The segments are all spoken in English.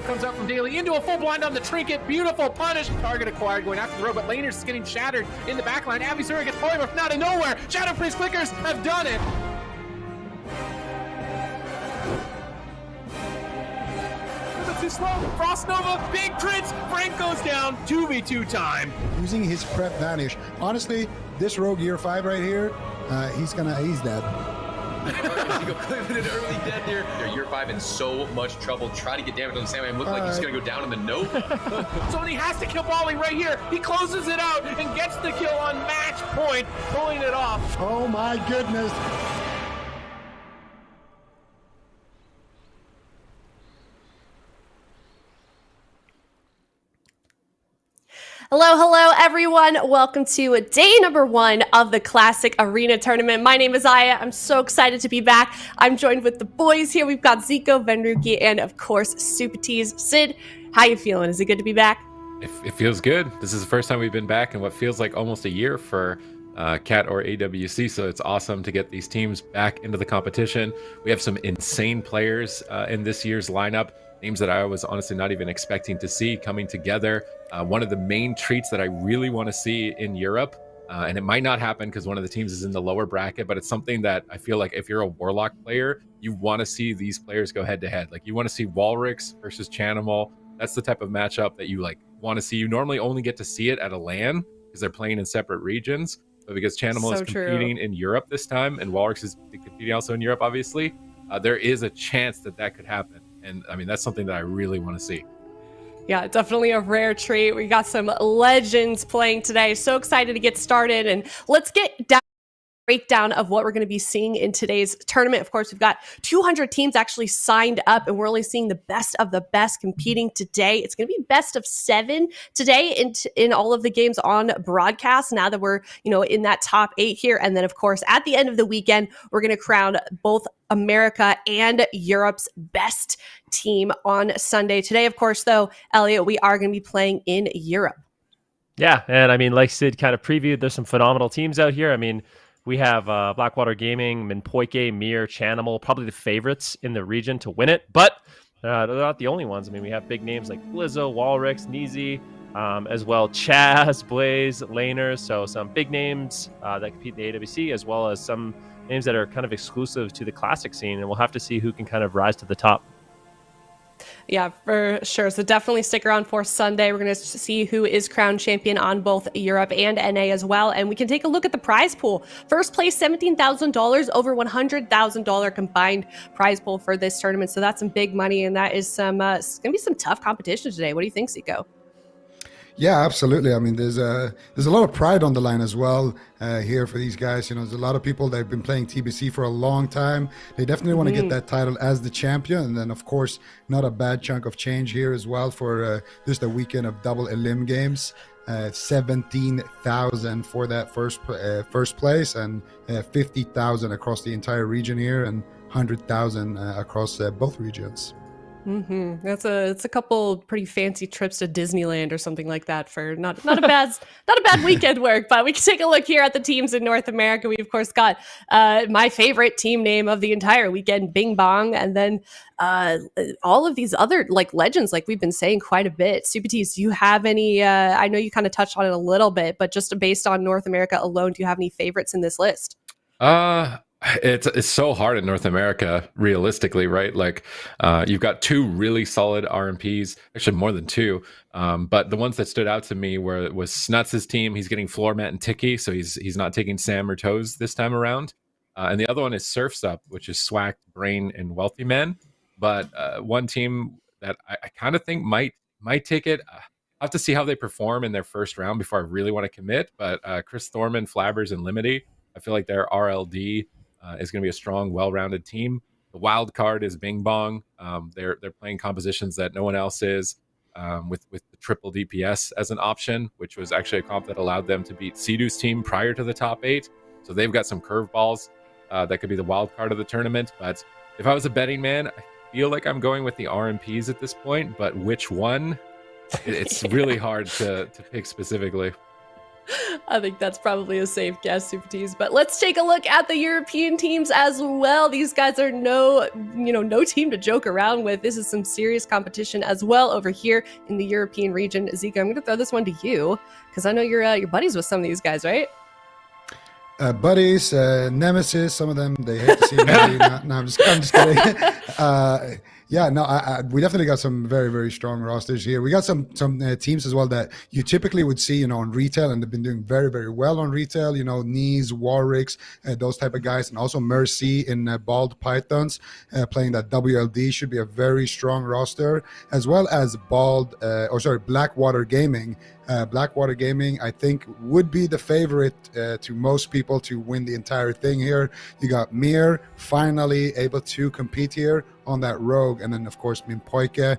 comes out from Daly into a full blind on the trinket. Beautiful punish. Target acquired going after the road, but Laners is getting shattered in the backline. Avisura gets polymorphed out of nowhere. Shadow Priest Clickers have done it. Too slow. Frost Nova, big crits. Frank goes down. 2v2 time. Using his prep vanish. Honestly, this rogue year 5 right here, he's dead. Go Cleveland an early death here. They're year 5 in so much trouble. Try to get damage on the Sandman. Look like he's going to go down in the note. So he has to kill Bali right here. He closes it out and gets the kill on match point, pulling it off. Oh my goodness. Hello, everyone. Welcome to day number 1 of the Classic Arena Tournament. My name is Aya. I'm so excited to be back. I'm joined with the boys here. We've got Zico, Venruki, and of course, Supatees. Sid, how you feeling? Is it good to be back? It feels good. This is the first time we've been back in what feels like almost a year for CAT or AWC, so it's awesome to get these teams back into the competition. We have some insane players in this year's lineup. Names that I was honestly not even expecting to see coming together. One of the main treats that I really want to see in Europe, and it might not happen because one of the teams is in the lower bracket, but it's something that I feel like if you're a Warlock player, you want to see these players go head to head. Like you want to see Walrix versus Chanimal. That's the type of matchup that you like want to see. You normally only get to see it at a LAN because they're playing in separate regions, but because Chanimal is competing in Europe this time and Walrix is competing also in Europe, obviously, there is a chance that that could happen. And I mean, that's something that I really want to see. Yeah, definitely a rare treat. We got some legends playing today. So excited to get started. And let's get down breakdown of what we're going to be seeing in today's tournament. Of course, we've got 200 teams actually signed up, and we're only seeing the best of the best competing today. It's going to be best of 7 today in all of the games on broadcast, now that we're, in that top 8 here. And then, of course, at the end of the weekend, we're going to crown both America and Europe's best team on Sunday. Today, of course, though, Elliot, we are going to be playing in Europe. Yeah, and I mean, like Sid kind of previewed, there's some phenomenal teams out here. I mean, we have Blackwater Gaming, Minpoike, Mir, Chanimal, probably the favorites in the region to win it, but they're not the only ones. I mean, we have big names like Blizzo, Walrix, Neezy, as well Chaz, Blaze, Laners, so some big names that compete in the AWC, as well as some names that are kind of exclusive to the classic scene, and we'll have to see who can kind of rise to the top. Yeah, for sure. So definitely stick around for Sunday. We're going to see who is crowned champion on both Europe and NA as well. And we can take a look at the prize pool. First place, $17,000, over $100,000 combined prize pool for this tournament. So that's some big money, and that is some it's going to be some tough competition today. What do you think, Zico? Yeah, absolutely. I mean, there's a lot of pride on the line as well here for these guys. There's a lot of people that have been playing TBC for a long time. They definitely want to get that title as the champion. And then, of course, not a bad chunk of change here as well for just a weekend of double-elim games. 17,000 for that first place, and 50,000 across the entire region here, and 100,000 across both regions. It's a couple pretty fancy trips to Disneyland or something like that for not a bad weekend work. But we can take a look here at the teams in North America. We of course got my favorite team name of the entire weekend, Bing Bong, and then all of these other like legends, like we've been saying quite a bit. Supatees, do you have any? I know you kind of touched on it a little bit, but just based on North America alone, do you have any favorites in this list? It's so hard in North America, realistically, right? Like, you've got 2 really solid RMPs, actually more than 2. But the ones that stood out to me was Snuts' team. He's getting Floor Mat and Tiki, so he's not taking Sam or Toes this time around. And the other one is Surf's Up, which is Swack, Brain, and Wealthy Men. But one team that I kind of think might take it. I'll have to see how they perform in their first round before I really want to commit. But Chris Thorman, Flabbers, and Limity, I feel like their RLD is going to be a strong, well-rounded team. The wild card is Bing Bong. They're playing compositions that no one else is, with the triple DPS as an option, which was actually a comp that allowed them to beat Sea-Doo's team prior to the top 8. So they've got some curveballs that could be the wild card of the tournament. But if I was a betting man, I feel like I'm going with the RMPs at this point. But which one? It's really hard to pick specifically. I think that's probably a safe guess, Super Tees. But let's take a look at the European teams as well. These guys are no team to joke around with. This is some serious competition as well over here in the European region. Zika, I'm going to throw this one to you because I know you're buddies with some of these guys, right? Buddies, nemesis. Some of them they hate to see me. No, I'm just kidding. Yeah, no, we definitely got some very, very strong rosters here. We got some teams as well that you typically would see, on retail, and they've been doing very, very well on retail. Knees, Warwicks, those type of guys, and also Mercy in Bald Pythons playing that WLD should be a very strong roster, as well as Blackwater Gaming. Blackwater Gaming, I think, would be the favorite to most people to win the entire thing here. You got Mir finally able to compete here on that rogue, and then of course Minpoike.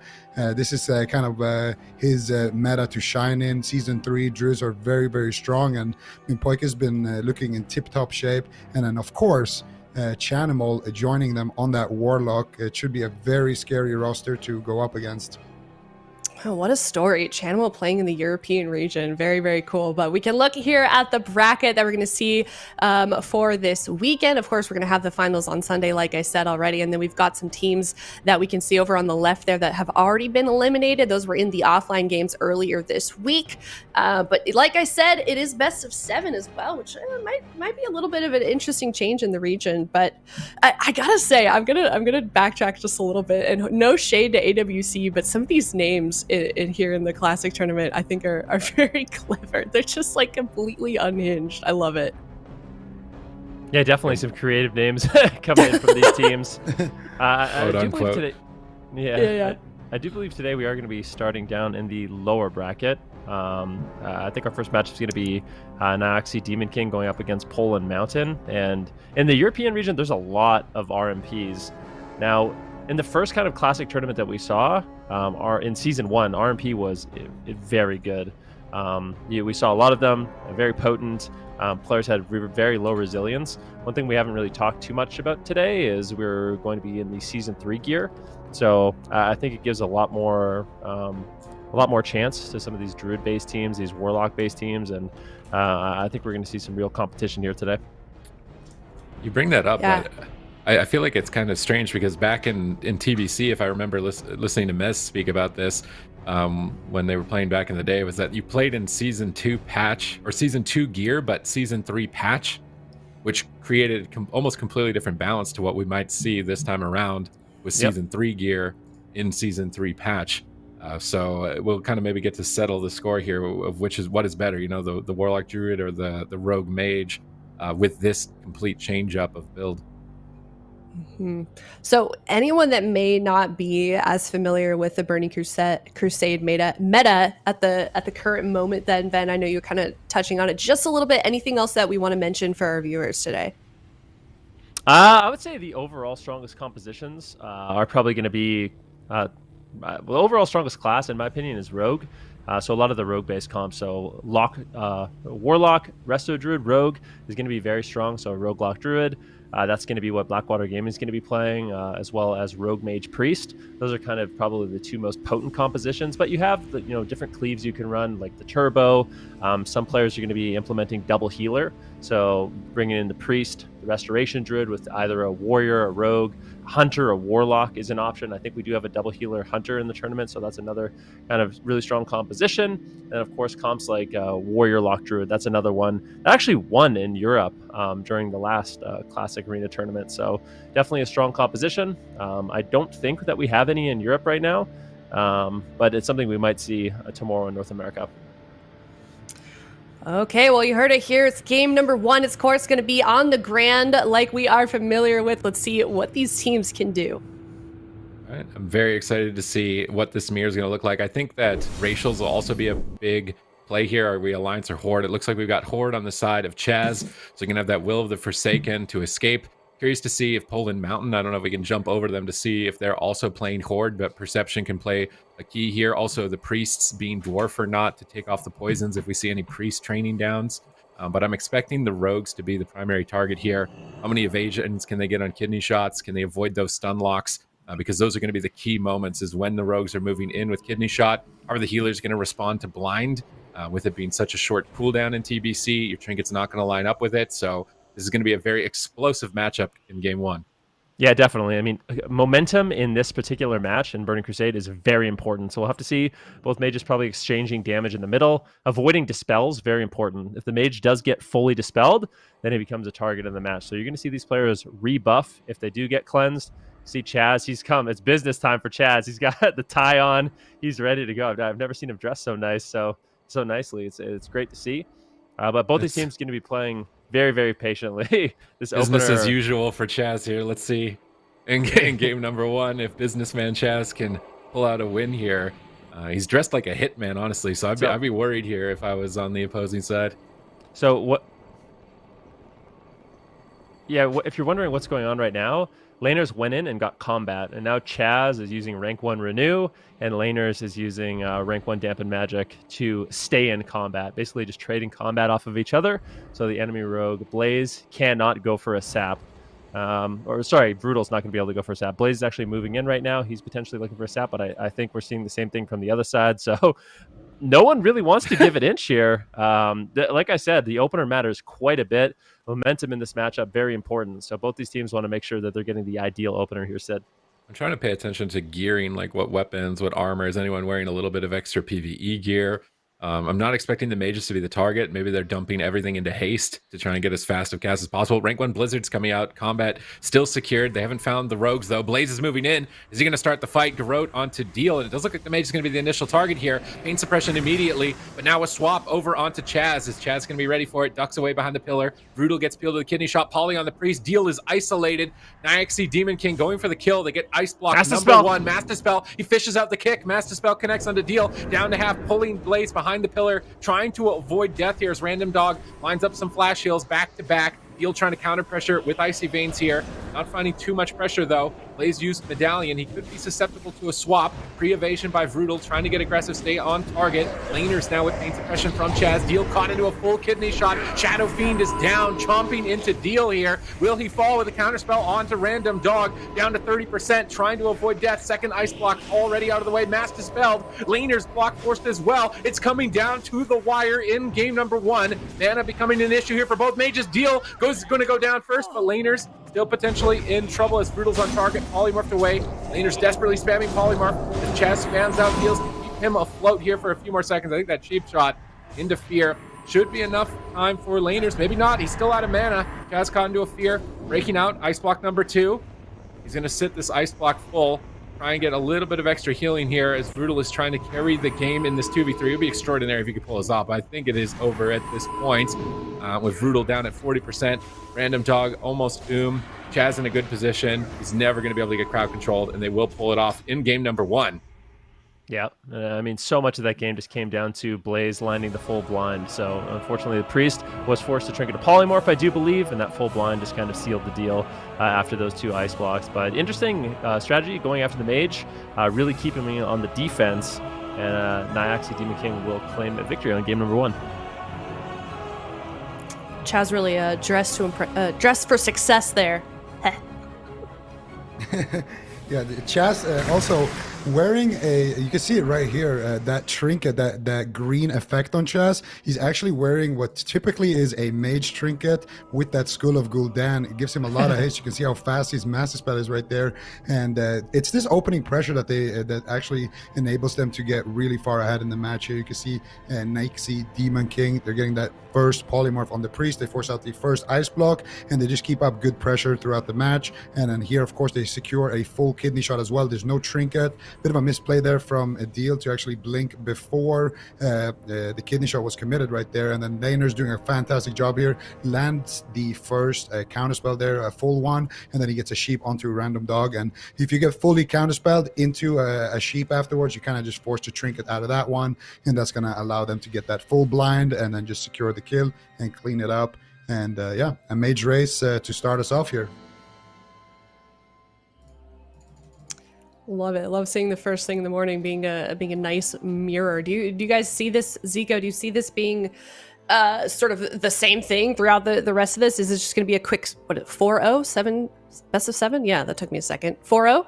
This is kind of his meta to shine in. Season 3 Druids are very, very strong, and Minpoike has been looking in tip-top shape. And then of course Chanimal joining them on that Warlock. It should be a very scary roster to go up against. Oh, what a story. Chanimal playing in the European region. Very, very cool. But we can look here at the bracket that we're going to see for this weekend. Of course, we're going to have the finals on Sunday, like I said already. And then we've got some teams that we can see over on the left there that have already been eliminated. Those were in the offline games earlier this week. But like I said, it is best of 7 as well, which might be a little bit of an interesting change in the region. But I got to say, I'm gonna backtrack just a little bit. And no shade to AWC, but some of these names in here in the Classic tournament, I think are very clever. They're just like completely unhinged. I love it. Yeah, definitely some creative names coming in from these teams. I do believe today. Yeah. I do believe today we are going to be starting down in the lower bracket. I think our first match is going to be NAIXI Demon King going up against Poland Mountain. And in the European region, there's a lot of RMPs. Now, in the first kind of Classic tournament that we saw, in Season 1, RMP was very good. We saw a lot of them, very potent. Players had very low resilience. One thing we haven't really talked too much about today is we're going to be in the Season 3 gear. So I think it gives a lot more chance to some of these Druid-based teams, these Warlock-based teams, and I think we're going to see some real competition here today. You bring that up, Yeah. but I feel like it's kind of strange because back in TBC, if I remember listening to Mez speak about this when they were playing back in the day, was that you played in Season 2 patch or Season 2 gear, but Season 3 patch, which created almost completely different balance to what we might see this time around with Season 3 gear in Season 3 patch. So we'll kind of maybe get to settle the score here of what is better, the Warlock Druid or the Rogue Mage with this complete change up of build. Mm-hmm. So anyone that may not be as familiar with the Burning Crusade meta at the current moment, then Ben, I know you're kind of touching on it just a little bit. Anything else that we want to mention for our viewers today? I would say the overall strongest compositions are probably going to be the overall strongest class, in my opinion, is Rogue. So a lot of the Rogue-based comps. So Warlock, Resto Druid, Rogue is going to be very strong. So Rogue Lock Druid. That's going to be what Blackwater Gaming is going to be playing, as well as Rogue Mage Priest. Those are kind of probably the two most potent compositions. But you have the different cleaves you can run, like the Turbo. Some players are going to be implementing Double Healer, so bringing in the Priest, the Restoration Druid with either a Warrior, a Rogue, a Hunter, a Warlock is an option. I think we do have a Double Healer Hunter in the tournament, so that's another kind of really strong composition. And of course, comps like Warrior Lock Druid, that's another one that actually won in Europe during the last Classic Arena tournament. So definitely a strong composition. I don't think that we have any in Europe right now, but it's something we might see tomorrow in North America. Okay, well, you heard it here. It's game number 1. It's, of course, going to be on the Grand, like we are familiar with. Let's see what these teams can do. All right, I'm very excited to see what this mirror is going to look like. I think that racials will also be a big play here. Are we Alliance or Horde? It looks like we've got Horde on the side of Chaz, so we can have that Will of the Forsaken to escape. Curious to see if Poland Mountain, I don't know if we can jump over them to see if they're also playing Horde, but Perception can play a key here. Also, the Priests being Dwarf or not to take off the poisons if we see any Priest training downs. But I'm expecting the Rogues to be the primary target here. How many evasions can they get on kidney shots? Can they avoid those stun locks? Because those are going to be the key moments, is when the Rogues are moving in with kidney shot. Are the healers going to respond to blind? with it being such a short cooldown in TBC. Your trinket's not going to line up with it. So this is going to be a very explosive matchup in game one. Yeah, definitely. I mean, momentum in this particular match in Burning Crusade is very important. So we'll have to see both mages probably exchanging damage in the middle. Avoiding dispels, very important. If the mage does get fully dispelled, then he becomes a target in the match. So you're going to see these players rebuff if they do get cleansed. See Chaz, he's come. It's business time for Chaz. He's got the tie on. He's ready to go. I've never seen him dress so nice, so nicely. It's great to see. But both these teams going to be playing very, very patiently. This business opener, as usual for Chaz here. Let's see in game number one if businessman Chaz can pull out a win here. He's dressed like a hitman, honestly. So I'd be worried here if I was on the opposing side. So what? Yeah, if you're wondering what's going on right now, laners went in and got combat, and now Chaz is using rank 1 renew, and laners is using rank 1 dampen magic to stay in combat, basically just trading combat off of each other. So the enemy rogue Blaze cannot go for a sap. Brutal's not going to be able to go for a sap. Blaze is actually moving in right now. He's potentially looking for a sap, but I think we're seeing the same thing from the other side. So no one really wants to give it inch here. Like I said, the opener matters quite a bit. Momentum in this matchup, very important. So both these teams want to make sure that they're getting the ideal opener here, Sid. I'm trying to pay attention to gearing, like what weapons, what armor. Is anyone wearing a little bit of extra PvE gear? I'm not expecting the mages to be the target. Maybe they're dumping everything into haste to try and get as fast of cast as possible. Rank 1 Blizzard's coming out. Combat still secured. They haven't found the rogues, though. Blaze is moving in. Is he going to start the fight? Garrote onto Deal. And it does look like the mage is going to be the initial target here. Pain suppression immediately. But now a swap over onto Chaz. Is Chaz going to be ready for it? Ducks away behind the pillar. Brutal gets peeled to the kidney shot. Poly on the priest. Deal is isolated. NAIXI Demon King going for the kill. They get ice block number 1. Master Spell. He fishes out the kick. Master Spell connects onto Deal. Down to half. Pulling Blaze behind the pillar. Trying to avoid death here as Random Dog lines up some flash heals back to back. Deal trying to counter pressure with Icy Veins here. Not finding too much pressure though. Blaze used Medallion. He could be susceptible to a swap. Pre-evasion by Brutal, trying to get aggressive, stay on target. Laners now with pain suppression from Chaz. Deal caught into a full kidney shot. Shadow Fiend is down, chomping into Deal here. Will he fall with a counterspell onto Random Dog? Down to 30%, trying to avoid death. Second ice block already out of the way. Mass dispelled. Laners block forced as well. It's coming down to the wire in game number 1. Mana becoming an issue here for both mages. Deal is going to go down first, but Laners still potentially in trouble as Brutal's on target. Polymorphed away. Laners desperately spamming Polymorph as Chaz spams out Deals to keep him afloat here for a few more seconds. I think that cheap shot into Fear should be enough time for Laners. Maybe not. He's still out of mana. Chaz caught into a Fear. Breaking out. Ice block number 2. He's going to sit this ice block full. Try and get a little bit of extra healing here as Brutal is trying to carry the game in this 2v3. It would be extraordinary if he could pull us off, but I think it is over at this point with Brutal down at 40%. Random Dog almost Chaz in a good position. He's never going to be able to get crowd controlled, and they will pull it off in game number 1. Yeah, I mean, so much of that game just came down to Blaze landing the full blind. So, unfortunately, the Priest was forced to trinket a polymorph, I do believe, and that full blind just kind of sealed the deal after those 2 ice blocks. But interesting strategy going after the mage, really keeping me on the defense, and NAIXI Demon King will claim a victory on game number 1. Chaz really dressed for success there. Yeah, Chaz also wearing you can see it right here, that trinket, that green effect on Chaz. He's actually wearing what typically is a mage trinket with that Skull of Gul'dan. It gives him a lot of haste. You can see how fast his Master Spell is right there. And it's this opening pressure that that actually enables them to get really far ahead in the match here. You can see NAIXI Demon King, they're getting that first polymorph on the Priest. They force out the first ice block, and they just keep up good pressure throughout the match. And then here, of course, they secure a full kidney shot as well. There's no trinket. Bit of a misplay there from a Deal to actually blink before the kidney shot was committed right there. And then Laners doing a fantastic job here. Lands the first counterspell there, a full one, and then he gets a sheep onto a Random Dog. And if you get fully counterspelled into a sheep afterwards, you kind of just force the trinket out of that one, and that's going to allow them to get that full blind and then just secure the kill and clean it up. And yeah, a mage race to start us off here. Love it. Love seeing the first thing in the morning being a nice mirror. Do you guys see this, Zico? Do you see this being sort of the same thing throughout the rest of this? Is this just going to be a quick 4-0, 7 best of 7? Yeah, that took me a second. 4-0.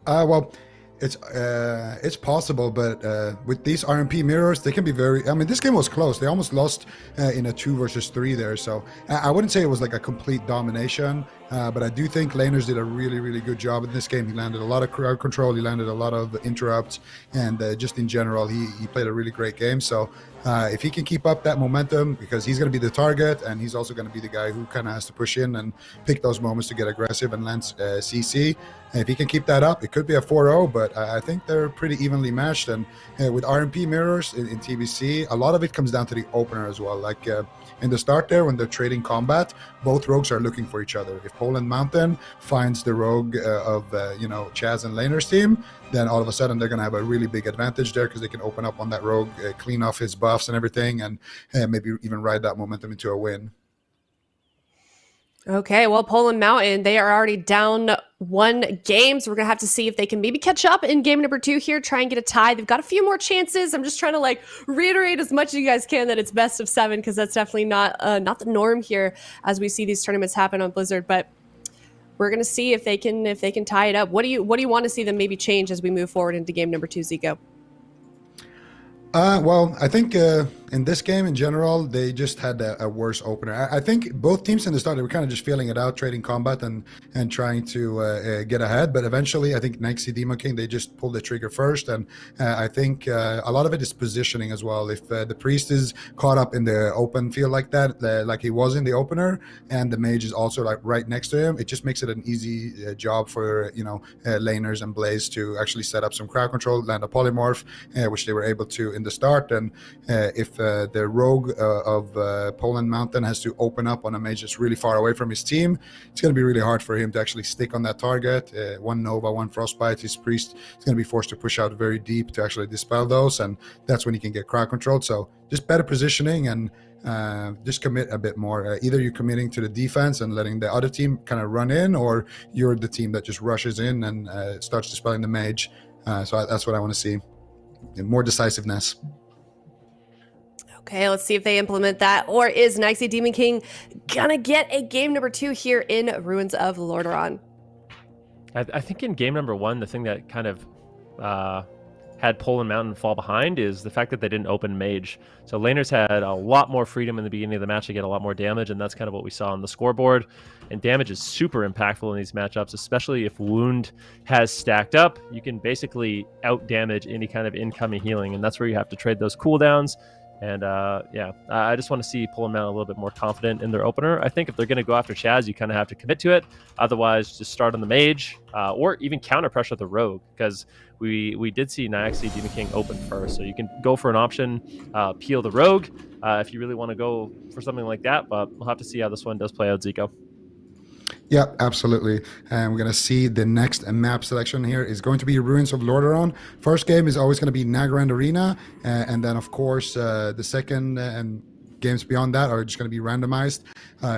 Well, It's possible, but with these RMP mirrors, they can be very. I mean, this game was close. They almost lost in a 2 versus 3 there. So I wouldn't say it was like a complete domination, but I do think laners did a really, really good job in this game. He landed a lot of crowd control. He landed a lot of interrupts, and just in general, he played a really great game. So if he can keep up that momentum, because he's going to be the target, and he's also going to be the guy who kind of has to push in and pick those moments to get aggressive and land CC. And if he can keep that up, it could be a 4-0, but I think they're pretty evenly matched. And with RMP mirrors in TBC, a lot of it comes down to the opener as well. Like in the start there, when they're trading combat, both rogues are looking for each other. If Poland Mountain finds the rogue of Chaz and Laner's team, then all of a sudden they're going to have a really big advantage there, because they can open up on that rogue, clean off his buffs and everything, and maybe even ride that momentum into a win. Okay, well, Poland Mountain, they are already down 1 game, so we're going to have to see if they can maybe catch up in game number 2 here, try and get a tie. They've got a few more chances. I'm just trying to reiterate as much as you guys can that it's best of 7, because that's definitely not the norm here as we see these tournaments happen on Blizzard. But we're going to see if they can tie it up. What do you want to see them maybe change as we move forward into game number 2, Zico? Well, I think in this game in general, they just had a worse opener. I think both teams in the start, they were kind of just feeling it out, trading combat and trying to get ahead. But eventually, I think NAIXI Demon King, they just pulled the trigger first. And I think a lot of it is positioning as well. If the priest is caught up in the open field like that, like he was in the opener, and the mage is also right next to him, it just makes it an easy job for laners and Blaze to actually set up some crowd control, land a polymorph, which they were able to in the start. And if the rogue of Poland Mountain has to open up on a mage that's really far away from his team, it's going to be really hard for him to actually stick on that target. 1 Nova, 1 Frostbite, his priest is going to be forced to push out very deep to actually dispel those, and that's when he can get crowd controlled. So just better positioning and just commit a bit more. Either you're committing to the defense and letting the other team kind of run in, or you're the team that just rushes in and starts dispelling the mage. So that's what I want to see. More decisiveness. Okay, let's see if they implement that. Or is NAIXI Demon King gonna get a game number 2 here in Ruins of Lordaeron? I think in game number 1, the thing that kind of had Poland Mountain fall behind is the fact that they didn't open mage. So laners had a lot more freedom in the beginning of the match to get a lot more damage, and that's kind of what we saw on the scoreboard. And damage is super impactful in these matchups, especially if wound has stacked up. You can basically out damage any kind of incoming healing, and that's where you have to trade those cooldowns. And I just want to see Poland Mountain a little bit more confident in their opener. I think if they're going to go after Chaz, you kind of have to commit to it. Otherwise, just start on the mage or even counter pressure the rogue, because we did see NAIXI Demon King open first. So you can go for an option, peel the rogue if you really want to go for something like that. But we'll have to see how this one does play out, Zico. Yeah, absolutely. And we're going to see the next map selection here is going to be Ruins of Lordaeron. First game is always going to be Nagrand Arena. And then, of course, the second and games beyond that are just going to be randomized.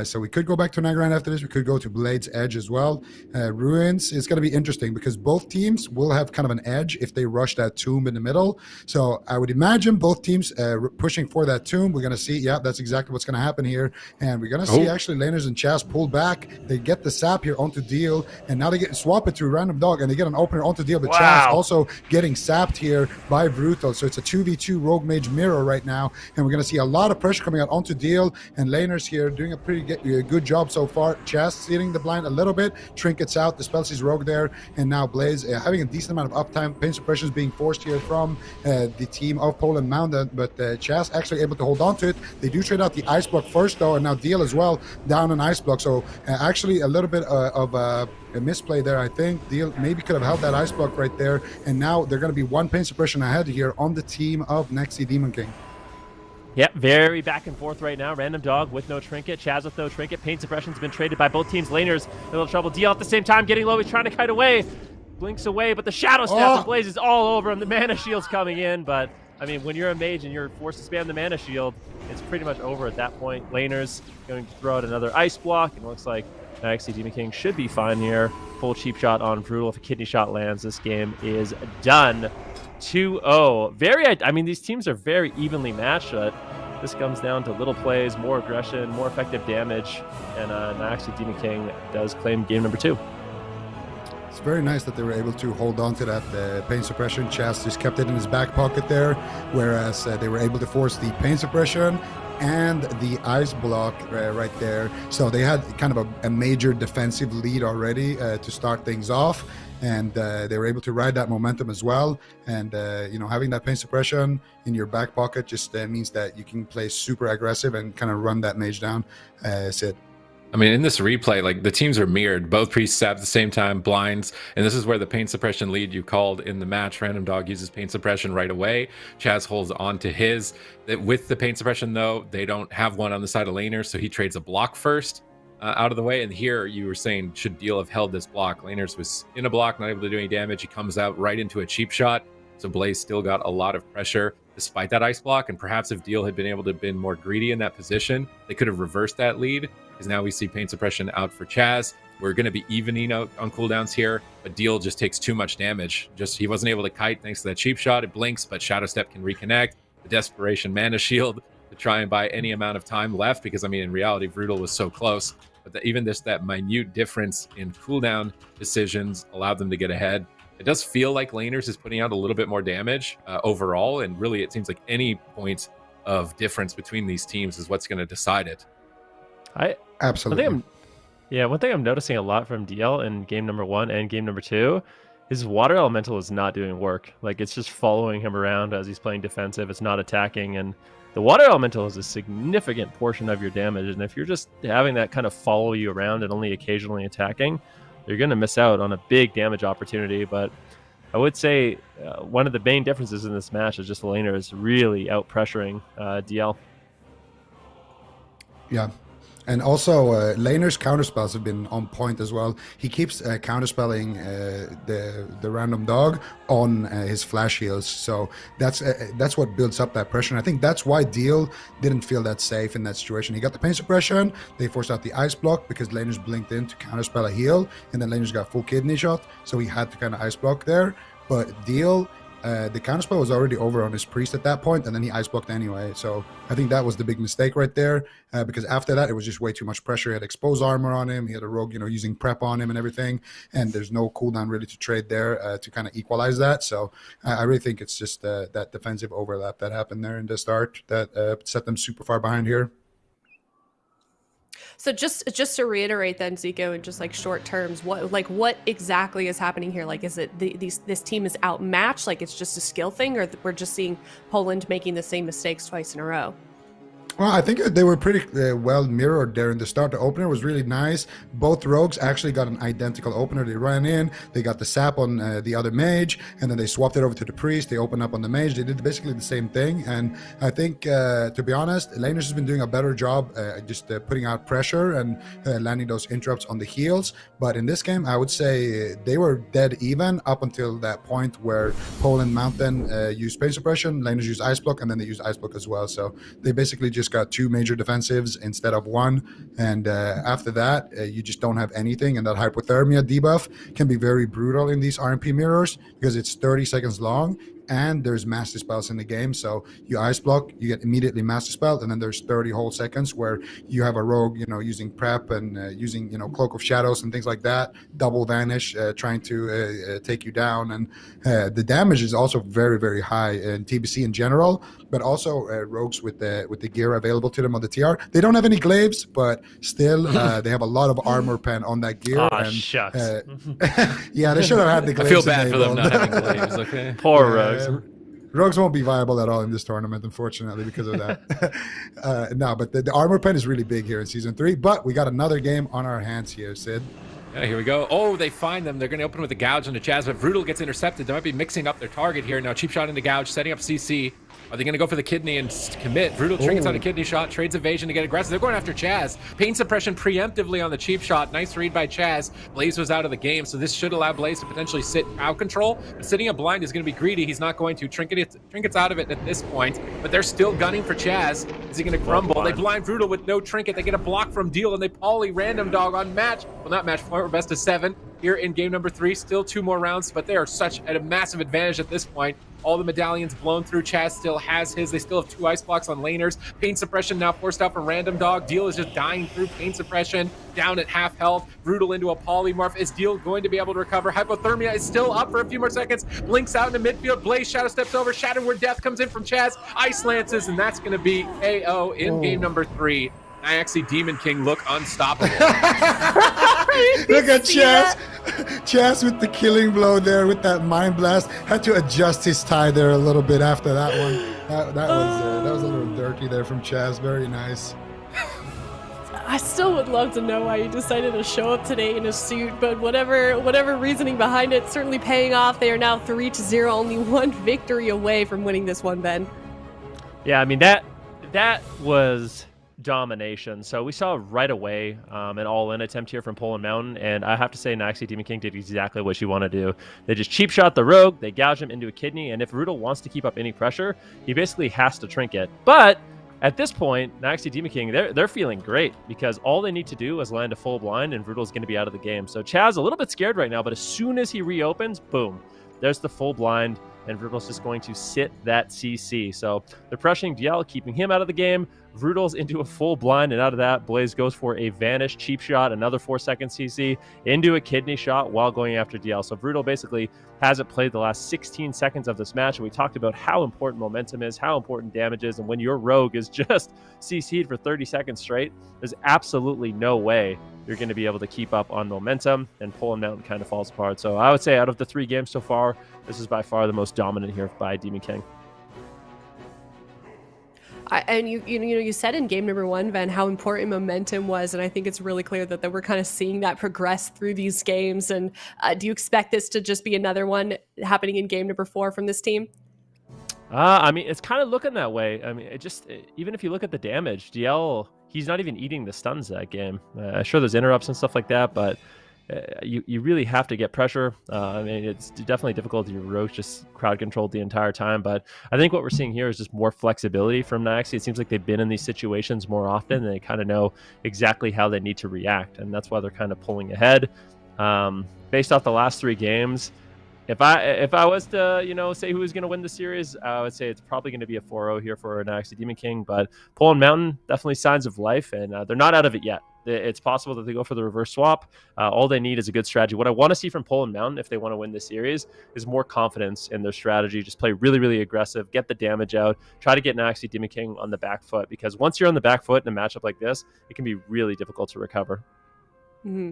So we could go back to Nagrand after this. We could go to Blade's Edge as well. Ruins is going to be interesting because both teams will have kind of an edge if they rush that tomb in the middle. So I would imagine both teams pushing for that tomb. We're going to see, yeah, that's exactly what's going to happen here. And we're going to see actually laners and Chaz pull back. They get the sap here onto deal, and now they get swap it through random dog, and they get an opener onto deal. But Chaz also getting sapped here by Brutal. So it's a 2v2 rogue mage mirror right now, and we're going to see a lot of pressure coming out onto deal, and laners here doing a pretty good job so far. Chaz sealing the blind a little bit, trinkets out, dispels his rogue there, and now Blaze having a decent amount of uptime. Pain suppression is being forced here from the team of Poland Mountain, but Chaz actually able to hold on to it. They do trade out the ice block first though, and now deal as well down an ice block. So actually a little bit of a misplay there. I think deal maybe could have held that ice block right there, and now they're going to be 1 pain suppression ahead here on the team of NAIXI Demon King. Yep, very back and forth right now. Random dog with no trinket, Chaz with no trinket. Pain suppression's been traded by both teams. Laners in a little trouble. Deal at the same time, getting low. He's trying to kite away. Blinks away, but the Shadow Step and Blaze is all over him. The mana shield's coming in, but I mean, when you're a mage and you're forced to spam the mana shield, it's pretty much over at that point. Laners going to throw out another ice block, and it looks like NAIXI Demon King should be fine here. Full cheap shot on Brutal. If a kidney shot lands, this game is done. 2-0. I mean, these teams are very evenly matched. This comes down to little plays, more aggression, more effective damage, and NAIXI Demon King does claim game number 2. it's very nice that they were able to hold on to that pain suppression. Chaz just kept it in his back pocket there, whereas they were able to force the pain suppression and the ice block right there. So they had kind of a major defensive lead already to start things off. And they were able to ride that momentum as well. And, having that pain suppression in your back pocket just means that you can play super aggressive and kind of run that mage down, Sid. I mean, in this replay, like the teams are mirrored. Both priests stab at the same time, blinds, and this is where the pain suppression lead you called in the match. Random Dog uses pain suppression right away. Chaz holds on to his. With the pain suppression, though, they don't have one on the side of Laner, so he trades a block first out of the way. And here you were saying, should Deal have held this block? Laners was in a block, not able to do any damage. He comes out right into a cheap shot, so Blaze still got a lot of pressure despite that ice block. And perhaps if Deal had been able to have been more greedy in that position, they could have reversed that lead. Because now we see pain suppression out for Chaz. We're going to be evening out on cooldowns here, but Deal just takes too much damage. He wasn't able to kite thanks to that cheap shot. It blinks, but Shadow Step can reconnect. The Desperation Mana Shield to try and buy any amount of time left, because I mean, in reality, Brutal was so close. But even that minute difference in cooldown decisions allowed them to get ahead. It does feel like Laners is putting out a little bit more damage overall, and really it seems like any point of difference between these teams is what's going to decide it. Absolutely. One thing I'm noticing a lot from DL in game number 1 and game number 2 is Water Elemental is not doing work. Like, it's just following him around as he's playing defensive. It's not attacking, and the Water Elemental is a significant portion of your damage. And if you're just having that kind of follow you around and only occasionally attacking, you're going to miss out on a big damage opportunity. But I would say one of the main differences in this match is just the laner is really out pressuring DL. Yeah. And also, Laner's counterspells have been on point as well. He keeps counterspelling the random dog on his flash heals. So that's what builds up that pressure. And I think that's why Deal didn't feel that safe in that situation. He got the pain suppression. They forced out the ice block because Laner's blinked in to counterspell a heal. And then Laner's got full kidney shot. So he had to kind of ice block there. But Deal... the counterspell was already over on his priest at that point, and then he ice blocked anyway. So I think that was the big mistake right there, because after that it was just way too much pressure. He had exposed armor on him, he had a rogue, using prep on him and everything, and there's no cooldown really to trade there to kind of equalize that. So I really think it's just that defensive overlap that happened there in the start that set them super far behind here. So just to reiterate then, Zico, in just like short terms, what exactly is happening here? Like, is it this team is outmatched? Like, it's just a skill thing, or we're just seeing Poland making the same mistakes twice in a row? Well, I think they were pretty well mirrored there in the start. The opener was really nice. Both rogues actually got an identical opener. They ran in, they got the sap on the other mage, and then they swapped it over to the priest. They opened up on the mage. They did basically the same thing. And I think, to be honest, Laners has been doing a better job just putting out pressure and landing those interrupts on the heals. But in this game, I would say they were dead even up until that point where Poland Mountain used pain suppression, Laners used ice block, and then they used ice block as well. So they basically just got 2 major defensives instead of 1, and after that you just don't have anything. And that hypothermia debuff can be very brutal in these RMP mirrors because it's 30 seconds long and there's master spells in the game. So you ice block, you get immediately master spell, and then there's 30 whole seconds where you have a rogue, using prep and using, Cloak of Shadows and things like that, double vanish, trying to take you down. And the damage is also very, very high in TBC in general, but also rogues with the gear available to them on the TR. They don't have any glaives, but still they have a lot of armor pen on that gear. Shucks. Yeah, they should have had the glaives. I feel bad enabled. for them not having glaives, okay? Poor rogues. Rogues won't be viable at all in this tournament, unfortunately, because of that. No, but the armor pen is really big here in Season 3. But we got another game on our hands here, Sid. Yeah, here we go. Oh, they find them. They're going to open with a gouge on the Chaz, but Brutal gets intercepted. They might be mixing up their target here. Now, cheap shot into gouge, setting up CC. Are they going to go for the kidney and commit? Brutal trinkets on a kidney shot, trades evasion to get aggressive. They're going after Chaz. Pain suppression preemptively on the cheap shot. Nice read by Chaz. Blaze was out of the game, so this should allow Blaze to potentially sit out control. But sitting up blind is going to be greedy. He's not going to. Trinkets out of it at this point, but they're still gunning for Chaz. Is he going to crumble? They blind Brutal with no trinket. They get a block from Deal, and they poly Random Dog on match. Well, not match, for best of 7. here in game number 3. Still 2 more rounds, but they are such at a massive advantage at this point. All the medallions blown through. Chaz still has his. They still have 2 ice blocks on laners. Pain suppression now forced out for Random Dog. Deal is just dying through pain suppression. Down at half health. Brutal into a polymorph. Is Deal going to be able to recover? Hypothermia is still up for a few more seconds. Blinks out into midfield. Blaze Shadow steps over. Shadow where death comes in from Chaz. Ice lances, and that's going to be KO in game number 3. NAIXI Demon King look unstoppable. Look at Chaz. Chaz with the killing blow there with that mind blast. Had to adjust his tie there a little bit after that one. That was a little dirty there from Chaz. Very nice. I still would love to know why he decided to show up today in a suit, but whatever reasoning behind it, certainly paying off. They are now 3-0, only 1 victory away from winning this one, Ben. Yeah, I mean, that was domination. So we saw right away an all-in attempt here from Poland Mountain, and I have to say NAIXI Demon King did exactly what you want to do. They just cheap shot the rogue, they gouge him into a kidney, and if Rudel wants to keep up any pressure, he basically has to trinket. But at this point, NAIXI Demon King, they're feeling great because all they need to do is land a full blind and Rudel's going to be out of the game. So Chaz a little bit scared right now, but as soon as he reopens, boom, there's the full blind, and Rudel's just going to sit that CC. So they're pressuring DL, keeping him out of the game. Rudel's into a full blind, and out of that, Blaze goes for a vanish cheap shot, another 4-second CC, into a kidney shot while going after DL. So Rudel basically hasn't played the last 16 seconds of this match, and we talked about how important momentum is, how important damage is, and when your rogue is just CC'd for 30 seconds straight, there's absolutely no way you're going to be able to keep up on momentum, and Poland Mountain kind of falls apart. So I would say out of the 3 games so far, this is by far the most dominant here by Demon King. And you said in game number 1, Van, how important momentum was, and I think it's really clear that we're kind of seeing that progress through these games. And do you expect this to just be another one happening in game number 4 from this team? I mean, it's kind of looking that way. I mean, even if you look at the damage, DL, he's not even eating the stuns that game. Sure, there's interrupts and stuff like that, but you really have to get pressure. I mean, it's definitely difficult. Your rogue just crowd controlled the entire time, but I think what we're seeing here is just more flexibility from NAIXI. It seems like they've been in these situations more often, and they kind of know exactly how they need to react, and that's why they're kind of pulling ahead. Based off the last 3 games, if I was to say who was going to win the series, I would say it's probably going to be a 4-0 here for NAIXI Demon King. But Poland Mountain, definitely signs of life, and they're not out of it yet. It's possible that they go for the reverse swap. All they need is a good strategy. What I want to see from Poland Mountain, if they want to win this series, is more confidence in their strategy. Just play really, really aggressive, get the damage out, try to get NAIXI Demon King on the back foot, because once you're on the back foot in a matchup like this, it can be really difficult to recover. Mm-hmm.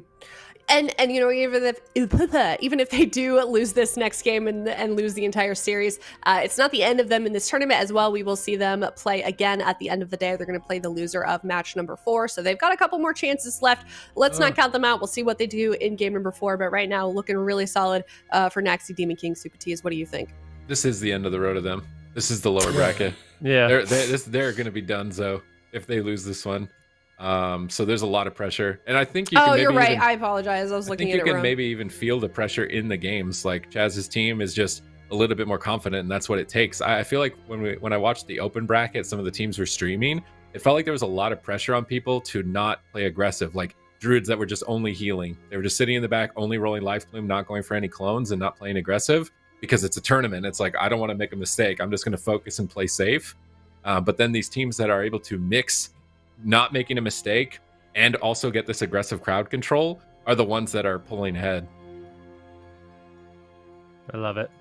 And even if they do lose this next game and lose the entire series, it's not the end of them in this tournament as well. We will see them play again at the end of the day. They're going to play the loser of match number 4, so they've got a couple more chances left. Let's not count them out. We'll see what they do in game number 4, but right now looking really solid for NAIXI Demon King. Super T's, what do you think? This is the end of the road of them. This is the lower bracket. Yeah, they're going to be done so if they lose this one. So there's a lot of pressure, and I think you can maybe you're right. even, I apologize. I was looking at it wrong. You can maybe even feel the pressure in the games. Like Chaz's team is just a little bit more confident, and that's what it takes. I feel like when I watched the open bracket, some of the teams were streaming. It felt like there was a lot of pressure on people to not play aggressive, like druids that were just only healing. They were just sitting in the back, only rolling life plume, not going for any clones, and not playing aggressive because it's a tournament. It's like, I don't want to make a mistake. I'm just going to focus and play safe. But then these teams that are able to mix not making a mistake and also get this aggressive crowd control are the ones that are pulling ahead. I love it.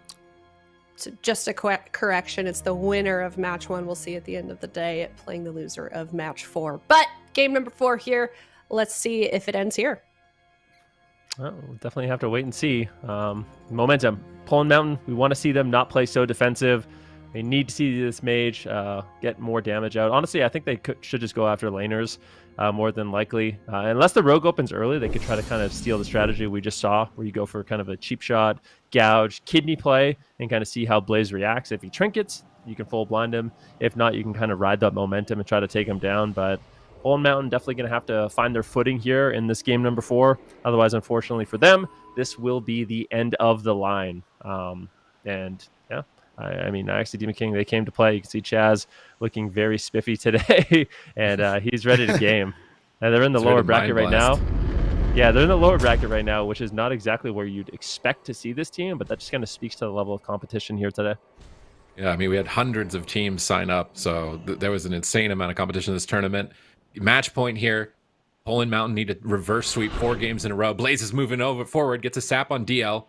So just a correction, it's the winner of match 1 we'll see at the end of the day playing the loser of match 4. But game number 4 here, let's see if it ends here. Well, we'll definitely have to wait and see. Momentum. Poland Mountain, we want to see them not play so defensive. They need to see this mage get more damage out. Honestly, I think they should just go after laners more than likely. Unless the rogue opens early, they could try to kind of steal the strategy we just saw, where you go for kind of a cheap shot, gouge, kidney play, and kind of see how Blaze reacts. If he trinkets, you can full blind him. If not, you can kind of ride that momentum and try to take him down. But Poland Mountain definitely going to have to find their footing here in this game number 4. Otherwise, unfortunately for them, this will be the end of the line. I mean, NAIXI Demon King, they came to play. You can see Chaz looking very spiffy today, and he's ready to game. And they're in the lower bracket right now. Yeah, they're in the lower bracket right now, which is not exactly where you'd expect to see this team, but that just kind of speaks to the level of competition here today. Yeah, I mean, we had hundreds of teams sign up, so there was an insane amount of competition in this tournament. Match point here. Poland Mountain need to reverse sweep 4 games in a row. Blaze is moving forward, gets a sap on DL.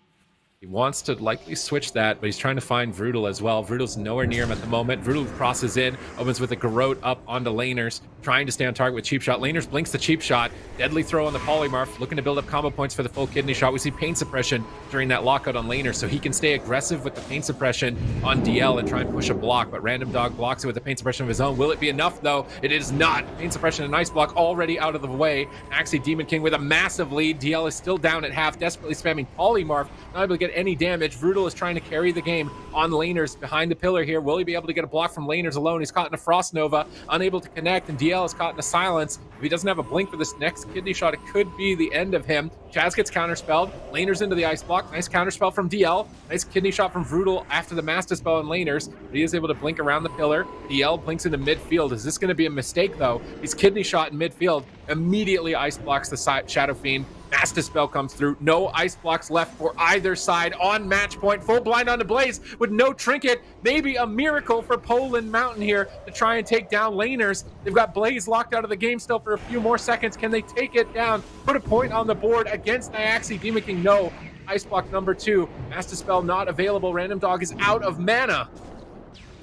He wants to likely switch that, but he's trying to find Vrudel as well. Vrudel's nowhere near him at the moment. Vrudel crosses in, opens with a Garrote up onto Laners, trying to stay on target with Cheap Shot. Laners blinks the Cheap Shot. Deadly throw on the Polymorph, looking to build up combo points for the full kidney shot. We see pain suppression during that lockout on Laners, so he can stay aggressive with the pain suppression on DL and try and push a block, but Random Dog blocks it with the pain suppression of his own. Will it be enough, though? It is not. Pain suppression and ice block already out of the way. NAIXI Demon King with a massive lead. DL is still down at half, desperately spamming Polymorph, not able to get any damage. Vrudel is trying to carry the game on Laners behind the pillar here. Will he be able to get a block from Laners alone? He's caught in a Frost Nova, unable to connect, and DL is caught in a Silence. If he doesn't have a blink for this next kidney shot, it could be the end of him. Chaz gets counterspelled. Laners into the ice block. Nice counterspell from DL. Nice kidney shot from Vrudel after the Master Spell and Laners. But he is able to blink around the pillar. DL blinks into midfield. Is this going to be a mistake, though? He's kidney shot in midfield. Immediately ice blocks the Shadow Fiend. Master Spell comes through. No ice blocks left for either side on match point. Full blind onto Blaze with no trinket. Maybe a miracle for Poland Mountain here to try and take down Laners. They've got Blaze locked out of the game still for a few more seconds. Can they take it down? Put a point on the board against NAIXI Demon King? No. Ice block number 2. Master Spell not available. Random Dog is out of mana.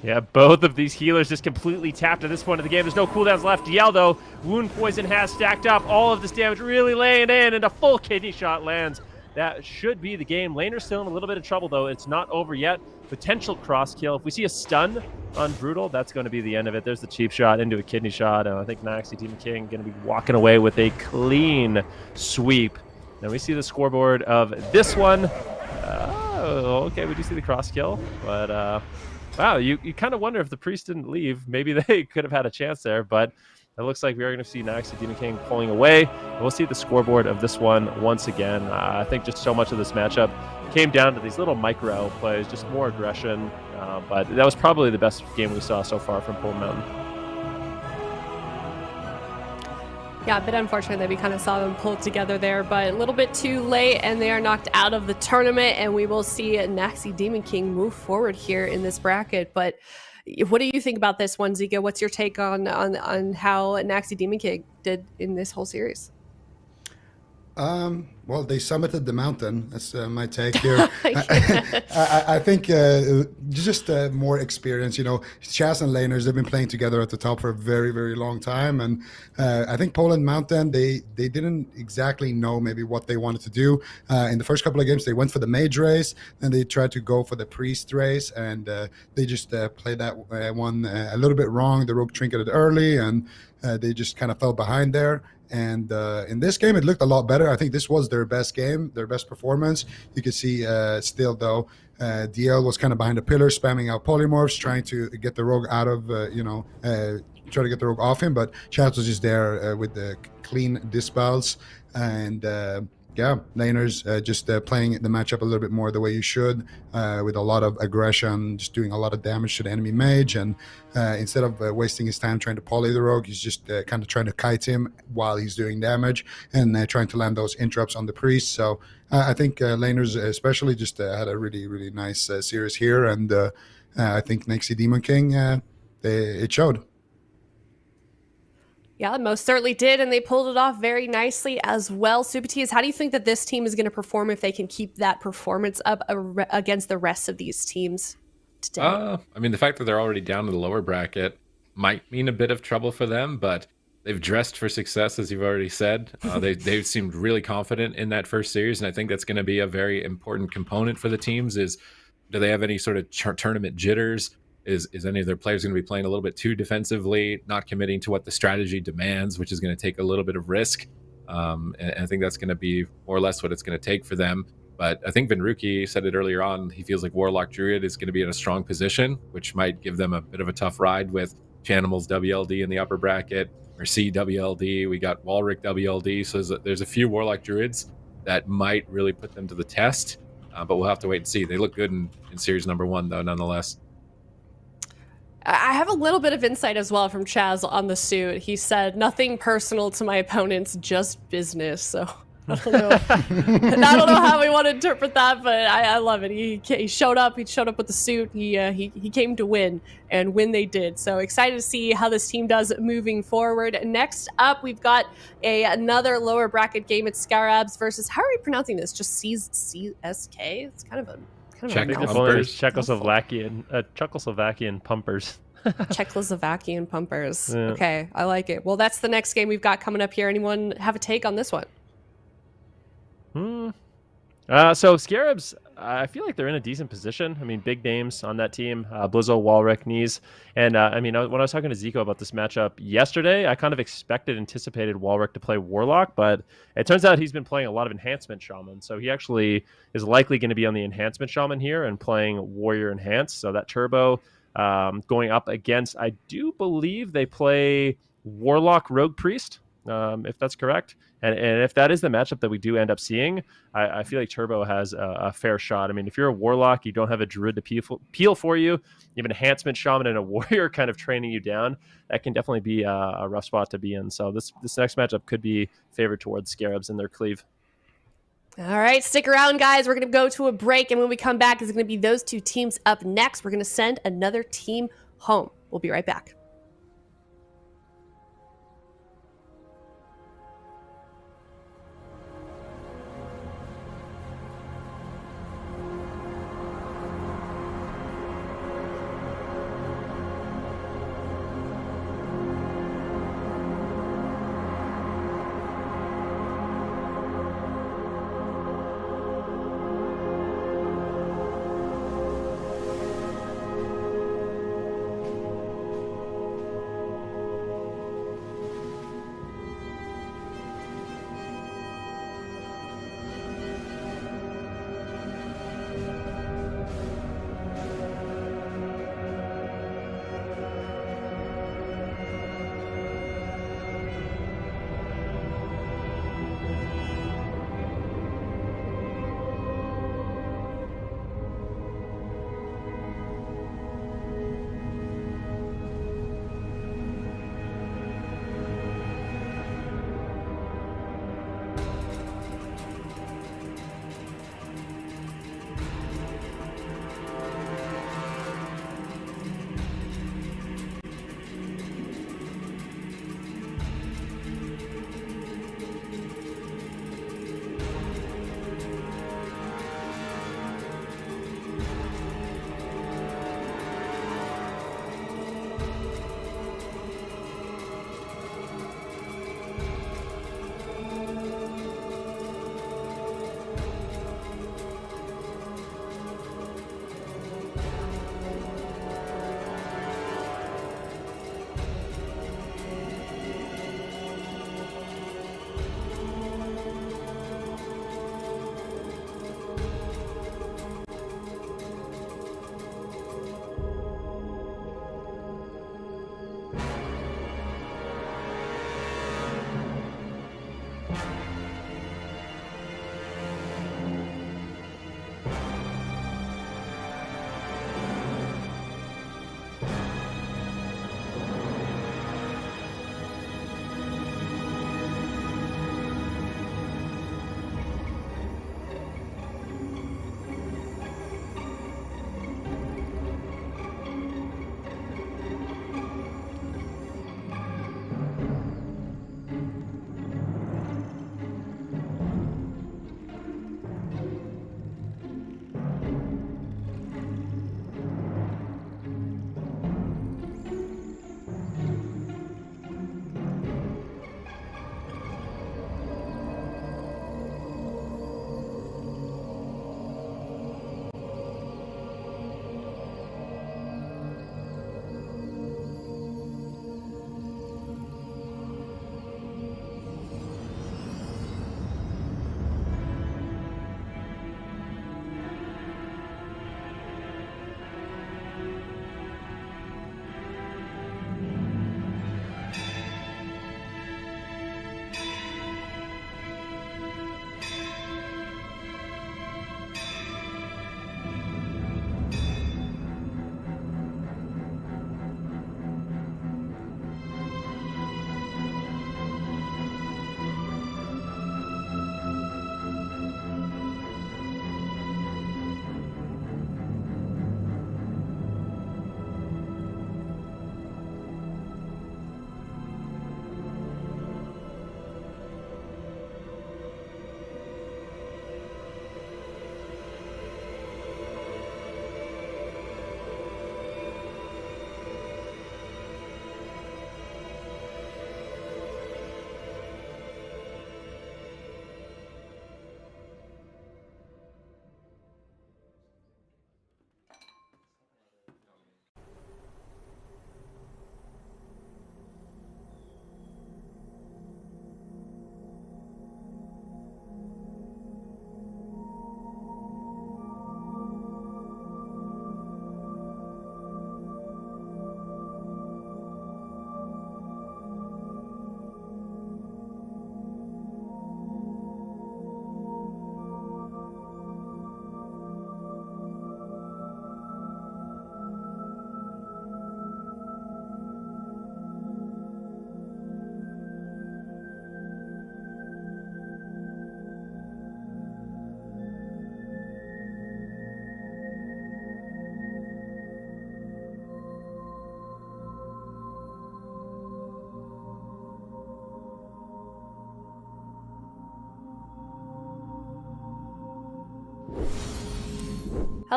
Yeah, both of these healers just completely tapped at this point of the game. There's no cooldowns left. DL, though, Wound Poison has stacked up. All of this damage really laying in, and a full kidney shot lands. That should be the game. Laner's still in a little bit of trouble, though. It's not over yet. Potential cross kill. If we see a stun on Vrudel, that's going to be the end of it. There's the cheap shot into a kidney shot. And I think NAIXI Demon King going to be walking away with a clean sweep. Now we see the scoreboard of this one. Okay, we do see the cross kill, but wow, you kind of wonder if the priest didn't leave. Maybe they could have had a chance there, but it looks like we are going to see NAIXI Demon King pulling away. And we'll see the scoreboard of this one once again. I think just so much of this matchup came down to these little micro plays, just more aggression. But that was probably the best game we saw so far from Poland Mountain. Yeah, a bit unfortunate that we kind of saw them pulled together there, but a little bit too late, and they are knocked out of the tournament, and we will see NAIXI Demon King move forward here in this bracket. But what do you think about this one, Zika? What's your take on how NAIXI Demon King did in this whole series? Well, they summited the mountain. That's my take here. I think just more experience. You know, Chaz and Laners, they've been playing together at the top for a very, very long time. And I think Poland Mountain, they didn't exactly know maybe what they wanted to do. In the first couple of games, they went for the mage race, then they tried to go for the priest race, and they just played that one a little bit wrong. The rogue trinketed early, and they just kind of fell behind there. And in this game, it looked a lot better. I think this was their best game, their best performance. You could see still, though, DL was kind of behind the pillar, spamming out polymorphs, trying to get the rogue out of, try to get the rogue off him. But Chaz was just there with the clean dispels. And yeah, Laners just playing the matchup a little bit more the way you should, with a lot of aggression, just doing a lot of damage to the enemy mage. And instead of wasting his time trying to poly the rogue, he's just kind of trying to kite him while he's doing damage, and trying to land those interrupts on the priest. So I think Laners especially just had a really, really nice series here. And I think NAIXI Demon King, it showed. Yeah, most certainly did, and they pulled it off very nicely as well. Subatiz, how do you think that this team is going to perform if they can keep that performance up against the rest of these teams today? I mean, the fact that they're already down in the lower bracket might mean a bit of trouble for them, but they've dressed for success, as you've already said. They seemed really confident in that first series, and I think that's going to be a very important component for the teams. Is do they have any sort of tournament jitters? Is any of their players going to be playing a little bit too defensively, not committing to what the strategy demands, which is going to take a little bit of risk? And I think that's going to be more or less what it's going to take for them. But I think Vinruki said it earlier on. He feels like Warlock Druid is going to be in a strong position, which might give them a bit of a tough ride with Chanimals WLD in the upper bracket, or C WLD. We got Walrick WLD. So there's a few Warlock Druids that might really put them to the test. But we'll have to wait and see. They look good in series number 1, though, nonetheless. I have a little bit of insight as well from Chaz on the suit. He said, nothing personal to my opponents, just business. So I don't know. I don't know how we want to interpret that, but I love it. He showed up. He showed up with the suit. He came to win, and win they did. So excited to see how this team does moving forward. Next up, we've got another lower bracket game. It's SCARABS versus, how are we pronouncing this? Just CZSK? It's kind of a Czech mouthful. pumpers. Czechoslovakian pumpers. Czechoslovakian pumpers. Yeah. Okay, I like it. Well, that's the next game we've got coming up here. Anyone have a take on this one? So SCARABS, I feel like they're in a decent position. I mean, big names on that team, Blizzo, Walrick, Knees. And I mean, when I was talking to Zico about this matchup yesterday, I kind of anticipated Walrick to play Warlock, but it turns out he's been playing a lot of Enhancement Shaman. So he actually is likely going to be on the Enhancement Shaman here and playing Warrior Enhance. So that Turbo going up against, I do believe they play Warlock Rogue Priest, if that's correct. And if that is the matchup that we do end up seeing, I feel like Turbo has a fair shot. I mean, if you're a Warlock, you don't have a Druid to peel for you, you have an Enhancement Shaman and a Warrior kind of training you down, that can definitely be a rough spot to be in. So this next matchup could be favored towards SCARABS in their cleave. All right, stick around, guys. We're going to go to a break, and when we come back, it's going to be those two teams up next. We're going to send another team home. We'll be right back.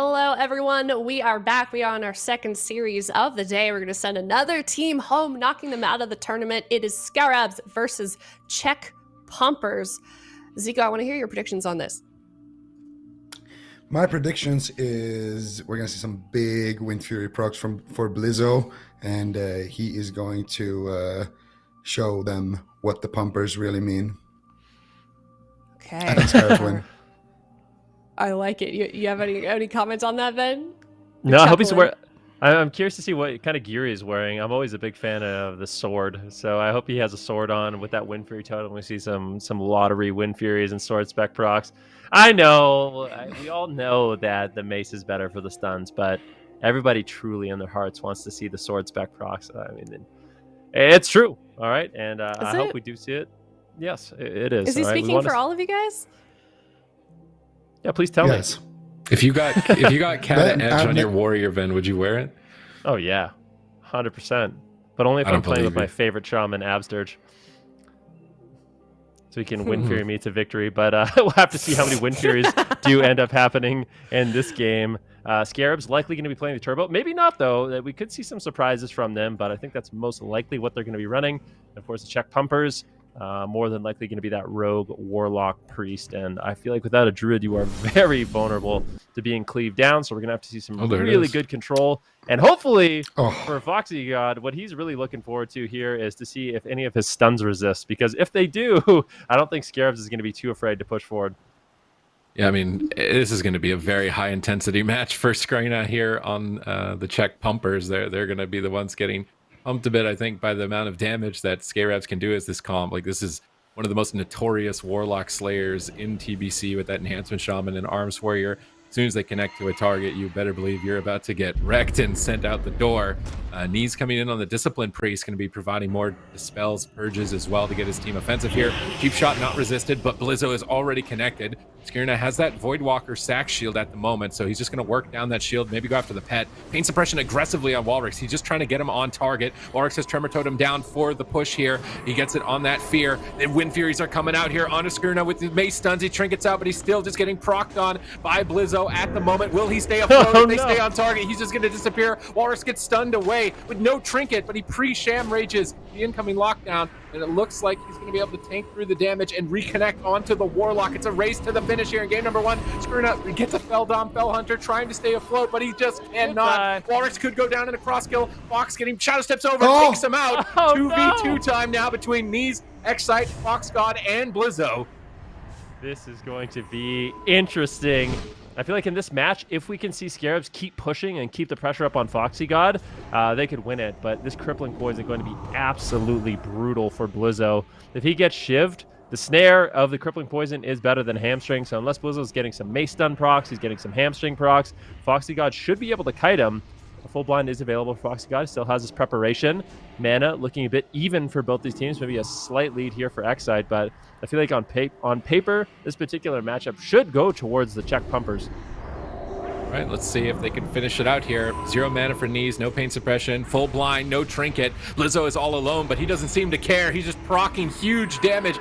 Hello, everyone. We are back. We are on our second series of the day. We're going to send another team home, knocking them out of the tournament. It is SCARABS versus Czech Pumpers. Zico, I want to hear your predictions on this. My predictions is we're going to see some big Wind Fury procs for Blizzo, and he is going to show them what the Pumpers really mean. Okay. I think SCARABS win. I like it. You have any comments on that, Ben? No, I hope he's wearing. I'm curious to see what kind of gear he's wearing. I'm always a big fan of the sword, so I hope he has a sword on with that Wind Fury totem. We see some lottery Wind Furies and sword spec procs. I know, we all know that the mace is better for the stuns, but everybody truly in their hearts wants to see the sword spec procs. I mean, it's true, all right, and I hope we do see it. Yes, it is. Is he speaking for all of you guys? Yeah, please tell me. If you got Kata Edge on your warrior, Ben, would you wear it? Oh yeah, 100%. But only if I'm playing with my favorite shaman, Absturge. So he can Wind Fury me to victory. But we'll have to see how many Wind Furies do end up happening in this game. SCARABS likely going to be playing the Turbo. Maybe not, though. We could see some surprises from them, but I think that's most likely what they're going to be running. And of course, the Czech Pumpers. More than likely going to be that rogue warlock priest, and I feel like without a druid you are very vulnerable to being cleaved down, so we're going to have to see some really good control, and hopefully for Foxy God, what he's really looking forward to here is to see if any of his stuns resist, because if they do, I don't think SCARABS is going to be too afraid to push forward. Yeah, I mean, this is going to be a very high intensity match for Skrina here on the Czech Pumpers. They're going to be the ones getting pumped a bit, I think, by the amount of damage that SCARABS can do as this comp. Like, this is one of the most notorious Warlock Slayers in TBC with that Enhancement Shaman and Arms Warrior. As soon as they connect to a target, you better believe you're about to get wrecked and sent out the door. Knees coming in on the Discipline Priest, going to be providing more dispels, purges as well to get his team offensive here. Cheap shot not resisted, but Blizzo is already connected. Skrina has that Voidwalker sack shield at the moment, so he's just going to work down that shield, maybe go after the pet. Pain suppression aggressively on Walrix. He's just trying to get him on target. Walrix has Tremor Totem down for the push here. He gets it on that fear. Then Wind Furies are coming out here onto Skrina with the mace stuns. He trinkets out, but he's still just getting procced on by Blizzo at the moment. Will he stay afloat? If they stay on target, he's just going to disappear. Walrix gets stunned away with no trinket, but he pre-sham rages the incoming lockdown, and it looks like he's going to be able to tank through the damage and reconnect onto the Warlock. It's a race to the finish here in game number one. Skrina gets a Feldom Fellhunter trying to stay afloat, but he just cannot. Walrix could go down in a cross kill. Fox getting Shadow Steps over, takes him out. 2v2 time now between Knees, Excite, Fox God, and Blizzo. This is going to be interesting. I feel like in this match, if we can see SCARABS keep pushing and keep the pressure up on Foxy God, they could win it. But this Crippling Poison is going to be absolutely brutal for Blizzo. If he gets shivved, the snare of the Crippling Poison is better than Hamstring. So unless Blizzo's getting some Mace Stun procs, he's getting some Hamstring procs, Foxy God should be able to kite him. A full blind is available for Foxy God. He still has his preparation. Mana looking a bit even for both these teams. Maybe a slight lead here for Excite, but I feel like on paper, this particular matchup should go towards the Czech Pumpers. All right, let's see if they can finish it out here. 0 mana for Knees, no pain suppression, full blind, no trinket. Blizzo is all alone, but he doesn't seem to care. He's just proccing huge damage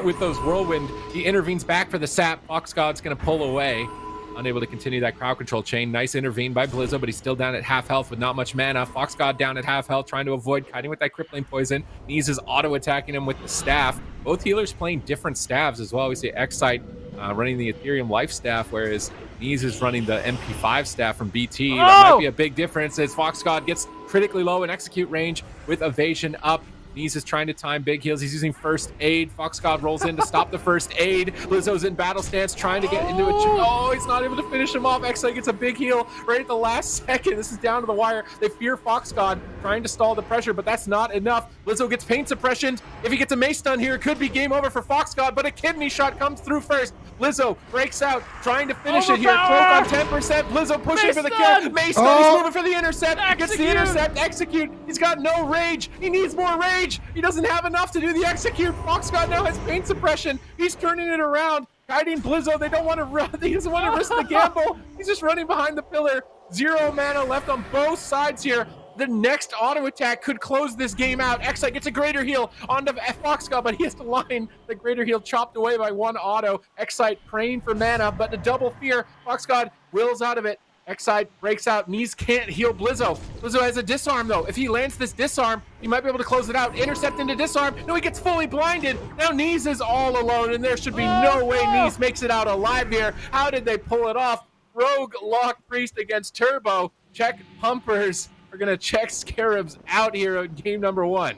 with those Whirlwind. He intervenes back for the sap. Fox God's going to pull away. Unable to continue that crowd control chain. Nice intervene by Blizzo, but he's still down at half health with not much mana. Fox God down at half health, trying to avoid kiting with that Crippling Poison. Knees is auto-attacking him with the staff. Both healers playing different staffs as well. We see Excite running the Ethereum Life Staff, whereas Knees is running the MP5 staff from BT. That might be a big difference as Fox God gets critically low in execute range with evasion up. Knees is trying to time big heals. He's using first aid. Fox God rolls in to stop the first aid. Blizzo's in battle stance trying to get into a... Oh, he's not able to finish him off. Excite gets a big heal right at the last second. This is down to the wire. They fear Fox God trying to stall the pressure, but that's not enough. Blizzo gets pain suppression. If he gets a mace stun here, it could be game over for Fox God, but a kidney shot comes through first. Blizzo breaks out, trying to finish it here. Cloak on 10%. Blizzo pushing for the kill. Mace stun, he's moving for the intercept. Gets the intercept. Execute. He's got no rage. He needs more rage. He doesn't have enough to do the execute. Fox God now has pain suppression. He's turning it around. Guiding Blizzo. They don't want to run. He doesn't want to risk the gamble. He's just running behind the pillar. 0 mana left on both sides here. The next auto attack could close this game out. Excite gets a greater heal onto Fox God, but he has to line the greater heal chopped away by one auto. Excite praying for mana, but the double fear. Fox God wills out of it. Xside breaks out. Knees can't heal Blizzo. Blizzo has a disarm, though. If he lands this disarm, he might be able to close it out. Intercept into disarm. No, he gets fully blinded. Now Knees is all alone, and there should be no way Knees makes it out alive here. How did they pull it off? Rogue Lock Priest against Turbo. Check Pumpers are going to check Scarabs out here in game number 1.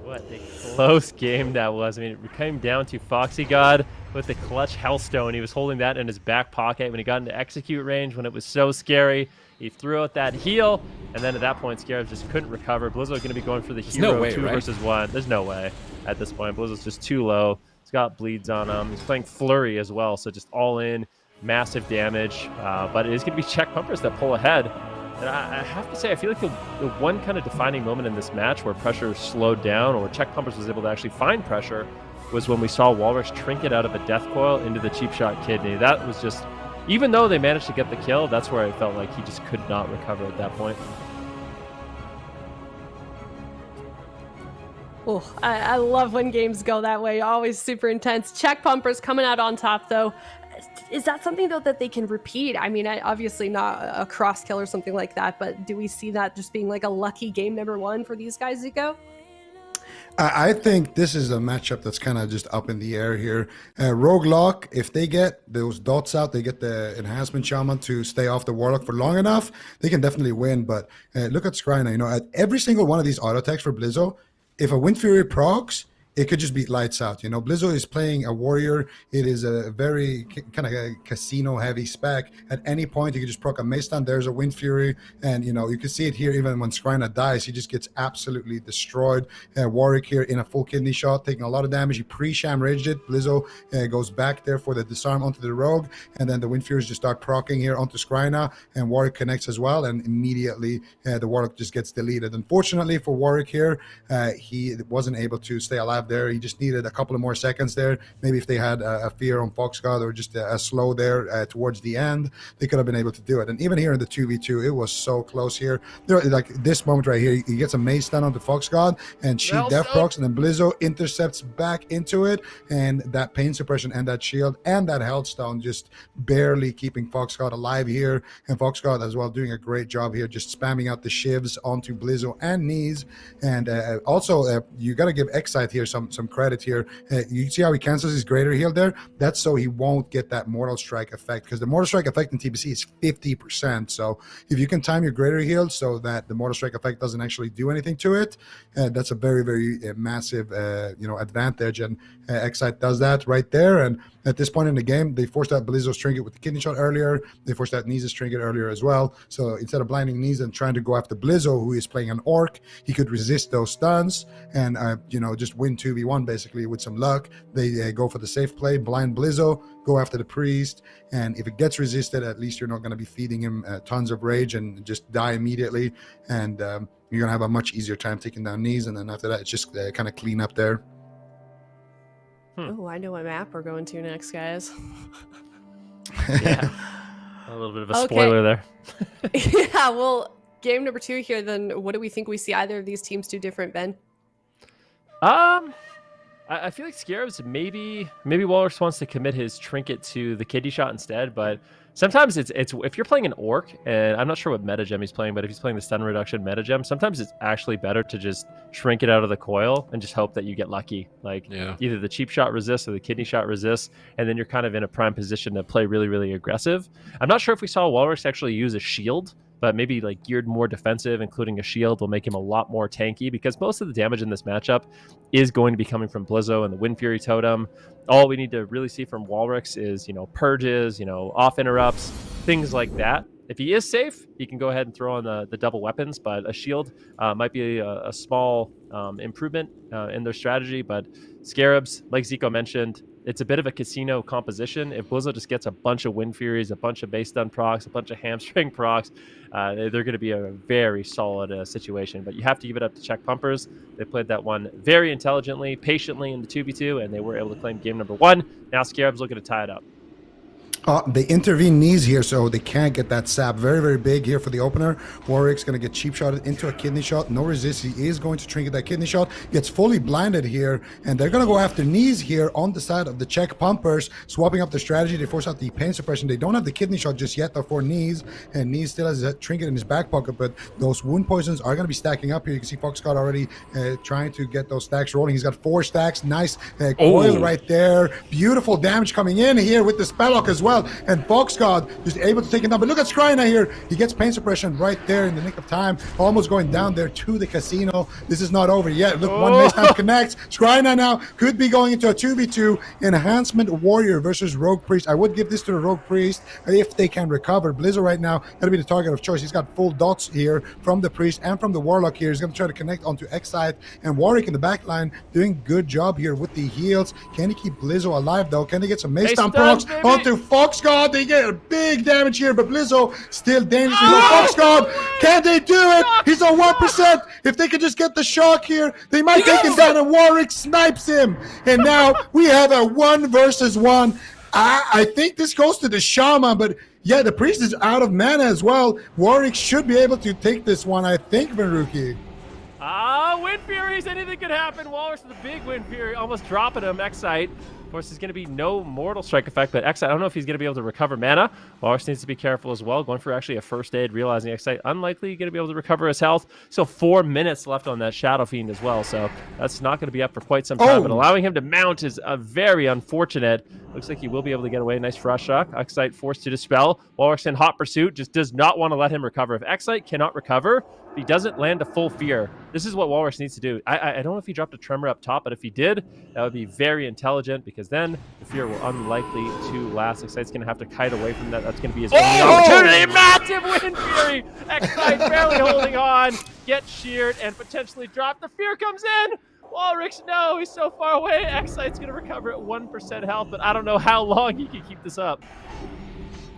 What a close game that was. I mean, it came down to Foxy God with the clutch Hellstone. He was holding that in his back pocket when he got into execute range when it was so scary. He threw out that heal, and then at that point, Scarabs just couldn't recover. Blizzo's going to be going for the hero 2 versus 1. There's no way at this point. Blizzo's just too low. He's got bleeds on him. He's playing Flurry as well, so just all in, massive damage. But it is going to be Check Pumpers that pull ahead. And I have to say, I feel like the one kind of defining moment in this match where pressure slowed down, or where Check Pumpers was able to actually find pressure, was when we saw Walrus trinket out of a death coil into the cheap shot kidney. That was just, even though they managed to get the kill, that's where I felt like he just could not recover at that point. Oh, I love when games go that way. Always super intense. Check Pumpers coming out on top, though. Is that something, though, that they can repeat? I mean, obviously not a cross kill or something like that, but do we see that just being like a lucky game number 1 for these guys to go? I think this is a matchup that's kind of just up in the air here. Rogue Lock, if they get those dots out, they get the enhancement shaman to stay off the Warlock for long enough, they can definitely win. But look at Skrina, you know, at every single one of these auto attacks for Blizzo, if a Wind Fury procs, it could just be lights out. You know, Blizzo is playing a warrior. It is a very kind of a casino-heavy spec. At any point, you can just proc a Mace Stun. There's a Wind Fury. And, you know, you can see it here even when Skrina dies. He just gets absolutely destroyed. Warwick here in a full kidney shot, taking a lot of damage. He pre-sham raged it. Blizzo goes back there for the disarm onto the Rogue. And then the Wind Furies just start procking here onto Skrina. And Warwick connects as well. And immediately, the Warwick just gets deleted. Unfortunately for Warwick here, he wasn't able to stay alive there. He just needed a couple of more seconds there. Maybe if they had a fear on Fox God or just a slow there towards the end, they could have been able to do it. And even here in the 2v2, it was so close here. There, like this moment right here, he gets a Mace Stun onto Fox God, and she death procs, and then Blizzo intercepts back into it, and that pain suppression and that shield and that Hellstone just barely keeping Fox God alive here. And Fox God as well doing a great job here, just spamming out the shivs onto Blizzo and Knees. And also, you got to give Xside here some credit here. You see how he cancels his greater heal there? That's so he won't get that Mortal Strike effect, because the Mortal Strike effect in TBC is 50%. So if you can time your greater heal so that the Mortal Strike effect doesn't actually do anything to it, that's a very, very massive advantage. And Xside does that right there. And at this point in the game, they forced out Blizzo's trinket with the kidney shot earlier. They forced out Knees' trinket earlier as well. So instead of blinding Knees and trying to go after Blizzo, who is playing an orc, he could resist those stuns and just win 2v1 basically with some luck. They go for the safe play, blind Blizzo, go after the priest, and if it gets resisted, at least you're not going to be feeding him tons of rage and just die immediately. And you're going to have a much easier time taking down Knees, and then after that, it's just kind of clean up there. Oh, I know what map we're going to next, guys. Yeah. A little bit of a spoiler there. Yeah, well, game number 2 here, then what do we think we see either of these teams do different, Ben? I feel like Scarabs, maybe Walrus wants to commit his trinket to the kidney shot instead, but sometimes it's if you're playing an orc, and I'm not sure what metagem he's playing, but if he's playing the stun reduction metagem, sometimes it's actually better to just trinket out of the coil and just hope that you get lucky. Like either the cheap shot resists or the kidney shot resists, and then you're kind of in a prime position to play really, really aggressive. I'm not sure if we saw Walrus actually use a shield, but maybe like geared more defensive, including a shield, will make him a lot more tanky, because most of the damage in this matchup is going to be coming from Blizzo and the Wind Fury totem. All we need to really see from Walrix is, purges, off interrupts, things like that. If he is safe, he can go ahead and throw on the double weapons, but a shield might be a small improvement in their strategy. But Scarabs, like Zico mentioned, it's a bit of a casino composition. If Blizzo just gets a bunch of Wind Furies, a bunch of base stun procs, a bunch of hamstring procs, they're going to be a very solid situation. But you have to give it up to Check Pumpers. They played that one very intelligently, patiently in the 2v2, and they were able to claim game number 1. Now Scarabs looking to tie it up. They intervene knees here, so they can't get that sap. Very, very big here for the opener. Warwick's going to get cheap shotted into a kidney shot. No resist. He is going to trinket that kidney shot. Gets fully blinded here, and they're going to go after knees here on the side of the Czech pumpers, swapping up their strategy. They force out the pain suppression. They don't have the kidney shot just yet, though, for knees, and knees still has a trinket in his back pocket, but those wound poisons are going to be stacking up here. You can see Fox God already trying to get those stacks rolling. He's got 4 stacks. Nice coil right there. Beautiful damage coming in here with the spelllock as well. And Fox God just able to take it down. But look at Skrina here. He gets pain suppression right there in the nick of time. Almost going down there to the casino. This is not over yet. Look, one mace time connects. Skrina now could be going into a 2v2 enhancement warrior versus rogue priest. I would give this to the rogue priest if they can recover. Blizzo right now going to be the target of choice. He's got full dots here from the priest and from the warlock here. He's going to try to connect onto Excite and Warwick in the back line. Doing good job here with the heals. Can he keep Blizzo alive though? Can they get some mace time procs onto Fox God? They get a big damage here, but Blizzo still dangerously low. Fox God, can they do it? He's on 1%. If they could just get the shock here, they might take him down, and Warwick snipes him. And now we have a 1 versus 1. I think this goes to the Shaman, but yeah, the priest is out of mana as well. Warwick should be able to take this one, I think, Veruki. Wind Furies, anything could happen. Walrus with a big Wind Fury, almost dropping him. Excite. Of course, there's going to be no Mortal Strike effect, but Excite, I don't know if he's going to be able to recover mana. Walrus needs to be careful as well. Going for actually a first aid, realizing Excite unlikely going to be able to recover his health. So 4 minutes left on that Shadow Fiend as well, so that's not going to be up for quite some time, but allowing him to mount is very unfortunate. Looks like he will be able to get away. Nice Frost Shock. Excite forced to dispel. Walrus in hot pursuit, just does not want to let him recover. If Excite cannot recover, if he doesn't land a full fear, this is what Walrus needs to do. I don't know if he dropped a Tremor up top, but if he did, that would be very intelligent, because then the fear will unlikely to last. Excite's going to have to kite away from that. That's going to be his only opportunity. Massive Wind Fury! Excite barely holding on, gets sheared, and potentially dropped. The fear comes in! Walrix, no, he's so far away. Excite's going to recover at 1% health, but I don't know how long he can keep this up.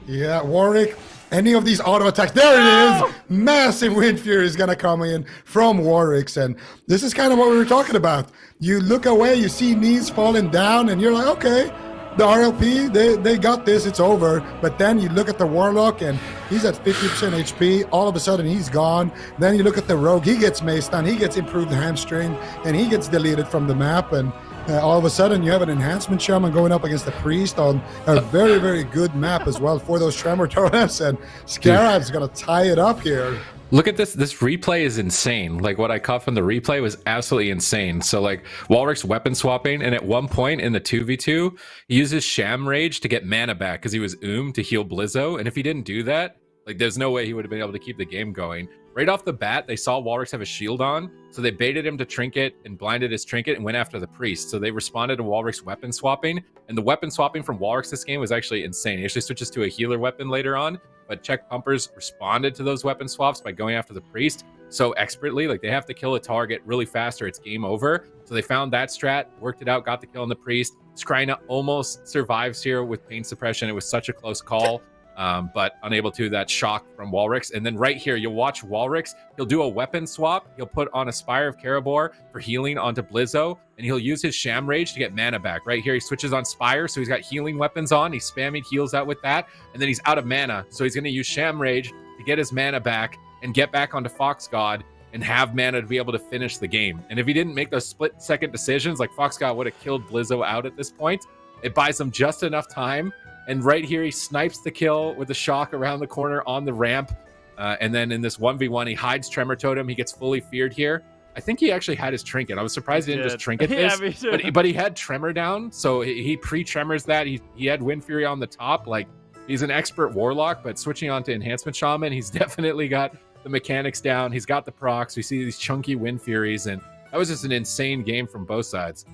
Yeah, Warwick, any of these auto attacks, there it is. Massive Wind Fury is going to come in from Warwick's, and this is kind of what we were talking about. You look away, you see knees falling down, and you're like, okay, the RLP, they got this, it's over. But then you look at the Warlock, and he's at 50% HP. All of a sudden, he's gone. Then you look at the Rogue, he gets maced down, he gets improved hamstring, and he gets deleted from the map. And all of a sudden, you have an enhancement shaman going up against the priest on a very, very good map as well for those Tremor totems. And Scarabs is going to tie it up here. Look at this. This replay is insane. Like, what I caught from the replay was absolutely insane. So, like, Walrick's weapon swapping, and at one point in the 2v2, he uses Sham Rage to get mana back because he was to heal Blizzo. And if he didn't do that, like, there's no way he would have been able to keep the game going. Right off the bat, they saw Walrix have a shield on, so they baited him to trinket and blinded his trinket and went after the priest. So they responded to Walrix weapon swapping, and the weapon swapping from Walrix this game was actually insane. He actually switches to a healer weapon later on, but Czech pumpers responded to those weapon swaps by going after the priest so expertly. Like, they have to kill a target really fast or it's game over. So they found that strat, worked it out, got the kill on the priest. Skrina almost survives here with pain suppression. It was such a close call. But unable to, that shock from Walrix. And then right here, you'll watch Walrix. He'll do a weapon swap. He'll put on a Spire of Karabor for healing onto Blizzo, and he'll use his Sham Rage to get mana back. Right here, he switches on Spire, so he's got healing weapons on. He's spamming heals out with that, and then he's out of mana, so he's going to use Sham Rage to get his mana back and get back onto Fox God and have mana to be able to finish the game. And if he didn't make those split-second decisions, like Fox God would have killed Blizzo out at this point, it buys him just enough time. And right here, he snipes the kill with a shock around the corner on the ramp. And then in this 1v1, he hides Tremor Totem. He gets fully feared here. I think he actually had his trinket. I was surprised he didn't just trinket this. But he had Tremor down, so he pre-Tremors that. He had Wind Fury on the top. Like, he's an expert Warlock, but switching on to Enhancement Shaman, he's definitely got the mechanics down. He's got the procs. We see these chunky Wind Furies, and that was just an insane game from both sides.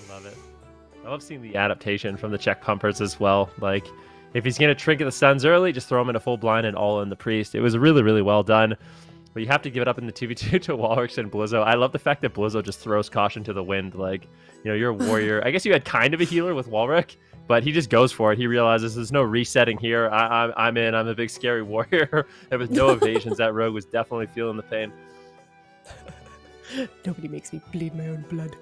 Love it. I love seeing the adaptation from the Czech pumpers as well. Like, if he's going to trinket the stuns early, just throw him in a full blind and all in the priest. It was really, really well done. But you have to give it up in the 2v2 to Walrix and Blizzo. I love the fact that Blizzo just throws caution to the wind. Like, you know, you're a warrior. I guess you had kind of a healer with Walric, but he just goes for it. He realizes there's no resetting here. I'm in. I'm a big scary warrior. And with no evasions, that rogue was definitely feeling the pain. Nobody makes me bleed my own blood.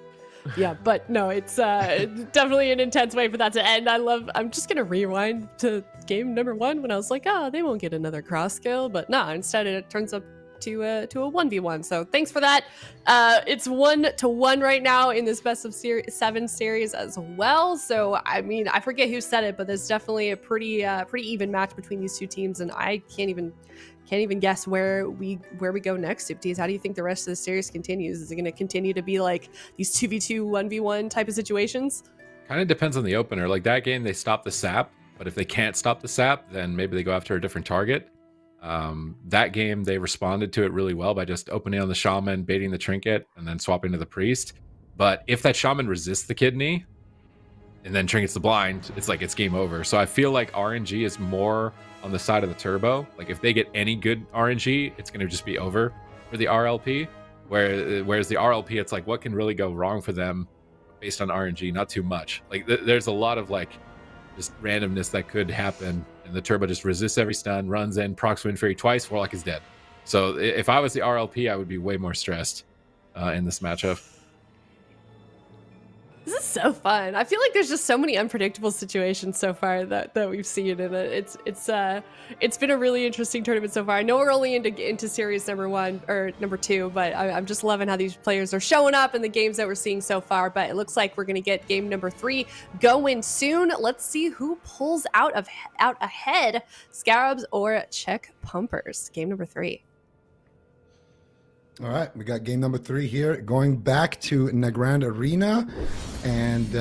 Yeah, but no, it's definitely an intense way for that to end. I'm just gonna rewind to game number 1 when I was like, oh, they won't get another cross kill, but no, instead it turns up to a 1v1. So thanks for that. It's 1-1 right now in this best of 7 series as well. So I mean, I forget who said it, but there's definitely a pretty even match between these two teams, and I can't even guess where we go next. Sipties, how do you think the rest of the series continues? Is it going to continue to be like these 2v2 1v1 type of situations? Kind of depends on the opener. Like that game, they stop the sap, but if they can't stop the sap, then maybe they go after a different target. That game, they responded to it really well by just opening on the shaman, baiting the trinket, and then swapping to the priest. But if that shaman resists the kidney and then trinkets the blind, it's game over. So I feel like RNG is more on the side of the turbo. Like if they get any good RNG, it's going to just be over for the RLP. Whereas the RLP, it's like, what can really go wrong for them based on RNG? Not too much. Like there's a lot of just randomness that could happen, and the turbo just resists every stun, runs in, procs Wind Fury twice, Warlock is dead. So if I was the RLP, I would be way more stressed in this matchup. This is so fun. I feel like there's just so many unpredictable situations so far that we've seen, and it's been a really interesting tournament so far. I know we're only into series number 1 or number 2, but I'm just loving how these players are showing up in the games that we're seeing so far. But it looks like we're gonna get game number 3 going soon. Let's see who pulls out ahead, SCARABS or Czech Pumpers. Game number 3. All right, we got game number 3 here, going back to Nagrand Arena, and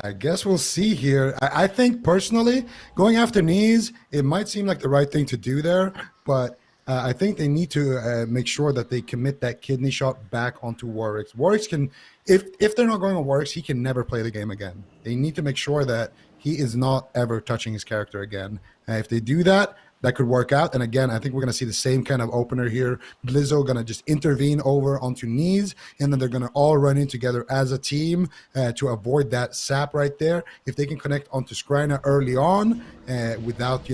I guess we'll see here. I think personally, going after knees, it might seem like the right thing to do there, but I think they need to make sure that they commit that kidney shot back onto Warwick. Warwick can, if they're not going on Warwick, he can never play the game again. They need to make sure that he is not ever touching his character again. If they do that, that could work out. And again, I think we're going to see the same kind of opener here. Blizzo going to just intervene over onto knees, and then they're going to all run in together as a team to avoid that sap right there. If they can connect onto Skrina early on without,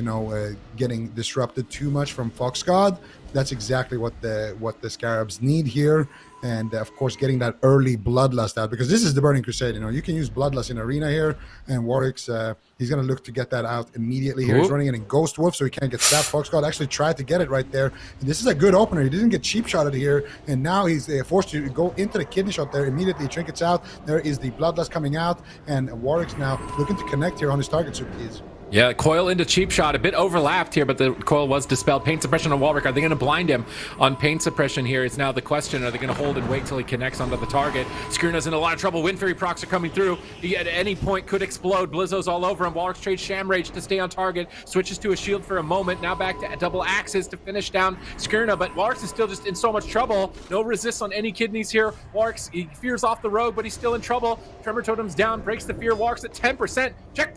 getting disrupted too much from Fox God, that's exactly what the SCARABS need here. And of course, getting that early Bloodlust out, because this is the Burning Crusade. You can use Bloodlust in Arena here, and Warwick's he's going to look to get that out immediately here. He's running it in Ghost Wolf, so he can't get stabbed. Fox God actually tried to get it right there. And this is a good opener. He didn't get cheap shotted here, and now he's forced to go into the kidney shot there immediately. Trinkets out. There is the Bloodlust coming out, and Warwick's now looking to connect here on his target, so please. Yeah, coil into cheap shot, a bit overlapped here, but the coil was dispelled. Pain suppression on Warwick. Are they going to blind him on pain suppression here? It's now the question. Are they going to hold and wait till he connects onto the target? Skrina's in a lot of trouble. Wind Fury procs are coming through. He at any point could explode. Blizzo's all over him. Warwick's trades Sham Rage to stay on target. Switches to a shield for a moment. Now back to double axes to finish down Skrina, but Warwick's is still just in so much trouble. No resist on any kidneys here. Warwick's, he fears off the road, but he's still in trouble. Tremor Totem's down, breaks the fear. Warwick's at 10%. Czech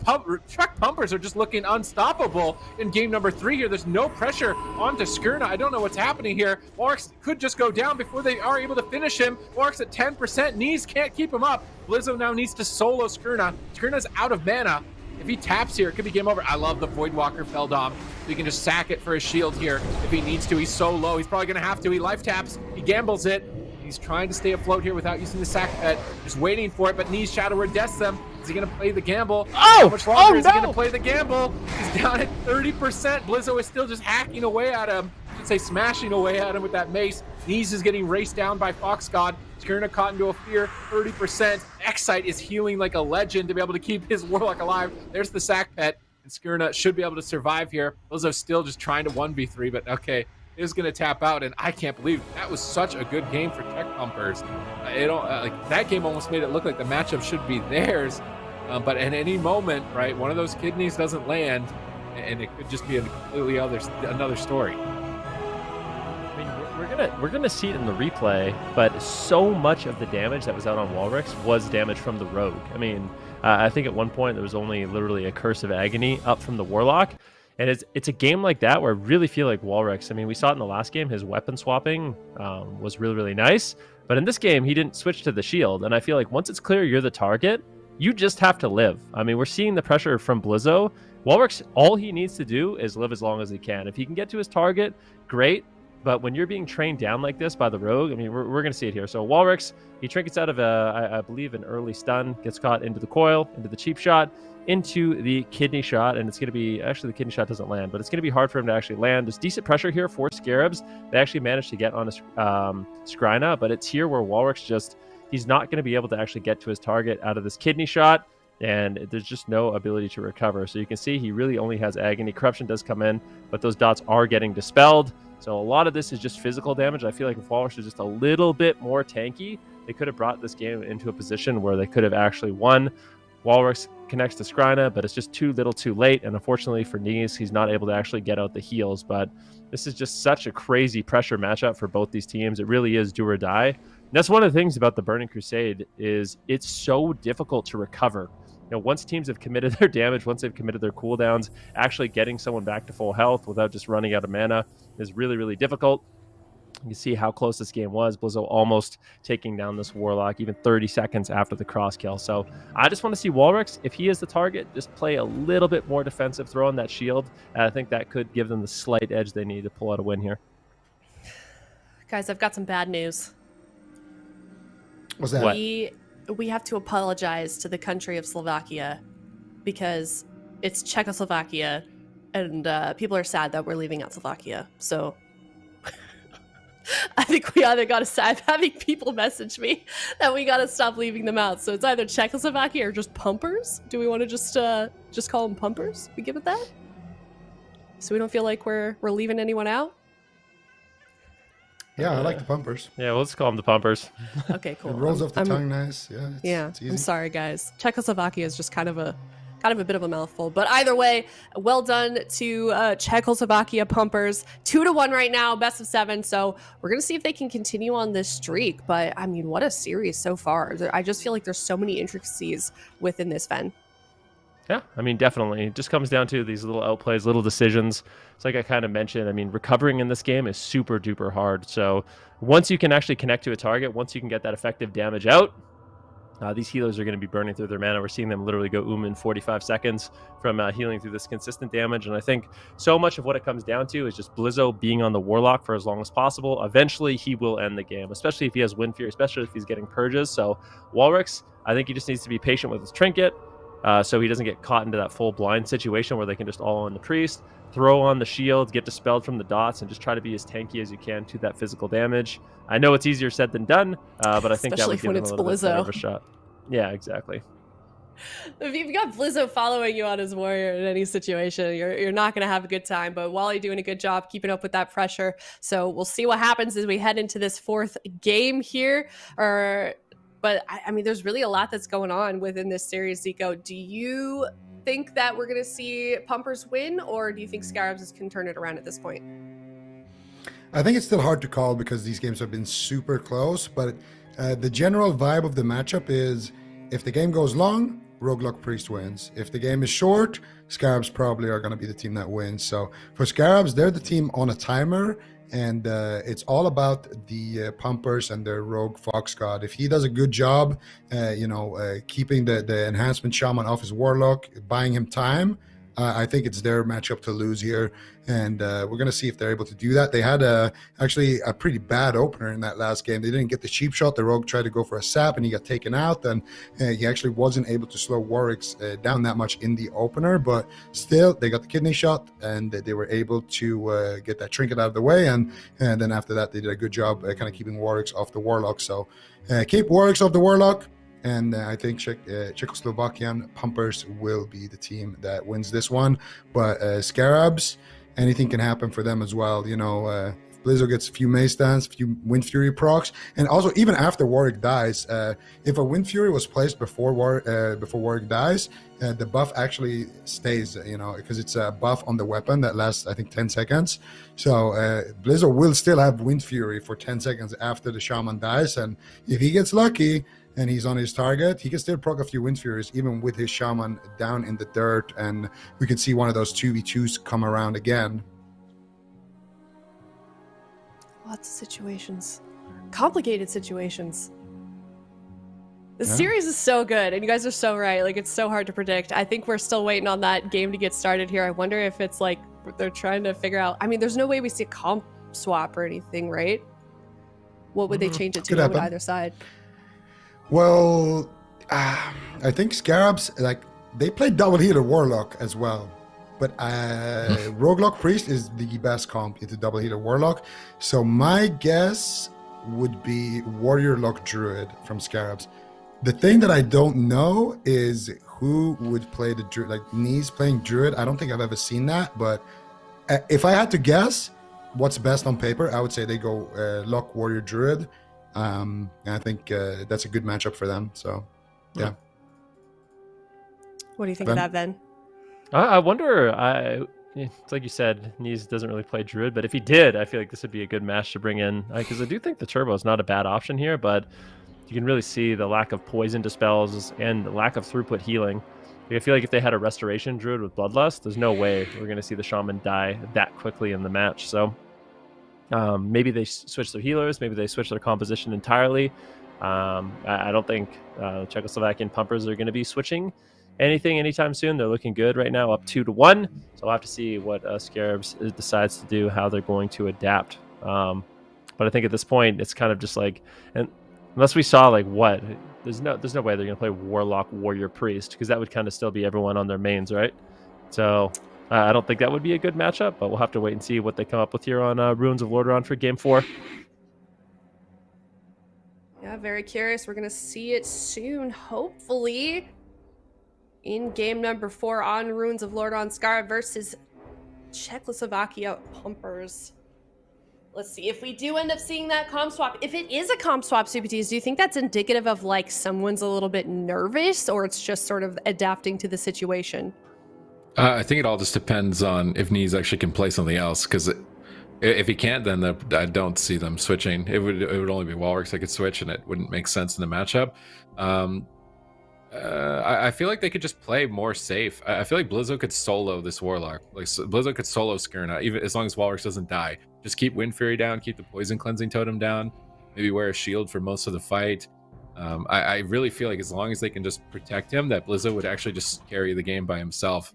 Pumpers are just looking unstoppable in game number 3 here. There's no pressure onto Skrina. I don't know what's happening here. Warwick's could just go down before they are able to finish him. Warwick's at 10%. Knees can't keep him up. Blizzo now needs to solo Skrina. Skrina's out of mana. If he taps here, it could be game over. I love the Voidwalker Feldom. He can just sack it for his shield here if he needs to. He's so low. He's probably going to have to. He life taps. He gambles it. He's trying to stay afloat here without using the sack pet. Just waiting for it, but Knees Shadow Word deaths them. Is he going to play the gamble? How much longer is he going to play the gamble? He's down at 30%. Blizzo is still just hacking away at him. I should say smashing away at him with that mace. Knees is getting raced down by Fox God. Skrina caught into a fear, 30%. NAIXI is healing like a legend to be able to keep his Warlock alive. There's the sack pet, and Skrina should be able to survive here. Blizzo's still just trying to 1v3, but okay. Is going to tap out, and I can't believe that was such a good game for Czech Pumpers. That game almost made it look like the matchup should be theirs, but at any moment, right, one of those kidneys doesn't land, and it could just be another story. I mean, we're gonna see it in the replay, but so much of the damage that was out on Walrix was damage from the Rogue. I mean, I think at one point there was only literally a Curse of Agony up from the Warlock. And it's a game like that where I really feel like Walrix, I mean, we saw it in the last game, his weapon swapping was really, really nice. But in this game, he didn't switch to the shield. And I feel like once it's clear you're the target, you just have to live. I mean, we're seeing the pressure from Blizzo. Walrix, all he needs to do is live as long as he can. If he can get to his target, great. But when you're being trained down like this by the rogue, I mean, we're going to see it here. So Walrix, he trinkets out of, I believe, an early stun, gets caught into the coil, into the cheap shot, into the kidney shot, and it's going to be, actually the kidney shot doesn't land, but it's going to be hard for him to actually land. There's decent pressure here for Scarabs. They actually managed to get on a Skrina, but it's here where Walrix just, he's not going to be able to actually get to his target out of this kidney shot, and there's just no ability to recover. So you can see he really only has agony. Corruption does come in, but those dots are getting dispelled. So a lot of this is just physical damage. I feel like if Walrus was just a little bit more tanky, they could have brought this game into a position where they could have actually won. Walrus connects to Skrina, but it's just too little too late. And unfortunately for NAIXI, he's not able to actually get out the heals. But this is just such a crazy pressure matchup for both these teams. It really is do or die. And that's one of the things about the Burning Crusade is it's so difficult to recover. You know, once teams have committed their damage, once they've committed their cooldowns, actually getting someone back to full health without just running out of mana is really, really difficult. You can see how close this game was. Blizzo almost taking down this Warlock even 30 seconds after the cross kill. So I just want to see Walrix, if he is the target, just play a little bit more defensive, throw on that shield. And I think that could give them the slight edge they need to pull out a win here. Guys, I've got some bad news. What's that? What? We have to apologize to the country of Slovakia because it's Czechoslovakia, and people are sad that we're leaving out Slovakia. So I think we either got to stop having people message me that we got to stop leaving them out. So it's either Czechoslovakia or just pumpers. Do we want to just call them pumpers? We give it that? So we don't feel like we're leaving anyone out? Yeah, I like the pumpers. Yeah, we'll just call them the pumpers. Okay, cool. It rolls off the tongue nice. Yeah, it's easy. I'm sorry, guys. Czechoslovakia is just kind of a bit of a mouthful. But either way, well done to Czechoslovakia pumpers. 2-1 right now, best of 7. So we're going to see if they can continue on this streak. But, I mean, what a series so far. I just feel like there's so many intricacies within this, Fen. Yeah, I mean, definitely. It just comes down to these little outplays, little decisions. It's like I kind of mentioned, I mean, recovering in this game is super duper hard. So once you can actually connect to a target, once you can get that effective damage out, these healers are going to be burning through their mana. We're seeing them literally go in 45 seconds from healing through this consistent damage. And I think so much of what it comes down to is just Blizzo being on the Warlock for as long as possible. Eventually, he will end the game, especially if he has Wind Fury, especially if he's getting purges. So Walrix, I think he just needs to be patient with his trinket. So he doesn't get caught into that full blind situation where they can just all on the priest, throw on the shield, get dispelled from the dots, and just try to be as tanky as you can to that physical damage. I know it's easier said than done, but I think that would give them a little bit better of a shot. Yeah, exactly. If you've got Blizzo following you on his warrior in any situation, you're not going to have a good time. But Wally doing a good job keeping up with that pressure. So we'll see what happens as we head into this 4th game here. But, I mean, there's really a lot that's going on within this series, Zico. Do you think that we're going to see Pumpers win, or do you think SCARABS can turn it around at this point? I think it's still hard to call because these games have been super close, but the general vibe of the matchup is if the game goes long, Rogueluck Priest wins. If the game is short, SCARABS probably are going to be the team that wins. So for SCARABS, they're the team on a timer, and it's all about the pumpers and their rogue Fox God. If he does a good job, keeping the enhancement shaman off his warlock, buying him time, I think it's their matchup to lose here, and we're going to see if they're able to do that. They had actually a pretty bad opener in that last game. They didn't get the cheap shot. The rogue tried to go for a sap, and he got taken out, and he actually wasn't able to slow Warwick's down that much in the opener, but still, they got the kidney shot, and they were able to get that trinket out of the way, and then after that, they did a good job kind of keeping Warwick's off the warlock. So keep Warwick's off the warlock. And I think Czechoslovakian pumpers will be the team that wins this one. But SCARABS, anything can happen for them as well. You know, if Blizzo gets a few Maze Dance, a few Wind Fury procs, and also even after Warwick dies, if a Wind Fury was placed before Warwick dies, the buff actually stays, because it's a buff on the weapon that lasts, I think, 10 seconds. So Blizzo will still have Wind Fury for 10 seconds after the Shaman dies. And if he gets lucky and he's on his target, he can still proc a few Wind Furies even with his Shaman down in the dirt. And we could see one of those 2v2s come around again. Lots of situations. Complicated situations. The series is so good, and you guys are so right. Like, it's so hard to predict. I think we're still waiting on that game to get started here. I wonder if it's like they're trying to figure out. I mean, there's no way we see swap or anything, right? What would they change it to Could on happen. either side? Well, I think Scarabs, like, they played double healer Warlock as well. But Roguelock Priest is the best comp into double healer Warlock. So my guess would be Warrior Lock Druid from Scarabs. The thing that I don't know is who would play the Druid. Like, NAIXI playing Druid, I don't think I've ever seen that. But if I had to guess what's best on paper, I would say they go Lock Warrior Druid. And I think that's a good matchup for them. So, yeah. What do you think Ben? of that, Ben? I wonder. It's like you said, NAIXI doesn't really play Druid, but if he did, I feel like this would be a good match to bring in, because I do think the Turbo is not a bad option here, but you can really see the lack of poison dispels and the lack of throughput healing. I feel like if they had a Restoration Druid with Bloodlust, there's no way we're going to see the Shaman die that quickly in the match. So maybe they switch their healers, maybe they switch their composition entirely. I don't think Czechoslovakian pumpers are going to be switching anything anytime soon. They're looking good right now, up 2-1. So we'll have to see what Scarabs decides to do, how they're going to adapt. But I think at this point, it's kind of just like, and unless we saw like what, there's no way they're going to play Warlock, Warrior, Priest, because that would kind of still be everyone on their mains, right? So I don't think that would be a good matchup, but we'll have to wait and see what they come up with here on Ruins of Lordaeron for Game 4. Yeah, very curious. We're going to see it soon, hopefully. In game number 4 on Ruins of Lordaeron, Scarab versus Czechoslovakia Pumpers. Let's see if we do end up seeing that comp swap. If it is a comp swap, CPTs, do you think that's indicative of like someone's a little bit nervous, or it's just sort of adapting to the situation? I think it all just depends on if NAIXI actually can play something else, because if he can't, then I don't see them switching. It would only be Walrus that could switch, and it wouldn't make sense in the matchup. I feel like they could just play more safe. I feel like Blizzo could solo this Warlock. Like, Blizzo could solo Skirna, even as long as Walrus doesn't die. Just keep Wind Fury down, keep the Poison Cleansing Totem down, maybe wear a shield for most of the fight. I really feel like as long as they can just protect him, that Blizzo would actually just carry the game by himself,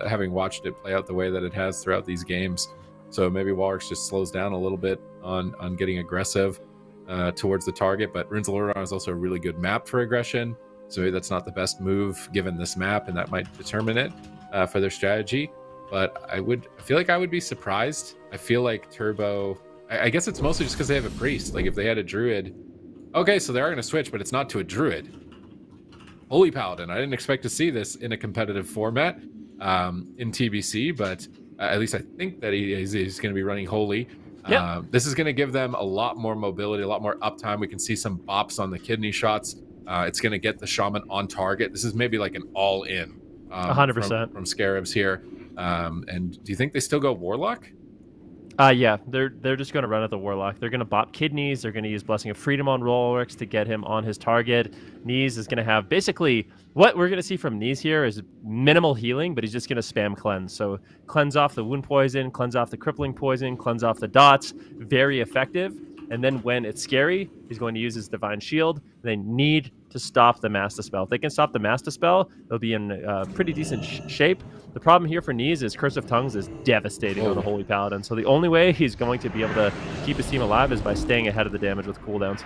having watched it play out the way that it has throughout these games. So maybe Walrus just slows down a little bit on getting aggressive towards the target, but Ruins of Lordaeron is also a really good map for aggression. So maybe that's not the best move given this map, and that might determine it for their strategy. But I feel like I would be surprised. I feel like Turbo, I guess it's mostly just because they have a Priest. Like if they had a Druid, okay, so they are going to switch, but it's not to a Druid. Holy Paladin. I didn't expect to see this in a competitive format in TBC, but at least I think that he's going to be running Holy. Yep. This is going to give them a lot more mobility, a lot more uptime. We can see some bops on the kidney shots. It's going to get the Shaman on target. This is maybe like an all-in 100% from Scarabs here. And do you think they still go Warlock? Yeah, they're just going to run at the Warlock. They're going to bop kidneys. They're going to use Blessing of Freedom on Rolrix to get him on his target. NAIXI is going to have basically what we're going to see from NAIXI here is minimal healing, but he's just going to spam cleanse. So cleanse off the wound poison, cleanse off the crippling poison, cleanse off the dots. Very effective. And then when it's scary, he's going to use his Divine Shield. They need to stop the Mass Dispel. If they can stop the Mass Dispel, they'll be in pretty decent shape. The problem here for NAIXI is Curse of Tongues is devastating on the Holy Paladin. So the only way he's going to be able to keep his team alive is by staying ahead of the damage with cooldowns.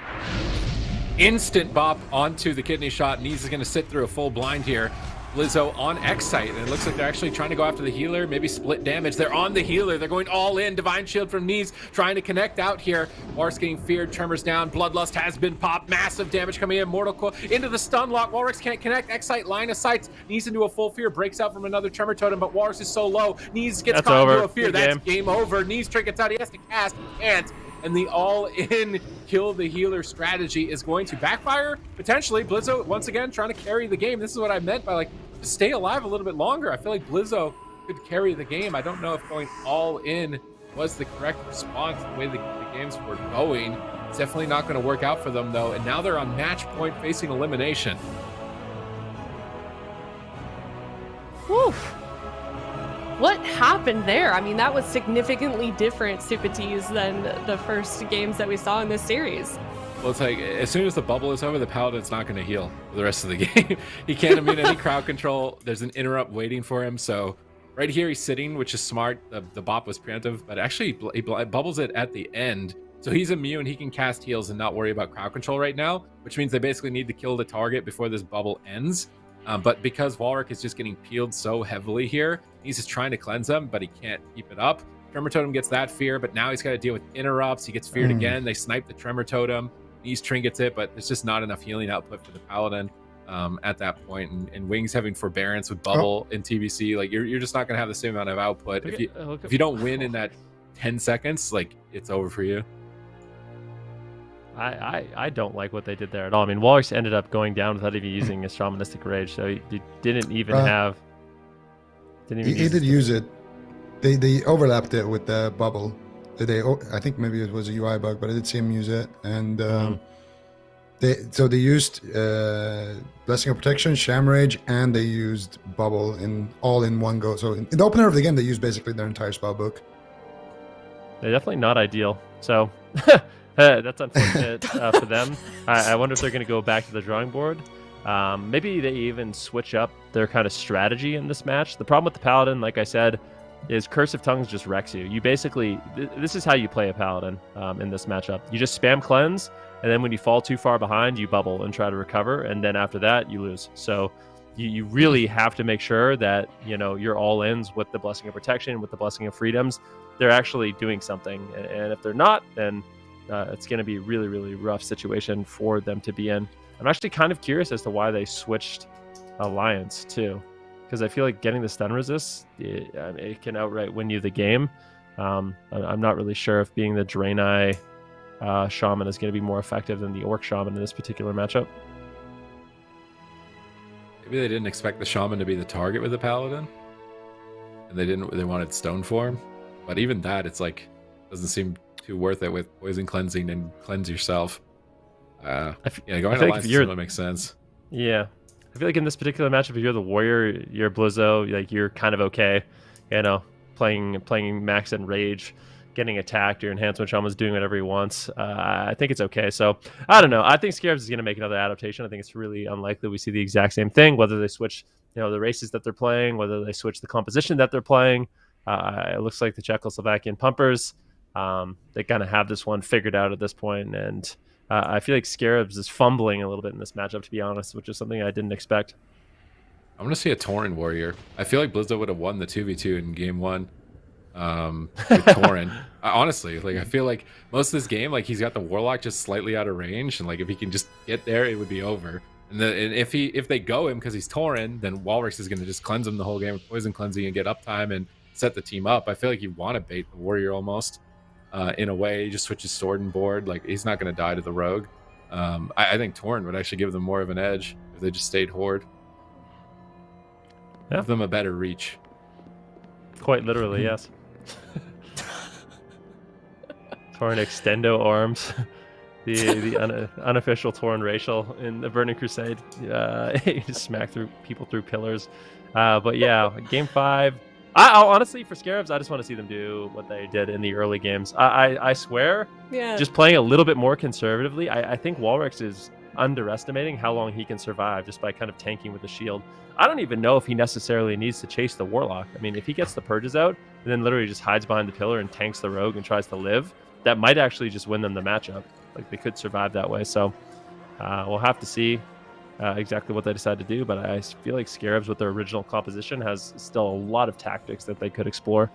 Instant bop onto the kidney shot. NAIXI is going to sit through a full blind here. Blizzo on X-Site, and it looks like they're actually trying to go after the healer, maybe split damage. They're on the healer. They're going all in. Divine Shield from NAIXI, trying to connect out here. War's getting feared. Tremors down. Bloodlust has been popped. Massive damage coming in. Mortal Coil into the stun lock. Walrus can't connect. X-Site line of sight. NAIXI into a full fear. Breaks out from another Tremor Totem, but Walrus is so low. NAIXI gets caught into a fear. That's game over. NAIXI trick gets out. He has to cast. He can't. And the all-in kill the healer strategy is going to backfire, potentially. Blizzo, once again, trying to carry the game. This is what I meant by, like, stay alive a little bit longer. I feel like Blizzo could carry the game. I don't know if going all-in was the correct response the way the games were going. It's definitely not going to work out for them, though. And now they're on match point facing elimination. Whew. What happened there? I mean, that was significantly different, Supatees, than the first games that we saw in this series. Well, it's like, as soon as the bubble is over, the Paladin's not going to heal for the rest of the game. He can't immune any crowd control. There's an interrupt waiting for him, so Right here, he's sitting, which is smart. The bop was preemptive, but actually he bubbles it at the end. So he's immune. He can cast heals and not worry about crowd control right now, which means they basically need to kill the target before this bubble ends. But because Walrick is just getting peeled so heavily here, he's just trying to cleanse them, but he can't keep it up. Tremor Totem gets that fear, but now he's got to deal with interrupts. He gets feared again. They snipe the Tremor Totem. East trinkets it, but there's just not enough healing output for the Paladin at that point. And Wings having forbearance with bubble in TBC, like you're just not going to have the same amount of output. If you don't win in that 10 seconds, like it's over for you. I don't like what they did there at all. I mean, Walrus ended up going down without even using a Shamanistic Rage, so he didn't even have. He did use it. They overlapped it with the bubble. I think maybe it was a UI bug, but I did see him use it. And they used Blessing of Protection, Sham Rage, and they used bubble all in one go. So in the opener of the game, they used basically their entire spell book. They're definitely not ideal. So. That's unfortunate for them. I wonder if they're going to go back to the drawing board. Maybe they even switch up their kind of strategy in this match. The problem with the Paladin, like I said, is Curse of Tongues just wrecks you. You basically, this is how you play a Paladin in this matchup. You just spam cleanse, and then when you fall too far behind, you bubble and try to recover, and then after that, you lose. So you really have to make sure that your all-ins with the Blessing of Protection, with the Blessing of Freedoms, they're actually doing something. And if they're not, then it's going to be a really, really rough situation for them to be in. I'm actually kind of curious as to why they switched Alliance too, because I feel like getting the stun resist, it can outright win you the game. I'm not really sure if being the Draenei Shaman is going to be more effective than the Orc Shaman in this particular matchup. Maybe they didn't expect the Shaman to be the target with the Paladin, and they wanted Stone Form. But even that, it's like doesn't seem too worth it with poison cleansing and cleanse yourself. Going Alliance doesn't make sense. Yeah, I feel like in this particular matchup, if you're the warrior, you're Blizzo, like you're kind of okay. Playing max and rage, getting attacked, your enhancement shaman's doing whatever he wants. I think it's okay. So I don't know. I think Scarabs is going to make another adaptation. I think it's really unlikely we see the exact same thing. Whether they switch, the races that they're playing, whether they switch the composition that they're playing. It looks like the Czechoslovakian pumpers. They kind of have this one figured out at this point, and I feel like Scarabs is fumbling a little bit in this matchup, to be honest, which is something I didn't expect. I'm going to see a Tauren warrior. I feel like Blizzo would have won the 2v2 in game 1 with Tauren. Honestly, I feel like most of this game, he's got the Warlock just slightly out of range, and if he can just get there, it would be over. And if they go him because he's Tauren, then Walrix is going to just cleanse him the whole game with poison cleansing and get uptime and set the team up. I feel like you want to bait the warrior almost. In a way, he just switches sword and board. He's not going to die to the rogue. I think Tauren would actually give them more of an edge if they just stayed horde. Yeah. Give them a better reach. Quite literally, yes. Tauren extendo arms. the unofficial Tauren racial in the Burning Crusade. You just smack people through pillars. But yeah, game 5. Honestly, for Scarabs, I just want to see them do what they did in the early games. I swear, just playing a little bit more conservatively, I think Walrix is underestimating how long he can survive just by kind of tanking with the shield. I don't even know if he necessarily needs to chase the Warlock. I mean, if he gets the Purges out and then literally just hides behind the pillar and tanks the Rogue and tries to live, that might actually just win them the matchup. They could survive that way. So we'll have to see exactly what they decide to do, but I feel like Scarabs with their original composition has still a lot of tactics that they could explore.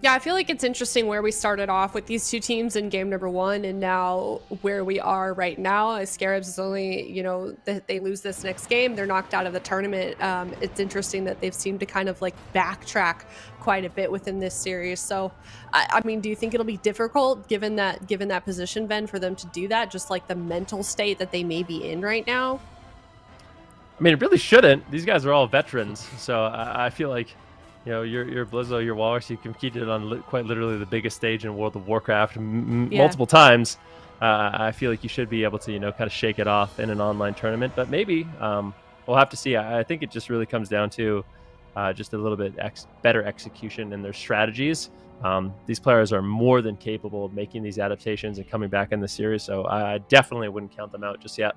Yeah, I feel like it's interesting where we started off with these two teams in game number 1 and now where we are right now. Scarabs is only, they lose this next game, they're knocked out of the tournament. It's interesting that they've seemed to kind of backtrack quite a bit within this series. So, I mean, do you think it'll be difficult given that position, Ben, for them to do that? Just the mental state that they may be in right now? I mean, it really shouldn't. These guys are all veterans, so I feel like your Blizzo, your Walrus, you competed on quite literally the biggest stage in World of Warcraft multiple times. I feel like you should be able to, kind of shake it off in an online tournament. But maybe we'll have to see. I think it just really comes down to just a little bit better execution in their strategies. These players are more than capable of making these adaptations and coming back in the series. So I definitely wouldn't count them out just yet.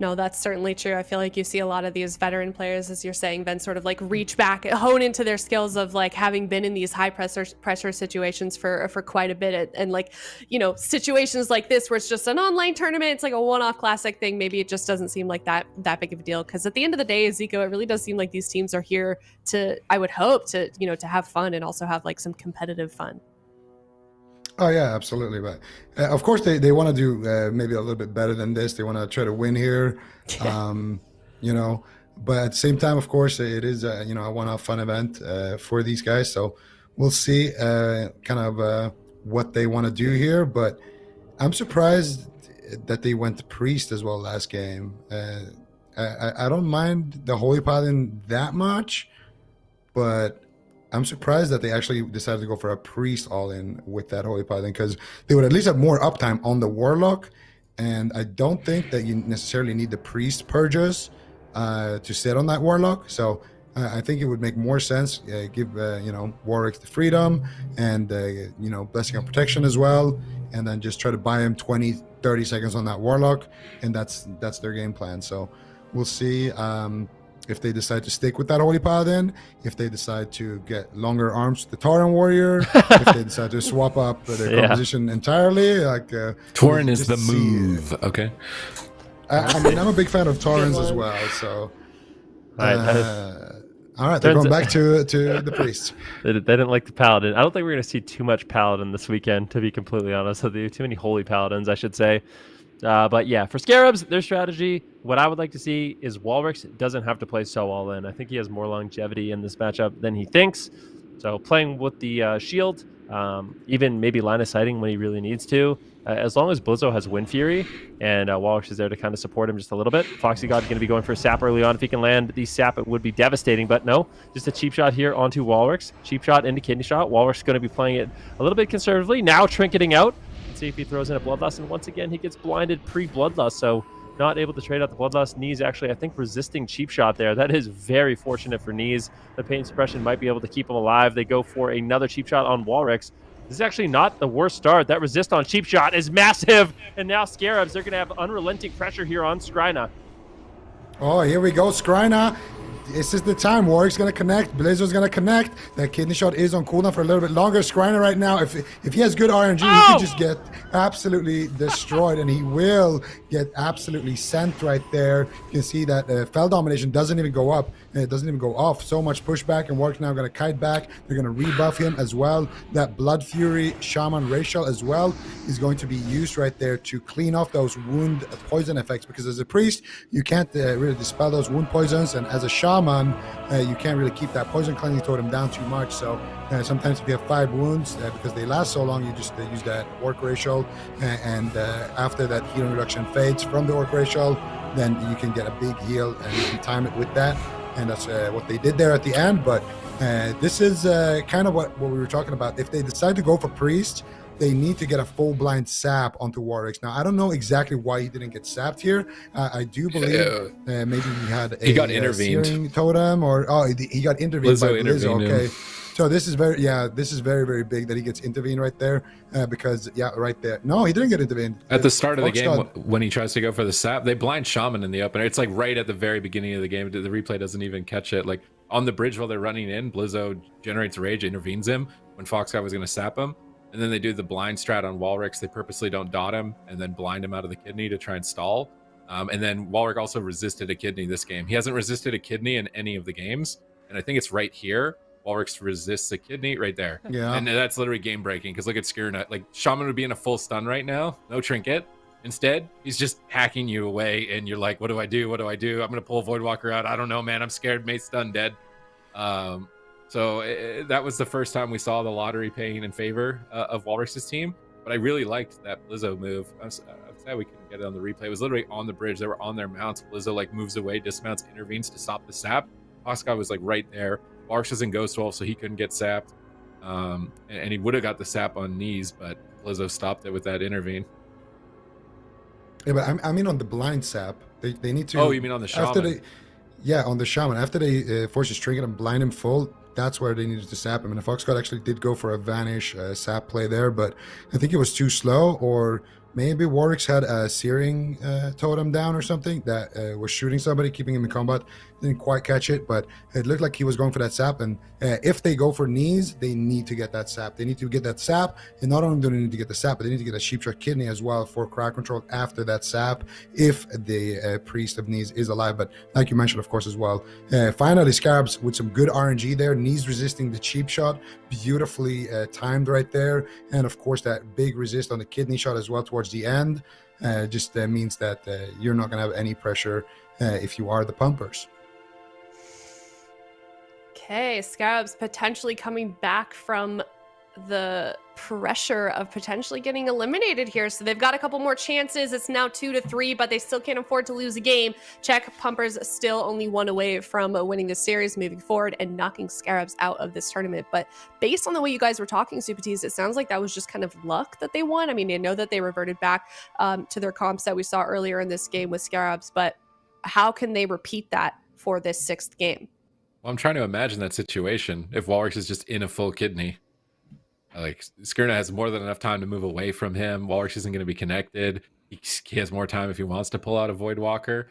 No, that's certainly true. I feel like you see a lot of these veteran players, as you're saying, Ben, sort of like reach back, hone into their skills of like having been in these high pressure situations for quite a bit. And like, you know, situations like this where it's just an online tournament, it's like a one-off classic thing. Maybe it just doesn't seem like that big of a deal. Because at the end of the day, Zico, it really does seem like these teams are here to, I would hope, to, you know, to have fun and also have like some competitive fun. Oh yeah, absolutely. But of course, they want to do maybe a little bit better than this. They want to try to win here, you know. But at the same time, of course, it is you know, a one-off fun event for these guys. So we'll see kind of what they want to do here. But I'm surprised that they went to Priest as well last game. I don't mind the Holy Paladin that much, but I'm surprised that they actually decided to go for a Priest all-in with that Holy Paladin, because they would at least have more uptime on the Warlock, and I don't think that you necessarily need the Priest purges to sit on that Warlock. So I think it would make more sense, give you know, Warwick the freedom and you know, Blessing on Protection as well, and then just try to buy him 20-30 seconds on that Warlock, and that's their game plan. So we'll see if they decide to stick with that Holy Paladin, if they decide to get longer arms to the Tauren Warrior, if they decide to swap up their composition entirely. Like Tauren is the move. Okay. I mean, I'm a big fan of Taurens as well. So, all right, they're going back to the Priest. They didn't like the Paladin. I don't think we're going to see too much Paladin this weekend, to be completely honest with you. Too many Holy Paladins, I should say. But yeah, for Scarabs, their strategy, what I would like to see is Walrix doesn't have to play so all in. I think he has more longevity in this matchup than he thinks. So playing with the shield, even maybe line of sighting when he really needs to. As long as Blizzo has Wind Fury and Walrix is there to kind of support him just a little bit. Foxy God going to be going for a sap early on. If he can land the sap, it would be devastating. But no, just a cheap shot here onto Walrix. Cheap shot into Kidney Shot. Walrix is going to be playing it a little bit conservatively. Now trinketing out. See if he throws in a Bloodlust, and once again he gets blinded pre-Bloodlust, so not able to trade out the Bloodlust. Knees actually, I think, resisting cheap shot there. That is very fortunate for Knees. The pain suppression might be able to keep him alive. They go for another cheap shot on Walrix. This is actually not the worst start. That resist on cheap shot is massive, and now Scarabs, they're going to have unrelenting pressure here on Skryna. Oh, here we go, Skryna. This is the time. Warwick's going to connect. Blizzo's going to connect. That Kidney Shot is on cooldown for a little bit longer. Skryna right now, if he has good RNG, he could just get absolutely destroyed, and he will get absolutely sent right there. You can see that Fel Domination doesn't even go up. It doesn't even go off. So much pushback, and Warwick's now going to kite back. They're going to rebuff him as well. That Blood Fury Shaman Racial as well is going to be used right there to clean off those wound poison effects, because as a priest, you can't really dispel those wound poisons, and as a shaman, you can't really keep that poison cleansing totem down too much. So sometimes if you have 5 wounds, because they last so long, you just use that Orc Racial, and after that healing reduction fades from the Orc Racial, then you can get a big heal, and you can time it with that. And that's what they did there at the end. But this is kind of what we were talking about. If they decide to go for Priest, they need to get a full blind sap onto Warwick. Now, I don't know exactly why he didn't get sapped here. I do believe maybe he had he got intervened. Searing totem, or he got intervened by Blizzo. Okay. So this is very, very big that he gets intervened right there, because right there. No, he didn't get intervened. At the start of the game, when he tries to go for the sap, they blind Shaman in the opener. It's like right at the very beginning of the game. The replay doesn't even catch it. Like on the bridge while they're running in, Blizzo generates rage, intervenes him when Foxguy was going to sap him. And then they do the blind strat on Walrix. They purposely don't dot him and then blind him out of the kidney to try and stall. And then Walrix also resisted a kidney this game. He hasn't resisted a kidney in any of the games. And I think it's right here. Walrix resists a kidney right there. Yeah. And that's literally game breaking, because look at Skirna. Like Shaman would be in a full stun right now. No trinket. Instead, he's just hacking you away. And you're like, what do I do? What do I do? I'm going to pull Voidwalker out. I don't know, man. I'm scared. May stun dead. So that was the first time we saw the lottery paying in favor of Walrix's team. But I really liked that Blizzo move. I'm sad we couldn't get it on the replay. It was literally on the bridge. They were on their mounts. Blizzo like moves away, dismounts, intervenes to stop the sap. Foxguy was like right there. Walrix is in Ghost Wolf, so he couldn't get sapped. And he would have got the sap on Knees, but Blizzo stopped it with that intervene. Yeah, but I mean on the blind sap, they need to... Oh, you mean on the Shaman? On the Shaman. After they force his trinket and blind him full, that's where they needed to sap him. And the Fox God actually did go for a Vanish sap play there, but I think it was too slow, or Maybe Warwick's had a searing totem down or something that was shooting somebody, keeping him in combat. Didn't quite catch it, but it looked like he was going for that sap. And if they go for knees, they need to get that sap. They need to get that sap. And not only do they need to get the sap, but they need to get a sheep shot kidney as well for crowd control after that sap, if the priest of knees is alive. But like you mentioned, of course, as well, finally Scarabs with some good RNG there. Knees resisting the cheap shot, beautifully timed right there. And of course, that big resist on the kidney shot as well towards the end just means that you're not going to have any pressure if you are the pumpers. Okay, Scarabs potentially coming back from the pressure of potentially getting eliminated here. So they've got a couple more chances. It's now 2-3, but they still can't afford to lose a game. Check, Pumpers still only one away from winning the series, moving forward and knocking Scarabs out of this tournament. But based on the way you guys were talking, Super Tees, it sounds like that was just kind of luck that they won. I mean, I know that they reverted back to their comps that we saw earlier in this game with Scarabs, but how can they repeat that for this 6th game? Well, I'm trying to imagine that situation if Walrus is just in a full kidney. Like, Skirna has more than enough time to move away from him. Walrus isn't going to be connected. He has more time if he wants to pull out a Void Walker.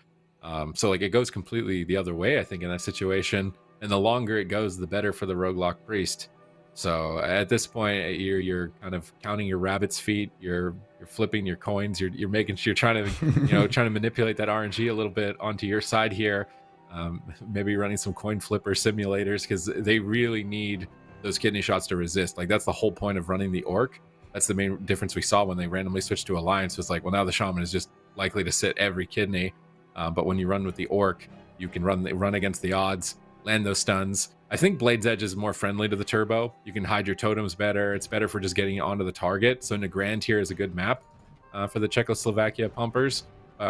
So, like, it goes completely the other way, I think, in that situation. And the longer it goes, the better for the Roguelock Priest. So, at this point, you're kind of counting your rabbit's feet. You're flipping your coins. You're making sure you're trying to, trying to manipulate that RNG a little bit onto your side here. Maybe running some coin flipper simulators, because they really need those kidney shots to resist. Like, that's the whole point of running the orc. That's the main difference we saw when they randomly switched to alliance, was like, well, now the shaman is just likely to sit every kidney, but when you run with the orc, you can run against the odds, land those stuns. I think Blade's Edge is more friendly to the turbo. You can hide your totems better. It's better for just getting onto the target. So Nagrand here is a good map for the Czechoslovakia pumpers,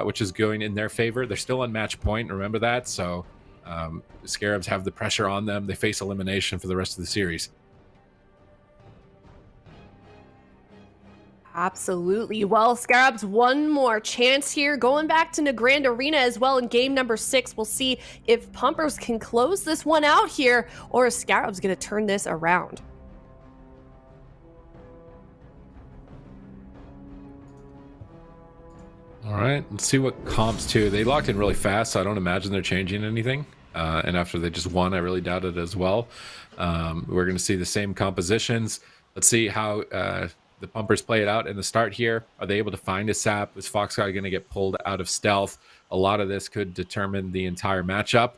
which is going in their favor. They're still on match point, remember that. So Scarabs have the pressure on them. They face elimination for the rest of the series. Absolutely. Well, Scarabs, one more chance here. Going back to Nagrand Arena as well in game number 6. We'll see if Pumpers can close this one out here, or is Scarabs going to turn this around? All right, let's see what comps too. They locked in really fast, so I don't imagine they're changing anything. And after they just won, I really doubt it as well. We're going to see the same compositions. Let's see how the pumpers play it out in the start here. Are they able to find a sap? Is Foxguard going to get pulled out of stealth? A lot of this could determine the entire matchup.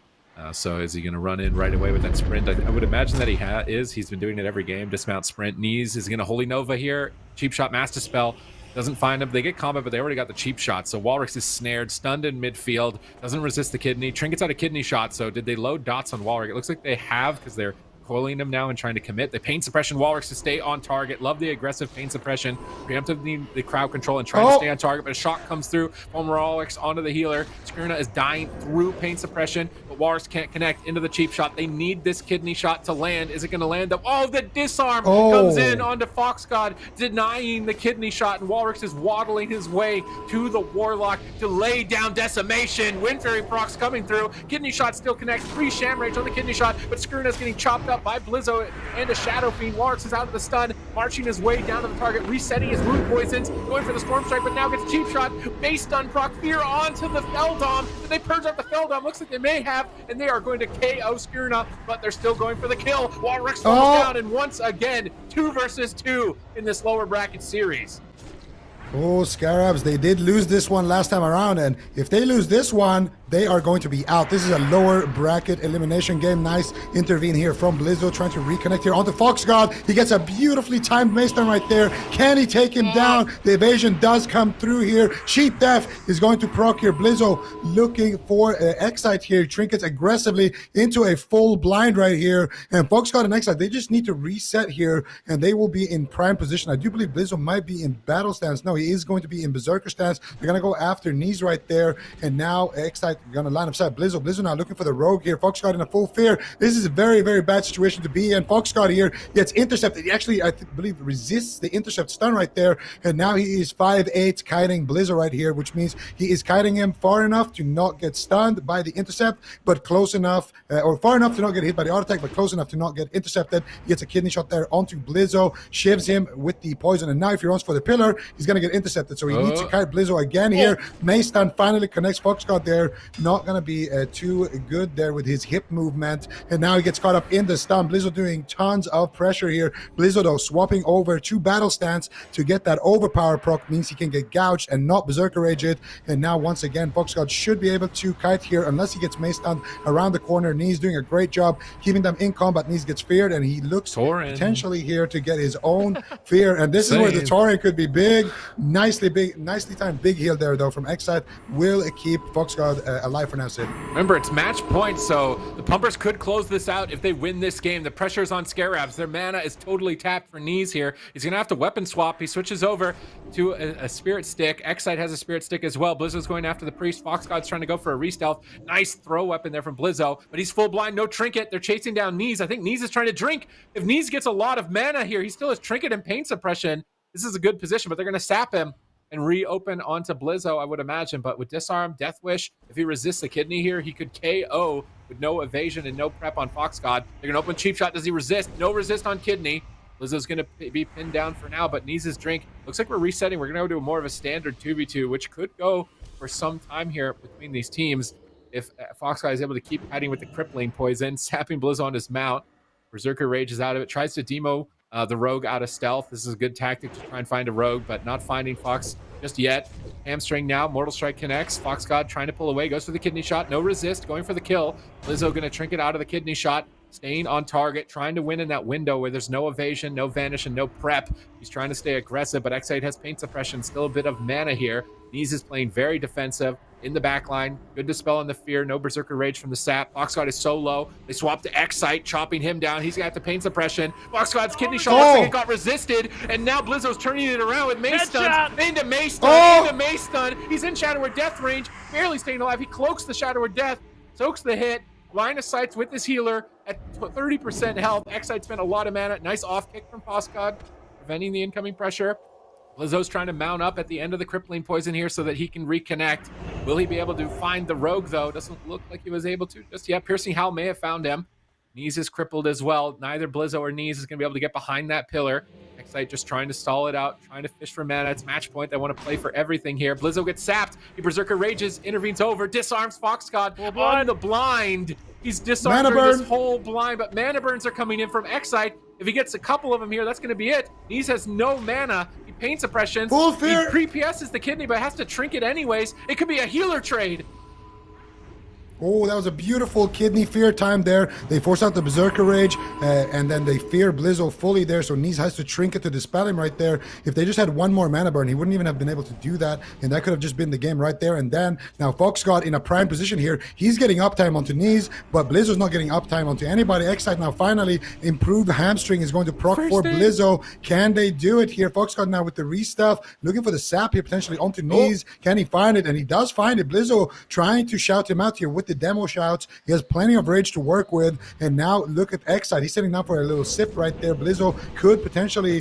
So is he going to run in right away with that sprint? I would imagine that he is. He's been doing it every game. Dismount, sprint, knees. Is he going to Holy Nova here? Cheap shot, Master Spell. Doesn't find him. They get combat, but they already got the cheap shot. So Walrus is snared, stunned in midfield. Doesn't resist the kidney. Trinket's out a kidney shot. So did they load dots on Walrus? It looks like they have, because they're coiling him now and trying to commit. The pain suppression, Walrus to stay on target. Love the aggressive pain suppression. Preemptive the crowd control and trying to stay on target, but a shot comes through from Walrus onto the healer. Skirna is dying through pain suppression, but Walrus can't connect into the cheap shot. They need this kidney shot to land. Is it going to land up? Oh, the disarm comes in onto Foxgod, denying the kidney shot, and Walrus is waddling his way to the Warlock to lay down decimation. Wind Fairy procs coming through. Kidney shot still connects. 3 Sham Rage on the kidney shot, but Skirna's getting chopped up by Blizzo and a Shadow Fiend. Walrus is out of the stun, marching his way down to the target, resetting his wound poisons, going for the Storm Strike, but now gets cheap shot. Base stun proc fear onto the Feldom. Did they purge out the Feldom? Looks like they may have, and they are going to KO Skirna, but they're still going for the kill. Walrus slows down, and once again, 2 versus 2 in this lower bracket series. Oh, Scarabs, they did lose this one last time around, and if they lose this one, they are going to be out. This is a lower bracket elimination game. Nice intervene here from Blizzo, trying to reconnect here onto Foxguard. He gets a beautifully timed Mace Stun right there. Can he take him down? The evasion does come through here. Sheep Death is going to proc here. Blizzo looking for Excite here. Trinkets aggressively into a full blind right here. And Foxguard and Excite, they just need to reset here, and they will be in prime position. I do believe Blizzo might be in battle stance. No, he is going to be in Berserker stance. They're going to go after knees right there. And now Excite gonna line up side. Blizzo now looking for the rogue here. Foxcott in a full fear. This is a very, very bad situation to be in. Foxcott here gets intercepted. He actually, I believe, resists the intercept stun right there. And now he is 5'8", kiting Blizzo right here, which means he is kiting him far enough to not get stunned by the intercept, but close enough, or far enough to not get hit by the auto attack, but close enough to not get intercepted. He gets a kidney shot there onto Blizzo, shivs him with the poison, and now if he runs for the pillar, he's gonna get intercepted. So he needs to kite Blizzo again here. Mace stun finally connects Foxcott there. Not gonna be too good there with his hip movement, and now he gets caught up in the stun. Blizzo doing tons of pressure here. Blizzo though swapping over to battle stance to get that overpower proc, means he can get gouged and not berserker rage it. And now once again Foxcott should be able to kite here unless he gets mace stunned around the corner. Knees doing a great job keeping them in combat. Knees gets feared, and he looks potentially here to get his own fear, and this is where the Tauren could be big. Nicely timed big heal there though from Exide will keep Foxcott alive for now, Sid. Remember, it's match point, so the Pumpers could close this out if they win this game. The pressure's on SCARABS. Their mana is totally tapped for Knees here. He's gonna have to weapon swap. He switches over to a Spirit Stick. Exide has a Spirit Stick as well. Blizzo's going after the Priest. Foxcott's trying to go for a re-stealth. Nice throw weapon there from Blizzo, but he's full blind, no trinket. They're chasing down Knees. I think Knees is trying to drink. If Knees gets a lot of mana here, he still has trinket and pain suppression. This is a good position, but they're gonna sap him and reopen onto Blizzo, I would imagine. But with Disarm, Death Wish, if he resists the kidney here, he could KO with no evasion and no prep on Foxcott. They're gonna open Cheap Shot. Does he resist? No resist on kidney. Blizzo's gonna be pinned down for now, but needs his drink. Looks like we're resetting. We're gonna go to more of a standard 2v2, which could go for some time here between these teams. If Foxcott is able to keep fighting with the crippling poison, sapping Blizzo on his mount. Berserker Rage is out of it. Tries to demo the rogue out of stealth. This is a good tactic to try and find a rogue, but not finding Fox just yet. Hamstring now. Mortal Strike connects. Foxcott trying to pull away. Goes for the kidney shot. No resist. Going for the kill. Blizzo going to trinket out of the kidney shot. Staying on target. Trying to win in that window where there's no evasion, no vanish, and no prep. He's trying to stay aggressive, but Exide has paint suppression. Still a bit of mana here. Knees is playing very defensive in the back line. Good dispel on the fear. No Berserker Rage from the sap. Foxcott is so low. They swap to Excite, chopping him down. He's got the pain suppression. Foxcott's kidney shot looks like it got resisted, and now Blizzo's turning it around with Mace Stuns. Into Mace Stun, into Mace Stun. He's in Shadow or Death range, barely staying alive. He cloaks the Shadow or Death, soaks the hit. Line of sights with his healer at 30% health. Excite spent a lot of mana. Nice off kick from Foxcott, preventing the incoming pressure. Blizzo's trying to mount up at the end of the crippling poison here so that he can reconnect. Will he be able to find the rogue, though? Doesn't look like he was able to just yet. Piercing Howl may have found him. Knees is crippled as well. Neither Blizzo or Knees is going to be able to get behind that pillar. Excite just trying to stall it out, trying to fish for mana. It's match point. They want to play for everything here. Blizzo gets sapped. He Berserker Rages, intervenes over, disarms Foxcott on the blind. He's disarmed this whole blind, but mana burns are coming in from Excite. If he gets a couple of them here, that's going to be it. Knees has no mana. He pain suppressions. Full fear. He pre-PS's the kidney, but has to trinket anyways. It could be a healer trade. Oh, that was a beautiful kidney fear time there. They force out the Berserker Rage, and then they fear Blizzo fully there, so Knees has to trinket to dispel him right there. If they just had one more mana burn, he wouldn't even have been able to do that, and that could have just been the game right there and then. Now, Foxcott in a prime position here. He's getting uptime onto Knees, but Blizzo's not getting uptime onto anybody. Excite now finally improved hamstring is going to proc for Blizzo. Can they do it here? Foxcott now with the re-stuff, looking for the sap here potentially onto Knees. Can he find it? And he does find it. Blizzo trying to shout him out here with the demo shouts. He has plenty of rage to work with, and now look at Excite. He's sitting down for a little sip right there. Blizzo could potentially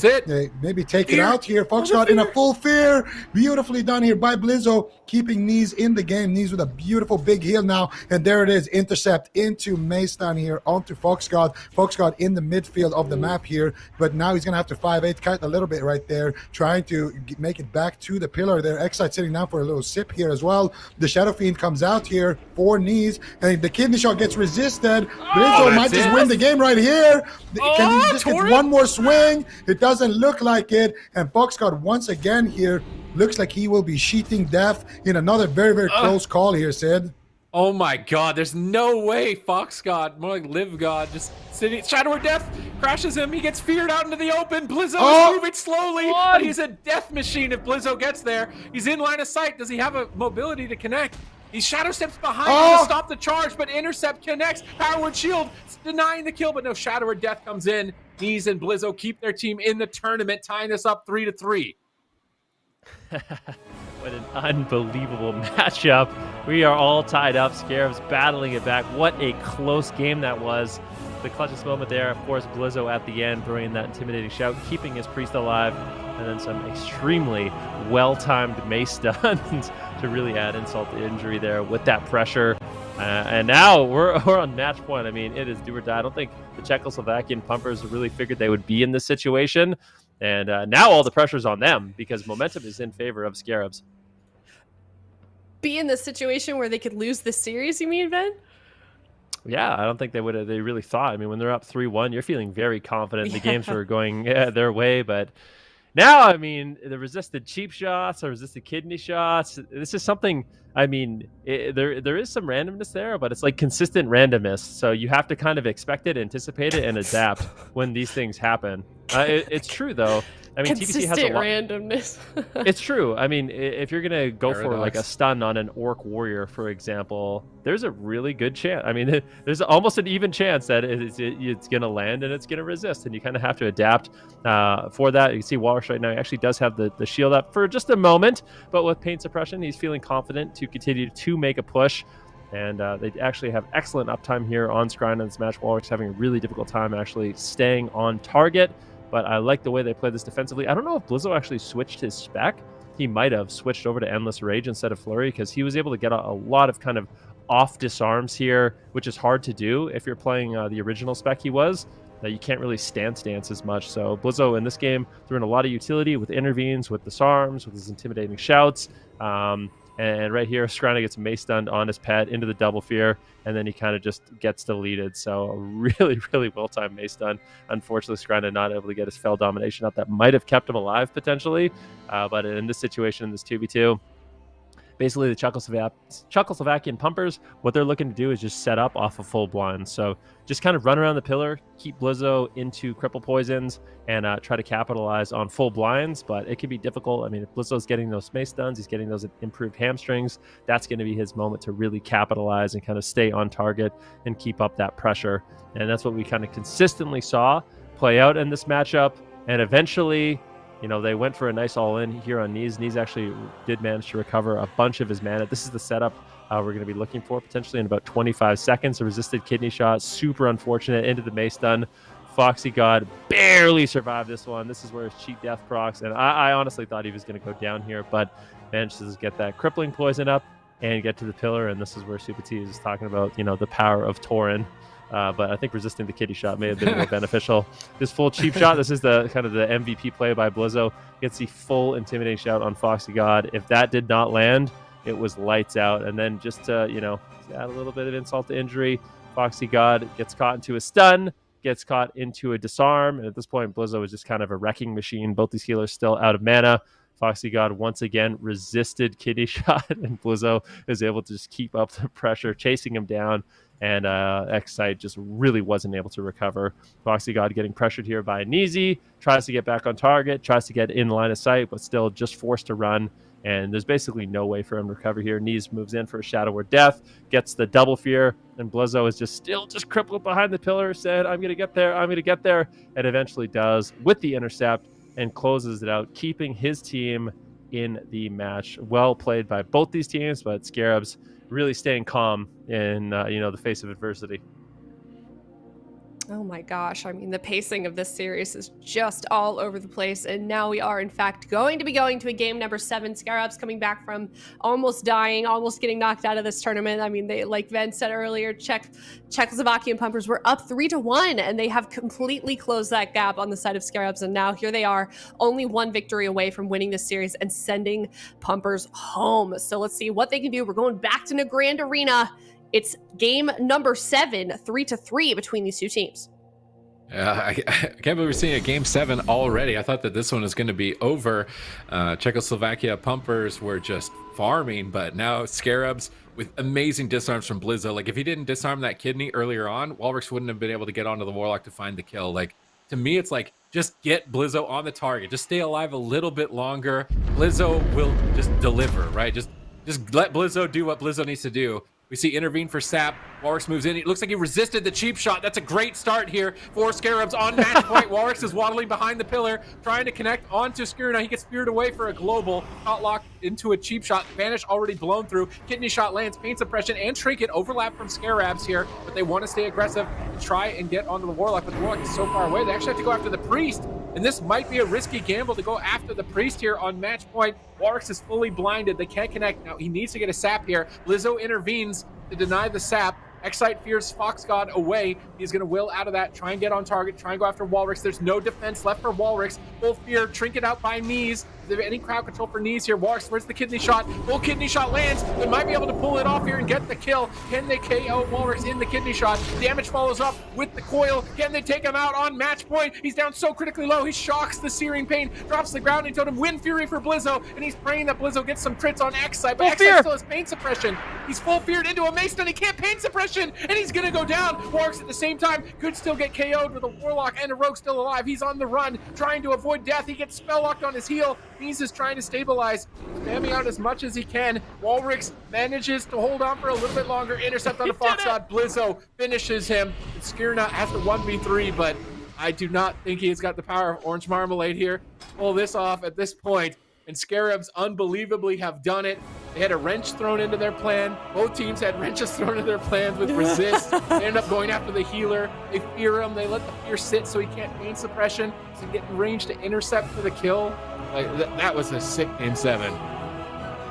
maybe take it out here. Foxcott in a full fear. Beautifully done here by Blizzo, keeping Knees in the game. Knees with a beautiful big heal now, and there it is. Intercept into Mace down here onto Foxcott. Foxcott in the midfield of the map here, but now he's gonna have to 5-8 kite a little bit right there, trying to make it back to the pillar there. Excite sitting down for a little sip here as well. The Shadow Fiend comes out here for Knees, and the kidney shot gets resisted. Blizzo might just win the game right here. Can he just get one more swing? It doesn't look like it. And Foxcott once again here looks like he will be sheeting death in another very, very close call here, Sid. Oh my god, there's no way Foxcott, more like Live God, just sitting. Shadow or Death crashes him. He gets feared out into the open. Blizzo is moving slowly, but he's a death machine if Blizzo gets there. He's in line of sight. Does he have a mobility to connect? He shadow steps behind him to stop the charge, but intercept connects. Power Word Shield denying the kill, but no, Shadow or Death comes in. Knees and Blizzo keep their team in the tournament, tying this up 3-3. What an unbelievable matchup. We are all tied up. Scarabs battling it back. What a close game that was. The clutchest moment there, of course, Blizzo at the end, throwing that intimidating shout, keeping his priest alive, and then some extremely well-timed mace stuns to really add insult to injury there with that pressure. And now we're on match point. I mean, it is do or die. I don't think the Czechoslovakian pumpers really figured they would be in this situation. And now all the pressure's on them because momentum is in favor of Scarabs. Be in this situation where they could lose the series, you mean, Ben? Yeah, I don't think they would have. They really thought. I mean, when they're up 3-1, you're feeling very confident the games were going their way. But now, I mean, the resisted cheap shots or resisted kidney shots. This is something. I mean, there is some randomness there, but it's like consistent randomness. So you have to kind of expect it, anticipate it, and adapt when these things happen. It's true though. I mean, TBC has a lot. Randomness. It's true. I mean, if you're gonna go Paradox. for like a stun on an orc warrior, for example, there's a really good chance. I mean, there's almost an even chance that it's gonna land and it's gonna resist, and you kind of have to adapt for that. You can see Walrus right now actually does have the shield up for just a moment, but with pain suppression, he's feeling confident to continue to make a push. And they actually have excellent uptime here on Scryna in this match. Walrus having a really difficult time actually staying on target. But I like the way they play this defensively. I don't know if Blizzo actually switched his spec. He might have switched over to Endless Rage instead of Flurry because he was able to get a lot of kind of off disarms here, which is hard to do if you're playing the original spec he was. You can't really stance as much. So Blizzo in this game threw in a lot of utility with intervenes, with disarms, with his intimidating shouts. And right here, Scryna gets mace stunned on his pet into the double fear, and then he kind of just gets deleted. So a really, really well-timed mace stun. Unfortunately, Scryna not able to get his fell domination up. That might have kept him alive potentially, but in this situation, in this 2v2, basically the Czechoslovakian pumpers, what they're looking to do is just set up off of full blind. So just kind of run around the pillar, keep Blizzo into cripple poisons, and try to capitalize on full blinds. But it can be difficult. I mean, if Blizzo's getting those mace stuns, he's getting those improved hamstrings, that's going to be his moment to really capitalize and kind of stay on target and keep up that pressure. And that's what we kind of consistently saw play out in this matchup. And eventually, you know, they went for a nice all-in here on Knees. Knees actually did manage to recover a bunch of his mana. This is the setup we're going to be looking for potentially in about 25 seconds. A resisted kidney shot, super unfortunate, into the mace stun. Foxy God barely survived this one. This is where his cheat death procs, and I honestly thought he was going to go down here, but manages to get that crippling poison up and get to the pillar, and this is where Super T is talking about, you know, the power of Tauren. But I think resisting the kitty shot may have been more beneficial. This full cheap shot, this is the kind of the MVP play by Blizzo. Gets the full intimidating shout on Foxy God. If that did not land, it was lights out. And then just to, you know, add a little bit of insult to injury, Foxy God gets caught into a stun, gets caught into a disarm. And at this point, Blizzo is just kind of a wrecking machine. Both these healers still out of mana. Foxy God once again resisted kitty shot, and Blizzo is able to just keep up the pressure, chasing him down. And X-Site just really wasn't able to recover. Foxy God getting pressured here by Neezy, tries to get back on target, tries to get in line of sight, but still just forced to run. And there's basically no way for him to recover here. Neez moves in for a Shadow Word Death, gets the double fear, and Blizzo is just still crippled behind the pillar, said, I'm going to get there, I'm going to get there, and eventually does with the intercept and closes it out, keeping his team in the match. Well played by both these teams, but Scarabs really staying calm in the face of adversity. Oh my gosh. I mean, the pacing of this series is just all over the place. And now we are, in fact, going to be going to a game number 7. Scarabs coming back from almost dying, almost getting knocked out of this tournament. I mean, they, like Ben said earlier, Czechoslovakian pumpers were up 3-1, and they have completely closed that gap on the side of Scarabs. And now here they are, only one victory away from winning this series and sending pumpers home. So let's see what they can do. We're going back to the Grand Arena. It's game number 7, 3-3 between these two teams. I can't believe we're seeing a game 7 already. I thought that this one was going to be over. Czechoslovakia pumpers were just farming, but now Scarabs with amazing disarms from Blizzo. Like, if he didn't disarm that kidney earlier on, Walrus wouldn't have been able to get onto the Warlock to find the kill. Like, to me, it's like, just get Blizzo on the target. Just stay alive a little bit longer. Blizzo will just deliver, right? Just let Blizzo do what Blizzo needs to do. We see intervene for Sap. Walrix moves in. It looks like he resisted the cheap shot. That's a great start here for Scarabs on match point. Walrix is waddling behind the pillar, trying to connect onto Skirna. He gets speared away for a global. Shot locked into a cheap shot. Vanish already blown through. Kidney shot lands. Pain suppression and trinket overlap from Scarabs here, but they want to stay aggressive and try and get onto the Warlock, but the Warlock is so far away. They actually have to go after the Priest, and this might be a risky gamble to go after the Priest here on match point. Warwicks is fully blinded. They can't connect. Now he needs to get a sap here. Lizzo intervenes to deny the sap. Excite fears Fox God away. He's going to will out of that, try and get on target, try and go after Walrix. There's no defense left for Walrix. Full fear, trinket out by Knees. Is there any crowd control for Knees here? Walrix, where's the kidney shot? Full kidney shot lands. They might be able to pull it off here and get the kill. Can they KO Walrix in the kidney shot? Damage follows up with the coil. Can they take him out on match point? He's down so critically low. He shocks the Searing Pain, drops the grounding totem, Wind Fury for Blizzo, and he's praying that Blizzo gets some crits on Excite, but Excite still has pain suppression. He's full feared into a Mace Stun. He can't pain suppression, and he's gonna go down. Warx at the same time could still get KO'd with a Warlock and a Rogue still alive. He's on the run, trying to avoid death. He gets spell locked on his heel. Knees is trying to stabilize, spamming out as much as he can. Walrix manages to hold on for a little bit longer. Intercept on the Fox God. Blizzo finishes him. Skirna has the 1v3, but I do not think he's got the power of Orange Marmalade here to pull this off at this point. And Scarabs unbelievably have done it. They had a wrench thrown into their plan. Both teams had wrenches thrown into their plans with resist. They end up going after the healer. They fear him. They let the fear sit so he can't pain suppression. So he get in range to intercept for the kill. Like that was a sick game 7.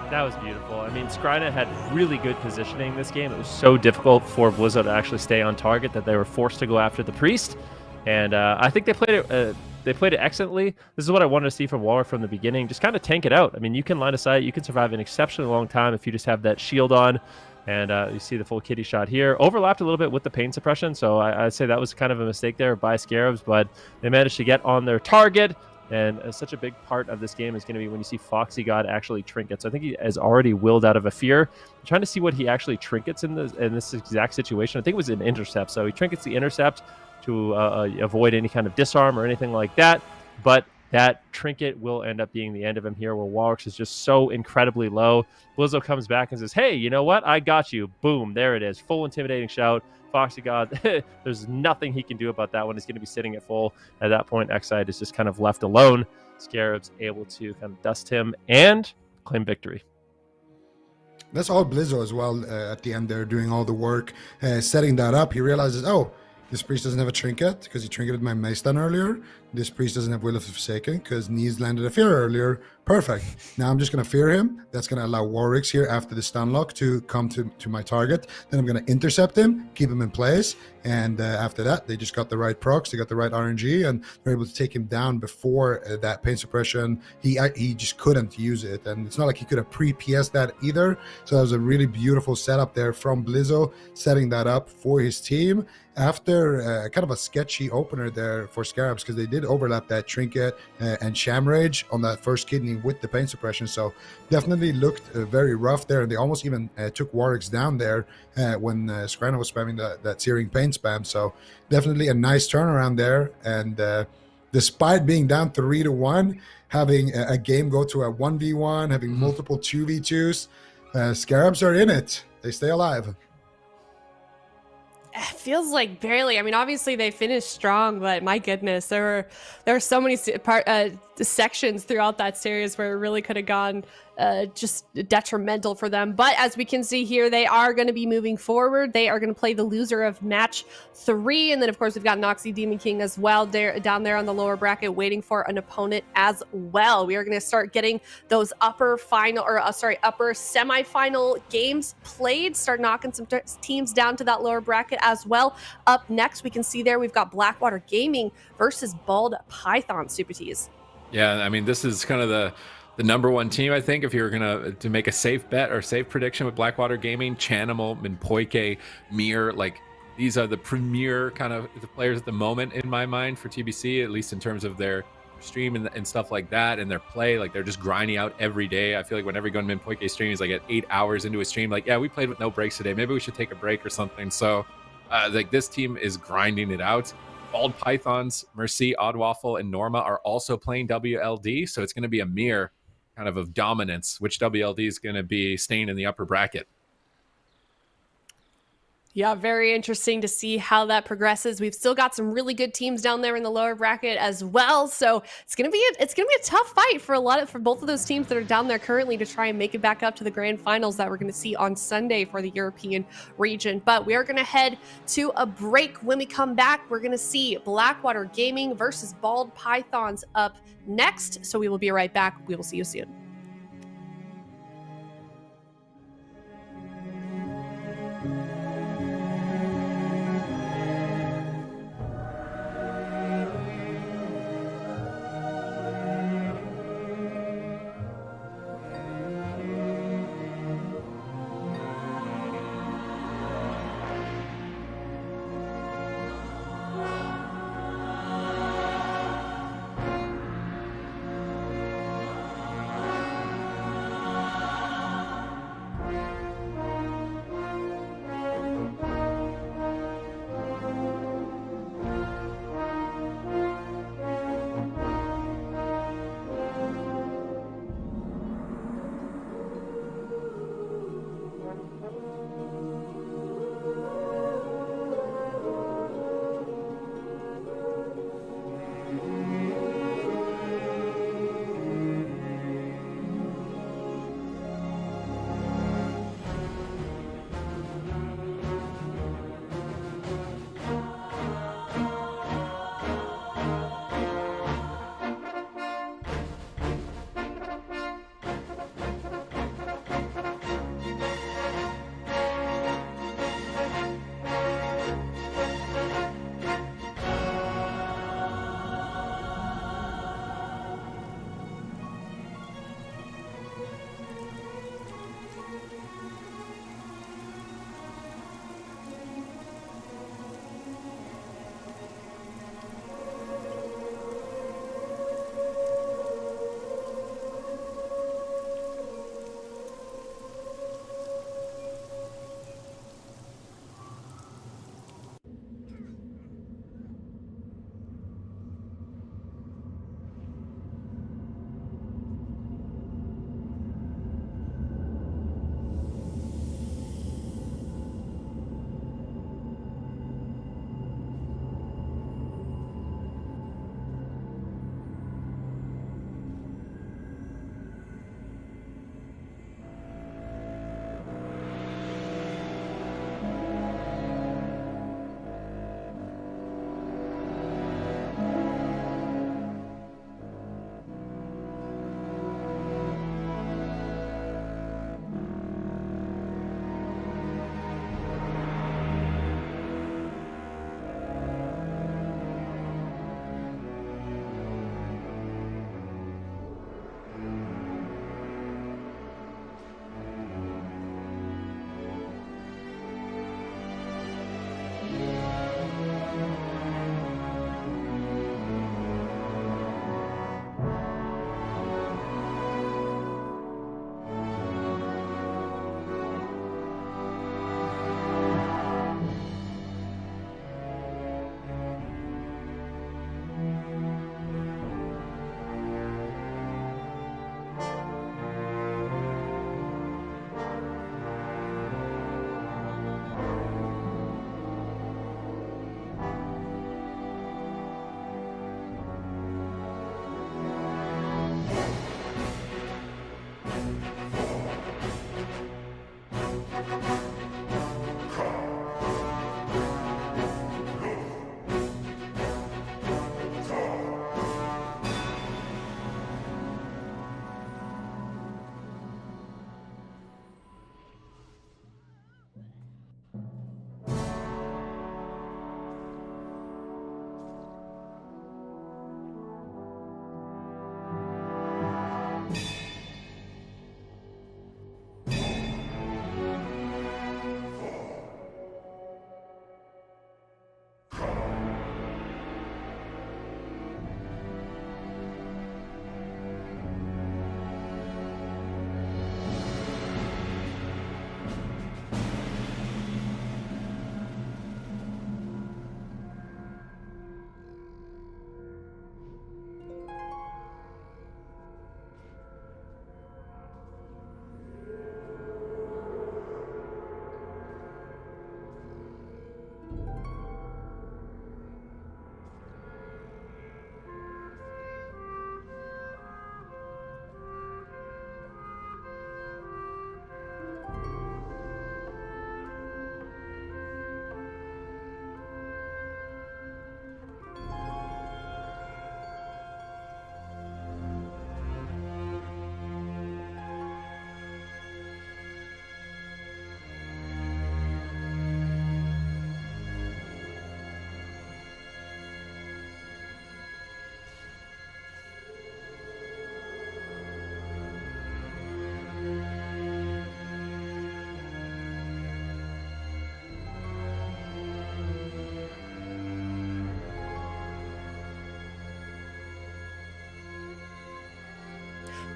That was beautiful. I mean, Skryna had really good positioning this game. It was so difficult for Blizzo to actually stay on target that they were forced to go after the Priest. And I think they played it. They played it excellently. This is what I wanted to see from Waller from the beginning. Just kind of tank it out. I mean, you can line of sight. You can survive an exceptionally long time if you just have that shield on. And you see the full kitty shot here. Overlapped a little bit with the pain suppression. So I'd say that was kind of a mistake there by Scarabs. But they managed to get on their target. And such a big part of this game is going to be when you see Foxy God actually trinkets. I think he has already willed out of a fear. I'm trying to see what he actually trinkets in this exact situation. I think it was an intercept. So he trinkets the intercept to avoid any kind of disarm or anything like that. But that trinket will end up being the end of him here, where Walrix is just so incredibly low. Blizzo comes back and says, hey, you know what? I got you. Boom. There it is. Full intimidating shout. Foxy God, there's nothing he can do about that one. He's going to be sitting at full. At that point, Excite is just kind of left alone. Scarabs able to kind of dust him and claim victory. That's all Blizzo as well at the end there, doing all the work, setting that up. He realizes, oh, this priest doesn't have a trinket because he trinketed my Mace Stun earlier. This priest doesn't have Will of the Forsaken because Knees landed a fear earlier. Perfect. Now I'm just going to fear him. That's going to allow Warwicks here after the stun lock to come to my target. Then I'm going to intercept him, keep him in place. And after that, they just got the right procs. They got the right RNG, and they're able to take him down before that pain suppression. He just couldn't use it. And it's not like he could have pre-PS that either. So that was a really beautiful setup there from Blizzo, setting that up for his team. After kind of a sketchy opener there for Scarabs, because they did overlap that trinket and sham rage on that first kidney with the pain suppression, so definitely looked very rough there, and they almost even took Warwicks down there when Skryna was spamming that searing pain spam. So definitely a nice turnaround there, and despite being down 3-1, having a game go to a 1v1, having multiple 2v2s, Scarabs are in it. They stay alive. It feels like barely. I mean, obviously they finished strong, but my goodness, there were so many sections throughout that series where it really could have gone just detrimental for them. But as we can see here, they are going to be moving forward. They are going to play the loser of match 3, and then of course we've got NAIXI Demon King as well down there on the lower bracket, waiting for an opponent as well. We are going to start getting those upper semifinal games played. Start knocking some teams down to that lower bracket as well. Up next, we can see there we've got Blackwater Gaming versus Bald Python Super Tees. Yeah, I mean, this is kind of the number one team, I think, if you're gonna to make a safe bet or safe prediction with Blackwater Gaming. Chanimal, Minpoike, Mir, like these are the premier kind of the players at the moment in my mind for TBC, at least in terms of their stream and stuff like that, and their play. Like they're just grinding out every day. I feel like whenever you go to Minpoike stream, he's like at 8 hours into a stream, like, yeah, we played with no breaks today. Maybe we should take a break or something. So like this team is grinding it out. Bald Pythons, Mercy, Oddwaffle, and Norma are also playing WLD, so it's going to be a mirror kind of dominance, which WLD is going to be staying in the upper bracket. Yeah, very interesting to see how that progresses. We've still got some really good teams down there in the lower bracket as well, so it's gonna be a tough fight for both of those teams that are down there currently to try and make it back up to the grand finals that we're going to see on Sunday for the European region. But we are going to head to a break. When we come back, we're going to see Blackwater Gaming versus Bald Pythons up next. So we will be right back. We will see you soon.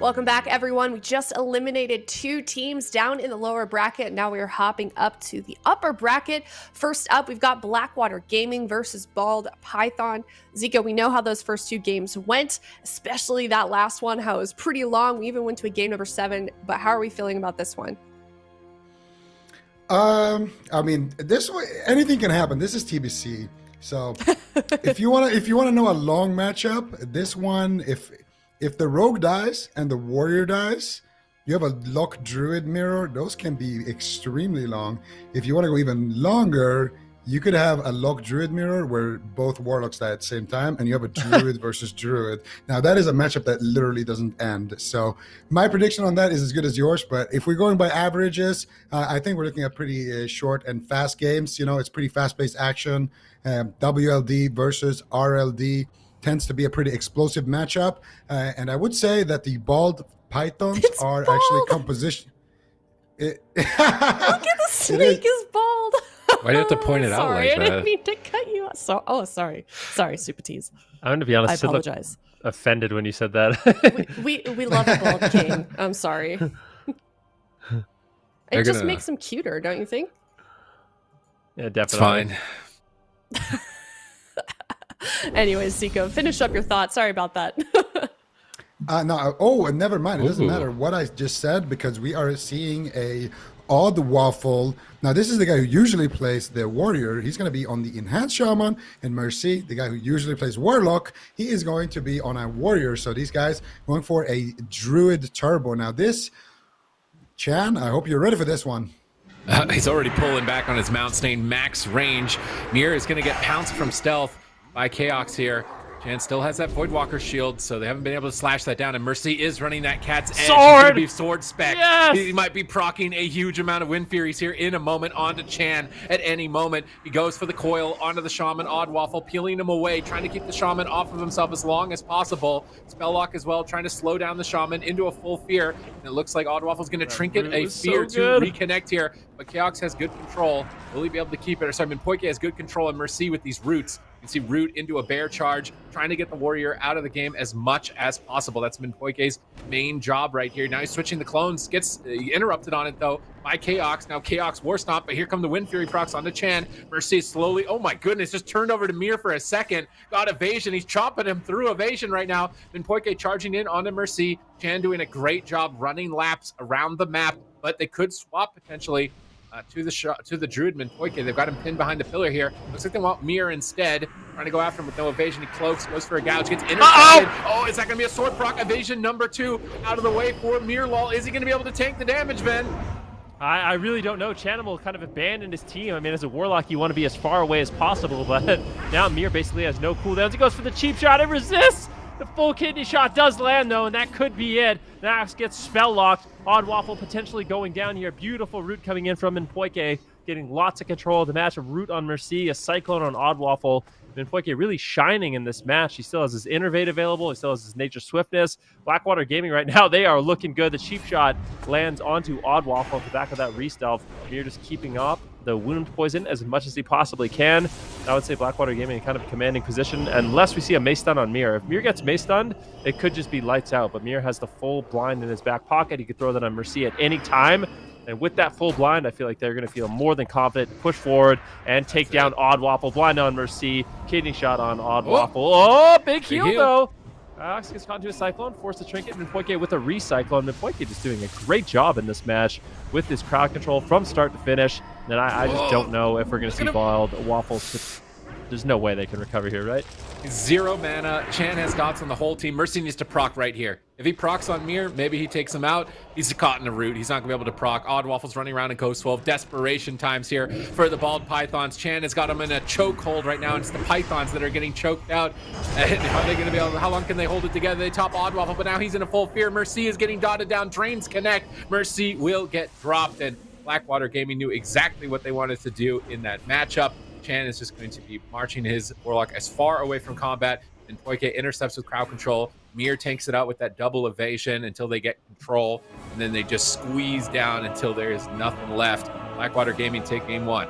Welcome back, everyone. We just eliminated 2 teams down in the lower bracket. Now we are hopping up to the upper bracket. First up, we've got Blackwater Gaming versus Bald Python. Zico, we know how those first 2 games went, especially that last one, how it was pretty long. We even went to a game number 7, but how are we feeling about this one? I mean, this way, anything can happen. This is TBC. So if you wanna know a long matchup, this one, if the rogue dies and the warrior dies, you have a lock druid mirror. Those can be extremely long. If you want to go even longer, you could have a lock druid mirror where both warlocks die at the same time, and you have a druid versus druid. Now that is a matchup that literally doesn't end. So my prediction on that is as good as yours. But if we're going by averages, I think we're looking at pretty short and fast games. You know, it's pretty fast-paced action. WLD versus RLD tends to be a pretty explosive matchup. And I would say that the Bald Pythons are actually composition. Look at the snake is bald. Why do you have to point it out Sorry, like I didn't that? mean to cut you off. Sorry, Super Tease. I'm going to be honest. I Sid looked apologize. offended when you said that. We love a bald king. I'm sorry. It just makes him cuter, don't you think? Yeah, It's definitely. fine. Anyways, Zico, finish up your thoughts. Sorry about that. No. Oh, and never mind. It doesn't Ooh. matter what I just said because we are seeing a odd waffle. Now, this is the guy who usually plays the warrior. He's going to be on the enhanced shaman, and Mercy, the guy who usually plays warlock, he is going to be on a warrior. So these guys going for a druid turbo. Now, this Chan, I hope you're ready for this one. He's already pulling back on his Mount Stain max range. Mir is going to get pounced from stealth by Chaos here. Chan still has that Voidwalker shield, so they haven't been able to slash that down. And Mercy is running that cat's edge. He's gonna be sword spec. Yes! He might be proccing a huge amount of Wind Furies here in a moment onto Chan at any moment. He goes for the coil onto the Shaman Odd Waffle, peeling him away, trying to keep the Shaman off of himself as long as possible. Spelllock as well, trying to slow down the Shaman into a full fear. And it looks like Odd Waffle's gonna trinket a fear to reconnect here. But Chaos has good control. Will he be able to keep it? Or sorry, Minpoike has good control and Mercy with these roots. You can see root into a bear charge, trying to get the warrior out of the game as much as possible. That's Minpoike's main job right here. Now he's switching the clones, gets interrupted on it though by Chaos. Now Chaos War Stomp, but here come the Wind Fury procs onto Chan. Mercy slowly, oh my goodness, just turned over to Mir for a second. Got evasion, he's chopping him through evasion right now. Minpoike charging in onto Mercy. Chan doing a great job running laps around the map, but they could swap potentially to the Druid Minpoike. They've got him pinned behind the pillar here. Looks like they want Mir instead. Trying to go after him with no evasion. He cloaks, goes for a gouge, gets intercepted. Oh, is that going to be a sword proc? Evasion number 2 out of the way for Mirlol. Is he going to be able to tank the damage, Ben? I really don't know. Chanimal kind of abandoned his team. I mean, as a warlock, you want to be as far away as possible, but now Mir basically has no cooldowns. He goes for the cheap shot and resists. The full kidney shot does land, though, and that could be it. Nax gets spell locked. Odd Waffle potentially going down here. Beautiful root coming in from Minpoike, getting lots of control of the match. A root on Mercy, a cyclone on Odd Waffle. Minpoike really shining in this match. He still has his Innervate available. He still has his Nature Swiftness. Blackwater Gaming right now, they are looking good. The cheap shot lands onto Odd Waffle at the back of that re-stealth. Mir just keeping up the wound poison as much as he possibly can. I would say Blackwater Gaming in kind of a commanding position, unless we see a Mace Stun on Mir. If Mir gets Mace Stunned, it could just be lights out, but Mir has the full blind in his back pocket. He could throw that on Mercy at any time. And with that full blind, I feel like they're going to feel more than confident, push forward, and take down Odd Waffle. Blind on Mercy, kidney shot on Odd Waffle. Oh, big heal, though. Alex gets caught into a Cyclone, forced to trinket, and Minpoike with a Recyclone. Minpoike just doing a great job in this match with his crowd control from start to finish. And I just don't know if we're going to see Bald Waffles. There's no way they can recover here, right? 0 mana. Chan has dots on the whole team. Mercy needs to proc right here. If he procs on Mir, maybe he takes him out. He's caught in a root. He's not going to be able to proc. Odd Waffle's running around in Ghost 12. Desperation times here for the Bald Pythons. Chan has got him in a chokehold right now. And it's the Pythons that are getting choked out. And are they going to be able to, how long can they hold it together? They top Odd Waffle, but now he's in a full fear. Mercy is getting dotted down. Drains connect. Mercy will get dropped. And Blackwater Gaming knew exactly what they wanted to do in that matchup. Chan is just going to be marching his Warlock as far away from combat, and Poike intercepts with crowd control. Mir tanks it out with that double evasion until they get control, and then they just squeeze down until there is nothing left. Blackwater Gaming take game 1.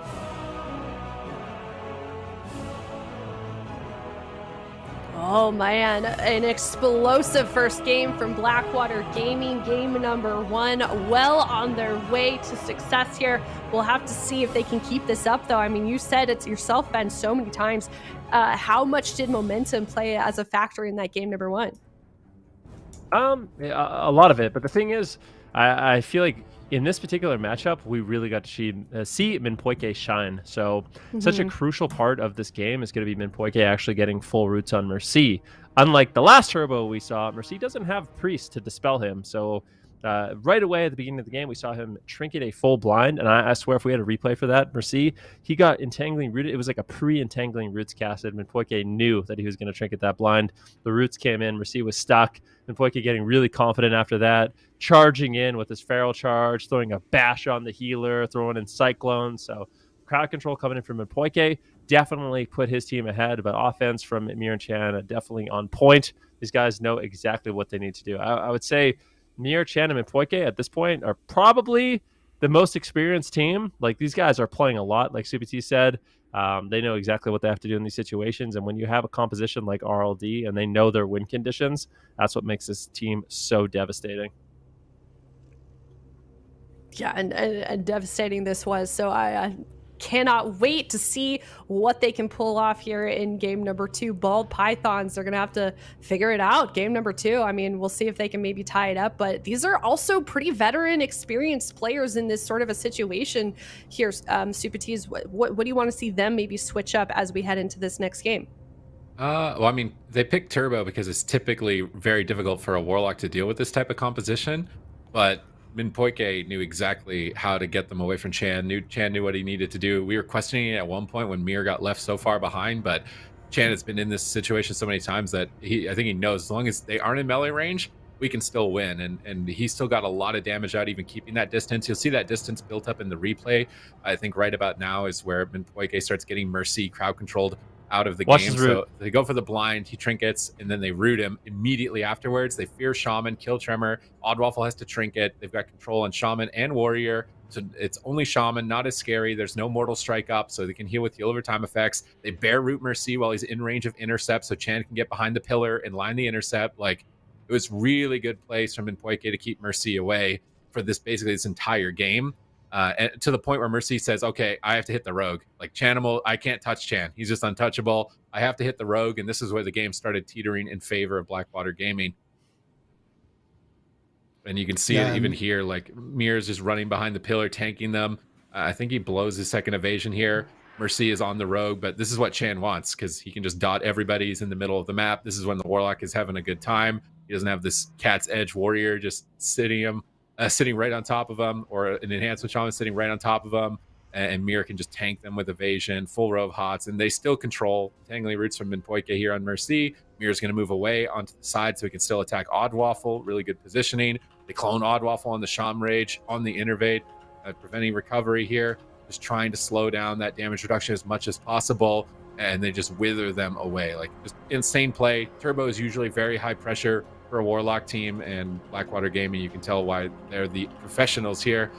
Oh man, an explosive first game from Blackwater Gaming, game number 1, well on their way to success here. We'll have to see if they can keep this up though. I mean, you said it yourself, Ben, so many times. How much did momentum play as a factor in that game number 1? A lot of it, but the thing is, I feel like in this particular matchup, we really got to see Minpoike shine. So such a crucial part of this game is going to be Minpoike actually getting full roots on Mercy. Unlike the last turbo we saw, Mercy doesn't have Priest to dispel him. So right away at the beginning of the game, we saw him trinket a full blind. And I swear if we had a replay for that, Mercy, he got entangling rooted. It was like a pre-entangling roots casted. Minpoike knew that he was going to trinket that blind. The roots came in. Mercy was stuck. Minpoike getting really confident after that, charging in with his feral charge, throwing a bash on the healer, throwing in Cyclone. So crowd control coming in from Minpoike definitely put his team ahead, but offense from Mir and Chan definitely on point. These guys know exactly what they need to do. I would say Mir, Chan, and Minpoike at this point are probably the most experienced team. Like, these guys are playing a lot, like Super T said. They know exactly what they have to do in these situations. And when you have a composition like RLD and they know their win conditions, that's what makes this team so devastating. Yeah, and devastating this was. So I cannot wait to see what they can pull off here in game number 2. Bald Pythons, they're going to have to figure it out. Game number 2, I mean, we'll see if they can maybe tie it up. But these are also pretty veteran, experienced players in this sort of a situation here. Super T's, what do you want to see them maybe switch up as we head into this next game? Well, I mean, they picked Turbo because it's typically very difficult for a Warlock to deal with this type of composition. But Minpoike knew exactly how to get them away from Chan. Chan knew what he needed to do. We were questioning it at one point when Mir got left so far behind, but Chan has been in this situation so many times that I think he knows as long as they aren't in melee range, we can still win. And he still got a lot of damage out, even keeping that distance. You'll see that distance built up in the replay. I think right about now is where Minpoike starts getting Mercy crowd controlled out of the game. So they go for the blind, he trinkets, and then they root him immediately afterwards. They fear Shaman, kill Tremor. Oddwaffle has to trinket. They've got control on Shaman and Warrior. So it's only Shaman, not as scary. There's no mortal strike up, so they can heal with heal over time effects. They bear root Mercy while he's in range of intercept, so Chan can get behind the pillar and line the intercept. Like, it was really good plays from Minpoike to keep Mercy away for basically this entire game. And to the point where Mercy says, okay, I have to hit the rogue. Like, Chanimal, I can't touch Chan. He's just untouchable. I have to hit the rogue. And this is where the game started teetering in favor of Blackwater Gaming. And you can see it even here. Like, Mir's just running behind the pillar, tanking them. I think he blows his second evasion here. Mercy is on the rogue, but this is what Chan wants because he can just dot everybody. He's in the middle of the map. This is when the Warlock is having a good time. He doesn't have this cat's edge warrior just sitting right on top of them, or an enhancement shaman sitting right on top of them, and Mir can just tank them with evasion, full row of hots, and they still control tangling roots from Minpoike here on Mercy. Mir's going to move away onto the side so he can still attack Oddwaffle. Really good positioning. They clone Oddwaffle on the Sham Rage, on the Innervate, preventing recovery here, just trying to slow down that damage reduction as much as possible, and they just wither them away. Like, just insane play. Turbo is usually very high pressure for a Warlock team, and Blackwater Gaming, you can tell why they're the professionals here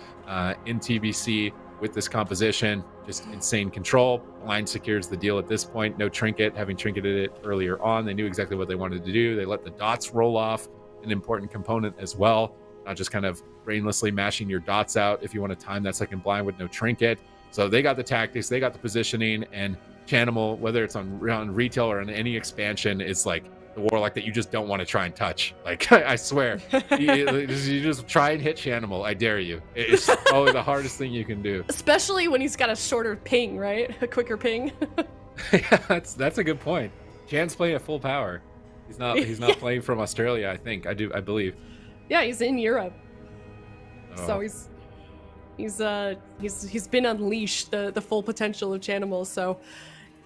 in TBC with this composition. Just insane control. Blind secures the deal at this point. No trinket, having trinketed it earlier on. They knew exactly what they wanted to do. They let the dots roll off, an important component as well. Not just kind of brainlessly mashing your dots out if you want to time that second blind with no trinket. So they got the tactics, they got the positioning, and Chanimal, whether it's on retail or on any expansion, is like the Warlock that you just don't want to try and touch. Like, I swear, you just try and hit Chanimal. I dare you. It's probably the hardest thing you can do. Especially when he's got a shorter ping, right? A quicker ping. Yeah, that's a good point. Chan's playing at full power. He's not playing from Australia, I think. I believe. Yeah, he's in Europe. Oh. So he's been unleashed, the full potential of Chanimal. So,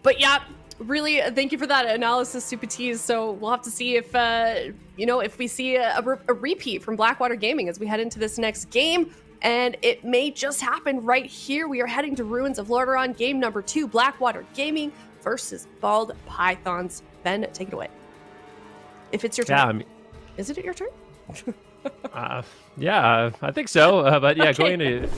but yeah, really, thank you for that analysis, Super T's. So we'll have to see if if we see a repeat from Blackwater Gaming as we head into this next game. And it may just happen right here. We are heading to Ruins of Lordaeron, game number 2, Blackwater Gaming versus Bald Pythons. Ben, take it away. If it's your turn. Is it your turn? Yeah, I think so. But yeah, Okay. going to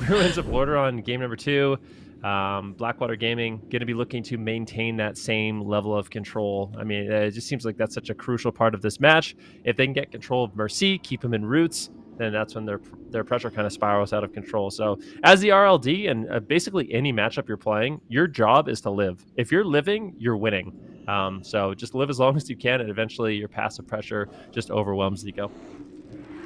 Ruins of Lordaeron, game number 2. Blackwater Gaming going to be looking to maintain that same level of control. I mean, it just seems like that's such a crucial part of this match. If they can get control of Mercy, keep him in roots, then that's when their pressure kind of spirals out of control. So as the RLD and basically any matchup you're playing, your job is to live. If you're living, you're winning. So just live as long as you can, and eventually your passive pressure just overwhelms Zico.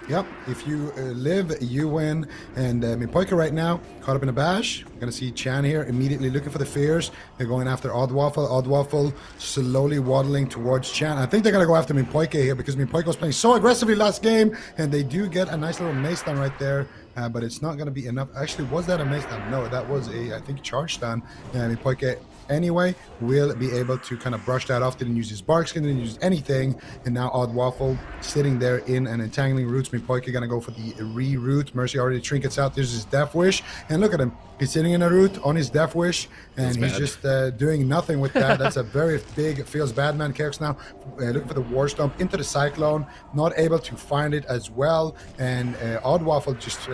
Yep, if you live, you win. And Mipoika right now, caught up in a bash. We're going to see Chan here immediately looking for the fears. They're going after Oddwaffle. Oddwaffle slowly waddling towards Chan. I think they're going to go after Mipoika here because Mipoika was playing so aggressively last game. And they do get a nice little mace stun right there. But it's not going to be enough. Actually, was that a mace stun? No, that was a, I think, charge stun. Mipoika anyway will be able to kind of brush that off. Didn't use his bark skin, didn't use anything. And now Oddwaffle sitting there in an entangling roots. Mipoika gonna go for the re-root. Mercy already trinkets out. There's his death wish, and look at him, he's sitting in a root on his death wish, and he's just doing nothing with that. That's a very big feels bad man. Chaos now looking for the war stomp into the cyclone, not able to find it as well, and Oddwaffle just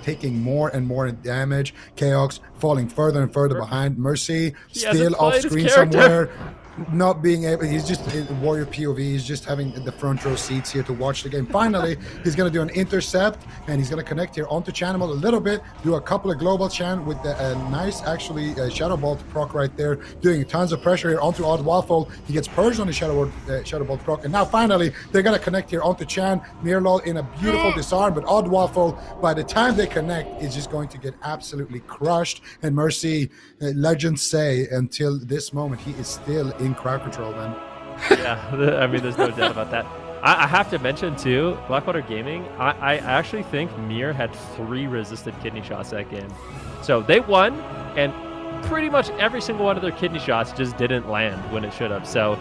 taking more and more damage. Chaos falling further and further behind. Mercy still off screen somewhere, not being able, he's just in warrior POV, he's just having the front row seats here to watch the game. Finally, he's going to do an intercept, and he's going to connect here onto Chanimal a little bit, do a couple of global Chan with the nice, actually, Shadow Bolt proc right there, doing tons of pressure here onto Oddwaffle. He gets purged on the Shadow Bolt proc, and now finally, they're going to connect here onto Chan. Mirlol in a beautiful disarm, but Oddwaffle, by the time they connect, is just going to get absolutely crushed, and Mercy, legends say, until this moment, he is still in crowd control, man. Yeah, I mean, there's no doubt about that. I have to mention too, Blackwater Gaming, I actually think Mir had 3 resisted kidney shots that game. So they won, and pretty much every single one of their kidney shots just didn't land when it should have. So,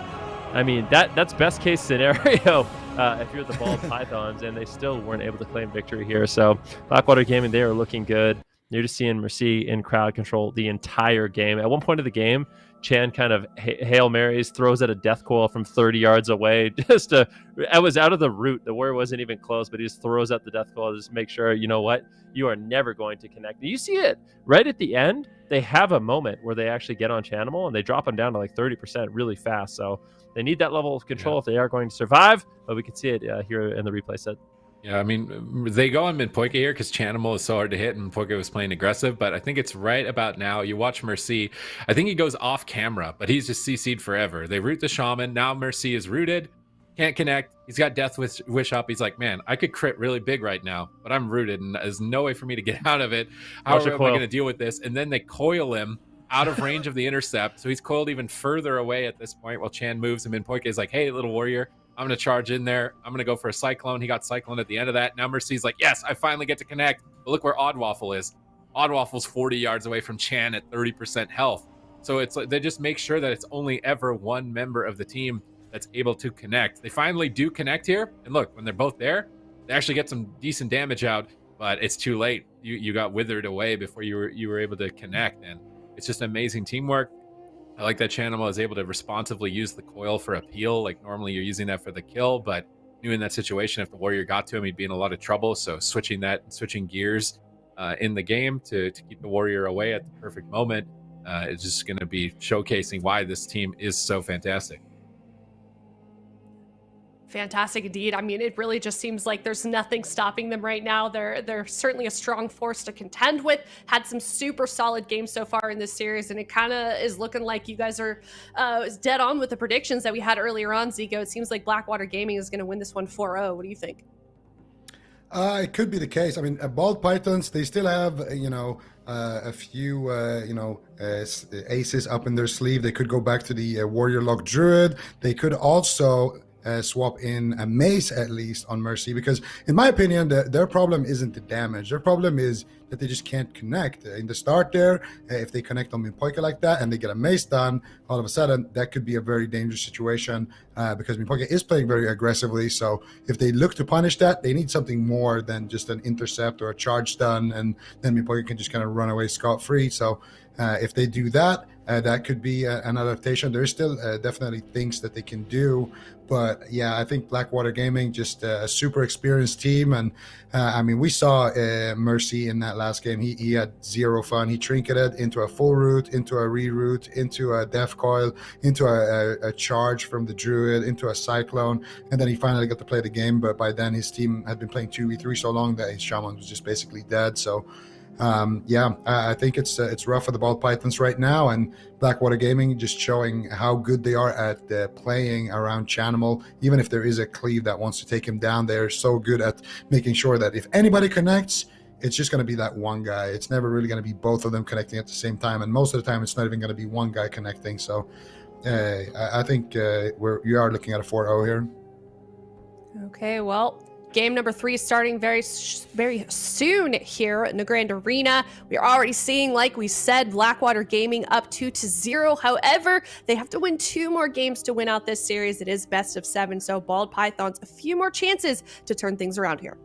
I mean, that's best case scenario if you're the Bald Pythons, and they still weren't able to claim victory here. So Blackwater Gaming, they are looking good. You're just seeing Mercy in crowd control the entire game. At one point of the game, Chan kind of Hail Marys, throws at a death coil from 30 yards away. I was out of the root. The warrior wasn't even close, but he just throws at the death coil to just make sure, you know what, you are never going to connect. You see it right at the end. They have a moment where they actually get on Chanimal, and they drop him down to like 30% really fast. So they need that level of control if they are going to survive, but we can see it here in the replay set. Yeah, I mean, they go on Mipoika here because Chanimal is so hard to hit, and Mipoika was playing aggressive, but I think it's right about now. You watch Mercy. I think he goes off camera, but he's just CC'd forever. They root the Shaman. Now Mercy is rooted. Can't connect. He's got Death Wish up. He's like, man, I could crit really big right now, but I'm rooted, and there's no way for me to get out of it. How am I going to deal with this? And then they coil him out of range of the intercept, so he's coiled even further away at this point while Chan moves, and Mipoika is like, hey, little warrior, I'm going to charge in there. I'm going to go for a Cyclone. He got Cyclone at the end of that. Now Mercy's like, yes, I finally get to connect. But look where Oddwaffle is. Oddwaffle's 40 yards away from Chan at 30% health. So it's like they just make sure that it's only ever one member of the team that's able to connect. They finally do connect here. And look, when they're both there, they actually get some decent damage out, but it's too late. You got withered away before you were able to connect. And it's just amazing teamwork. I like that Chanimal is able to responsively use the coil for a peel. Like normally you're using that for the kill, but knew in that situation, if the warrior got to him, he'd be in a lot of trouble. So switching gears in the game to keep the warrior away at the perfect moment is just going to be showcasing why this team is so fantastic. Fantastic indeed. I mean, it really just seems like there's nothing stopping them right now. They're certainly a strong force to contend with. Had some super solid games so far in this series, and it kind of is looking like you guys are dead on with the predictions that we had earlier on, Zico. It seems like Blackwater Gaming is going to win this one 4-0. What do you think? It could be the case. I mean, Bald Pythons, they still have, a few, aces up in their sleeve. They could go back to the Warrior Lock Druid. They could also swap in a mace at least on Mercy, because in my opinion their problem isn't the damage. Their problem is that they just can't connect in the start there. If they connect on Mipoika like that and they get a mace done, all of a sudden that could be a very dangerous situation because Mipoika is playing very aggressively. So if they look to punish that, they need something more than just an intercept or a charge stun, and then Mipoika can just kind of run away scot-free. So if they do that, that could be an adaptation. There's still definitely things that they can do. But yeah, I think Blackwater Gaming, just a super experienced team. And I mean, we saw Mercy in that that last game. He had zero fun. He trinketed into a full root, into a reroute, into a death coil, into a charge from the druid, into a cyclone, and then he finally got to play the game. But by then his team had been playing 2v3 so long that his shaman was just basically dead. So I think it's rough for the ball pythons right now, and Blackwater Gaming just showing how good they are at playing around Chanimal. Even if there is a cleave that wants to take him down, they're so good at making sure that if anybody connects, it's just going to be that one guy. It's never really going to be both of them connecting at the same time, and most of the time it's not even going to be one guy connecting. So I think you are looking at a 4-0 here. Okay, well, game number 3 starting very soon here in the Grand Arena. We are already seeing, like we said, Blackwater Gaming up 2-0. However, they have to win 2 more games to win out this series. It is best of 7, so Bald Pythons a few more chances to turn things around here.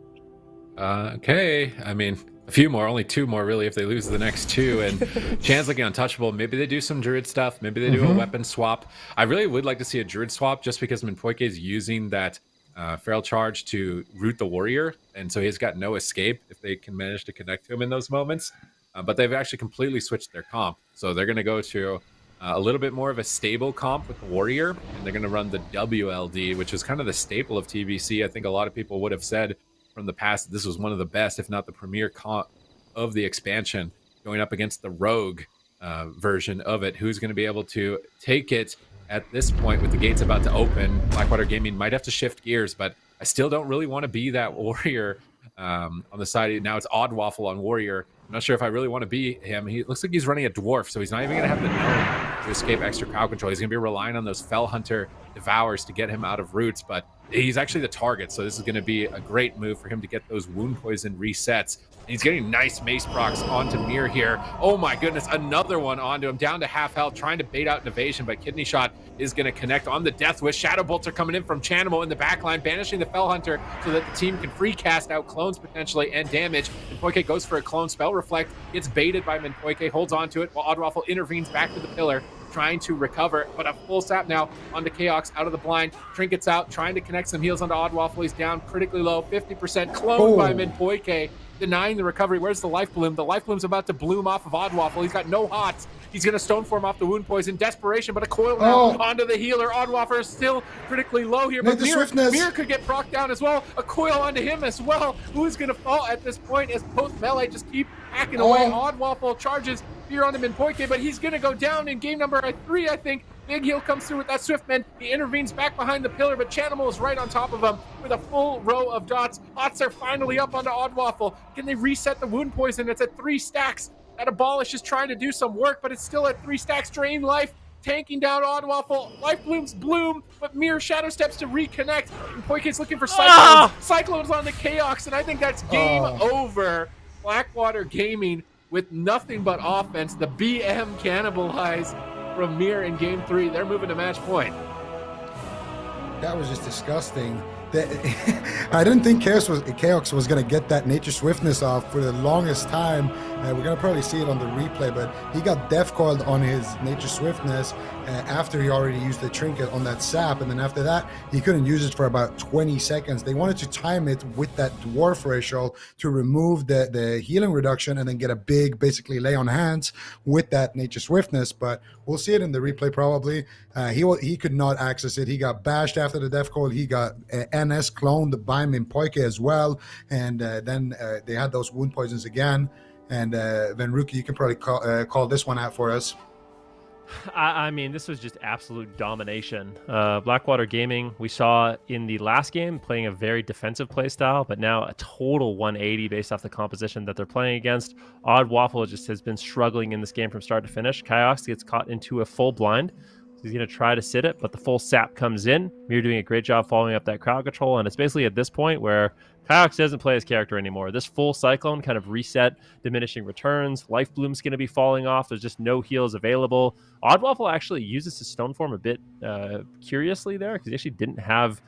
Okay, I mean, a few more, only 2 more really if they lose the next 2, and Chan's looking untouchable. Maybe they do some druid stuff, maybe they do a weapon swap. I really would like to see a druid swap, just because Minpoike is using that feral charge to root the warrior, and so he's got no escape if they can manage to connect to him in those moments. But they've actually completely switched their comp, so they're going to go to a little bit more of a stable comp with the warrior, and they're going to run the WLD, which is kind of the staple of TBC. I think a lot of people would have said from the past this was one of the best, if not the premier comp of the expansion, going up against the rogue version of it. Who's going to be able to take it at this point with the gates about to open? Blackwater Gaming might have to shift gears, but I still don't really want to be that warrior on the side. Now it's Odd Waffle on warrior. I'm not sure if I really want to be him. He looks like he's running a dwarf, so he's not even going to have the gnome to escape extra crowd control. He's going to be relying on those Fell Hunter Devours to get him out of roots, but he's actually the target, so this is going to be a great move for him to get those wound poison resets. And he's getting nice mace procs onto Mir here. Oh my goodness, another one onto him, down to half health, trying to bait out an evasion, but Kidney Shot is going to connect on the Death Wish. Shadow Bolts are coming in from Chanimal in the backline, banishing the Fell Hunter so that the team can free cast out clones potentially and damage. Minpoike goes for a clone spell reflect, gets baited by Minpoike, holds onto it while Oddwaffle intervenes back to the pillar, trying to recover, but a full sap now onto Chaos out of the blind. Trinkets out, trying to connect some heals onto Oddwaffle. He's down critically low, 50% cloned by Minpoike, denying the recovery. Where's the Life Bloom? The Life Bloom's about to bloom off of Oddwaffle. He's got no hots. He's going to stone form off the wound poison. Desperation, but a coil now onto the healer. Oddwaffle is still critically low here, but Mir could get proc down as well. A coil onto him as well. Who's going to fall at this point as post melee just keep hacking away? Oddwaffle charges fear on him in Poike, but he's going to go down in game number 3, I think. Big heal comes through with that Swiftman. He intervenes back behind the pillar, but Chanimal is right on top of him with a full row of dots. Hots are finally up onto Oddwaffle. Can they reset the wound poison? It's at 3 stacks. That Abolish is trying to do some work, but it's still at 3 stacks. Drain life, tanking down Oddwaffle. Life Blooms bloom, but Mir Shadow Steps to reconnect. And Poike's looking for Cyclones. Cyclones on the Chaos, and I think that's game over. Blackwater Gaming with nothing but offense. The BM cannibalize from Mir in game 3. They're moving to match point. That was just disgusting. I didn't think Chaos was going to get that Nature Swiftness off for the longest time. We're going to probably see it on the replay, but he got death coiled on his Nature Swiftness after he already used the trinket on that sap, and then after that he couldn't use it for about 20 seconds. They wanted to time it with that dwarf racial to remove the healing reduction and then get a big basically lay on hands with that Nature Swiftness, but we'll see it in the replay probably. He could not access it. He got bashed after the death coil. He got NS cloned by Minpoike as well, and then they had those wound poisons again. And then Rookie, you can probably call this one out for us. I mean, this was just absolute domination. Blackwater Gaming, we saw in the last game playing a very defensive play style, but now a total 180 based off the composition that they're playing against. Odd Waffle just has been struggling in this game from start to finish. Kiox gets caught into a full blind. He's going to try to sit it, but the full sap comes in. Mir doing a great job following up that crowd control, and it's basically at this point where Kiox doesn't play his character anymore. This full Cyclone kind of reset diminishing returns. Life Bloom's going to be falling off. There's just no heals available. Oddwaffle actually uses his Stone Form a bit curiously there, because he actually didn't have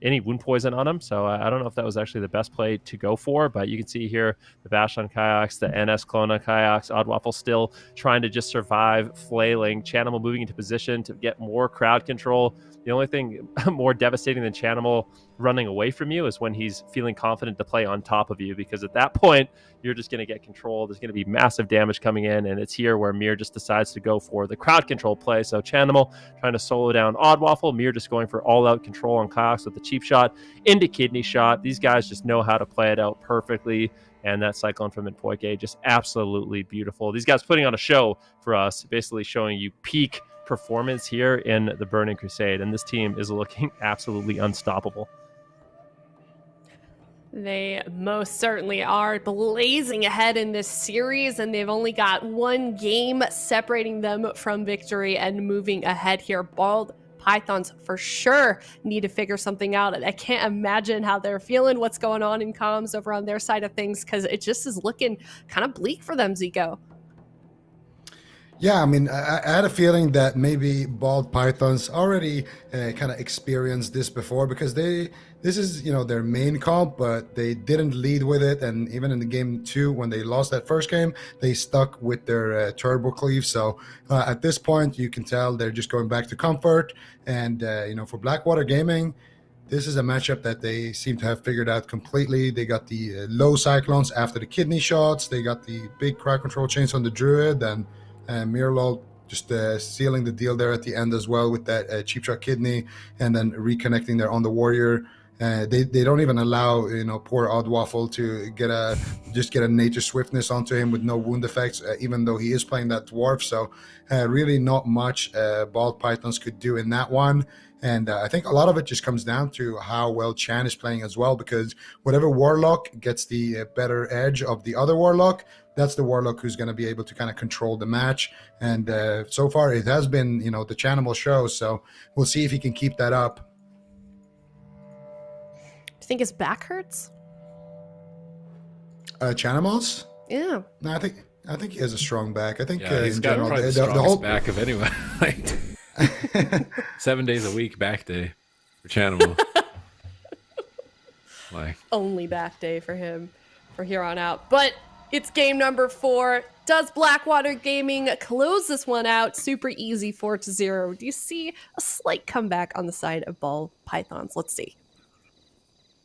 any wound poison on him, so I don't know if that was actually the best play to go for, but you can see here the bash on Kiox, the NS clone on Kiox, Oddwaffle still trying to just survive, flailing, Chanimal moving into position to get more crowd control. The only thing more devastating than Chanimal running away from you is when he's feeling confident to play on top of you, because at that point, you're just going to get control. There's going to be massive damage coming in, and it's here where Mir just decides to go for the crowd control play. So Chanimal trying to solo down Oddwaffle, Mir just going for all-out control on Kiox with the cheap shot into kidney shot. These guys just know how to play it out perfectly, and that Cyclone from Minpoike just absolutely beautiful. These guys putting on a show for us, basically showing you peak performance here in the Burning Crusade, and this team is looking absolutely unstoppable. They most certainly are blazing ahead in this series, and they've only got one game separating them from victory and moving ahead here. Bald Pythons for sure need to figure something out. I can't imagine how they're feeling, what's going on in comms over on their side of things, because it just is looking kind of bleak for them, Zico. Yeah, I mean, I had a feeling that maybe Bald Pythons already kind of experienced this before, because this is, their main comp, but they didn't lead with it. And even in the game 2, when they lost that first game, they stuck with their turbo cleave. So at this point, you can tell they're just going back to comfort. And, for Blackwater Gaming, this is a matchup that they seem to have figured out completely. They got the low Cyclones after the kidney shots. They got the big crowd control chains on the Druid, and Mirlol just sealing the deal there at the end as well with that cheap shot kidney, and then reconnecting there on the warrior. They don't even allow poor Oddwaffle to get a nature swiftness onto him with no wound effects, even though he is playing that dwarf. So really not much Bald Pythons could do in that one. And I think a lot of it just comes down to how well Chan is playing as well, because whatever Warlock gets the better edge of the other Warlock, that's the Warlock who's going to be able to kind of control the match. And so far it has been, the Chanimal show. So we'll see if he can keep that up. Do you think his back hurts? Chanimal's? Yeah. No, I think he has a strong back. I think he's in got general, probably the the strongest whole back of anyone. 7 days a week back day for Chanimal. Only back day for him from here on out. But it's game number 4. Does Blackwater Gaming close this one out? Super easy, 4-0. Do you see a slight comeback on the side of Ball Pythons? Let's see.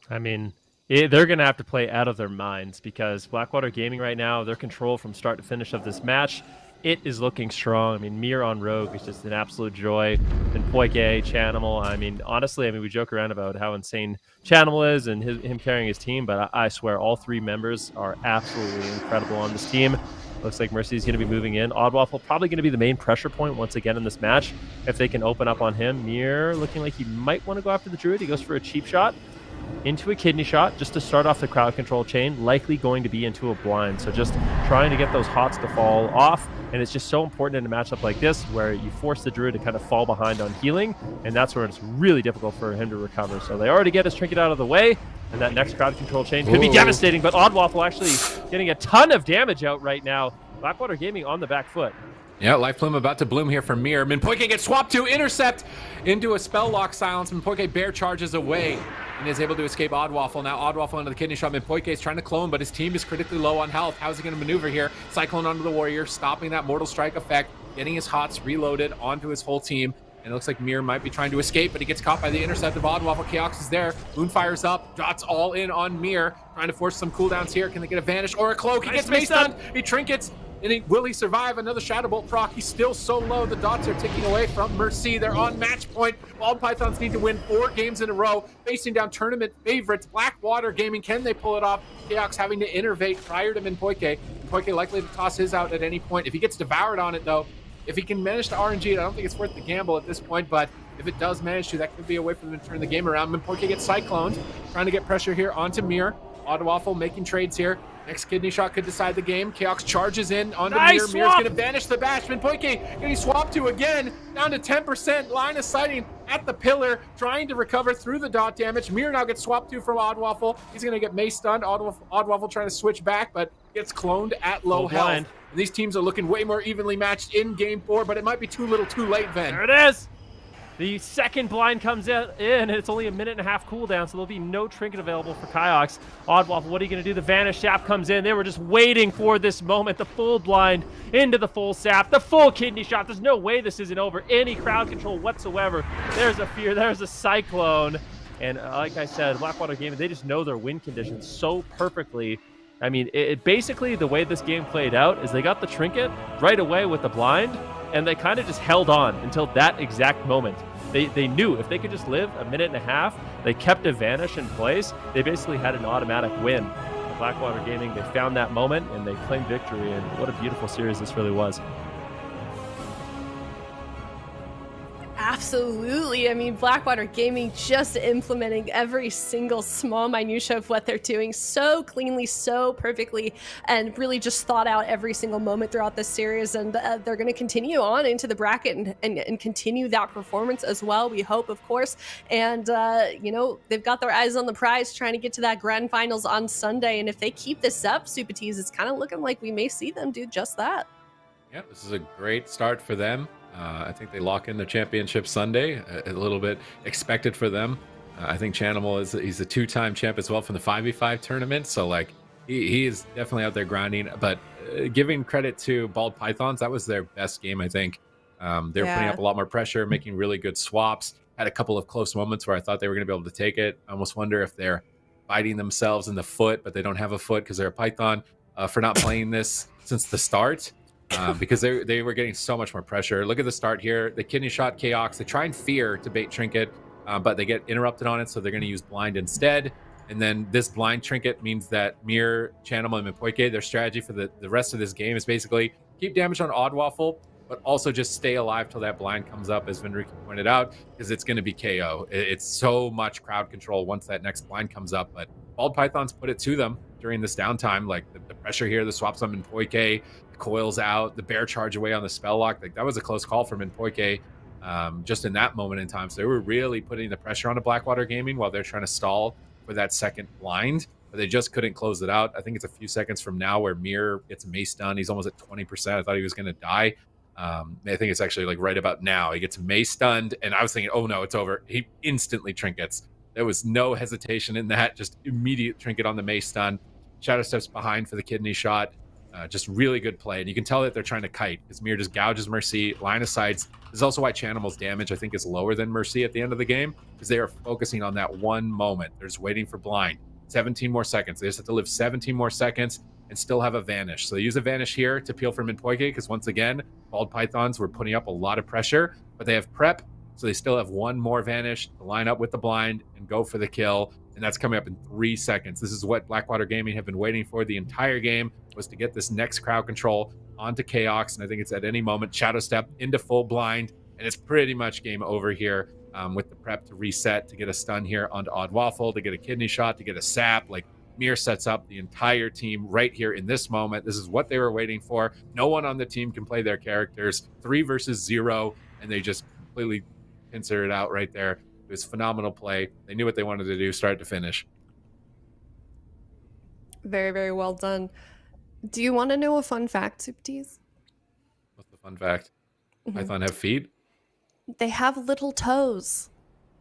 I mean, they're going to have to play out of their minds, because Blackwater Gaming right now, their control from start to finish of this match, it is looking strong. I mean, Mir on Rogue is just an absolute joy. And Poike, Chanimal, I mean, honestly, we joke around about how insane Chanimal is and him carrying his team, but I swear all 3 members are absolutely incredible on this team. Looks like Mercy's going to be moving in. Oddwaffle probably going to be the main pressure point once again in this match. If they can open up on him, Mir looking like he might want to go after the Druid. He goes for a cheap shot into a kidney shot just to start off the crowd control chain, likely going to be into a blind. So just trying to get those hots to fall off. And it's just so important in a matchup like this, where you force the Druid to kind of fall behind on healing, and that's where it's really difficult for him to recover. So they already get his trinket out of the way, and that next crowd control chain could be devastating, but Oddwaffle actually getting a ton of damage out right now. Blackwater Gaming on the back foot. Yeah, Life Plume about to bloom here from Mir. Minpoike gets swapped to intercept into a spell lock silence. Minpoike bear charges away and is able to escape Oddwaffle. Now Oddwaffle into the kidney shot. Minpoike is trying to clone, but his team is critically low on health. How's he going to maneuver here? Cyclone onto the warrior, stopping that Mortal Strike effect, getting his hots reloaded onto his whole team. And it looks like Mir might be trying to escape, but he gets caught by the intercept of Oddwaffle. Chaos is there. Moonfire's up. Dots all in on Mir. Trying to force some cooldowns here. Can they get a vanish or a cloak? He gets mace stunned. He trinkets. And will he survive another Shadow Bolt proc? He's still so low. The dots are ticking away from Mercy. They're on match point. Bald Pythons need to win 4 games in a row, facing down tournament favorites Blackwater Gaming. Can they pull it off? Chaos having to innervate prior to Minpoike. Minpoike likely to toss his out at any point. If he gets devoured on it, though, if he can manage to RNG it, I don't think it's worth the gamble at this point, but if it does manage to, that could be a way for them to turn the game around. Minpoike gets cycloned, trying to get pressure here onto Mir. Oddwaffle making trades here. Next kidney shot could decide the game. Chaos charges in onto Mir. Mir's going to vanish the bash. Minpoike getting swapped to again. Down to 10%. Line of sighting at the pillar. Trying to recover through the dot damage. Mir now gets swapped to from Oddwaffle. He's going to get mace stunned. Oddwaffle trying to switch back, but gets cloned at low health. And these teams are looking way more evenly matched in game 4, but it might be too little too late, Ven. There it is. The second blind comes in, and it's only a 1.5 minute cooldown, so there'll be no trinket available for Kiox. Oddwaffle, what are you going to do? The Vanish Sap comes in. They were just waiting for this moment. The full blind into the full sap, the full kidney shot. There's no way this isn't over. Any crowd control whatsoever. There's a fear. There's a cyclone. And like I said, Blackwater Gaming, they just know their win conditions so perfectly. I mean, it basically, the way this game played out is they got the trinket right away with the blind, and they kind of just held on until that exact moment. They knew if they could just live a minute and a half, they kept a vanish in place, they basically had an automatic win. Blackwater Gaming, they found that moment and they claimed victory, and what a beautiful series this really was. Absolutely. I mean, Blackwater Gaming just implementing every single small minutia of what they're doing so cleanly, so perfectly, and really just thought out every single moment throughout this series. And they're going to continue on into the bracket and continue that performance as well, we hope, of course. And, you know, they've got their eyes on the prize trying to get to that grand finals on Sunday. And if they keep this up, Super Tees, it's kind of looking like we may see them do just that. Yeah, this is a great start for them. I think they lock in the championship Sunday, a little bit expected for them. I think Chanimal he's a two-time champ as well from the 5v5 tournament, so like he is definitely out there grinding. But giving credit to Bald Pythons, that was their best game, I think. They were putting up a lot more pressure, making really good swaps. Had a couple of close moments where I thought they were going to be able to take it. I almost wonder if they're biting themselves in the foot, but they don't have a foot because they're a Python, for not playing this since the start. Because they were getting so much more pressure. Look at the start here. The kidney shot Chaos. They try and fear to bait trinket, but they get interrupted on it, so they're going to use blind instead. And then this blind trinket means that Mir, Chanimal, and Mpoike, their strategy for the rest of this game is basically keep damage on Odd Waffle, but also just stay alive till that blind comes up, as Vinriki pointed out, because it's going to be KO. It's so much crowd control once that next blind comes up. But Bald Pythons put it to them during this downtime, like the pressure here, the swaps on Mpoike, the coils out, the bear charge away on the spell lock. Like that was a close call from Mpoike just in that moment in time. So they were really putting the pressure on the Blackwater Gaming while they're trying to stall for that second blind, but they just couldn't close it out. I think it's a few seconds from now where Mir gets mace done. He's almost at 20%. I thought he was going to die. I think it's actually like right about now. He gets mace stunned, and I was thinking, oh no, it's over. He instantly trinkets. There was no hesitation in that. Just immediate trinket on the mace stun. Shadow steps behind for the kidney shot. Just really good play. And you can tell that they're trying to kite because Mir just gouges Mercy, line of sights. This is also why Chanimal's damage, I think, is lower than Mercy at the end of the game, because they are focusing on that one moment. They're just waiting for blind. 17 more seconds. They just have to live 17 more seconds and still have a vanish. So they use a vanish here to peel from Mpoike, because once again, Bald Pythons were putting up a lot of pressure, but they have prep, so they still have one more vanish to line up with the blind and go for the kill. And that's coming up in 3 seconds. This is what Blackwater Gaming have been waiting for the entire game, was to get this next crowd control onto Chaos. And I think it's at any moment, Shadow Step into full blind, and it's pretty much game over here with the prep to reset, to get a stun here onto Odd Waffle, to get a kidney shot, to get a sap. Like Mir sets up the entire team right here in this moment. This is what they were waiting for. No one on the team can play their characters. 3 versus 0, and they just completely pincer it out right there. It was phenomenal play. They knew what they wanted to do, start to finish. Very, very well done. Do you want to know a fun fact, Supties? What's the fun fact? Python have feet? They have little toes.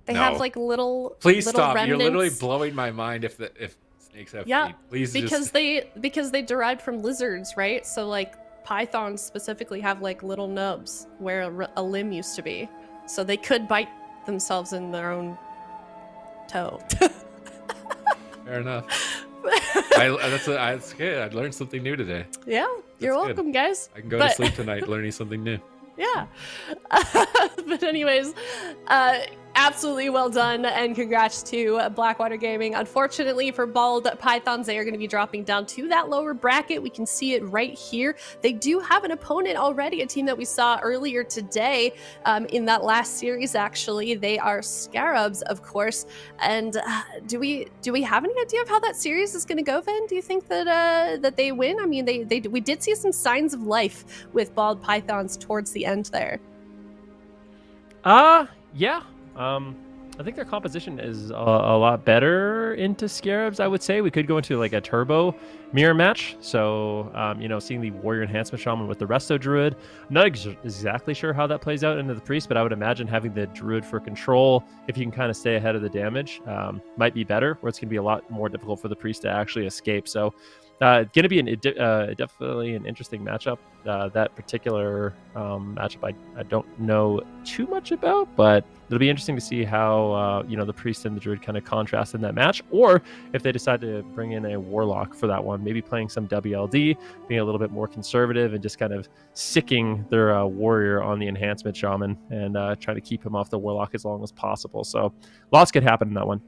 They No. have like little. Please little stop. remnants. You're literally blowing my mind if snakes have feet. Please because just... they derived from lizards, right? So like pythons specifically have like little nubs where a limb used to be, so they could bite themselves in their own toe. Fair enough. That's good. I learned something new today. Yeah, you're That's welcome, good. guys. I can go to sleep tonight learning something new. Yeah. But anyways, absolutely well done, and congrats to Blackwater Gaming. Unfortunately for Bald Pythons, they are going to be dropping down to that lower bracket. We can see it right here. They do have an opponent already, a team that we saw earlier today in that last series, actually. They are SCARABS, of course. And do we have any idea of how that series is going to go, Vin? Do you think that that they win? I mean, we did see some signs of life with Bald Pythons towards the end there. Yeah. I think their composition is a lot better into Scarabs, I would say. We could go into like a turbo mirror match. So, seeing the warrior enhancement shaman with the resto druid. I'm not exactly sure how that plays out into the priest, but I would imagine having the druid for control, if you can kind of stay ahead of the damage, might be better, where it's going to be a lot more difficult for the priest to actually escape. So Going to be definitely an interesting matchup. That particular matchup I don't know too much about, but it'll be interesting to see how the priest and the druid kind of contrast in that match, or if they decide to bring in a warlock for that one, maybe playing some WLD, being a little bit more conservative and just kind of sicking their warrior on the enhancement shaman and trying to keep him off the warlock as long as possible. So lots could happen in that one.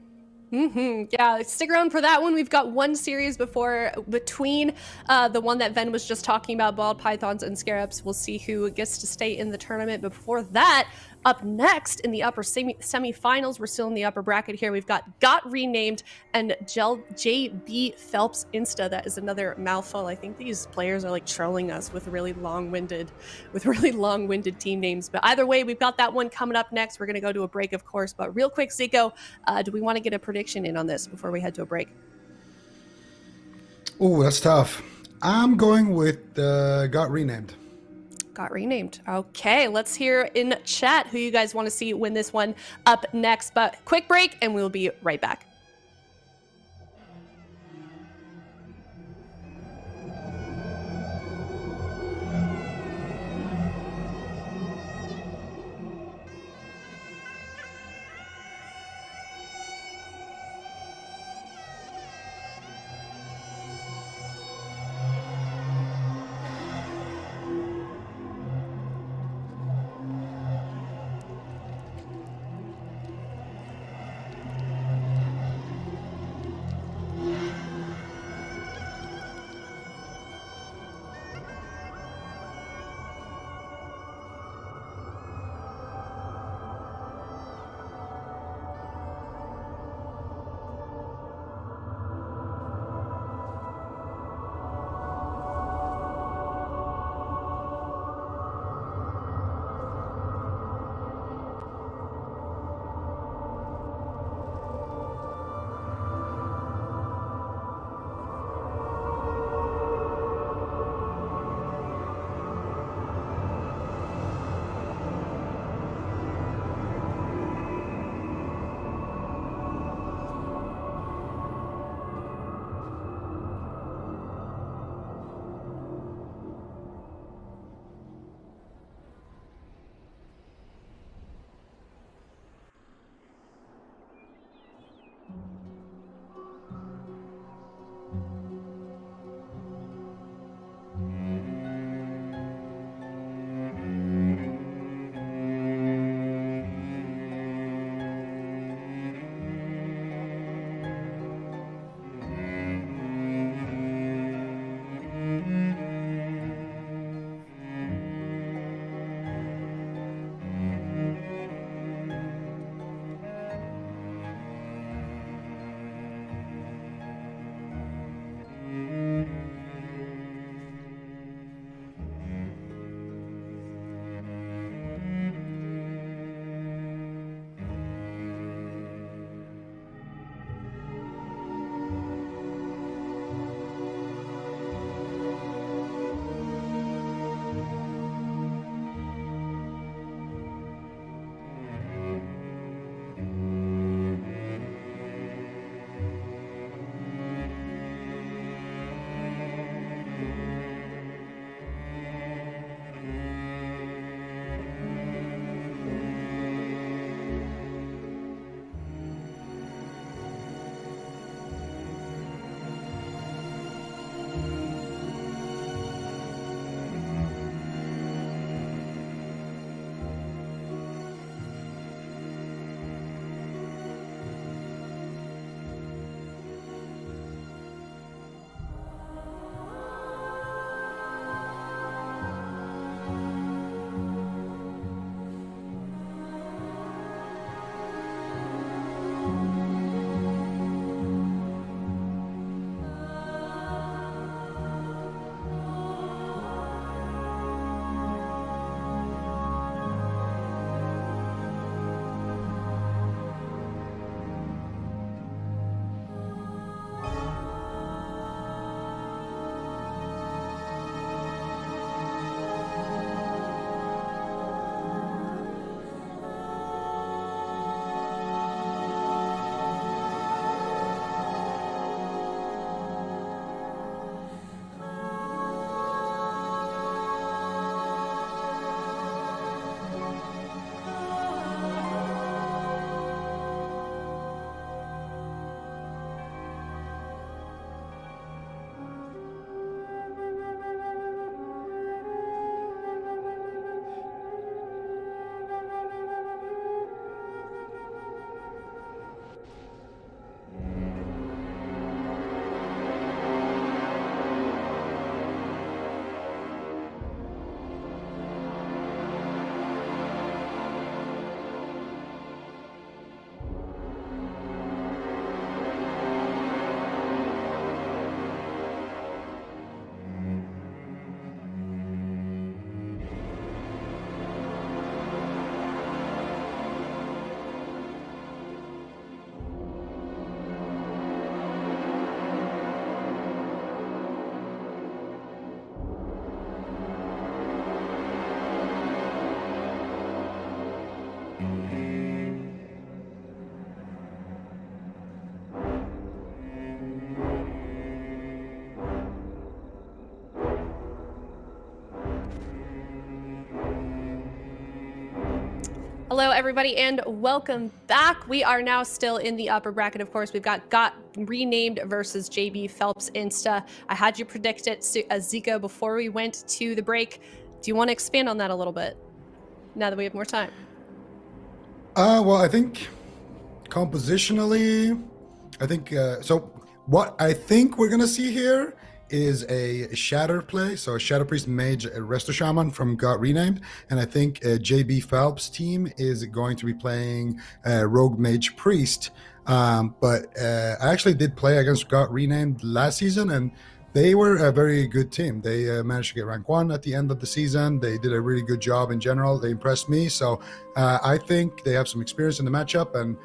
Yeah, stick around for that one. We've got one series between the one that Ven was just talking about, Bald Pythons and Scarabs. We'll see who gets to stay in the tournament. But before that, up next in the upper semifinals, we're still in the upper bracket here. We've got renamed and JB Phelps Insta. That is another mouthful. I think these players are like trolling us with really long-winded team names. But either way, we've got that one coming up next. We're going to go to a break, of course. But real quick, Zico, do we want to get a prediction in on this before we head to a break? Oh, that's tough. I'm going with got renamed. Got renamed. Okay, let's hear in chat who you guys want to see win this one up next. But quick break, and we'll be right back. Hello, everybody, and welcome back. We are now still in the upper bracket. Of course, we've got renamed versus JB Phelps Insta. I had you predict it, Zico, before we went to the break. Do you want to expand on that a little bit now that we have more time? Well, I think compositionally, I think so. What I think we're gonna see here is a Shatter play, so a Shatter Priest Mage Resto Shaman from got renamed, and I think JB Phelps' team is going to be playing Rogue Mage Priest. But I actually did play against got renamed last season, and they were a very good team. They managed to get rank 1 at the end of the season. They did a really good job in general. They impressed me, so I think they have some experience in the matchup, and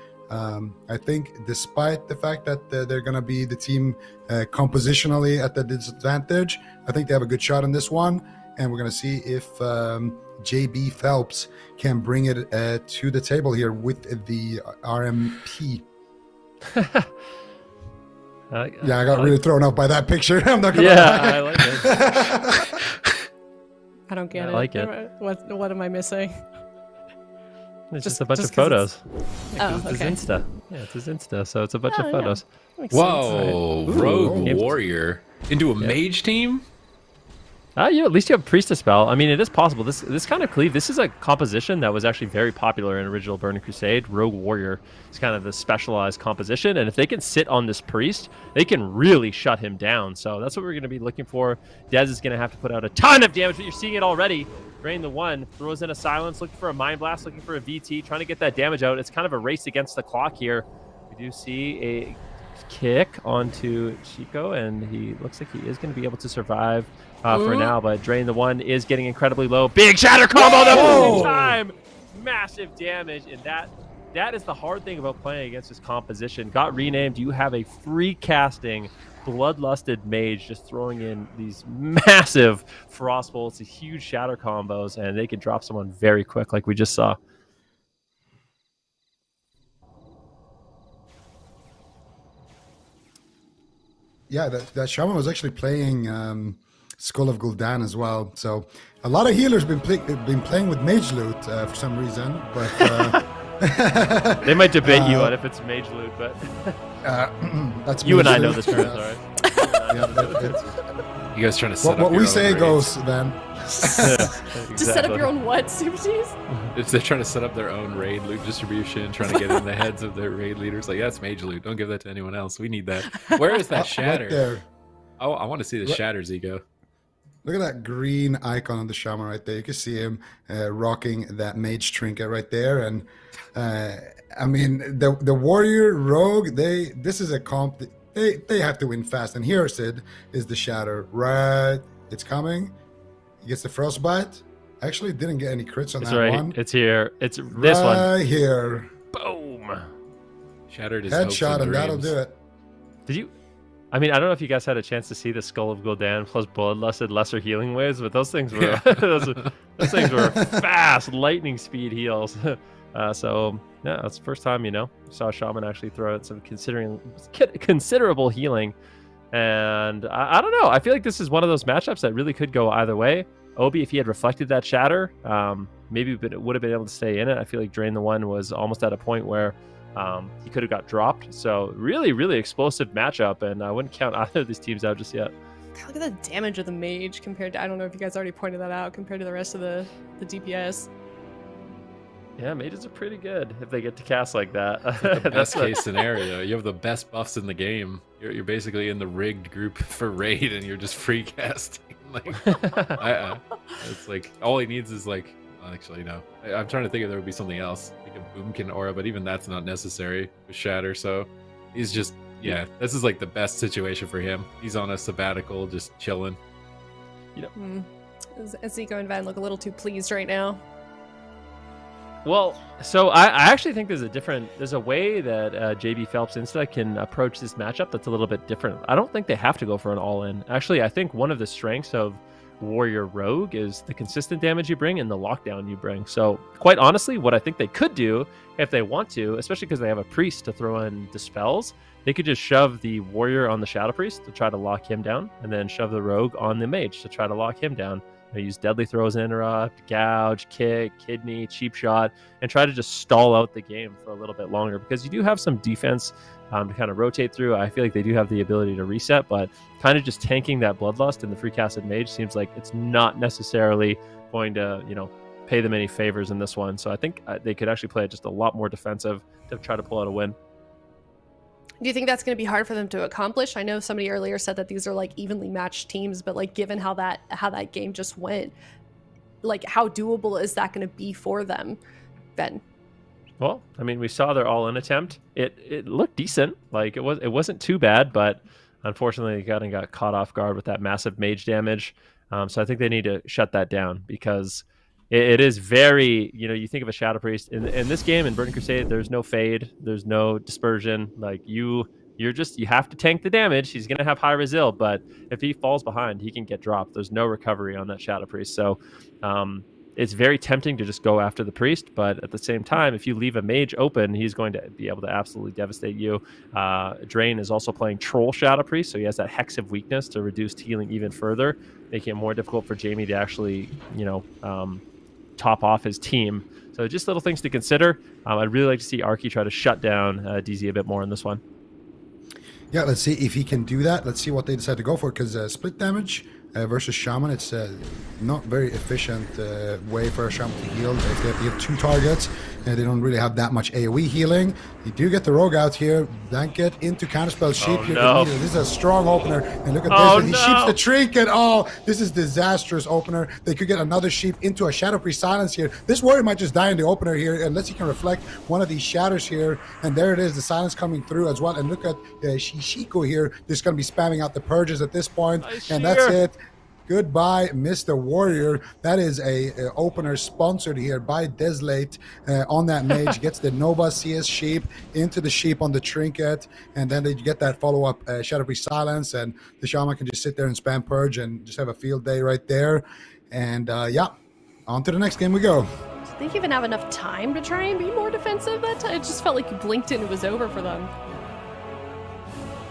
I think despite the fact that they're going to be the team compositionally at the disadvantage, I think they have a good shot in this one, and we're going to see if JB Phelps can bring it to the table here with the RMP. Yeah, I got really thrown off by that picture. I'm not gonna lie. I like it. I don't get it. I like it. What am I missing? It's just a bunch of 'cause photos. Oh, It's okay. his Insta. Yeah, it's his Insta, so it's a bunch of yeah. photos. Makes sense. Whoa, Ooh. Rogue Ooh. Warrior into a mage team? At least you have Priestess Spell. I mean, it is possible. This kind of cleave, this is a composition that was actually very popular in original Burning Crusade. Rogue Warrior is kind of the specialized composition, and if they can sit on this Priest, they can really shut him down. So that's what we're going to be looking for. Dez is going to have to put out a ton of damage, but you're seeing it already. Drain the 1, throws in a Silence, looking for a Mind Blast, looking for a VT, trying to get that damage out. It's kind of a race against the clock here. We do see a kick onto Chico, and he looks like he is going to be able to survive for now, but Drain the 1 is getting incredibly low. Big shatter combo the whole time! Massive damage, and that is the hard thing about playing against this composition. Got renamed, you have a free casting bloodlusted mage just throwing in these massive frost bolts, these huge shatter combos, and they can drop someone very quick like we just saw. Yeah, that Shaman was actually playing Skull of Gul'dan as well. So a lot of healers been playing with Mage Loot for some reason, but They might debate you on if it's mage loot, but that's you and Mage I know Loot. the terms, all right? You guys trying to set up What your we own say raids. goes then. Just set up your own what, Super Cheese? They're trying to set up their own raid loot distribution, trying to get in the heads of their raid leaders. Like, that's mage loot. Don't give that to anyone else. We need that. Where is that shatter? Right there. Oh, I want to see the shatter, Zico. Look at that green icon on the Shaman right there. You can see him rocking that mage trinket right there. And I mean, the warrior rogue, this is a comp. They have to win fast. And here, Sid, is the shatter. Right, it's coming. He gets the frostbite. Actually, didn't get any crits on It's that right. one. It's here. It's this one. Right here. Boom. Shattered his hopes Headshot, and that'll dreams. do it. Did you? I mean, I don't know if you guys had a chance to see the Skull of Gul'dan plus Bloodlusted Lesser Healing Waves, but those things were those things were fast, lightning speed heals. So yeah, that's the first time saw a Shaman actually throw out some considerable healing. And I don't know. I feel like this is one of those matchups that really could go either way. Obi, if he had reflected that shatter, maybe it would have been able to stay in it. I feel like Drain the 1 was almost at a point where he could have got dropped. So really, really explosive matchup, and I wouldn't count either of these teams out just yet. God, look at the damage of the mage compared to, I don't know if you guys already pointed that out, compared to the rest of the DPS. Yeah, mages are pretty good if they get to cast like that. The best case scenario. You have the best buffs in the game. You're basically in the rigged group for raid, and you're just free casting. Like, it's like all he needs is like. Actually, no. I'm trying to think if there would be something else, like a Boomkin aura, but even that's not necessary with Shatter. So he's just, this is like the best situation for him. He's on a sabbatical, just chilling. Zico and Van look a little too pleased right now. Well, so I actually think there's a way that JB Phelps Insta can approach this matchup that's a little bit different. I don't think they have to go for an all-in. Actually, I think one of the strengths of Warrior Rogue is the consistent damage you bring and the lockdown you bring. So quite honestly, what I think they could do if they want to, especially because they have a priest to throw in dispels, they could just shove the warrior on the Shadow Priest to try to lock him down, and then shove the rogue on the mage to try to lock him down. use deadly throws, interrupt, gouge, kick, kidney, cheap shot, and try to just stall out the game for a little bit longer, because you do have some defense to kind of rotate through. I feel like they do have the ability to reset, but kind of just tanking that bloodlust in the free casted mage seems like it's not necessarily going to, pay them any favors in this one. So I think they could actually play just a lot more defensive to try to pull out a win. Do you think that's going to be hard for them to accomplish? I know somebody earlier said that these are like evenly matched teams, but like given how that game just went, like how doable is that going to be for them, Ben? Well, I mean, we saw their all-in attempt. It looked decent. Like it wasn't too bad, but unfortunately, they got caught off guard with that massive mage damage. So I think they need to shut that down, because it is very, you think of a Shadow Priest in this game in Burning Crusade. There's no fade, there's no dispersion. Like you have to tank the damage. He's gonna have high resil, but if he falls behind, he can get dropped. There's no recovery on that Shadow Priest. So it's very tempting to just go after the priest, but at the same time, if you leave a mage open, he's going to be able to absolutely devastate you. Drain is also playing Troll Shadow Priest, so he has that Hexive weakness to reduce healing even further, making it more difficult for Jamie to actually, top off his team. So just little things to consider. I'd really like to see Arky try to shut down DZ a bit more in this one. Yeah, let's see if he can do that. Let's see what they decide to go for, because split damage versus Shaman, it's not very efficient way for a Shaman to heal. If they have to hit 2 targets, they don't really have that much AoE healing. You do get the Rogue out here. Blanket into Counterspell Sheep here. No. This is a strong opener. And look at this. He sheeps the Trinket. Oh, this is disastrous opener. They could get another Sheep into a Shadow Priest Silence here. This Warrior might just die in the opener here, unless he can reflect one of these shatters here. And there it is, the Silence coming through as well. And look at Shishiko here. Just going to be spamming out the Purges at this point. And that's it. Goodbye, Mr. Warrior. That is a opener sponsored here by Deslate on that mage. Gets the Nova CS Sheep into the Sheep on the Trinket, and then they get that follow-up Shadow Priest Silence, and the Shaman can just sit there and spam Purge and just have a field day right there. And yeah, on to the next game we go. Did they even have enough time to try and be more defensive that time? It just felt like you blinked and it was over for them.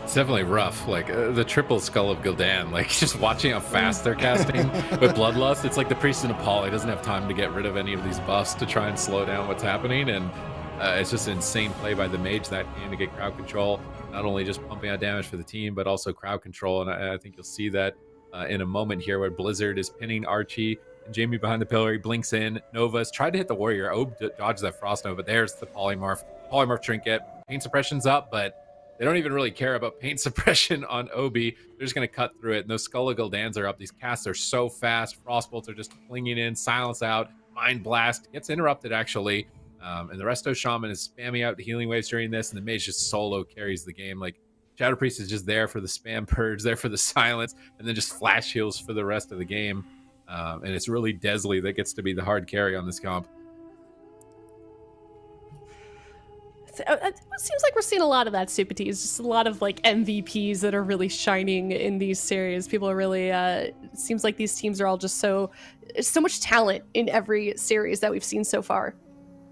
It's definitely rough. Like the triple Skull of Gul'dan, like just watching how fast they're casting with Bloodlust. It's like the Priest in Nepal. He doesn't have time to get rid of any of these buffs to try and slow down what's happening. And it's just insane play by the mage that game to get crowd control. Not only just pumping out damage for the team, but also crowd control. And I think you'll see that in a moment here where Blizzard is pinning Archie and Jamie behind the pillar. He blinks in. Nova's tried to hit the Warrior. Dodges that Frost Nova, but there's the Polymorph. Polymorph Trinket. Pain Suppression's up, but they don't even really care about paint suppression on Obi. They're just going to cut through it. And those Skull of Gul'dans are up. These casts are so fast. Frostbolts are just clinging in. Silence out. Mind Blast gets interrupted, actually. And the Resto Shaman is spamming out the healing waves during this. And the Mage just solo carries the game. Like, Shadow Priest is just there for the spam purge, there for the silence, and then just flash heals for the rest of the game. And it's really Desley that gets to be the hard carry on this comp. It seems like we're seeing a lot of that, Supati. It's just a lot of like MVPs that are really shining in these series. People are really it seems like these teams are all just so much talent in every series that we've seen so far.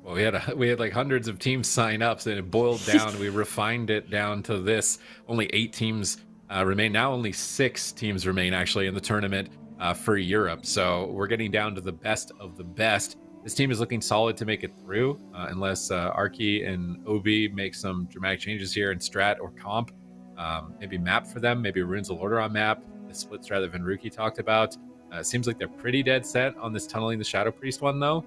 Well, we had like hundreds of teams sign up, so it boiled down. We refined it down to this. Only 8 teams remain. Now only 6 teams remain actually in the tournament for Europe. So we're getting down to the best of the best. This team is looking solid to make it through, unless Arky and Obi make some dramatic changes here in strat or comp. Maybe map for them, maybe Runes of Lordaeron map, the split strat that Venruki talked about. It seems like they're pretty dead set on this tunneling the Shadow Priest one, though.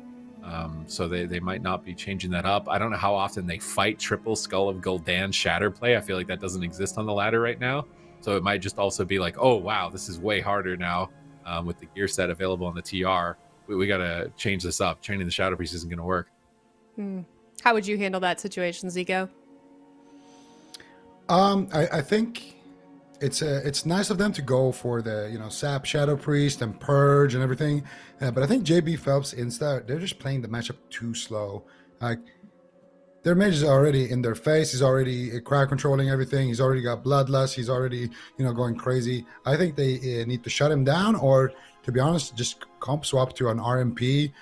So they might not be changing that up. I don't know how often they fight triple Skull of Gul'dan Shatter play. I feel like that doesn't exist on the ladder right now. So it might just also be like, oh, wow, this is way harder now with the gear set available on the TR. We got to change this up. Training the Shadow Priest isn't going to work. How would you handle that situation, Zico? I think it's nice of them to go for the Sap Shadow Priest and Purge and everything, but I think JB Phelps Insta, they're just playing the matchup too slow. Like their mage is already in their face. He's already crowd controlling everything. He's already got Bloodlust. He's already going crazy. I think they need to shut him down, or to be honest, just comp swap to an RMP,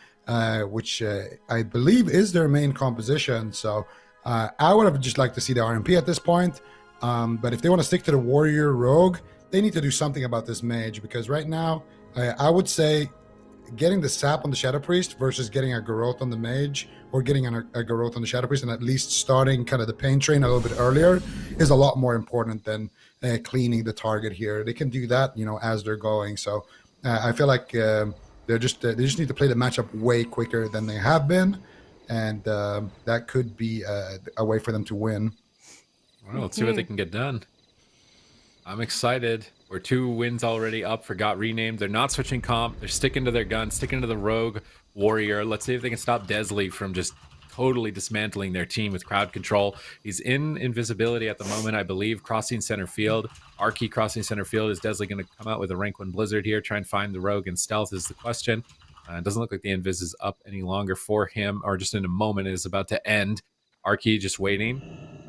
which I believe is their main composition. So I would have just liked to see the RMP at this point. But if they want to stick to the Warrior Rogue, they need to do something about this mage, because right now I would say getting the sap on the Shadow Priest versus getting a growth on the Mage, or getting a growth on the Shadow Priest, and at least starting kind of the pain train a little bit earlier is a lot more important than cleaning the target here. They can do that, as they're going. So I feel like they just need to play the matchup way quicker than they have been, and that could be a way for them to win. Well, let's see what they can get done. I'm excited. We're 2 wins already up for Got Renamed. They're not switching comp. They're sticking to their guns, sticking to the Rogue Warrior. Let's see if they can stop Desley from just totally dismantling their team with crowd control. He's in invisibility at the moment, I believe, crossing center field. Arky crossing center field. Is Desley going to come out with a rank 1 Blizzard here, try and find the Rogue and stealth is the question. It doesn't look like the invis is up any longer for him, or just in a moment it is about to end. Arky just waiting.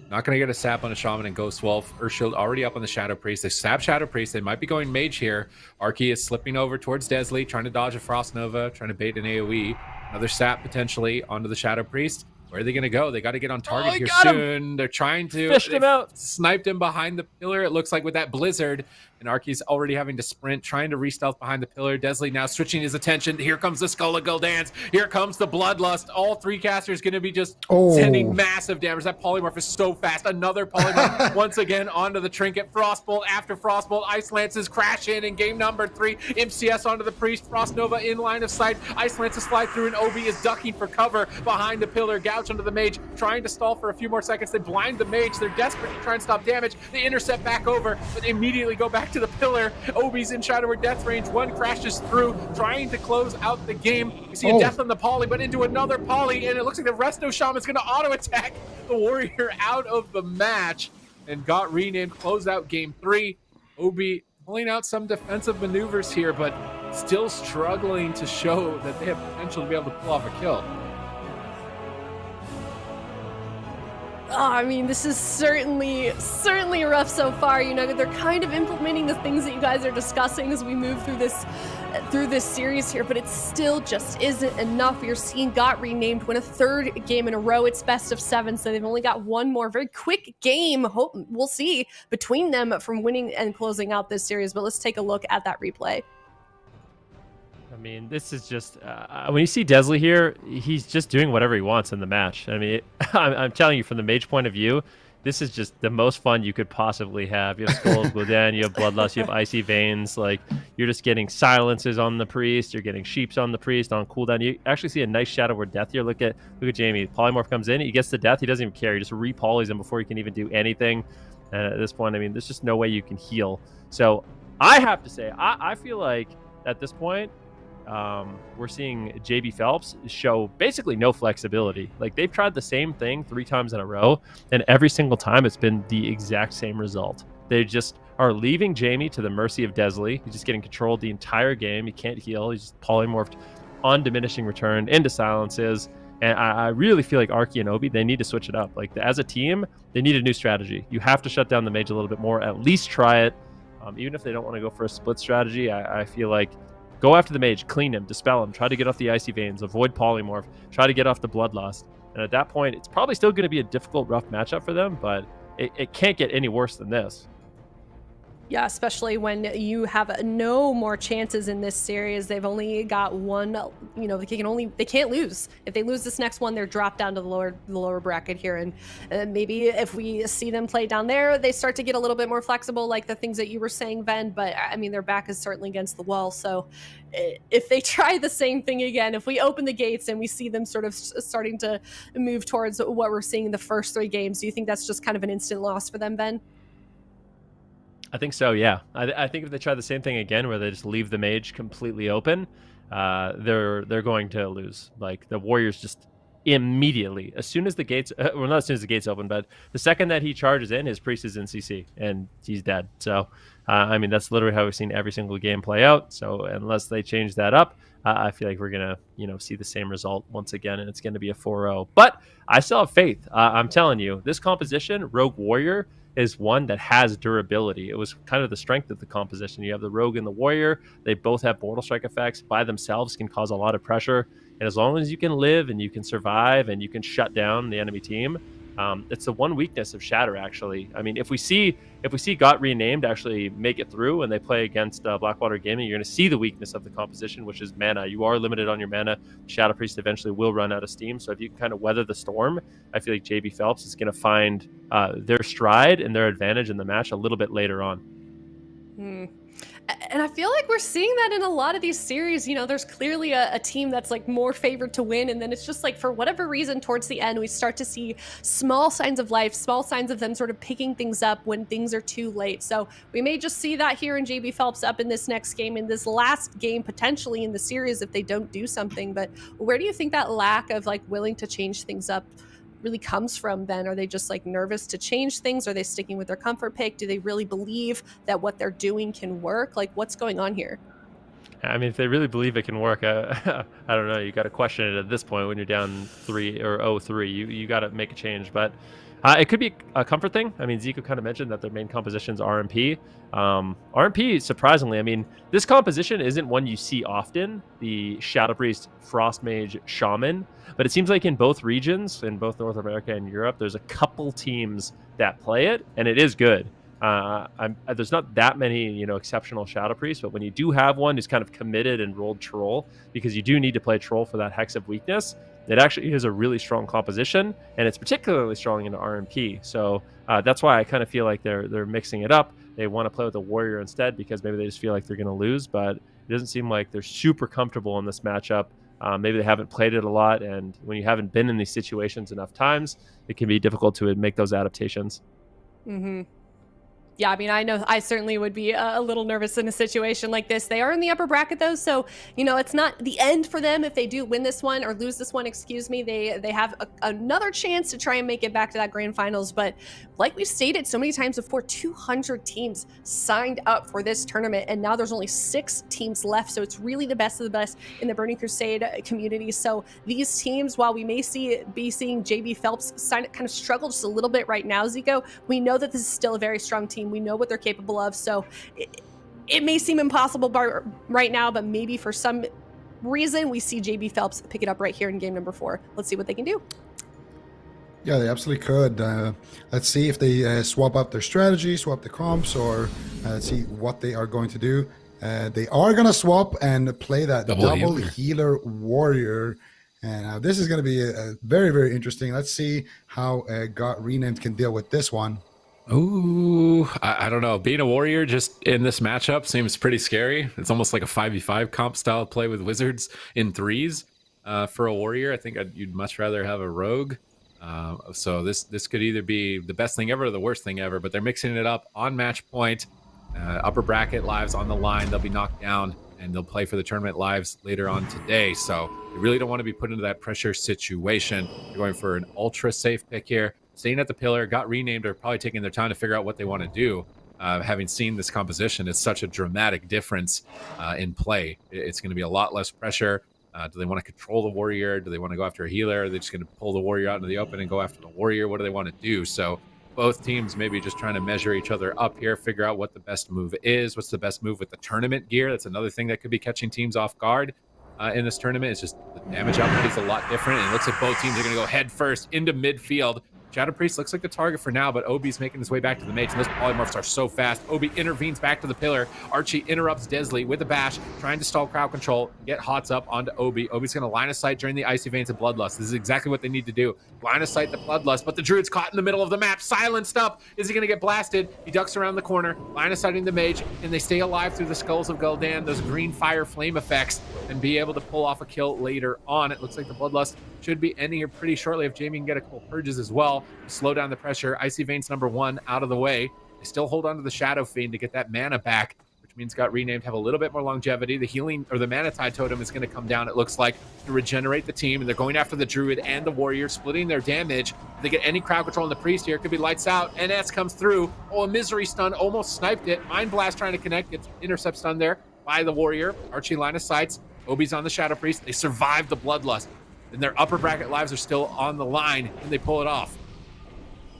Not going to get a sap on a Shaman and Ghost Wolf. Urshield already up on the Shadow Priest. They sap Shadow Priest. They might be going Mage here. Arky is slipping over towards Desley, trying to dodge a Frost Nova, trying to bait an AoE. Another sap potentially onto the Shadow Priest. Where are they going to go? They got to get on target here soon. They're trying to... Fished him out. Sniped him behind the pillar, it looks like, with that Blizzard. And Arky's already having to sprint, trying to re-stealth behind the pillar. Desley now switching his attention. Here comes the Skull Dance. Here comes the Bloodlust. All 3 casters going to be just sending massive damage. That Polymorph is so fast. Another Polymorph once again onto the Trinket. Frostbolt after Frostbolt. Ice Lances crash in game number 3. MCS onto the Priest. Frost Nova in line of sight. Ice Lances fly through, and Obi is ducking for cover behind the pillar. Gouge onto the Mage, trying to stall for a few more seconds. They blind the Mage. They're desperate to try and stop damage. They intercept back over, but immediately go back to the pillar. Obi's in Shadow or Death range. 1 crashes through, trying to close out the game. We see a death on the Poly, but into another Poly, and it looks like the Resto Shaman's going to auto-attack the Warrior out of the match, and Got Renamed close out game 3. Obi pulling out some defensive maneuvers here, but still struggling to show that they have potential to be able to pull off a kill. I mean, this is certainly rough so far. They're kind of implementing the things that you guys are discussing as we move through this series here, but it still just isn't enough. You're seeing Got Renamed win a 3rd game in a row. It's best of 7, so they've only got 1 more very quick game. We'll see between them from winning and closing out this series, but let's take a look at that replay. I mean, this is just when you see Desley here, he's just doing whatever he wants in the match. I mean, I'm telling you, from the Mage point of view, this is just the most fun you could possibly have. You have Skull of Gul'dan, you have Bloodlust, you have Icy Veins. Like, you're just getting silences on the Priest, you're getting Sheeps on the Priest on cooldown. You actually see a nice Shadow Word Death here. Look at Jamie. Polymorph comes in, he gets the death, he doesn't even care. He just re-polys him before he can even do anything. And at this point, I mean, there's just no way you can heal. So I have to say, I feel like at this point, we're seeing JB Phelps show basically no flexibility. Like, they've tried the same thing 3 times in a row, and every single time it's been the exact same result. They just are leaving Jamie to the mercy of Desley. He's just getting controlled the entire game. He can't heal. He's just polymorphed on diminishing return into silences. And I really feel like Arky and Obi, they need to switch it up. Like, as a team, they need a new strategy. You have to shut down the Mage a little bit more. At least try it. Even if they don't want to go for a split strategy, I feel like go after the Mage, clean him, dispel him, try to get off the Icy Veins, avoid Polymorph, try to get off the Bloodlust. And at that point, it's probably still going to be a difficult, rough matchup for them, but it can't get any worse than this. Yeah, especially when you have no more chances in this series. They've only got 1, they can't lose. If they lose this next one, they're dropped down to the lower bracket here. And maybe if we see them play down there, they start to get a little bit more flexible, like the things that you were saying, Ben. But I mean, their back is certainly against the wall. So if they try the same thing again, if we open the gates and we see them sort of starting to move towards what we're seeing in the first 3 games, do you think that's just kind of an instant loss for them, Ben? I think so, yeah. I think if they try the same thing again, where they just leave the Mage completely open, they're going to lose. Like, the Warriors just immediately, as soon as the gates, well, not as soon as the gates open, but the second that he charges in, his Priest is in CC, and he's dead. So, I mean, that's literally how we've seen every single game play out. So, unless they change that up, I feel like we're going to, see the same result once again, and it's going to be a 4-0. But I still have faith. I'm telling you, this composition, Rogue Warrior, is one that has durability. It was kind of the strength of the composition. You have the Rogue and the Warrior. They both have Mortal Strike effects by themselves, can cause a lot of pressure. And as long as you can live and you can survive and you can shut down the enemy team, It's the one weakness of Shatter, actually. I mean, if we see Got Renamed actually make it through and they play against Blackwater Gaming, you're going to see the weakness of the composition, which is mana. You are limited on your mana. Shadow Priest eventually will run out of steam. So if you can kind of weather the storm, I feel like JB Phelps is going to find their stride and their advantage in the match a little bit later on. And I feel like we're seeing that in a lot of these series. You know, there's clearly a team that's like more favored to win, and then it's just like, for whatever reason, towards the end, we start to see small signs of life, small signs of them sort of picking things up when things are too late. So we may just see that here in JB Phelps up in this next game, in this last game, potentially in the series, if they don't do something. But where do you think that lack of like willing to change things up really comes from then? Are they just like nervous to change things? Are they sticking with their comfort pick? Do they really believe that what they're doing can work? Like, what's going on here? I mean, if they really believe it can work, I don't know. You got to question it at this point when you're down 3 or 0-3. You got to make a change, but it could be a comfort thing. I mean, Zico kind of mentioned that their main composition's RMP. RMP, surprisingly, I mean, this composition isn't one you see often, the Shadow Priest, Frost Mage, Shaman, but it seems like in both regions, in both North America and Europe, there's a couple teams that play it, and it is good. There's not that many, exceptional Shadow Priests, but when you do have one who's kind of committed and rolled Troll, because you do need to play Troll for that Hex of Weakness, it actually is a really strong composition, and it's particularly strong in RMP. So that's why I kind of feel like they're mixing it up. They want to play with the Warrior instead because maybe they just feel like they're going to lose, but it doesn't seem like they're super comfortable in this matchup. Maybe they haven't played it a lot, and when you haven't been in these situations enough times, it can be difficult to make those adaptations. Mm-hmm. Yeah, I mean, I know I certainly would be a little nervous in a situation like this. They are in the upper bracket, though, so, it's not the end for them if they do win this one or lose this one, excuse me. They have another chance to try and make it back to that grand finals. But like we've stated so many times before, 200 teams signed up for this tournament, and now there's only 6 teams left. So it's really the best of the best in the Burning Crusade community. So these teams, while we may be seeing JB Phelps kind of struggle just a little bit right now, Zico, we know that this is still a very strong team. We know what they're capable of, so it may seem impossible right now, but maybe for some reason we see JB Phelps pick it up right here in game number 4. Let's see what they can do. Yeah, they absolutely could. Let's see if they swap up their strategy, swap the comps, or see what they are going to do. They are going to swap and play that double healer warrior. And this is going to be very, very interesting. Let's see how Got Renamed can deal with this one. Ooh, I don't know. Being a warrior just in this matchup seems pretty scary. It's almost like a 5v5 comp style play with wizards in 3s. For a warrior, I think you'd much rather have a rogue. So this could either be the best thing ever or the worst thing ever, but they're mixing it up on match point. Upper bracket lives on the line. They'll be knocked down, and they'll play for the tournament lives later on today. So you really don't want to be put into that pressure situation. You're going for an ultra safe pick here. Staying at the pillar, Got Renamed, are probably taking their time to figure out what they want to do. Having seen this composition, it's such a dramatic difference in play. It's going to be a lot less pressure. Do they want to control the warrior? Do they want to go after a healer? Are they just going to pull the warrior out into the open and go after the warrior? What do they want to do? So both teams maybe just trying to measure each other up here, figure out what the best move is. What's the best move with the tournament gear? That's another thing that could be catching teams off guard in this tournament. It's just the damage output is a lot different. And it looks like both teams are going to go head first into midfield. Shadow Priest looks like the target for now, but Obi's making his way back to the mage, and those polymorphs are so fast. Obi intervenes back to the pillar. Archie interrupts Desley with a bash, trying to stall crowd control, get Hots up onto Obi. Obi's going to line of sight during the Icy Veins and Bloodlust. This is exactly what they need to do. Line of sight the Bloodlust, but the Druid's caught in the middle of the map, silenced up. Is he going to get blasted? He ducks around the corner, line of sighting the mage, and they stay alive through the Skulls of Gul'dan, those green fire flame effects, and be able to pull off a kill later on. It looks like the Bloodlust should be ending here pretty shortly if Jamie can get a couple purges as well to slow down the pressure. Icy Veins number 1 out of the way. They still hold on to the Shadow Fiend to get that mana back, which means Got Renamed have a little bit more longevity. The healing or the Mana Tide Totem is going to come down, it looks like, to regenerate the team, and they're going after the Druid and the Warrior, splitting their damage. If they get any crowd control on the Priest here, it could be lights out. NS comes through. Oh, a Misery Stun, almost sniped it. Mind Blast trying to connect, gets intercept stun there by the Warrior. Archie line of sights. Obi's on the Shadow Priest. They survive the Bloodlust, and their upper bracket lives are still on the line, and they pull it off.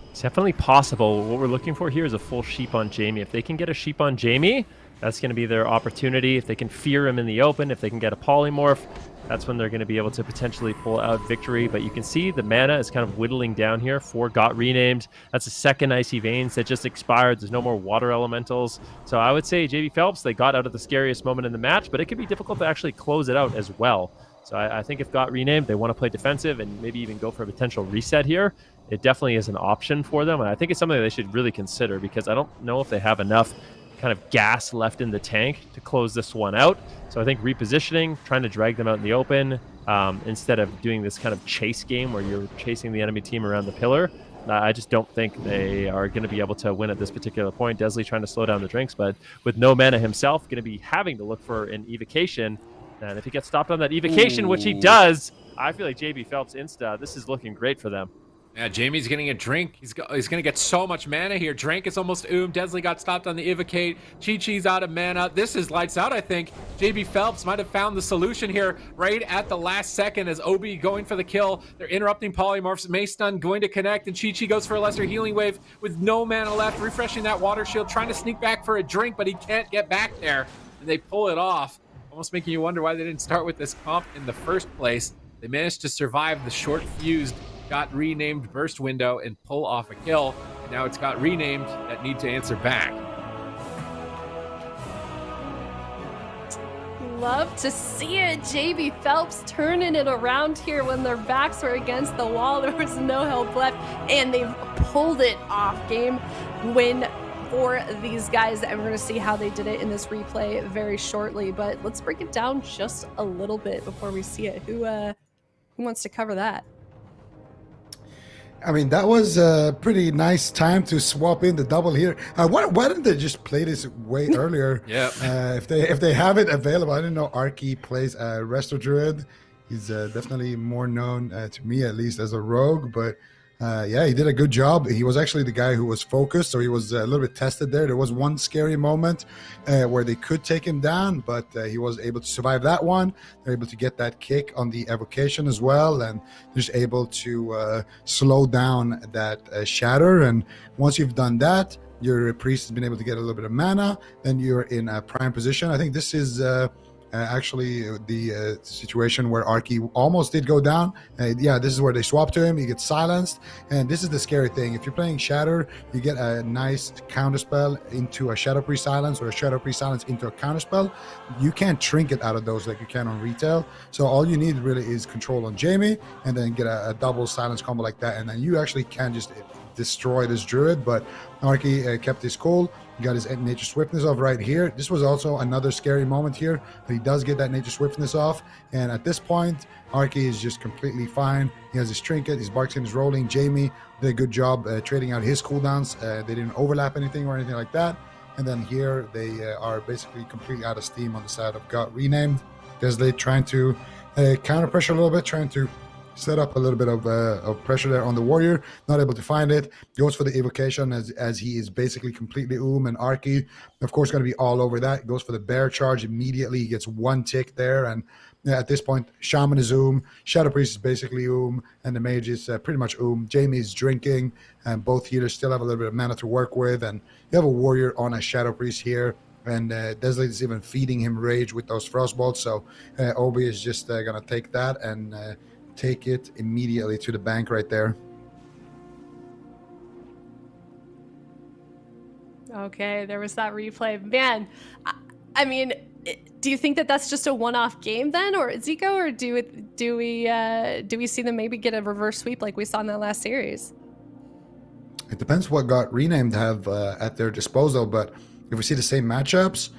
It's definitely possible. What we're looking for here is a full sheep on Jamie. If they can get a sheep on Jamie, That's going to be their opportunity. If they can fear him in the open, if they can get a polymorph, that's when they're going to be able to potentially pull out victory. But you can see the mana is kind of whittling down here. 4 got renamed. That's a second Icy Veins that just expired. There's no more water elementals. So I would say JB Phelps, they got out of the scariest moment in the match, but it could be difficult to actually close it out as well. So I think if got renamed, they want to play defensive and maybe even go for a potential reset here. It definitely is an option for them. And I think it's something they should really consider, because I don't know if they have enough kind of gas left in the tank to close this one out. So I think repositioning, trying to drag them out in the open, instead of doing this kind of chase game where you're chasing the enemy team around the pillar. I just don't think they are going to be able to win at this particular point. Desley trying to slow down the drinks, but with no mana himself, going to be having to look for an evocation. And if he gets stopped on that evocation, which he does, I feel like JB Phelps Insta, this is looking great for them. Yeah, Jamie's getting a drink. He's going to get so much mana here. Drink is almost Desley got stopped on the Evocate. Chi-Chi's out of mana. This is lights out, I think. JB Phelps might have found the solution here right at the last second as Obi going for the kill. They're interrupting polymorphs. Mace Stun going to connect, and Chi-Chi goes for a lesser healing wave with no mana left, refreshing that water shield, trying to sneak back for a drink, but he can't get back there. And they pull it off, almost making you wonder why they didn't start with this comp in the first place. They managed to survive the short fused got renamed burst window and pull off a kill. And now it's got renamed that need to answer back. Love to see it. JB Phelps turning it around here when their backs were against the wall. There was no help left, and they've pulled it off. Game win for these guys, and we're going to see how they did it in this replay very shortly. But let's break it down just a little bit before we see it. Who wants to cover that? I mean, that was a pretty nice time to swap in the double here. Why didn't they just play this way earlier? Yeah. If they have it available, I didn't know Arky plays Resto Druid. He's definitely more known to me, at least, as a rogue. But yeah, he did a good job. He was actually the guy who was focused, so he was a little bit tested there. There was one scary moment where they could take him down, but he was able to survive that one. They're able to get that kick on the evocation as well, and just able to slow down that shatter. And once you've done that, your priest has been able to get a little bit of mana, then you're in a prime position. I think this is actually the situation where Arky almost did go down. Yeah, this is where they swap to him. He gets silenced, and this is the scary thing. If you're playing Shatter, you get a nice counterspell into a Shadow Priest silence, or a Shadow Priest silence into a counterspell. You can't trinket out of those like you can on retail. So all you need really is control on Jamie, and then get a double silence combo like that, and then you actually can just destroy this druid. But Arky kept his cool. He got his nature swiftness off right here. This was also another scary moment here, but he does get that nature swiftness off. And at this point, Arky is just completely fine. He has his trinket, his bark team is rolling. Jamie did a good job trading out his cooldowns. They didn't overlap anything or anything like that. And then here they are basically completely out of steam on the side of Got Renamed. Desley trying to counter pressure a little bit, trying to set up a little bit of pressure there on the warrior, not able to find it. Goes for the evocation as he is basically completely and Arky, of course, going to be all over that. Goes for the bear charge immediately. He gets one tick there, and at this point, Shaman is Shadow Priest is basically and the mage is pretty much Jamie's drinking, and both healers still have a little bit of mana to work with, and you have a warrior on a Shadow Priest here. And Desley is even feeding him rage with those frostbolts, so Obi is just going to take that and take it immediately to the bank right there. Okay, there was that replay. Man, I mean, do you think that that's just a one-off game then, or Zico, or do we see them maybe get a reverse sweep like we saw in that last series? It depends what Got Renamed have at their disposal, but if we see the same matchups,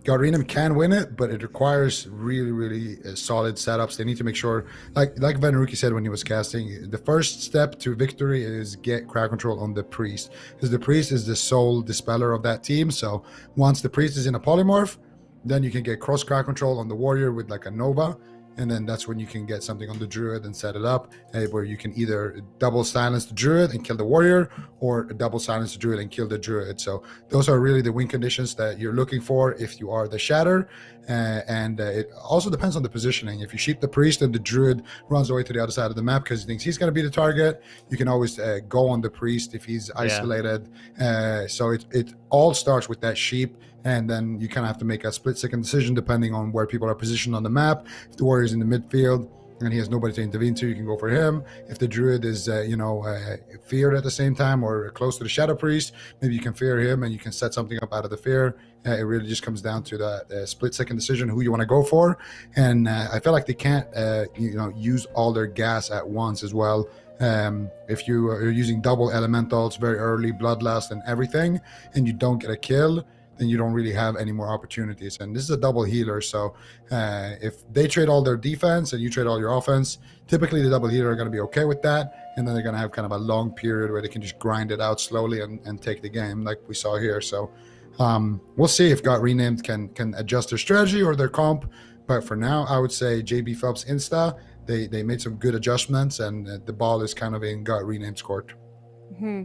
Got Renamed can win it, but it requires really, really solid setups. They need to make sure, like Van Ruki said when he was casting, the first step to victory is get crowd control on the priest, because the priest is the sole dispeller of that team. So once the priest is in a polymorph, then you can get cross crowd control on the warrior with like a Nova, and then that's when you can get something on the druid and set it up where you can either double silence the druid and kill the warrior, or double silence the druid and kill the druid. So those are really the win conditions that you're looking for if you are the Shatter. And it also depends on the positioning. If you sheep the priest and the druid runs away to the other side of the map because he thinks he's going to be the target, you can always go on the priest if he's isolated. So it all starts with that sheep And then you kind of have to make a split-second decision depending on where people are positioned on the map. If the warrior's in the midfield and he has nobody to intervene to, you can go for him. If the druid is, feared at the same time or close to the shadow priest, maybe you can fear him and you can set something up out of the fear. It really just comes down to the split-second decision who you want to go for. And I feel like they can't, use all their gas at once as well. If you are using double elementals very early, bloodlust and everything, and you don't get a kill, then you don't really have any more opportunities. And this is a double healer, so if they trade all their defense and you trade all your offense, typically the double healer are going to be okay with that, and then they're going to have kind of a long period where they can just grind it out slowly and take the game like we saw here. So we'll see if Got Renamed can adjust their strategy or their comp, but for now I would say JB Phelps Insta, they made some good adjustments, and the ball is kind of in Got Renamed's court. Mm-hmm.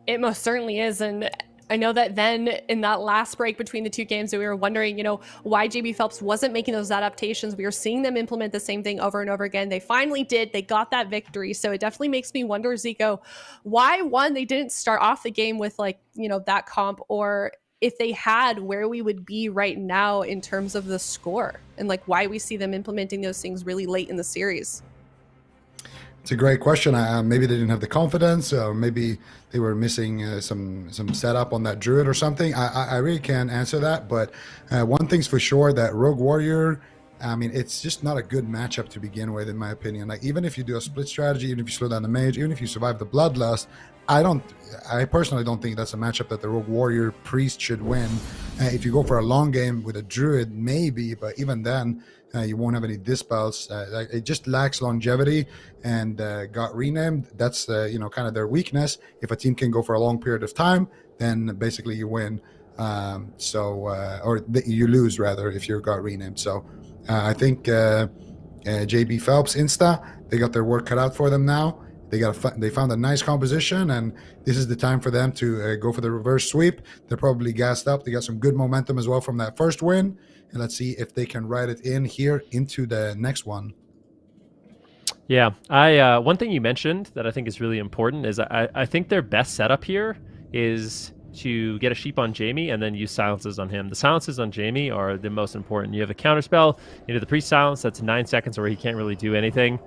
It most certainly is. And I know that then in that last break between the two games, we were wondering, why JB Phelps wasn't making those adaptations. We were seeing them implement the same thing over and over again. They finally did. They got that victory. So it definitely makes me wonder, Zico, why, one, they didn't start off the game with that comp, or if they had, where we would be right now in terms of the score, and why we see them implementing those things really late in the series. It's a great question. Maybe they didn't have the confidence, or maybe they were missing some setup on that druid or something. I really can't answer that, but one thing's for sure, that Rogue Warrior, it's just not a good matchup to begin with, in my opinion. Even if you do a split strategy, even if you slow down the mage, even if you survive the bloodlust, I personally don't think that's a matchup that the Rogue Warrior priest should win. If you go for a long game with a druid, maybe, but even then, you won't have any dispels. It just lacks longevity, and Got Renamed, that's kind of their weakness. If a team can go for a long period of time, then basically you win. You lose rather if you're Got Renamed. So I think JB Phelps Insta, they got their work cut out for them now. They found a nice composition, and this is the time for them to go for the reverse sweep. They're probably gassed up. They got some good momentum as well from that first win, and let's see if they can ride it in here into the next one. Yeah, one thing you mentioned that I think is really important is I think their best setup here is to get a sheep on Jamie and then use silences on him. The silences on Jamie are the most important. You have a counter spell into the priest silence, that's 9 seconds where he can't really do anything.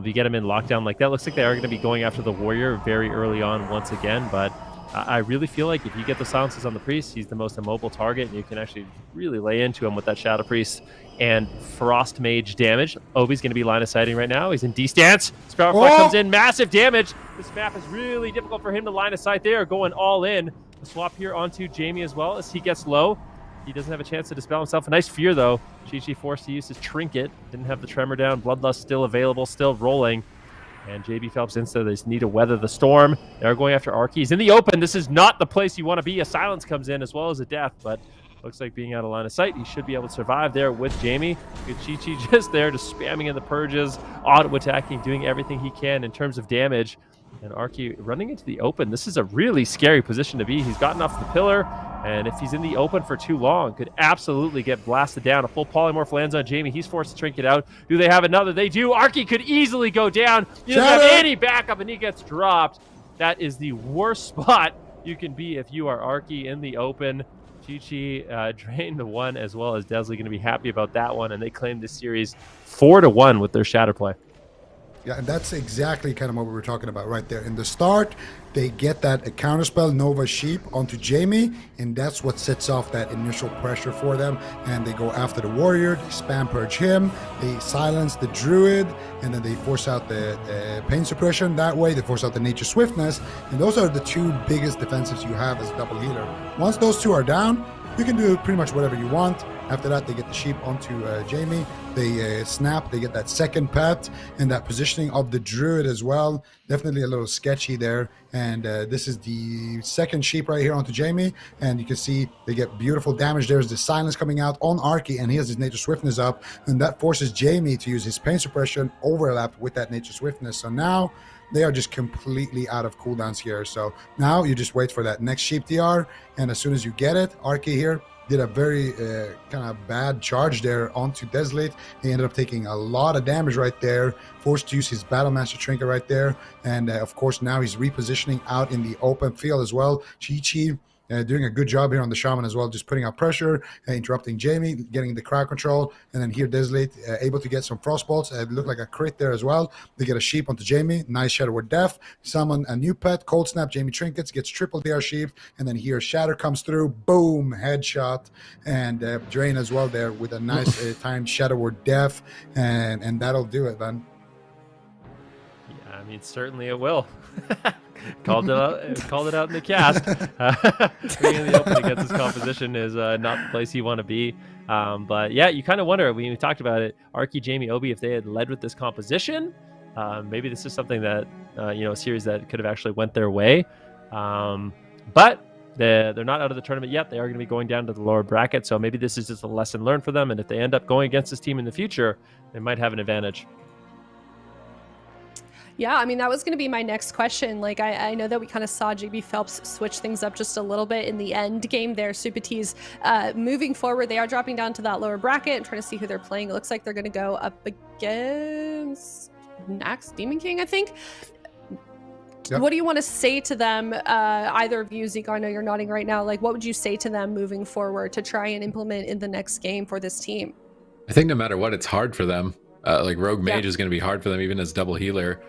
You get him in lockdown like that. Looks like they are going to be going after the warrior very early on once again, but I really feel like if you get the silences on the priest, he's the most immobile target, and you can actually really lay into him with that shadow priest and frost mage damage. Obi's going to be line of sighting right now. He's in D stance. Sprout Fleck comes in, massive damage. This map is really difficult for him to line of sight. They are going all in. A swap here onto Jamie as well as he gets low. He doesn't have a chance to dispel himself. A nice fear, though. Chi-Chi forced to use his trinket. Didn't have the tremor down. Bloodlust still available, still rolling. And JB Phelps Insta, they just need to weather the storm. They're going after Arky. He's in the open. This is not the place you want to be. A silence comes in as well as a death, but looks like being out of line of sight, he should be able to survive there with Jamie. Good Chi-Chi just there, just spamming in the purges, auto-attacking, doing everything he can in terms of damage. And Arky running into the open. This is a really scary position to be. He's gotten off the pillar, and if he's in the open for too long, could absolutely get blasted down. A full polymorph lands on Jamie. He's forced to trinket out. Do they have another? They do. Arky could easily go down. He doesn't have any backup, and he gets dropped. That is the worst spot you can be if you are Arky in the open. Chi-Chi drained the one, as well as Desley going to be happy about that one, and they claim this series 4-1 with their shatter play. Yeah, and that's exactly kind of what we were talking about right there. In the start, they get that counterspell Nova Sheep onto Jamie, and that's what sets off that initial pressure for them. And they go after the warrior, they spam purge him, they silence the druid, and then they force out the pain suppression that way. They force out the nature swiftness, and those are the two biggest defensives you have as a double healer. Once those two are down, you can do pretty much whatever you want. After that, they get the sheep onto Jamie. They snap, they get that second pet, and that positioning of the druid as well. Definitely a little sketchy there. And this is the second sheep right here onto Jamie. And you can see they get beautiful damage. There's the silence coming out on Arky, and he has his nature swiftness up. And that forces Jamie to use his pain suppression overlapped with that nature swiftness. So now they are just completely out of cooldowns here. So now you just wait for that next sheep DR. And as soon as you get it, Arky here did a very kind of bad charge there onto Desolate. He ended up taking a lot of damage right there, forced to use his Battlemaster Trinket right there. And of course, now he's repositioning out in the open field as well. Chi-Chi doing a good job here on the Shaman as well, just putting out pressure, interrupting Jamie, getting the crowd control, and then here Desolate able to get some frostbolts. It looked like a crit there as well. They get a sheep onto Jamie. Nice Shadow Word Death. Summon a new pet. Cold Snap. Jamie Trinkets gets triple DR sheep, and then here Shatter comes through. Boom, headshot, and Drain as well there with a nice timed Shadow Word Death, and that'll do it, man. Yeah, I mean, certainly it will. Called it out in the cast. Being in the open against this composition is not the place you want to be. But yeah, you kind of wonder, we talked about it, Arky, Jamie, Obi, if they had led with this composition, maybe this is something that, a series that could have actually went their way. But they're not out of the tournament yet. They are going to be going down to the lower bracket. So maybe this is just a lesson learned for them. And if they end up going against this team in the future, they might have an advantage. Yeah, I mean, that was going to be my next question. Like, I know that we kind of saw JB Phelps switch things up just a little bit in the end game there. Supatees, moving forward, they are dropping down to that lower bracket and trying to see who they're playing. It looks like they're going to go up against NAIXI Demon King, I think. Yep. What do you want to say to them, either of you, Zeke? I know you're nodding right now. Like, what would you say to them moving forward to try and implement in the next game for this team? I think no matter what, it's hard for them. Like Rogue Mage is going to be hard for them, even as double healer.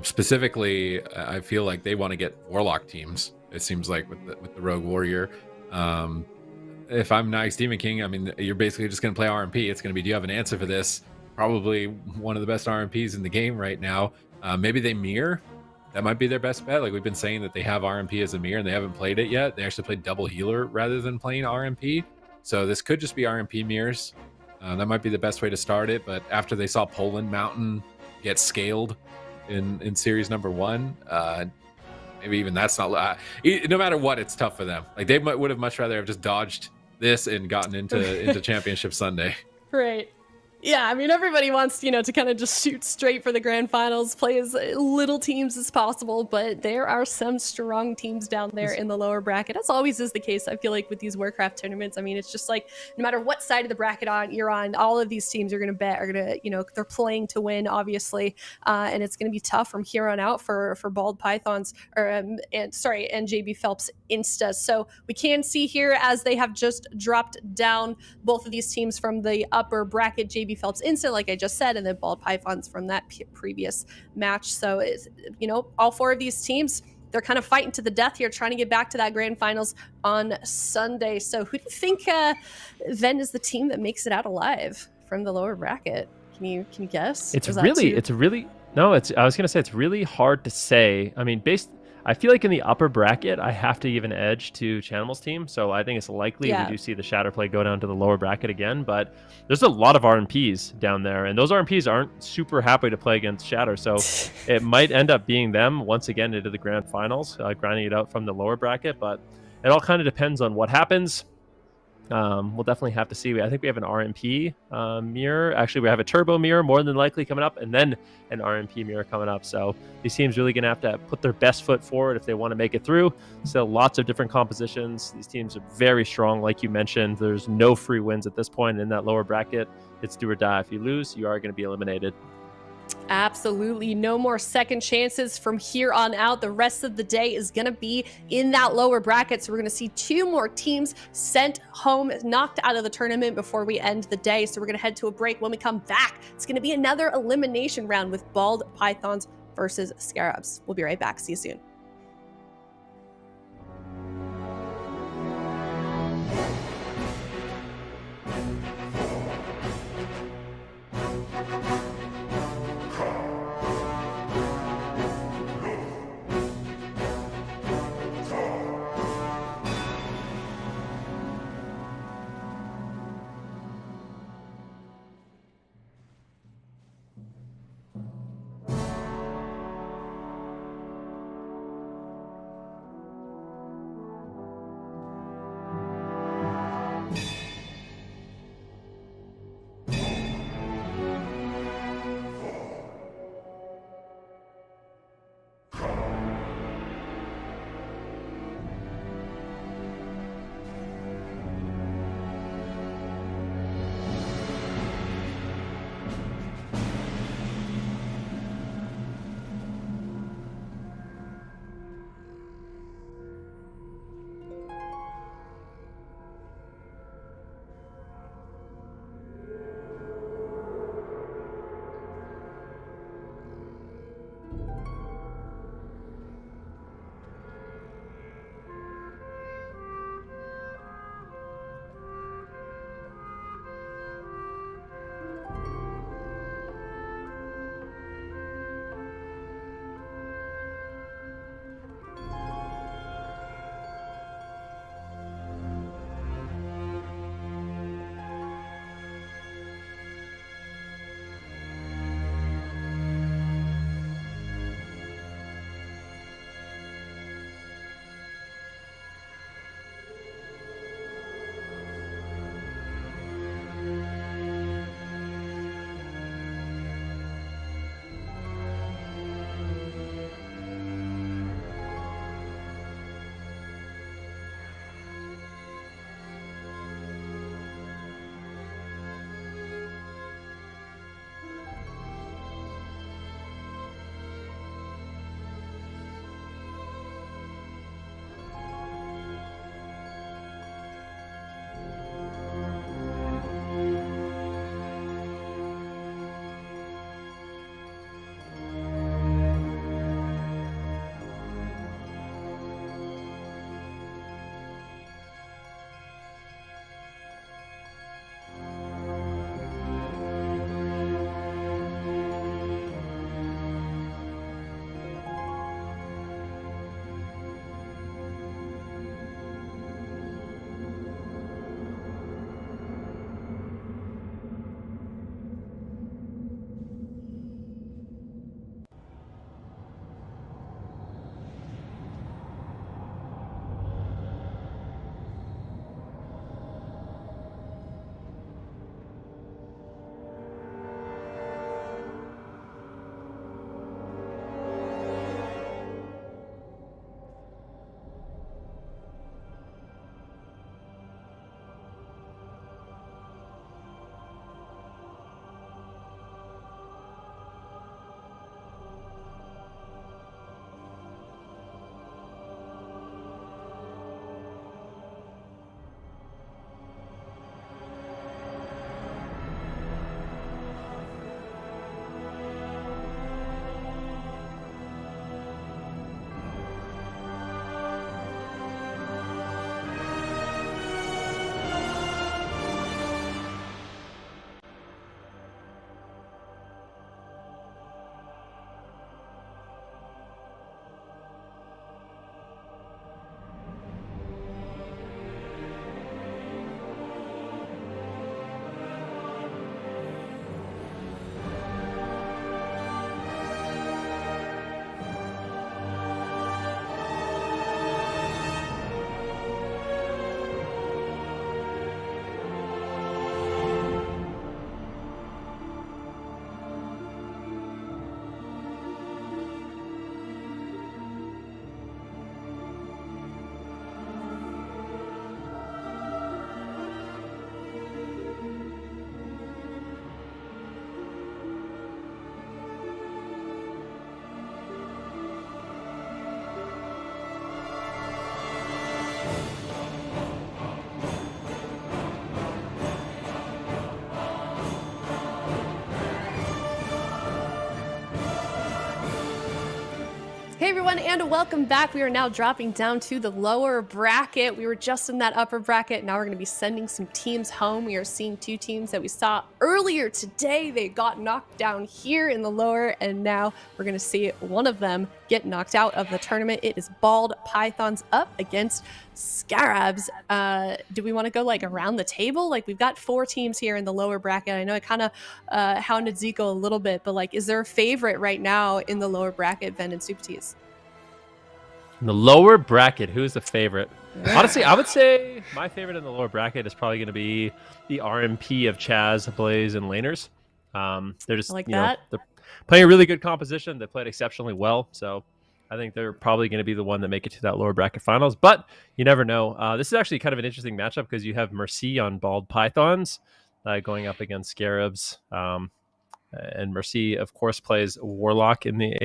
Specifically, I feel like they want to get Warlock teams. It seems like with the Rogue Warrior. If I'm NAIXI Demon King, I mean, you're basically just going to play RMP. It's going to be, do you have an answer for this? Probably one of the best RMPs in the game right now. Maybe they mirror. That might be their best bet. Like we've been saying that they have RMP as a mirror and they haven't played it yet. They actually played double healer rather than playing RMP. So this could just be RMP mirrors. That might be the best way to start it. But after they saw Poland Mountain get scaled in series number 1, maybe even that's not. No matter what, it's tough for them. Like they would have much rather have just dodged this and gotten into Championship Sunday. Right. Yeah, I mean, everybody wants, to kind of just shoot straight for the grand finals, play as little teams as possible, but there are some strong teams down there in the lower bracket. As always is the case, I feel like, with these Warcraft tournaments. I mean, it's just like, no matter what side of the bracket you're on, all of these teams are going to bet, are going to, they're playing to win, obviously, and it's going to be tough from here on out for Bald Pythons, and JB Phelps Insta. So we can see here, as they have just dropped down both of these teams from the upper bracket, JB Phelps Insta, like I just said, and then Bald Pythons from that previous match. So it's, all 4 of these teams, they're kind of fighting to the death here, trying to get back to that grand finals on Sunday. So who do you think then is the team that makes it out alive from the lower bracket? Can you guess? I was gonna say it's really hard to say. I mean, I feel like in the upper bracket, I have to give an edge to Chanimal's team. So I think it's likely we do see the Shatter play go down to the lower bracket again. But there's a lot of RMPs down there, and those RMPs aren't super happy to play against Shatter. So it might end up being them once again into the grand finals, grinding it out from the lower bracket. But it all kind of depends on what happens. We'll definitely have to see. I think we have an RMP mirror. Actually, we have a turbo mirror more than likely coming up, and then an RMP mirror coming up. So these teams really going to have to put their best foot forward if they want to make it through. So lots of different compositions. These teams are very strong, like you mentioned. There's no free wins at this point in that lower bracket. It's do or die. If you lose, you are going to be eliminated. Absolutely. No more second chances from here on out. The rest of the day is going to be in that lower bracket. So we're going to see 2 more teams sent home, knocked out of the tournament before we end the day. So we're going to head to a break. When we come back, it's going to be another elimination round with Bald Pythons versus SCARABS. We'll be right back. See you soon. Hey everyone, and welcome back. We are now dropping down to the lower bracket. We were just in that upper bracket. Now we're going to be sending some teams home. We are seeing two teams that we saw earlier today. They got knocked down here in the lower, and now we're going to see one of them get knocked out of the tournament. It is Bald Pythons up against SCARABS. Do we want to go like around the table? Like, we've got 4 teams here in the lower bracket. I know I kind of hounded Zico a little bit, but like, is there a favorite right now in the lower bracket, Ven and Supertees? In the lower bracket, who's the favorite? Honestly, I would say my favorite in the lower bracket is probably going to be the RMP of Chaz, Blaze, and Laners. They're just like you know, that. they're playing a really good composition. They played exceptionally well, so I think they're probably going to be the one that make it to that lower bracket finals. But you never know. This is actually kind of an interesting matchup because you have Mercy on Bald Pythons going up against Scarabs. And Mercy, of course, plays Warlock in the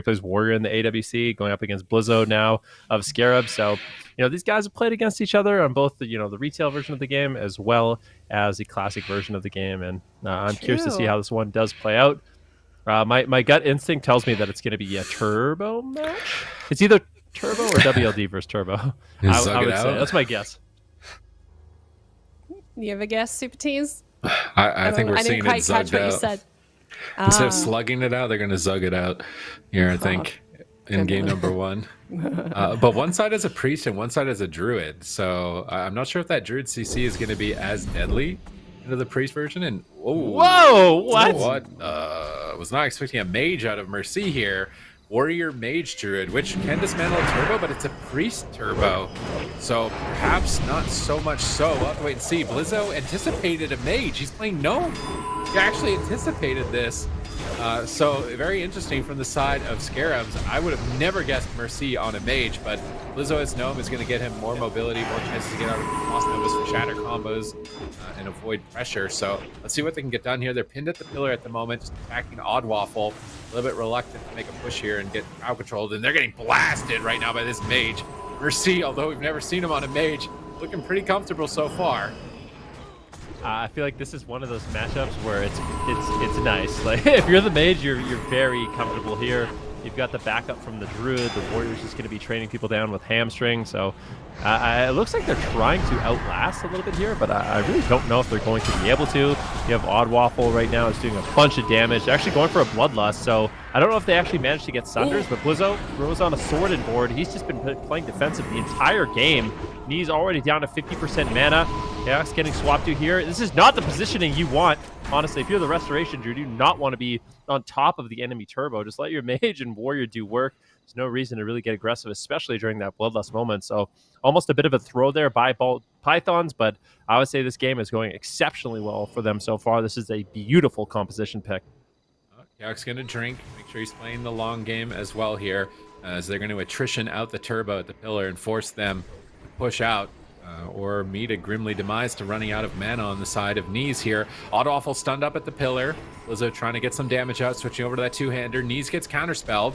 plays Warrior in the AWC, going up against Blizzo now of Scarab. So, these guys have played against each other on both the retail version of the game as well as the classic version of the game. And I'm curious to see how this one does play out. My gut instinct tells me that it's going to be a turbo match. It's either turbo or WLD versus turbo. I would say that's my guess. You have a guess, Super Tees? I think we're seeing it zugged out. You said. Instead of slugging it out, they're going to zug it out here, I think, in game number 1. But one side has a priest and one side has a druid. So I'm not sure if that druid CC is going to be as deadly into the priest version. And whoa, what? Was not expecting a mage out of Mercy here. Warrior Mage Druid, which can dismantle a turbo, but it's a priest turbo. So perhaps not so much so. We'll have to wait and see. Blizzo anticipated a mage. He's playing gnome. He actually anticipated this. So very interesting from the side of Scarabs. I would have never guessed Mercy on a mage, but Blizzo as gnome is going to get him more mobility, more chances to get out of Cross Novas for shatter combos and avoid pressure. So let's see what they can get done here. They're pinned at the pillar at the moment, just attacking Odd Waffle. A little bit reluctant to make a push here and get crowd controlled, and they're getting blasted right now by this mage. Mercy, although we've never seen him on a mage, looking pretty comfortable so far. I feel like this is one of those matchups where it's nice. Like, if you're the mage, you're very comfortable here. You've got the backup from the druid. The warrior's just going to be training people down with hamstring. So it looks like they're trying to outlast a little bit here, but I really don't know if they're going to be able to. You have Odd Waffle right now. It's doing a bunch of damage. They're actually going for a Bloodlust. So I don't know if they actually managed to get Sunders, but Blizzo throws on a sword and board. He's just been playing defensive the entire game. And he's already down to 50% mana. Yeah, it's getting swapped to here. This is not the positioning you want. Honestly, if you're the Restoration Druid, you do not want to be on top of the enemy turbo. Just let your mage and warrior do work. There's no reason to really get aggressive, especially during that Bloodlust moment. So almost a bit of a throw there by Bald Pythons, but I would say this game is going exceptionally well for them so far. This is a beautiful composition pick. Yak's going to drink. Make sure he's playing the long game as well here, as they're going to attrition out the turbo at the pillar and force them to push out. Or meet a grimly demise to running out of mana on the side of Knees here. Odd Waffle stunned up at the pillar. Blizzo trying to get some damage out, switching over to that two-hander. Knees gets counterspelled.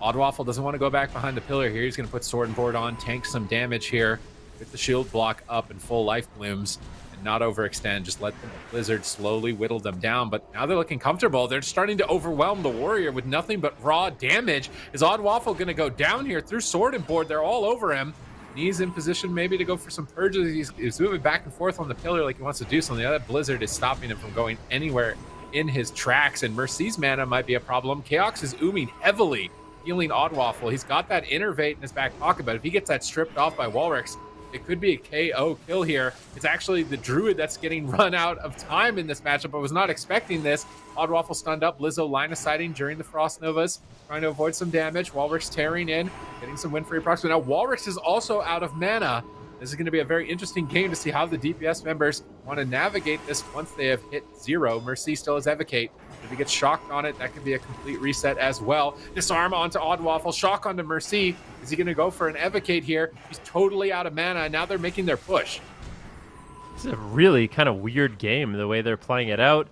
Odd Waffle doesn't want to go back behind the pillar here. He's going to put Sword and Board on, tank some damage here, get the shield block up and full life blooms, and not overextend. Just let the Blizzard slowly whittle them down. But now they're looking comfortable. They're starting to overwhelm the Warrior with nothing but raw damage. Is Odd Waffle going to go down here through Sword and Board? They're all over him. He's in position maybe to go for some purges. He's moving back and forth on the pillar like he wants to do something. The other Blizzard is stopping him from going anywhere in his tracks, and Mercy's mana might be a problem. Chaos is ooming heavily, healing Odd Waffle. He's got that Innervate in his back pocket, but if he gets that stripped off by Walrix, it could be a KO kill here. It's actually the Druid that's getting run out of time in this matchup. I was not expecting this. Odd Waffle stunned up. Blizzo line of sighting during the Frost Novas, trying to avoid some damage. Walrix tearing in, getting some win free procs. But now Walrix is also out of mana. This is going to be a very interesting game to see how the DPS members want to navigate this once they have hit 0. Mercy still has Evocate. If he gets shocked on it, that could be a complete reset as well. Disarm onto Odd Waffle, shock onto Mercy. Is he going to go for an Evocate here? He's totally out of mana, and now they're making their push. This is a really kind of weird game, the way they're playing it out.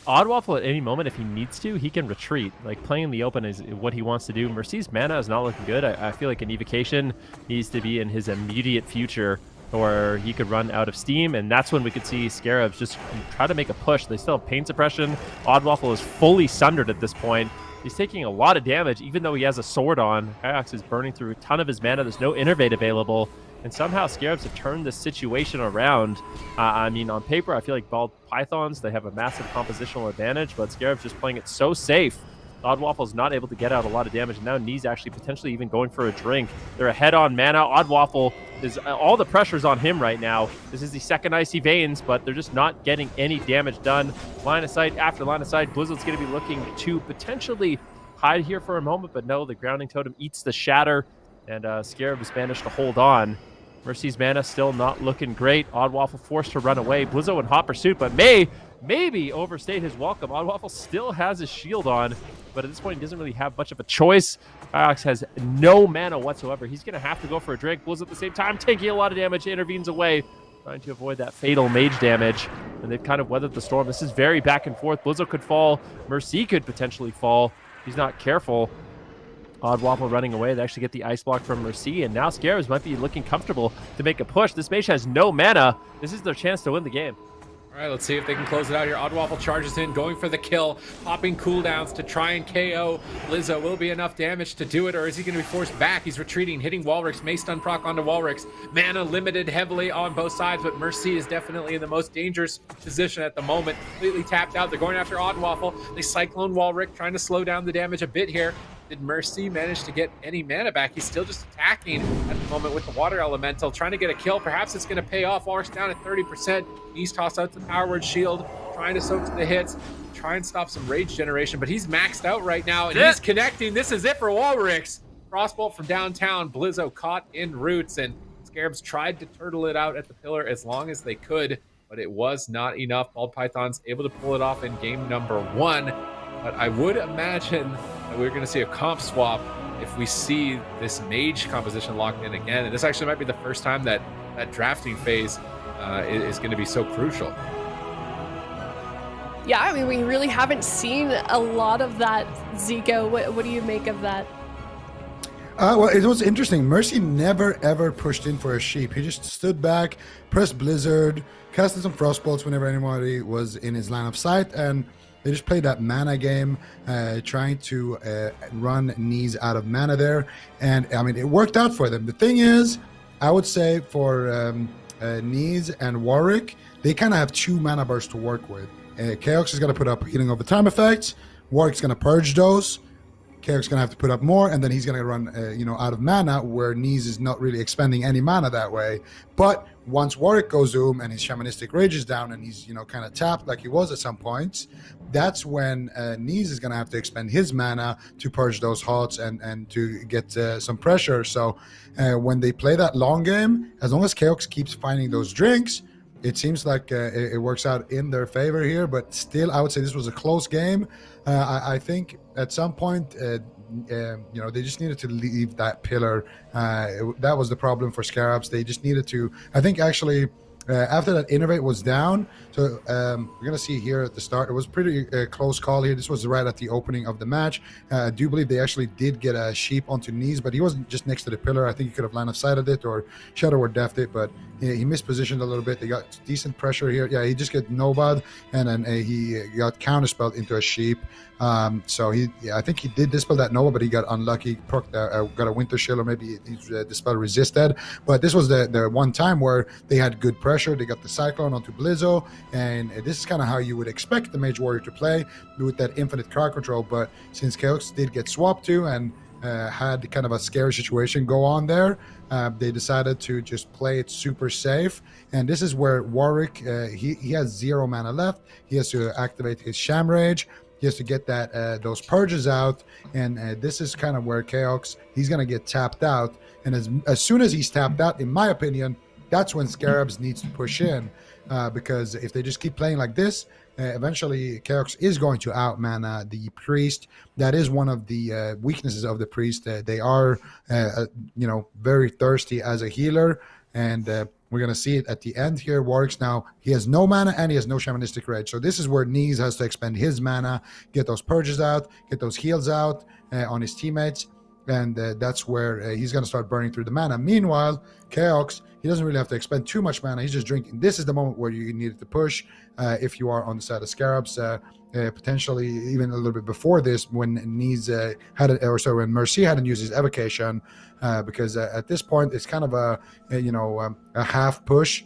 Odd Waffle at any moment, if he needs to, he can retreat. Like, playing in the open is what he wants to do. Mercy's mana is not looking good. I feel like an Evocation needs to be in his immediate future, or he could run out of steam, and that's when we could see Scarabs just try to make a push. They still have pain suppression. Odd Waffle is fully sundered at this point. He's taking a lot of damage, even though he has a sword on. Kyox is burning through a ton of his mana. There's no Innervate available. And somehow Scarabs have turned this situation around. I mean, on paper, I feel like Bald Pythons, they have a massive compositional advantage, but Scarabs just playing it so safe. Oddwaffle's not able to get out a lot of damage, and now Knees actually potentially even going for a drink. They're ahead on mana. Oddwaffle is all the pressure's on him right now. This is the second Icy Veins, but they're just not getting any damage done. Line of sight after line of sight. Blizzard's going to be looking to potentially hide here for a moment, but no, the Grounding Totem eats the Shatter, and Scarabs managed to hold on. Mercy's mana still not looking great. Oddwaffle forced to run away. Blizzo in hot pursuit, but maybe overstayed his welcome. Oddwaffle still has his shield on, but at this point, he doesn't really have much of a choice. Kyox has no mana whatsoever. He's going to have to go for a drink. Blizz at the same time, taking a lot of damage, intervenes away, trying to avoid that fatal mage damage. And they've kind of weathered the storm. This is very back and forth. Blizzo could fall. Mercy could potentially fall. He's not careful. Oddwaffle running away. They actually get the ice block from Mercy, and now Scarabs might be looking comfortable to make a push. This mage has no mana. This is their chance to win the game. All right, let's see if they can close it out here. Oddwaffle charges in, going for the kill, popping cooldowns to try and KO Blizzo. Will be enough damage to do it, or is he going to be forced back? He's retreating, hitting Walrix, Mace stun proc onto Walrix. Mana limited heavily on both sides, but Mercy is definitely in the most dangerous position at the moment. Completely tapped out. They're going after Oddwaffle. They Cyclone Walrix, trying to slow down the damage a bit here. Did Mercy manage to get any mana back? He's still just attacking at the moment with the Water Elemental, trying to get a kill. Perhaps it's going to pay off. Walrus down at 30%. He's tossed out the Power Word Shield, trying to soak to the hits, try and stop some rage generation, but he's maxed out right now, and he's connecting. This is it for Walrix. Crossbolt from downtown. Blizzo caught in roots, and Scarabs tried to turtle it out at the pillar as long as they could, but it was not enough. Bald Python's able to pull it off in game number 1, but I would imagine that we're going to see a comp swap if we see this mage composition locked in again. And this actually might be the first time that that drafting phase is going to be so crucial. Yeah, I mean, we really haven't seen a lot of that, Zico. What do you make of that? Well, it was interesting. Mercy never, ever pushed in for a sheep. He just stood back, pressed Blizzard, casted some Frostbolts whenever anybody was in his line of sight, and they just played that mana game, trying to run Knees out of mana there. And, I mean, it worked out for them. The thing is, I would say for Knees and Warwick, they kind of have 2 mana bursts to work with. Chaos is going to put up Healing Over Time effects. Warwick's going to purge those. Chaos is going to have to put up more, and then he's going to run, out of mana, where Knees is not really expending any mana that way. But once Warwick goes Zoom and his Shamanistic Rage is down and he's, kind of tapped like he was at some points, that's when Knees is going to have to expend his mana to purge those hots and to get some pressure. So when they play that long game, as long as Chaos keeps finding those drinks, it seems like it works out in their favor here. But still, I would say this was a close game. I think at some point, they just needed to leave that pillar. That was the problem for Scarabs. They just needed to, I think actually, after that Innervate was down, so we're going to see here at the start, it was pretty close call here. This was right at the opening of the match. I do believe they actually did get a sheep onto Knees, but he wasn't just next to the pillar. I think he could have line of sighted it or Shadow Word Deathed it, but he mispositioned a little bit. They got decent pressure here. Yeah, he just got Nobod, and then he got counterspelled into a sheep. So I think he did dispel that Nova, but he got unlucky, got a Winter Shield, or maybe the spell resisted. But this was the one time where they had good pressure. They got the Cyclone onto Blizzo, and this is kind of how you would expect the Mage Warrior to play with that infinite crowd control. But since Chaos did get swapped to and had kind of a scary situation go on there, they decided to just play it super safe. And this is where Warwick, he has 0 mana left. He has to activate his Sham Rage. He has to get those purges out, and this is kind of where Chaos, he's going to get tapped out. And as soon as he's tapped out, in my opinion, that's when Scarabs needs to push in, because if they just keep playing like this, eventually Chaos is going to out-mana the Priest. That is one of the weaknesses of the Priest. They are, very thirsty as a healer, and we're going to see it at the end here. Warwick's now, he has no mana and he has no Shamanistic Rage. So this is where Knees has to expend his mana, get those purges out, get those heals out on his teammates. and that's where he's going to start burning through the mana. Meanwhile, Chaos, he doesn't really have to expend too much mana. He's just drinking. This is the moment where you need to push if you are on the side of Scarabs. Potentially even a little bit before this, when when Mercy hadn't used his evocation, because at this point it's kind of a half push,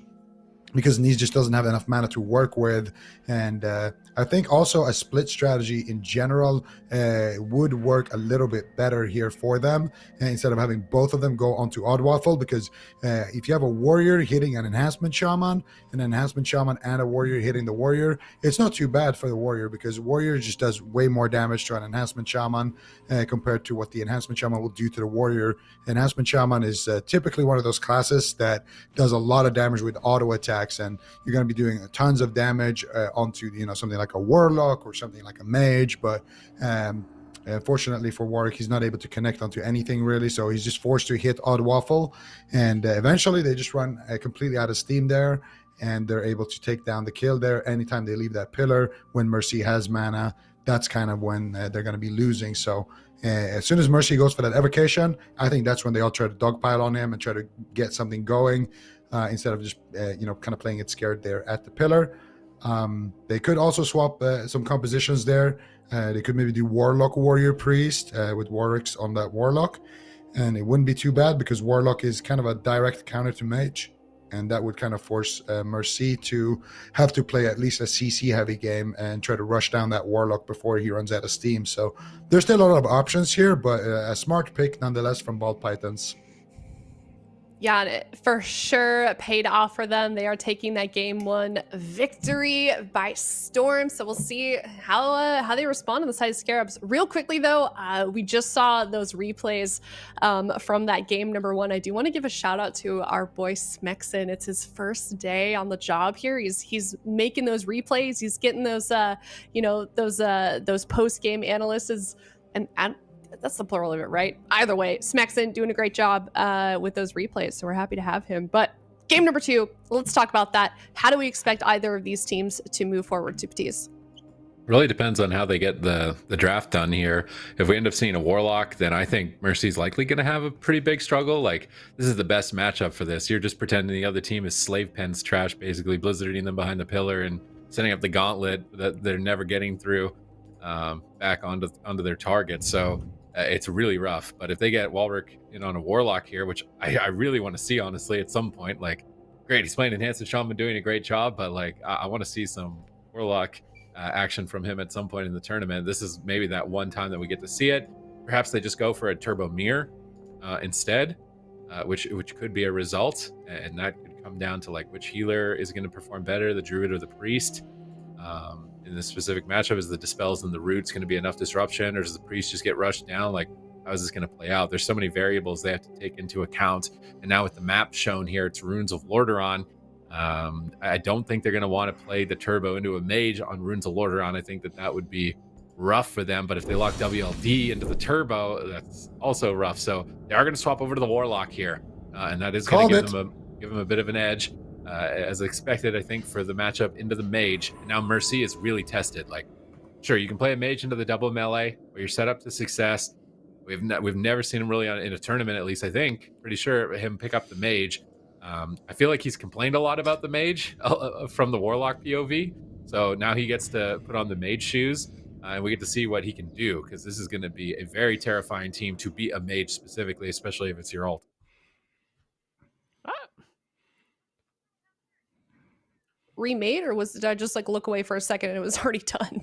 because Nees just doesn't have enough mana to work with. And I think also a split strategy in general would work a little bit better here for them, instead of having both of them go onto Oddwaffle, because if you have a warrior hitting an enhancement shaman, and a warrior hitting the warrior, it's not too bad for the warrior, because warrior just does way more damage to an enhancement shaman compared to what the enhancement shaman will do to the warrior. Enhancement shaman is typically one of those classes that does a lot of damage with auto attacks, and you're going to be doing tons of damage onto something like a warlock or something like a mage. But fortunately for Warwick, he's not able to connect onto anything really, so he's just forced to hit Odd Waffle, and eventually they just run completely out of steam there, and they're able to take down the kill there. Anytime they leave that pillar, when Mercy has mana, that's kind of when they're going to be losing. So as soon as Mercy goes for that evocation, I think that's when they all try to dogpile on him and try to get something going, instead of just kind of playing it scared there at the pillar. They could also swap some compositions there. They could maybe do Warlock Warrior Priest with Warwicks on that Warlock, and it wouldn't be too bad, because Warlock is kind of a direct counter to Mage, and that would kind of force Mercy to have to play at least a CC heavy game and try to rush down that Warlock before he runs out of steam. So there's still a lot of options here, but a smart pick nonetheless from Bald Pythons. Yeah, and it for sure paid off for them. They are taking that game 1 victory by storm. So we'll see how they respond on the side of Scarabs. Real quickly though, we just saw those replays from that game number 1. I do want to give a shout out to our boy Smexon. It's his first day on the job here. He's making those replays. He's getting those those post game analysts and that's the plural of it, right? Either way, Smexon doing a great job with those replays, so we're happy to have him. But game number 2, let's talk about that. How do we expect either of these teams to move forward, Tupatis? Really depends on how they get the draft done here. If we end up seeing a Warlock, then I think Mercy's likely going to have a pretty big struggle. Like, this is the best matchup for this. You're just pretending the other team is Slave Pen's trash, basically blizzarding them behind the pillar and setting up the gauntlet that they're never getting through back onto their target. So it's really rough. But if they get Warwick in on a Warlock here, which I really want to see, honestly, at some point, like, great, he's playing Enhanced Shaman, doing a great job, but like, I want to see some Warlock action from him at some point in the tournament. This is maybe that one time that we get to see it. Perhaps they just go for a Turbo Mirror instead, which could be a result, and that could come down to like which healer is going to perform better, the Druid or the Priest. In this specific matchup, is the Dispels and the Roots going to be enough disruption, or does the Priest just get rushed down? Like, how is this going to play out? There's so many variables they have to take into account. And now with the map shown here, it's Runes of Lordaeron. I don't think they're going to want to play the Turbo into a Mage on Runes of Lordaeron. I think that would be rough for them. But if they lock WLD into the Turbo, that's also rough. So they are going to swap over to the Warlock here, and that is going to give them a bit of an edge. As expected, I think, for the matchup into the Mage. And now Mercy is really tested. Like, sure, you can play a Mage into the double melee where you're set up to success. We've never seen him really in a tournament, at least I think. Pretty sure him pick up the Mage. I feel like he's complained a lot about the Mage from the Warlock POV. So now he gets to put on the Mage shoes, and we get to see what he can do, because this is going to be a very terrifying team to beat a Mage specifically, especially if it's your ult. Remade, or did I just like look away for a second and it was already done?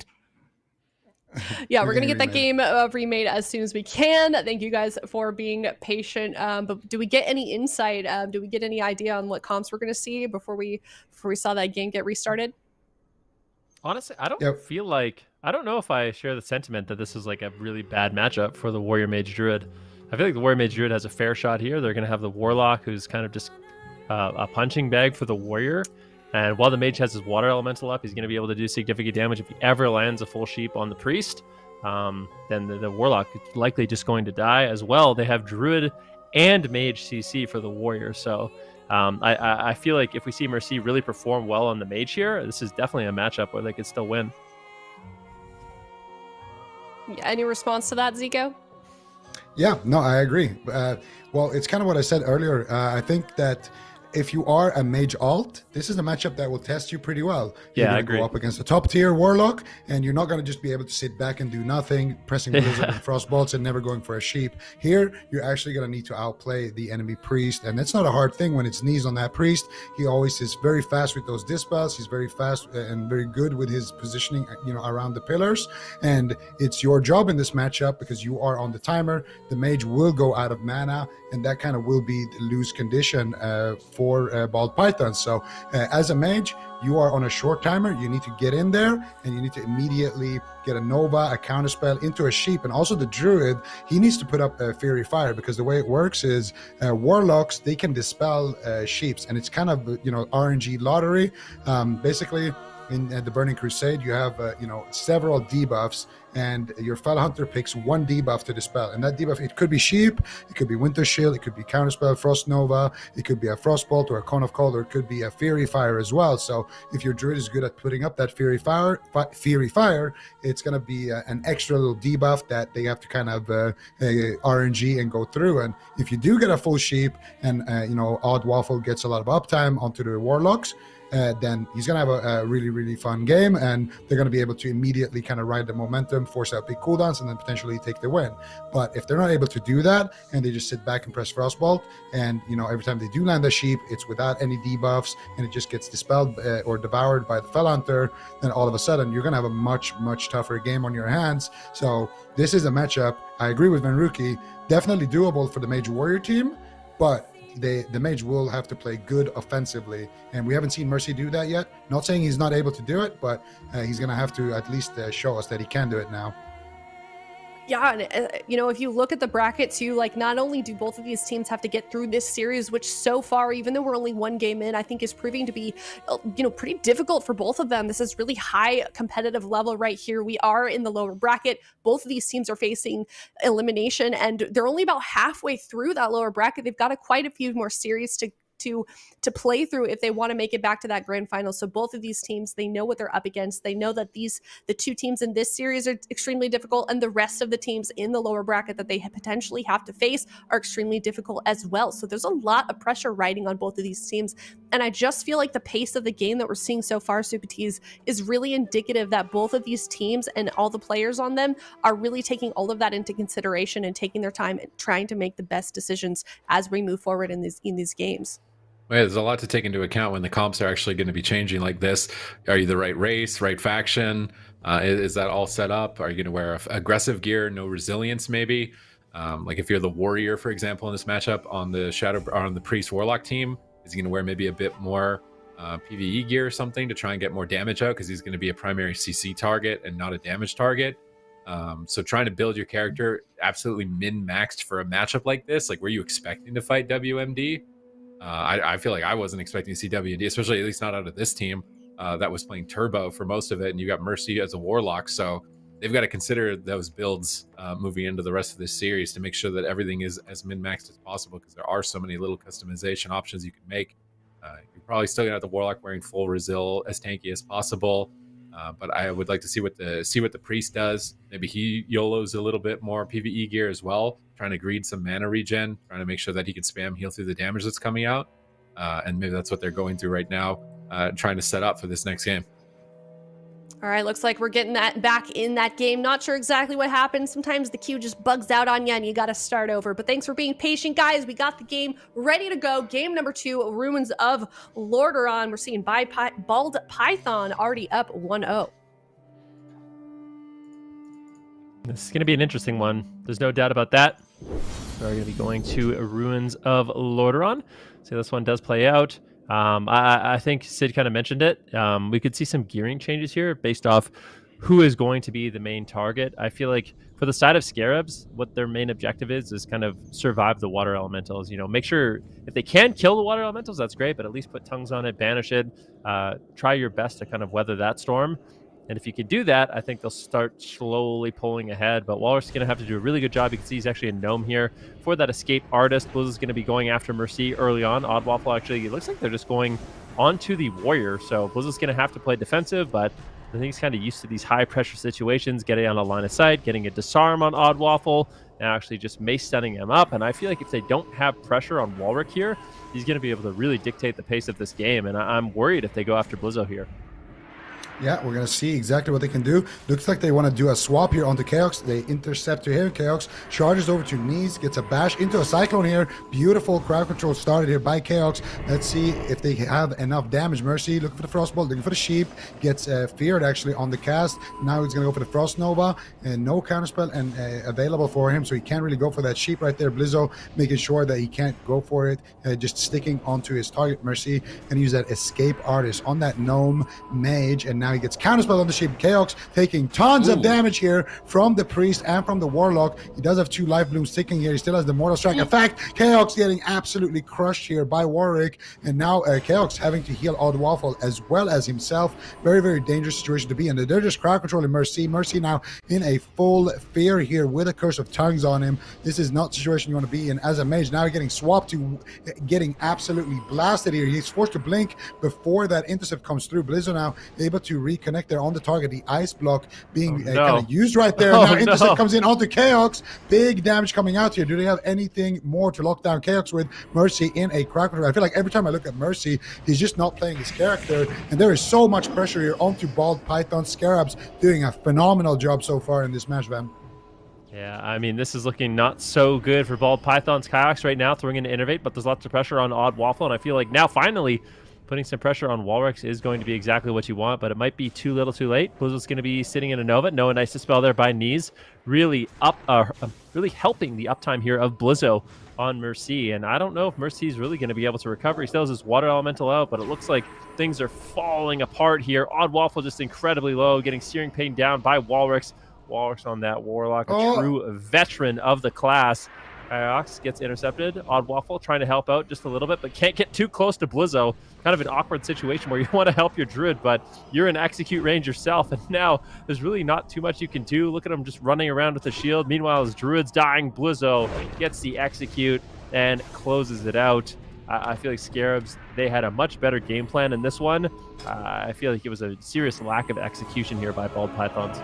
Yeah, we're gonna get that game remade as soon as we can. Thank you guys for being patient. But do we get any insight? Do we get any idea on what comps we're gonna see before we saw that game get restarted? Honestly, I don't feel like, I don't know if I share the sentiment that this is like a really bad matchup for the Warrior Mage Druid. I feel like the Warrior Mage Druid has a fair shot here. They're gonna have the Warlock, who's kind of just a punching bag for the Warrior. And while the Mage has his Water Elemental up, he's going to be able to do significant damage. If he ever lands a full sheep on the Priest, then the Warlock is likely just going to die as well. They have Druid and Mage CC for the Warrior. So I feel like if we see Mercy really perform well on the Mage here, this is definitely a matchup where they could still win. Any response to that, Zico? Yeah, no, I agree. Well, it's kind of what I said earlier. I think that if you are a mage alt, this is a matchup that will test you pretty well. You're Yeah, I going to agree. go up against a top tier warlock, and you're not going to just be able to sit back and do nothing, pressing Blizzard and Frostbolts and never going for a sheep. Here, you're actually going to need to outplay the enemy priest, and that's not a hard thing when it's knees on that priest. He always is very fast with those dispels. He's very fast and very good with his positioning, around the pillars. And it's your job in this matchup, because you are on the timer. The mage will go out of mana, and that kind of will be the lose condition for Bald Python. So as a mage, you are on a short timer. You need to get in there, and you need to immediately get a Nova, a counterspell into a sheep. And also the Druid, he needs to put up a Fiery Fire, because the way it works is Warlocks, they can dispel sheeps, and it's kind of, RNG lottery. Basically, in the Burning Crusade, you have several debuffs, and your Fel Hunter picks one debuff to dispel, and that debuff, it could be Sheep, it could be Winter Shield, it could be Counterspell, Frost Nova, it could be a Frostbolt or a Cone of Cold, or it could be a Fiery Fire as well. So if your Druid is good at putting up that Fiery Fire, it's going to be an extra little debuff that they have to kind of RNG and go through. And if you do get a full Sheep, and Odd Waffle gets a lot of uptime onto the Warlocks, then he's going to have a really, really fun game, and they're going to be able to immediately kind of ride the momentum, force out big cooldowns, and then potentially take the win. But if they're not able to do that, and they just sit back and press Frostbolt, and every time they do land a sheep, it's without any debuffs, and it just gets dispelled or devoured by the Fel Hunter, then all of a sudden you're going to have a much, much tougher game on your hands. So this is a matchup, I agree with Venruki, definitely doable for the Mage Warrior team, but the mage will have to play good offensively, and we haven't seen Mercy do that yet. Not saying he's not able to do it, but he's going to have to at least show us that he can do it now. Yeah, and if you look at the bracket too, like, not only do both of these teams have to get through this series, which so far, even though we're only one game in, I think is proving to be, pretty difficult for both of them. This is really high competitive level right here. We are in the lower bracket. Both of these teams are facing elimination, and they're only about halfway through that lower bracket. They've got quite a few more series to play through if they want to make it back to that grand final. So both of these teams, they know what they're up against. They know that the two teams in this series are extremely difficult, and the rest of the teams in the lower bracket that they potentially have to face are extremely difficult as well. So there's a lot of pressure riding on both of these teams, and I just feel like the pace of the game that we're seeing so far, Super Tees, is really indicative that both of these teams and all the players on them are really taking all of that into consideration and taking their time and trying to make the best decisions as we move forward in these games. Yeah, there's a lot to take into account when the comps are actually going to be changing like this. Are you the right race, right faction? Is that all set up? Are you going to wear aggressive gear, no resilience maybe? Like if you're the warrior, for example, in this matchup on the priest warlock team, is he going to wear maybe a bit more PvE gear or something to try and get more damage out, because he's going to be a primary CC target and not a damage target? So trying to build your character absolutely min-maxed for a matchup like this. Like, were you expecting to fight WMD? I feel like I wasn't expecting to see WD, especially at least not out of this team that was playing Turbo for most of it, and you got Mercy as a Warlock. So they've got to consider those builds moving into the rest of this series to make sure that everything is as min-maxed as possible, because there are so many little customization options you can make. You're probably still gonna have the Warlock wearing full Resil as tanky as possible, but I would like to see what the Priest does. Maybe he YOLOs a little bit more PvE gear as well, trying to greed some mana regen, trying to make sure that he can spam heal through the damage that's coming out. And maybe that's what they're going through right now, trying to set up for this next game. All right, looks like we're getting that back in that game. Not sure exactly what happened. Sometimes the queue just bugs out on you and you got to start over. But thanks for being patient, guys. We got the game ready to go. Game number 2, Ruins of Lordaeron. We're seeing Bald Python already up 1-0. This is going to be an interesting one. There's no doubt about that. We're going to be going to Ruins of Lordaeron. So this one does play out. I think Sid kind of mentioned it. We could see some gearing changes here based off who is going to be the main target. I feel like for the side of Scarabs, what their main objective is kind of survive the water elementals. Make sure if they can kill the water elementals, that's great, but at least put tongues on it, banish it, try your best to kind of weather that storm. And if you could do that, I think they'll start slowly pulling ahead. But Walrus is going to have to do a really good job. You can see he's actually a gnome here for that escape artist. Blizz is going to be going after Mercy early on. Odd Waffle, actually, it looks like they're just going onto the warrior. So Blizz is going to have to play defensive, but I think he's kind of used to these high-pressure situations, getting on a line of sight, getting a disarm on Odd Waffle, now actually just mace stunning him up. And I feel like if they don't have pressure on Walrick here, he's going to be able to really dictate the pace of this game. And I'm worried if they go after Blizzo here. Yeah, we're going to see exactly what they can do. Looks like they want to do a swap here onto Chaos. They intercept to here. Chaos charges over to knees, gets a bash into a Cyclone here. Beautiful crowd control started here by Chaos. Let's see if they have enough damage. Mercy looking for the Frostbolt, looking for the Sheep. Gets feared actually on the cast. Now he's going to go for the Frost Nova. And no counterspell and available for him, so he can't really go for that Sheep right there. Blizzo making sure that he can't go for it. Just sticking onto his target. Mercy and use that Escape Artist on that Gnome Mage. And now he gets counterspell on the Sheep. Chaos taking tons of damage here from the Priest and from the Warlock. He does have 2 life blooms ticking here. He still has the Mortal Strike. In fact, Chaos getting absolutely crushed here by Warwick. And now Chaos having to heal Odd Waffle as well as himself. Very, very dangerous situation to be in. They're just crowd controlling Mercy. Mercy now in a full fear here with a Curse of Tongues on him. This is not the situation you want to be in as a mage. Now getting swapped to getting absolutely blasted here. He's forced to blink before that intercept comes through. Blizzo now able to reconnect there on the target. The ice block being kind of used right there. Now intercept comes in onto Chaos. Big damage coming out here. Do they have anything more to lock down Chaos with? Mercy in a crack control. I feel like every time I look at Mercy, he's just not playing his character, and there is so much pressure here onto Bald Python. SCARABS doing a phenomenal job so far in this match, Van. Yeah, I mean, this is looking not so good for Bald Python's Kayaks right now, throwing in Innervate, but there's lots of pressure on Odd Waffle, and I feel like now finally putting some pressure on Walrix is going to be exactly what you want, but it might be too little too late. Blizzo's going to be sitting in a Nova. No, a nice dispel there by Knees. Really really helping the uptime here of Blizzo on Mercy. And I don't know if Mercy's really going to be able to recover. He still has his Water Elemental out, but it looks like things are falling apart here. Odd Waffle just incredibly low, getting Searing Pain down by Walrix. Walrix on that Warlock, a true veteran of the class. Iox gets intercepted. Odd Waffle trying to help out just a little bit, but can't get too close to Blizzo. Kind of an awkward situation where you want to help your Druid, but you're in execute range yourself, and now there's really not too much you can do. Look at him just running around with the shield. Meanwhile, his Druid's dying. Blizzo gets the execute and closes it out. I feel like SCARABS, they had a much better game plan in this one. I feel like it was a serious lack of execution here by Bald Pythons.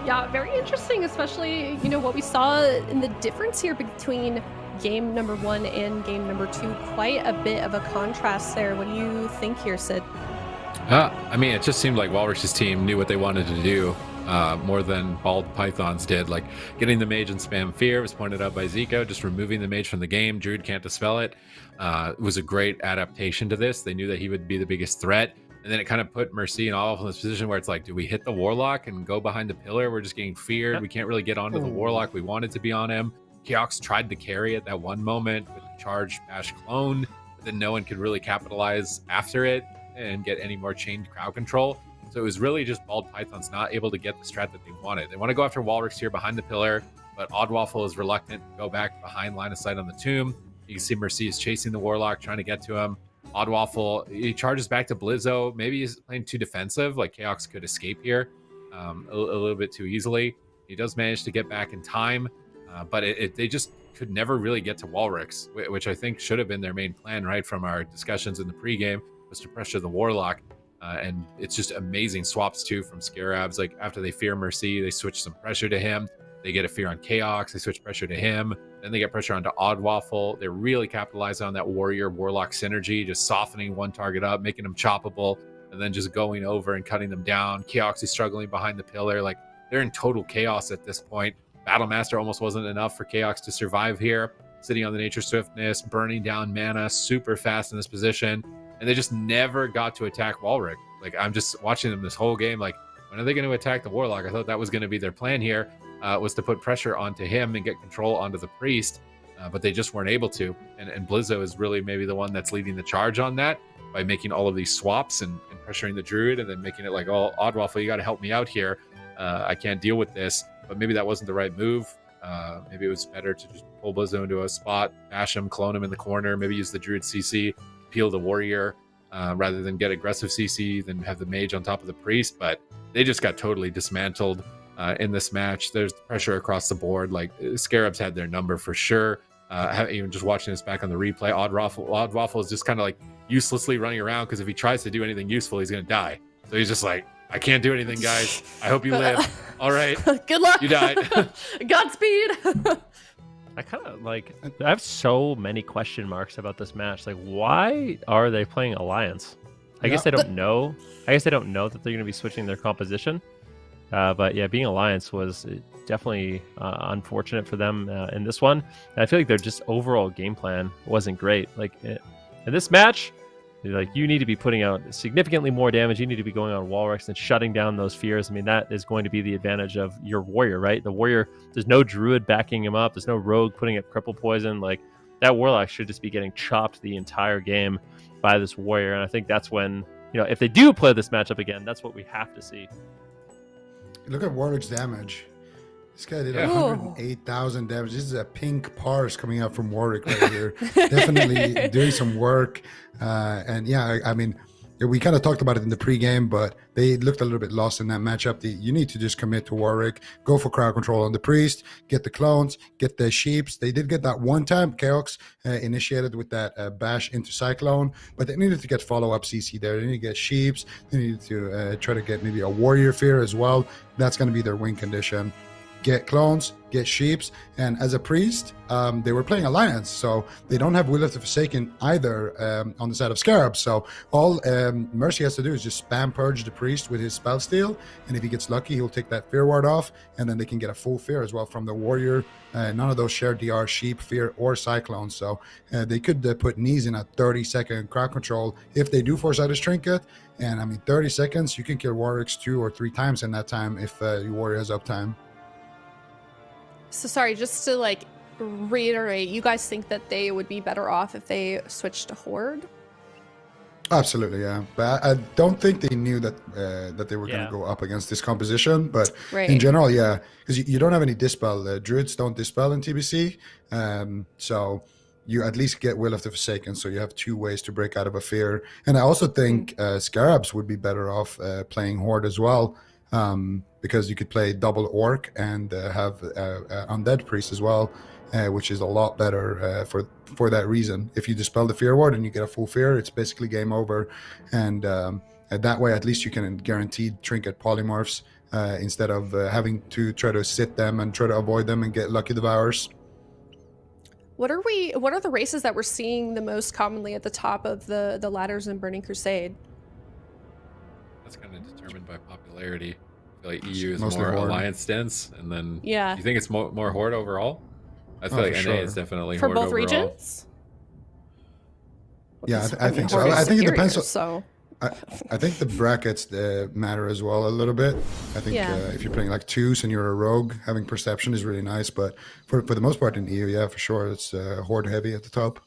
Yeah, very interesting, especially, what we saw in the difference here between game number 1 and game number 2. Quite a bit of a contrast there. What do you think here, Sid? I mean, it just seemed like Walrus's team knew what they wanted to do more than Bald Pythons did. Like getting the mage and spam fear was pointed out by Zico, just removing the mage from the game. Druid can't dispel it. It was a great adaptation to this. They knew that he would be the biggest threat. And then it kind of put Mercy and all in this position where it's like, do we hit the Warlock and go behind the pillar? We're just getting feared. We can't really get onto the Warlock. We wanted to be on him. Keox tried to carry at that one moment with the charge bash clone, but then no one could really capitalize after it and get any more chained crowd control. So it was really just Bald Pythons not able to get the strat that they wanted. They want to go after Walrix here behind the pillar, but Odd Waffle is reluctant to go back behind line of sight on the tomb. You can see Mercy is chasing the Warlock, trying to get to him. Odd Waffle, he charges back to Blizzo. Maybe he's playing too defensive. Like Chaos could escape here a little bit too easily. He does manage to get back in time, but they just could never really get to Walrix, which I think should have been their main plan, right, from our discussions in the pregame, was to pressure the Warlock. And it's just amazing swaps too from SCARABS. Like after they fear Mercy, they switch some pressure to him. They get a fear on Chaos. They switch pressure to him. Then they get pressure onto Odd Waffle. They really capitalize on that Warrior-Warlock synergy, just softening one target up, making them choppable, and then just going over and cutting them down. Chaos is struggling behind the pillar. Like, they're in total chaos at this point. Battlemaster almost wasn't enough for Chaos to survive here. Sitting on the Nature Swiftness, burning down mana super fast in this position. And they just never got to attack Walrick. Like, I'm just watching them this whole game. Like, when are they going to attack the Warlock? I thought that was going to be their plan here. Was to put pressure onto him and get control onto the Priest, but they just weren't able to. And Blizzo is really maybe the one that's leading the charge on that by making all of these swaps and pressuring the Druid and then making it like, oh, Odd Waffle, you got to help me out here. I can't deal with this. But maybe that wasn't the right move. Maybe it was better to just pull Blizzo into a spot, bash him, clone him in the corner, maybe use the Druid CC, peel the Warrior, rather than get aggressive CC, then have the Mage on top of the Priest. But they just got totally dismantled. In this match. There's pressure across the board. Like SCARABS had their number for sure. Even just watching this back on the replay, Odd Waffle is just kind of like uselessly running around because if he tries to do anything useful, he's going to die. So he's just like, I can't do anything, guys. I hope you live. All right. Good luck. You died. Godspeed. I kind of like. I have so many question marks about this match. Like, why are they playing Alliance? I guess they don't know. I guess they don't know that they're going to be switching their composition. But yeah, being Alliance was definitely unfortunate for them in this one. And I feel like their just overall game plan wasn't great. Like in this match, like you need to be putting out significantly more damage. You need to be going on Walrus and shutting down those fears. I mean, that is going to be the advantage of your warrior, right? The warrior, there's no druid backing him up. There's no rogue putting up cripple poison. Like that warlock should just be getting chopped the entire game by this warrior. And I think that's when, if they do play this matchup again, that's what we have to see. Look at Warwick's damage. This guy did Yeah. 108,000 damage. This is a pink parse coming out from Warwick right here. Definitely doing some work. And yeah, I mean, we kind of talked about it in the pregame, but they looked a little bit lost in that matchup. You need to just commit to Warwick, go for crowd control on the priest, get the clones, get the sheeps. They did get that one time. Chaos initiated with that bash into Cyclone, but they needed to get follow-up CC there. They needed to get sheeps. They needed to try to get maybe a warrior fear as well. That's going to be their win condition. Get clones, get sheeps, and as a priest, they were playing Alliance, so they don't have Will of the Forsaken either on the side of Scarabs. So all Mercy has to do is just spam purge the priest with his spell steal, and if he gets lucky, he'll take that fear ward off, and then they can get a full fear as well from the warrior. None of those share DR, sheep, fear, or cyclone. So they could put knees in a 30-second crowd control if they do force out his trinket. And I mean, 30 seconds, you can kill Warwicks 2 or 3 times in that time if your warrior has uptime. So sorry, just to reiterate, you guys think that they would be better off if they switched to Horde? Absolutely, yeah. But I don't think they knew that that they were going to go up against this composition. But in general, yeah, because you don't have any dispel. Druids don't dispel in TBC, so you at least get Will of the Forsaken. So you have 2 ways to break out of a fear. And I also think Scarabs would be better off playing Horde as well. Because you could play double orc and have undead priest as well, which is a lot better for that reason. If you dispel the fear ward and you get a full fear, it's basically game over, and that way at least you can guarantee trinket polymorphs instead of having to try to sit them and try to avoid them and get lucky devours. What are the races that we're seeing the most commonly at the top of the ladders in Burning Crusade? That's kind of determined by popularity. I feel like EU is Mostly more Horde. Alliance dense, and then Yeah. you think it's more Horde overall? I feel like for NA sure. is definitely For Horde both overall. regions? Yeah, I think so. Horde is I think it superior, depends on- So I think the brackets matter as well a little bit. I think if you're playing like 2s and you're a rogue, having perception is really nice. But for the most part in EU, yeah, for sure, it's Horde heavy at the top.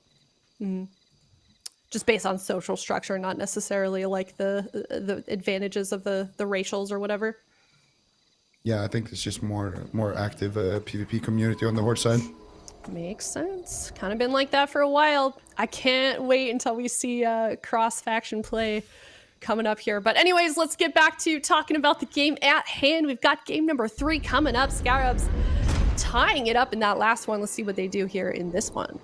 just based on social structure, not necessarily like the advantages of the racials or whatever. Yeah, I think it's just more active PvP community on the Horde side. Makes sense. Kind of been like that for a while. I can't wait until we see cross-faction play coming up here. But anyways, let's get back to talking about the game at hand. We've got game number 3 coming up. Scarabs tying it up in that last one. Let's see what they do here in this one.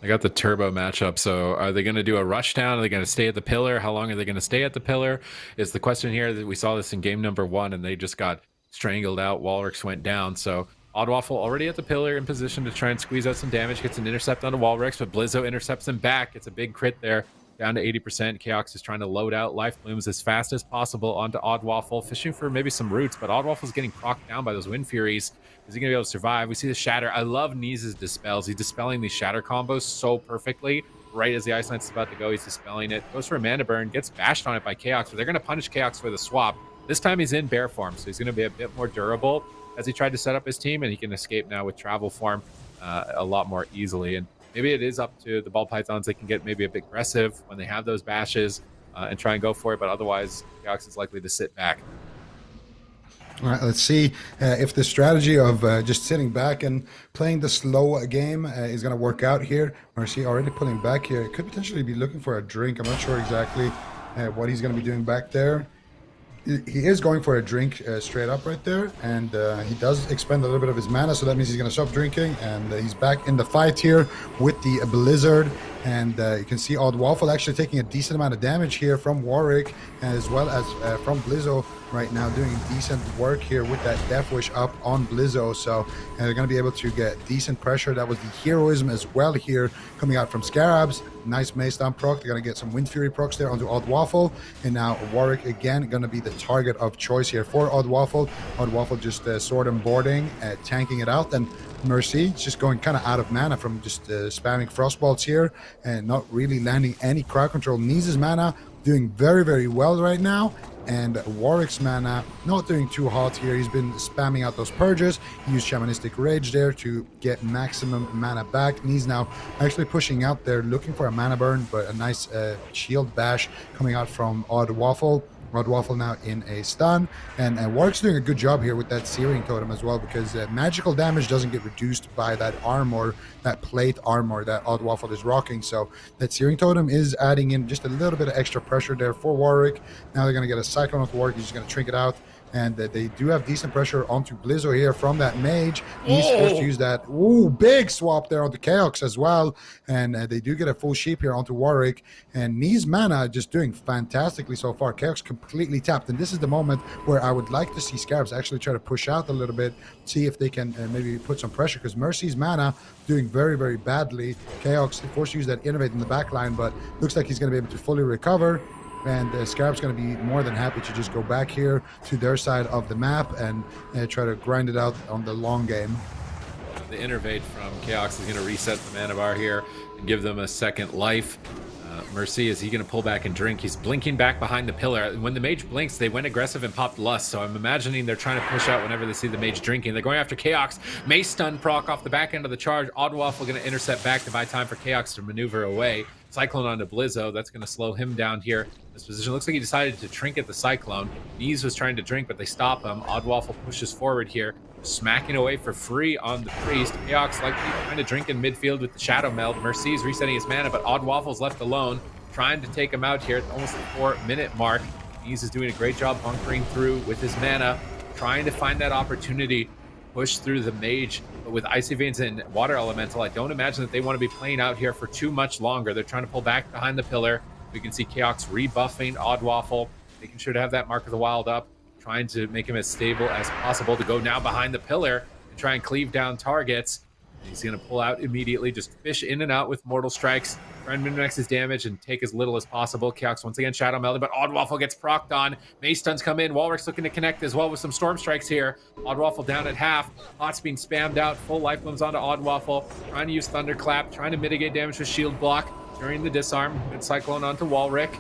I got the turbo matchup. So are they going to do a rush down? Are they going to stay at the pillar? How long are they going to stay at the pillar? Is the question here. That we saw this in game number 1 and they just got strangled out. Walrus went down. So Oddwaffle already at the pillar in position to try and squeeze out some damage. Gets an intercept onto Walrus, but Blizzo intercepts him back. It's a big crit there. Down to 80%. Chaos is trying to load out Life Blooms as fast as possible onto Oddwaffle, fishing for maybe some roots, but Oddwaffle's getting procced down by those Wind Furies. Is he going to be able to survive? We see the Shatter. I love Neese's Dispels. He's dispelling these Shatter combos so perfectly. Right as the Ice Knight's about to go, he's dispelling it. Goes for a Mana Burn, gets bashed on it by Chaos, but they're going to punish Chaos for the swap. This time he's in bear form, so he's going to be a bit more durable as he tried to set up his team, and he can escape now with travel form a lot more easily. And maybe it is up to the Ball Pythons. They can get maybe a bit aggressive when they have those bashes and try and go for it, but otherwise, Chaos is likely to sit back. All right, let's see if the strategy of just sitting back and playing the slow game is going to work out here. Mercy already pulling back here. It could potentially be looking for a drink. I'm not sure exactly what he's going to be doing back there. he is going for a drink straight up right there, and he does expend a little bit of his mana, so that means he's going to stop drinking, and he's back in the fight here with the Blizzard. And you can see Odd Waffle actually taking a decent amount of damage here from Warwick, as well as from Blizzo right now, doing decent work here with that Death Wish up on Blizzo. So they're going to be able to get decent pressure. That was the heroism as well here coming out from Scarabs. Nice Mace Stun proc. They're going to get some Wind Fury procs there onto Odd Waffle. And now Warwick again going to be the target of choice here for Odd Waffle. Odd Waffle just sword and boarding, tanking it out. And Mercy just going kind of out of mana from just spamming Frostbolts here and not really landing any crowd control. Nee's mana doing very, very well right now. And Warwick's mana not doing too hot here. He's been spamming out those purges. He used Shamanistic Rage there to get maximum mana back. And he's now actually pushing out there, looking for a mana burn, but a nice shield bash coming out from Odd Waffle. Odd Waffle now in a stun, and Warwick's doing a good job here with that Searing Totem as well, because magical damage doesn't get reduced by that armor, that plate armor that Odd Waffle is rocking. So that Searing Totem is adding in just a little bit of extra pressure there for Warwick. Now they're going to get a Cyclone of Warwick. He's just going to Trinket out. And they do have decent pressure onto Blizzo here from that mage. He's forced to use that big swap there onto Chaos as well. And they do get a full sheep here onto Warwick. And Nee's mana just doing fantastically so far. Chaos completely tapped. And this is the moment where I would like to see Scarabs actually try to push out a little bit, see if they can maybe put some pressure, because Mercy's mana doing very, very badly. Chaos forced to use that Innovate in the back line, but looks like he's going to be able to fully recover. And Scarab's going to be more than happy to just go back here to their side of the map and try to grind it out on the long game. The Innervate from Chaos is going to reset the mana bar here and give them a second life. Mercy, is he going to pull back and drink? He's blinking back behind the pillar. When the mage blinks, they went aggressive and popped Lust, so I'm imagining they're trying to push out whenever they see the mage drinking. They're going after Chaos. Mace Stun proc off the back end of the charge. Odd Waffle going to intercept back to buy time for Chaos to maneuver away. Cyclone onto Blizzo. That's going to slow him down here. This position looks like he decided to Trinket the Cyclone. Nees was trying to drink, but they stop him. Odd Waffle pushes forward here, smacking away for free on the Priest. Chaos likely trying to drink in midfield with the Shadow Meld. Mercy's resetting his mana, but Odd Waffle's left alone, trying to take him out here at almost the 4-minute mark. Nees is doing a great job bunkering through with his mana, trying to find that opportunity, push through the mage. But with Icy Veins and Water Elemental, I don't imagine that they want to be playing out here for too much longer. They're trying to pull back behind the pillar. We can see Chaos rebuffing Odd Waffle, making sure to have that Mark of the Wild up, trying to make him as stable as possible to go now behind the pillar and try and cleave down targets. He's going to pull out immediately, just fish in and out with Mortal Strikes, try and min-max his damage and take as little as possible. Chaos once again Shadow Melding, but Odd Waffle gets procced on. Mace Stuns come in. Walrick's looking to connect as well with some Storm Strikes here. Odd Waffle down at half. Hot's being spammed out. Full life blooms onto Odd Waffle. Trying to use Thunderclap, trying to mitigate damage with Shield Block during the disarm. Good Cyclone onto Walrick.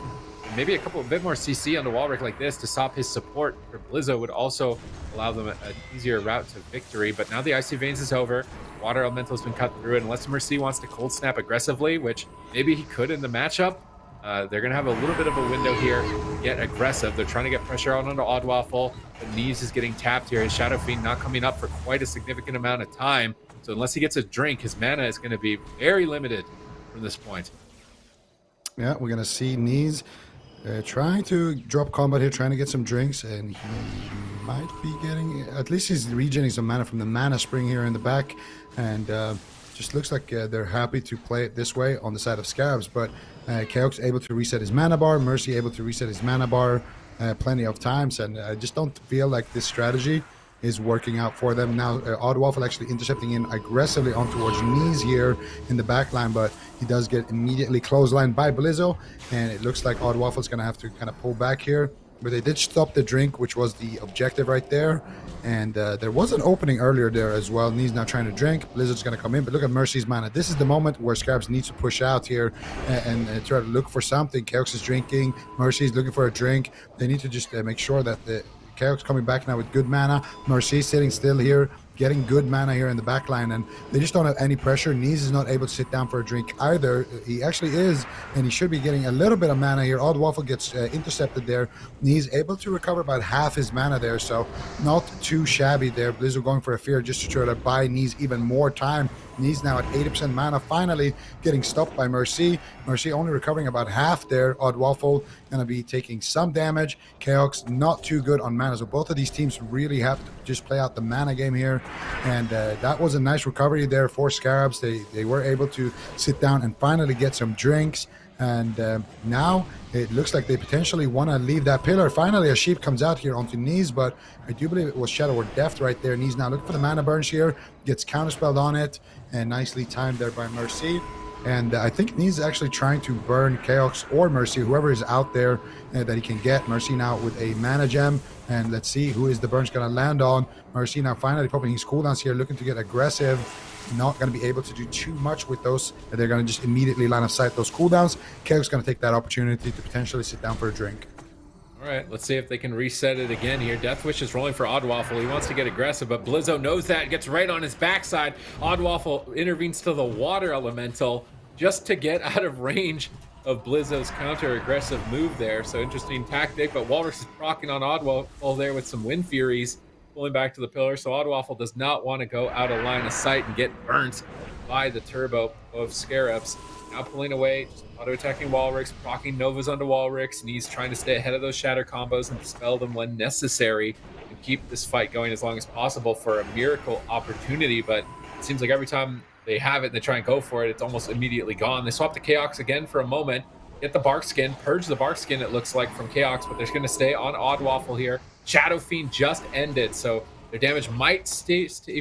Maybe a bit more CC onto Walrick like this to stop his support for Blizzo would also allow them an easier route to victory. But now the Icy Veins is over. Water Elemental's been cut through it. Unless Mercy wants to Cold Snap aggressively, which maybe he could in the matchup, they're going to have a little bit of a window here to get aggressive. They're trying to get pressure out onto Odd Waffle. But Nees is getting tapped here. His Shadow Fiend not coming up for quite a significant amount of time. So unless he gets a drink, his mana is going to be very limited from this point. Yeah, we're going to see Nees trying to drop combat here, trying to get some drinks, and he might be getting, at least he's regenerating some mana from the Mana Spring here in the back, and just looks like they're happy to play it this way on the side of Scarabs. But Chaos able to reset his mana bar, Mercy able to reset his mana bar plenty of times, and I just don't feel like this strategy is working out for them. Now Odd Waffle actually intercepting in aggressively on towards Nees here in the back line, but he does get immediately clotheslined by Blizzo, and it looks like Odd Waffle's gonna have to kind of pull back here. But they did stop the drink, which was the objective right there. And there was an opening earlier there as well. Nees now trying to drink. Blizzard's going to come in. But look at Mercy's mana. This is the moment where Scarabs needs to push out here and try to look for something. Chaos is drinking. Mercy's looking for a drink. They need to just make sure that the Chaos coming back now with good mana. Mercy sitting still here. getting good mana here in the back line, and they just don't have any pressure. Neez is not able to sit down for a drink either. He actually is, and he should be getting a little bit of mana here. Odd Waffle gets intercepted there. Neez able to recover about half his mana there, so not too shabby there. Blizzo going for a fear just to try to buy Neez even more time. Neez now at 80% mana, finally getting stopped by Mercy. Mercy only recovering about half there. Odd Waffle going to be taking some damage. Chaos not too good on mana, so both of these teams really have to just play out the mana game here, and that was a nice recovery there for Scarabs. They were able to sit down and finally get some drinks, and now it looks like they potentially want to leave that pillar. Finally, a sheep comes out here onto Neez, but I do believe it was Shadow or Deft right there. Neez now looking for the mana burns here, gets counterspelled on it, and nicely timed there by Mercy. And I think Neez is actually trying to burn Chaos or Mercy, whoever is out there that he can get. Mercy now with a mana gem, and let's see who is the burns going to land on. Mercy now finally popping his cooldowns here, looking to get aggressive. Not going to be able to do too much with those. They're going to just immediately line of sight those cooldowns. Chaos going to take that opportunity to potentially sit down for a drink. All right, let's see if they can reset it again here. Deathwish is rolling for Odd Waffle. He wants to get aggressive, but Blizzo knows that, gets right on his backside. Odd Waffle intervenes to the Water Elemental just to get out of range of Blizzo's counter-aggressive move there. So interesting tactic, but Walrus is proccing on Odd Waffle there with some Wind Furies, pulling back to the pillar. So Odd Waffle does not want to go out of line of sight and get burnt by the turbo of Scarabs. Now pulling away, just auto-attacking Walrix, proccing Novas onto Walrix, and he's trying to stay ahead of those shatter combos and dispel them when necessary and keep this fight going as long as possible for a miracle opportunity. But it seems like every time they have it and they try and go for it, it's almost immediately gone. They swap to Chaos again for a moment, get the Bark Skin, purge the Bark Skin, it looks like, from Chaos, but they're going to stay on Odd Waffle here. Shadow Fiend just ended, so their damage might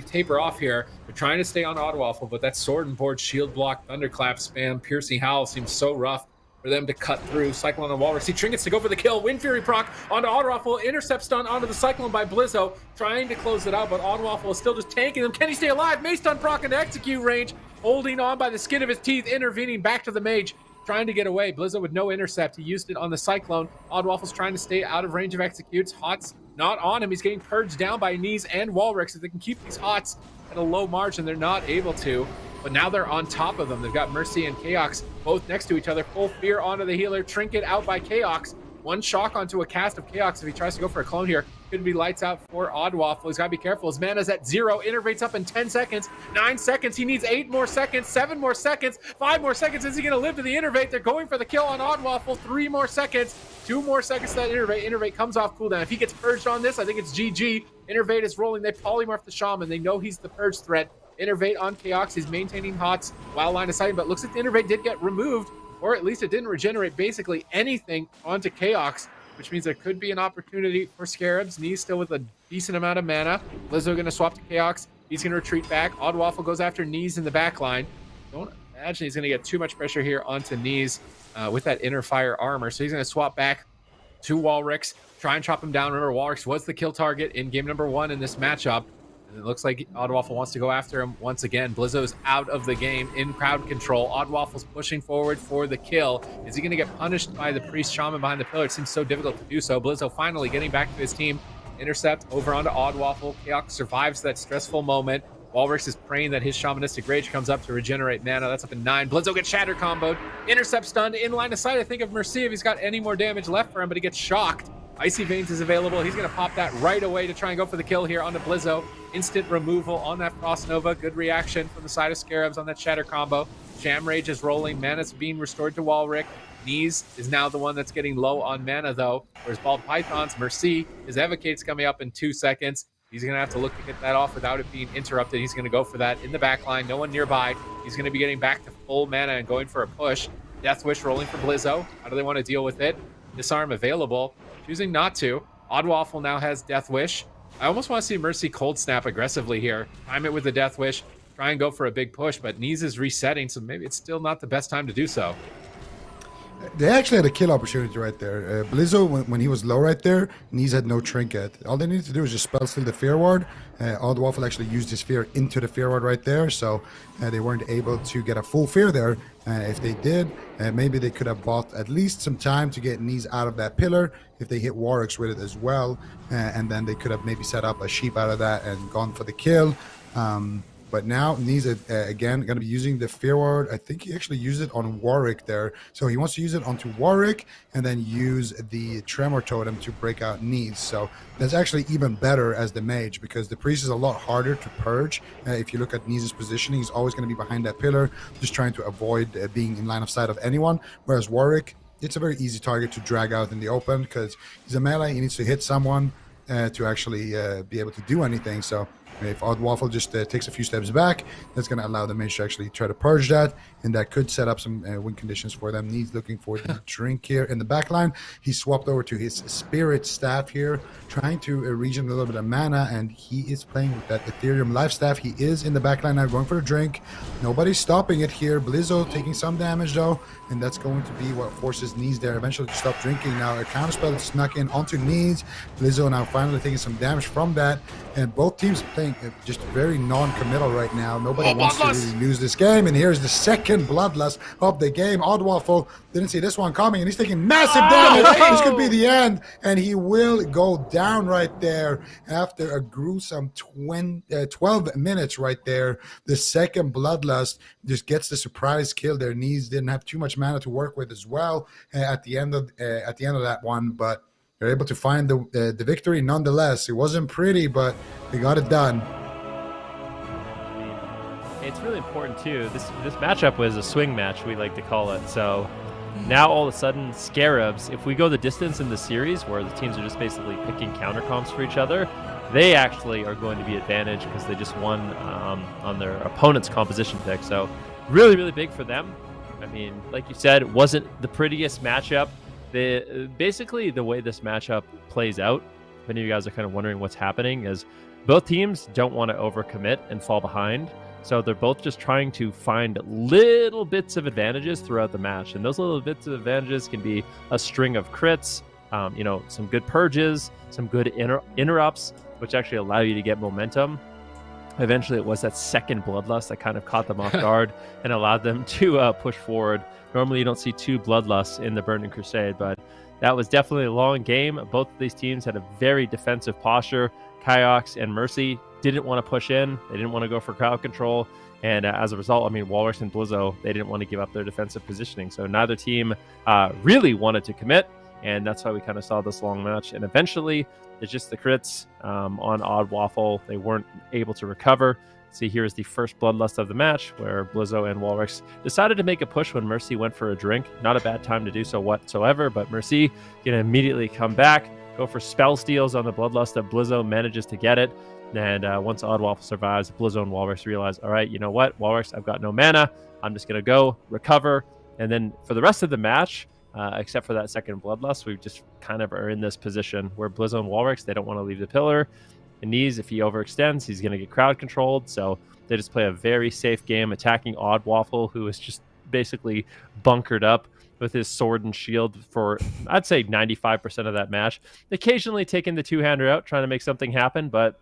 taper off here. They're trying to stay on Odd Waffle, but that Sword and Board, Shield Block, Thunderclap spam, Piercing Howl seems so rough for them to cut through. Cyclone and Walrus. See Trinkets to go for the kill. Wind Fury proc onto Odd Waffle. Intercept stun onto the Cyclone by Blizzo. Trying to close it out, but Odd Waffle is still just tanking them. Can he stay alive? Mace stun proc into execute range. Holding on by the skin of his teeth. Intervening back to the mage. Trying to get away. Blizzo with no intercept. He used it on the Cyclone. Odd Waffle's trying to stay out of range of executes. Hots not on him. He's getting purged down by Neez and Walrix. If they can keep these Hots at a low margin, they're not able to. But now they're on top of them. They've got Mercy and Chaos both next to each other. Full fear onto the healer. Trinket out by Chaos. One shock onto a cast of Chaos if he tries to go for a clone here. Could be lights out for Odd Waffle. He's got to be careful. His mana's at 0. Innervates up in 10 seconds. 9 seconds. He needs 8 more seconds. 7 more seconds. 5 more seconds. Is he going to live to the Innervate? They're going for the kill on Odd Waffle. 3 more seconds. 2 more seconds to that Innervate. Innervate comes off cooldown. If he gets purged on this, I think it's GG. Innervate is rolling. They polymorph the Shaman. They know he's the purge threat. Innervate on Chaos. He's maintaining Hots while line of sight, but looks like the Innervate did get removed, or at least it didn't regenerate basically anything onto Chaos, which means there could be an opportunity for Scarabs. Neez still with a decent amount of mana. Blizzo going to swap to Chaos. He's going to retreat back. Odd Waffle goes after Neez in the back line. Don't imagine he's going to get too much pressure here onto Neez with that inner fire armor. So he's going to swap back to Walrix, try and chop him down. Remember, Walrix was the kill target in game number 1 in this matchup. And it looks like Odd Waffle wants to go after him once again. Blizzo's out of the game in crowd control. Odd Waffle's pushing forward for the kill. Is he going to get punished by the Priest Shaman behind the pillar? It seems so difficult to do so. Blizzo finally getting back to his team. Intercept over onto Odd Waffle. Chaos survives that stressful moment. Walrix is praying that his Shamanistic Rage comes up to regenerate mana. That's up in 9. Blizzo gets Shatter comboed. Intercept stunned in line of sight. I think of Mercy if he's got any more damage left for him, but he gets shocked. Icy Veins is available. He's going to pop that right away to try and go for the kill here onto Blizzo. Instant removal on that Frost Nova. Good reaction from the side of Scarabs on that Shatter combo. Sham Rage is rolling. Mana's being restored to Walric. Neez is now the one that's getting low on mana, though. Whereas Bald Python's Mercy, his Evocate's coming up in 2 seconds. He's going to have to look to get that off without it being interrupted. He's going to go for that in the back line. No one nearby. He's going to be getting back to full mana and going for a push. Death Wish rolling for Blizzo. How do they want to deal with it? Disarm available. Choosing not to. Odd Waffle now has Death Wish. I almost want to see Mercy Cold Snap aggressively here. Time it with the Death Wish. Try and go for a big push, but Neez is resetting, so maybe it's still not the best time to do so. They actually had a kill opportunity right there. Blizzo, when he was low right there, Knees had no trinket. All they needed to do was just spell steal the fear ward. Odd Waffle actually used his fear into the fear ward right there, so they weren't able to get a full fear there. If they did, maybe they could have bought at least some time to get Knees out of that pillar if they hit Warwicks with it as well, and then they could have maybe set up a sheep out of that and gone for the kill. But now Knees again going to be using the fear ward. I think he actually used it on Warwick there. So he wants to use it onto Warwick and then use the Tremor Totem to break out Knees. So that's actually even better as the mage, because the priest is a lot harder to purge. If you look at Knees' positioning, he's always going to be behind that pillar, just trying to avoid being in line of sight of anyone. Whereas Warwick, it's a very easy target to drag out in the open because he's a melee. He needs to hit someone to actually be able to do anything. So if Odd Waffle just takes a few steps back, that's going to allow the mage to actually try to purge that, and that could set up some win conditions for them. Needs looking for the drink here in the back line. He swapped over to his Spirit Staff here, trying to regen a little bit of mana, and he is playing with that Ethereum Life Staff. He is in the back line now, going for a drink. Nobody's stopping it here. Blizzo taking some damage though, and that's going to be what forces Knees there eventually to stop drinking. Now a counterspell snuck in onto Knees. Blizzo now finally taking some damage from that, and both teams playing just very non-committal right now. Nobody wants to really lose this game, and here's the second bloodlust of the game. Odd Waffle didn't see this one coming, and he's taking massive damage. This could be the end, and he will go down right there after a gruesome 12 minutes right there. The second bloodlust just gets the surprise kill. Their Knees didn't have too much mana to work with as well at the end of that one, but they're able to find the victory nonetheless. It wasn't pretty, but they got it done. It's really important too. This matchup was a swing match, we like to call it. So now all of a sudden, SCARABS, if we go the distance in the series where the teams are just basically picking counter comps for each other, they actually are going to be advantaged because they just won on their opponent's composition pick. So really, really big for them. I mean, like you said, it wasn't the prettiest matchup. Basically, the way this matchup plays out, if any of you guys are kind of wondering what's happening, is both teams don't want to overcommit and fall behind. So they're both just trying to find little bits of advantages throughout the match. And those little bits of advantages can be a string of crits, some good purges, some good interrupts, which actually allow you to get momentum. Eventually, it was that second bloodlust that kind of caught them off guard and allowed them to push forward. Normally, you don't see two bloodlusts in the Burning Crusade, but that was definitely a long game. Both of these teams had a very defensive posture. Kyox and Mercy didn't want to push in. They didn't want to go for crowd control. And as a result, I mean, Walrus and Blizzo, they didn't want to give up their defensive positioning. So neither team really wanted to commit. And that's why we kind of saw this long match. And eventually, it's just the crits on Odd Waffle. They weren't able to recover. See, here's the first bloodlust of the match where Blizzo and Walrus decided to make a push when Mercy went for a drink. Not a bad time to do so whatsoever, but Mercy can immediately come back, go for spell steals on the bloodlust of Blizzo, manages to get it. And once Odd Waffle survives, Blizzo and Walrus realize, all right, you know what, Walrus, I've got no mana. I'm just going to go recover. And then for the rest of the match, except for that second bloodlust, we just kind of are in this position where Blizzo and Walrus, they don't want to leave the pillar. And Knees, if he overextends, he's going to get crowd controlled. So they just play a very safe game, attacking Odd Waffle, who is just basically bunkered up with his sword and shield for, I'd say, 95% of that match. Occasionally taking the two-hander out, trying to make something happen, but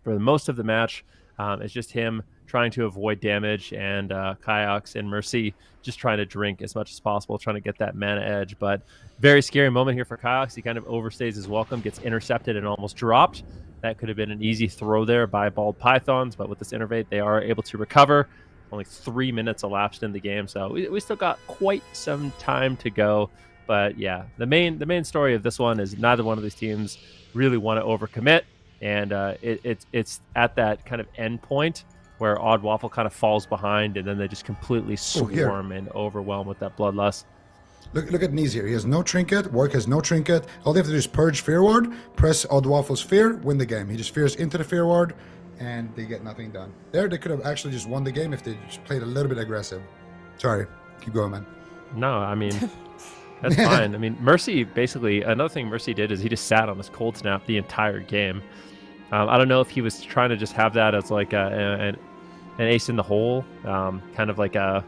for most of the match, it's just him trying to avoid damage, and Kyox and Mercy just trying to drink as much as possible, trying to get that mana edge. But very scary moment here for Kyox. He kind of overstays his welcome, gets intercepted and almost dropped. That could have been an easy throw there by Bald Pythons, but with this Innervate, they are able to recover. Only 3 minutes elapsed in the game, so we still got quite some time to go. But yeah, the main story of this one is neither one of these teams really want to overcommit, and it's at that kind of end point where Odd Waffle kind of falls behind, and then they just completely swarm and overwhelm with that bloodlust. Look at Knees here. He has no trinket. Warwick has no trinket. All they have to do is purge Fear Ward, press Odd Waffle's Fear, win the game. He just fears into the Fear Ward, and they get nothing done. There, they could have actually just won the game if they just played a little bit aggressive. Sorry. Keep going, man. No, I mean, that's fine. I mean, Mercy, basically, another thing Mercy did is he just sat on this cold snap the entire game. I don't know if he was trying to just have that as like an ace in the hole, kind of like a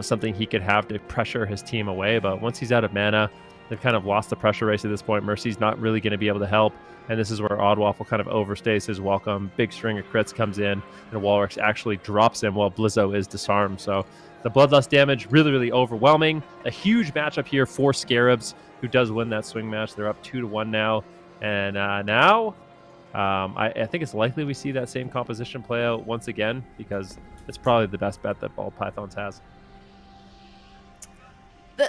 something he could have to pressure his team away. But once he's out of mana, they've kind of lost the pressure race at this point. Mercy's not really going to be able to help. And this is where Oddwaffle kind of overstays his welcome. Big string of crits comes in, and Walrix actually drops him while Blizzo is disarmed. So the bloodlust damage, really, really overwhelming. A huge matchup here for Scarabs, who does win that swing match. They're up 2-1 now. And now I think it's likely we see that same composition play out once again, because it's probably the best bet that Ball Pythons has.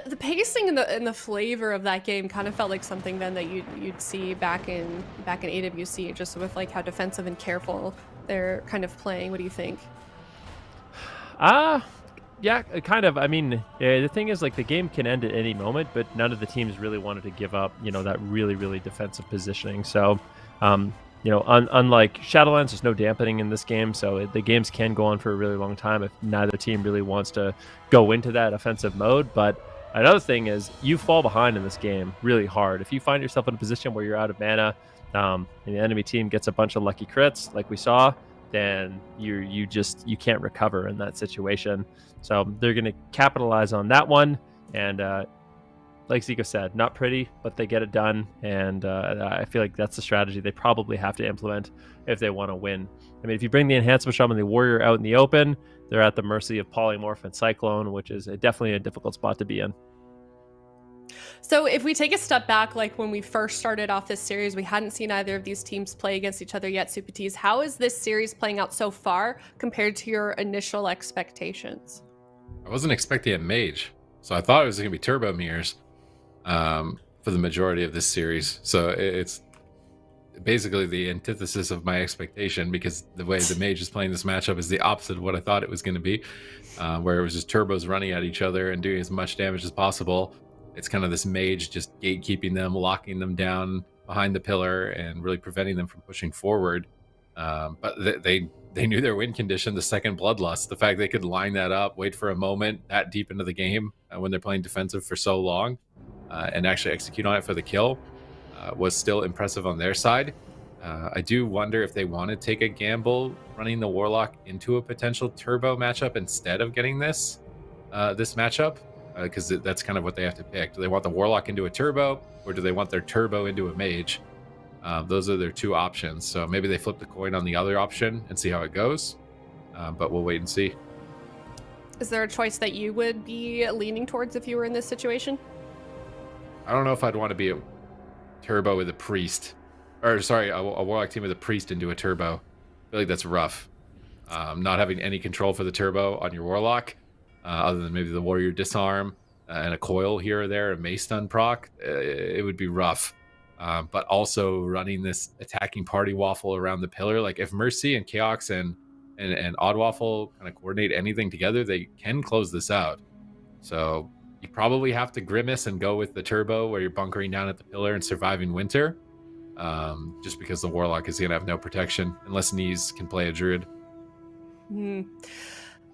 The pacing and the flavor of that game kind of felt like something then that you'd see back in AWC, just with like how defensive and careful they're kind of playing. What do you think? Yeah, kind of. I mean, the thing is, like, the game can end at any moment, but none of the teams really wanted to give up, that really, really defensive positioning. So, unlike Shadowlands, there's no dampening in this game, so the games can go on for a really long time if neither team really wants to go into that offensive mode. But another thing is, you fall behind in this game really hard. If you find yourself in a position where you're out of mana, and the enemy team gets a bunch of lucky crits, like we saw, then you can't recover in that situation. So they're going to capitalize on that one. And like Zico said, not pretty, but they get it done. And I feel like that's the strategy they probably have to implement if they want to win. I mean, if you bring the Enhancement Shaman and the Warrior out in the open, they're at the mercy of Polymorph and Cyclone, which is definitely a difficult spot to be in. So if we take a step back, like when we first started off this series, we hadn't seen either of these teams play against each other yet. Supatis, how is this series playing out so far compared to your initial expectations? I wasn't expecting a mage, so I thought it was going to be Turbo Mirrors for the majority of this series. So it's basically the antithesis of my expectation, because the way the mage is playing this matchup is the opposite of what I thought it was going to be, where it was just turbos running at each other and doing as much damage as possible. It's kind of this mage just gatekeeping them, locking them down behind the pillar, and really preventing them from pushing forward. But they knew their win condition, the second Bloodlust. The fact they could line that up, wait for a moment that deep into the game when they're playing defensive for so long, and actually execute on it for the kill was still impressive on their side. I do wonder if they want to take a gamble running the Warlock into a potential turbo matchup instead of getting this matchup. Because that's kind of what they have to pick. Do they want the Warlock into a turbo, or do they want their turbo into a mage? Those are their two options. So maybe they flip the coin on the other option and see how it goes. But we'll wait and see. Is there a choice that you would be leaning towards if you were in this situation? I don't know if I'd want to be a turbo with a priest. Or, sorry, a Warlock team with a priest into a turbo. I feel like that's rough. Not having any control for the turbo on your Warlock. Other than maybe the Warrior Disarm and a coil here or there, a Mace Stun proc, it would be rough. But also running this attacking party waffle around the pillar, like if Mercy and Chaos and Oddwaffle kind of coordinate anything together, they can close this out. So you probably have to Grimace and go with the turbo where you're bunkering down at the pillar and surviving winter, just because the Warlock is going to have no protection unless Knees can play a Druid.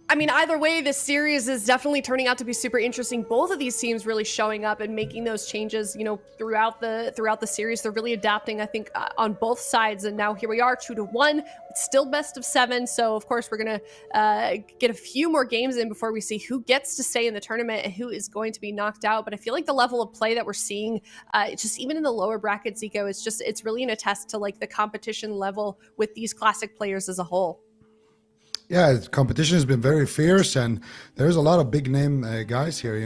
I mean, either way, this series is definitely turning out to be super interesting. Both of these teams really showing up and making those changes, throughout the series. They're really adapting, I think, on both sides. And now here we are, 2-1. It's still best of 7. So, of course, we're going to get a few more games in before we see who gets to stay in the tournament and who is going to be knocked out. But I feel like the level of play that we're seeing, just even in the lower brackets, Zico, it's really an attest to like the competition level with these classic players as a whole. Yeah, competition has been very fierce, and there's a lot of big name guys here.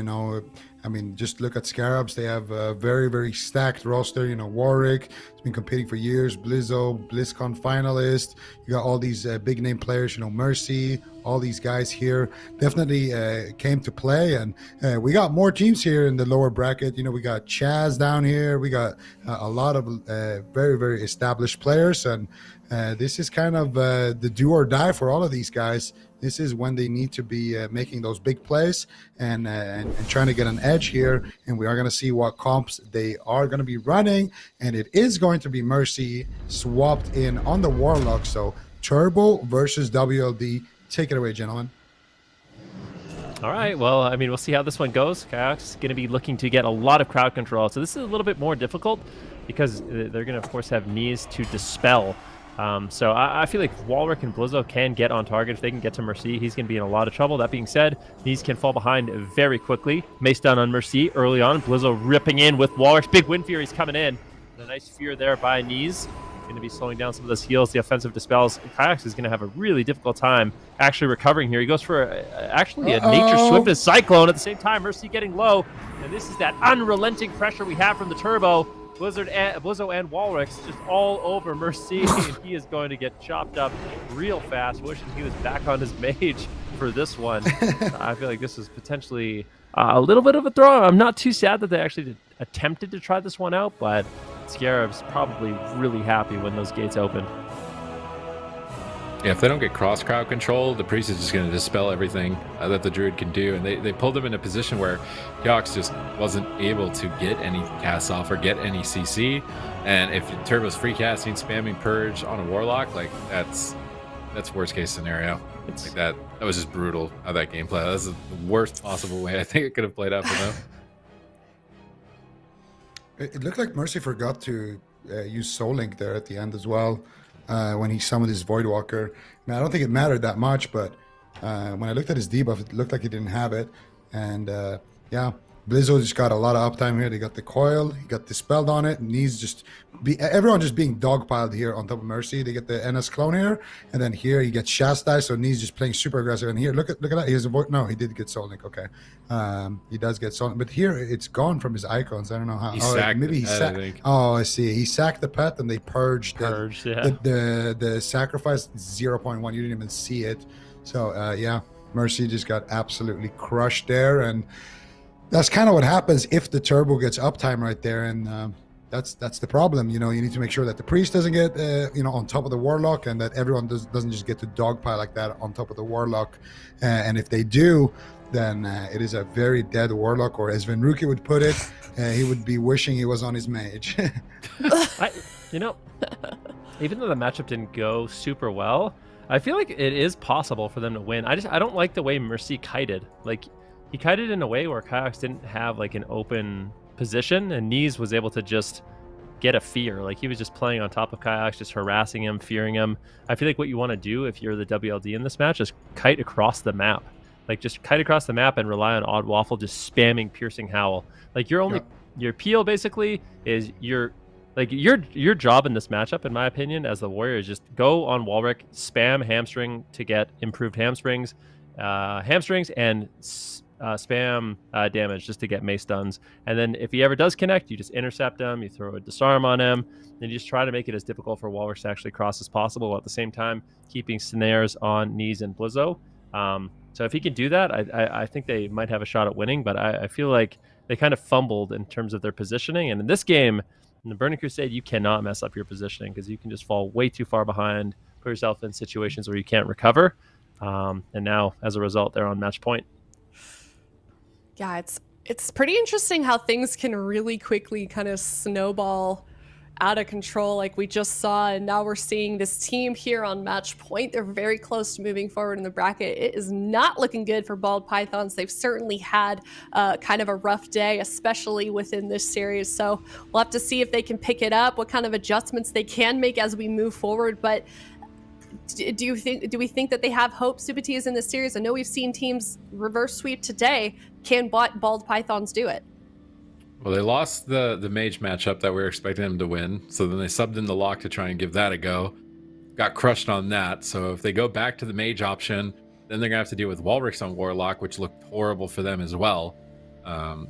I mean, just look at Scarabs. They have a very, very stacked roster. Warwick has been competing for years. Blizzo, BlizzCon finalist. You got all these big name players. Mercy. All these guys here definitely came to play, and we got more teams here in the lower bracket. We got Chaz down here. We got a lot of very, very established players, and this is kind of the do or die for all of these guys. This is when they need to be making those big plays and trying to get an edge here. And we are going to see what comps they are going to be running. And it is going to be Mercy swapped in on the Warlock. So Turbo versus WLD. Take it away, gentlemen. All right. Well, I mean, we'll see how this one goes. Kayak's going to be looking to get a lot of crowd control. So this is a little bit more difficult because they're going to, of course, have Knees to dispel So I feel like Walrick and Blizzo can get on target. If they can get to Mercy, he's going to be in a lot of trouble. That being said, these can fall behind very quickly. Mace down on Mercy early on. Blizzo ripping in with Walrick's big Wind Fury's coming in. A nice fear there by Knees. Going to be slowing down some of those heals. The offensive dispels. Kayaks is going to have a really difficult time actually recovering here. He goes for actually a Nature Swiftness Cyclone at the same time. Mercy getting low. And this is that unrelenting pressure we have from the Turbo. Blizzo and Walrix just all over Mercy, and he is going to get chopped up real fast. Wishing he was back on his mage for this one. I feel like this is potentially a little bit of a throw. I'm not too sad that they actually attempted to try this one out, but Scarabs probably really happy when those gates opened. Yeah, if they don't get cross crowd control, the priest is just going to dispel everything that the druid can do, and they pulled him in a position where Yox just wasn't able to get any casts off or get any CC, and if Turbo's free casting, spamming purge on a warlock, like that's worst case scenario. It's like that was just brutal how that game played. That was the worst possible way I think it could have played out for them. It looked like Mercy forgot to use Soul Link there at the end as well. When he summoned his Voidwalker. I don't think it mattered that much, but when I looked at his debuff, it looked like he didn't have it. And yeah, Blizzo just got a lot of uptime here. They got the coil, he got dispelled on it, and he's just everyone just being dogpiled here on top of Mercy. They get the NS clone here, and then here he gets chastised, so Knees just playing super aggressive. And here, look at that. He has a no, he did get Soul Link. Okay, he does get Soul Link, but here it's gone from his icons. I don't know how. Maybe he sacked. Oh, I see. He sacked the pet, and they purged the sacrifice 0.1. You didn't even see it. So yeah, Mercy just got absolutely crushed there, and that's kind of what happens if the Turbo gets uptime right there, and that's the problem. You know, you need to make sure that the priest doesn't get on top of the warlock, and that everyone doesn't just get to dogpile like that on top of the warlock. And if they do, then it is a very dead warlock, or as Venruki would put it, he would be wishing he was on his mage. Even though the matchup didn't go super well, I feel like it is possible for them to win. I don't like the way Mercy kited. Like, he kited in a way where Kayaks didn't have like an open position, and Knees was able to just get a fear. Like, he was just playing on top of Kayaks, just harassing him, fearing him. I feel like what you want to do if you're the WLD in this match is kite across the map. Like, just kite across the map and rely on Odd Waffle just spamming Piercing Howl. Like, your peel basically is your job in this matchup, in my opinion, as the warrior, is just go on Walrick, spam hamstring to get improved hamstrings, and spam damage just to get mace stuns. And then if he ever does connect, you just intercept him, you throw a disarm on him, and you just try to make it as difficult for Walrus to actually cross as possible, while at the same time keeping snares on Knees and Blizzo. So if he can do that, I think they might have a shot at winning, but I feel like they kind of fumbled in terms of their positioning. And in this game, in the Burning Crusade, you cannot mess up your positioning, because you can just fall way too far behind, put yourself in situations where you can't recover. And now, as a result, they're on match point. Yeah, it's pretty interesting how things can really quickly kind of snowball out of control, like we just saw, and now we're seeing this team here on match point. They're very close to moving forward in the bracket. It is not looking good for Bald Pythons. They've certainly had kind of a rough day, especially within this series. So we'll have to see if they can pick it up, what kind of adjustments they can make as we move forward. But do we think that they have hope, Subatias, in this series? I know we've seen teams reverse sweep today. Can Bald Pythons do it? Well, they lost the mage matchup that we were expecting them to win, so then they subbed in the lock to try and give that a go. Got crushed on that, so if they go back to the mage option, then they're gonna have to deal with Walrix on warlock, which looked horrible for them as well.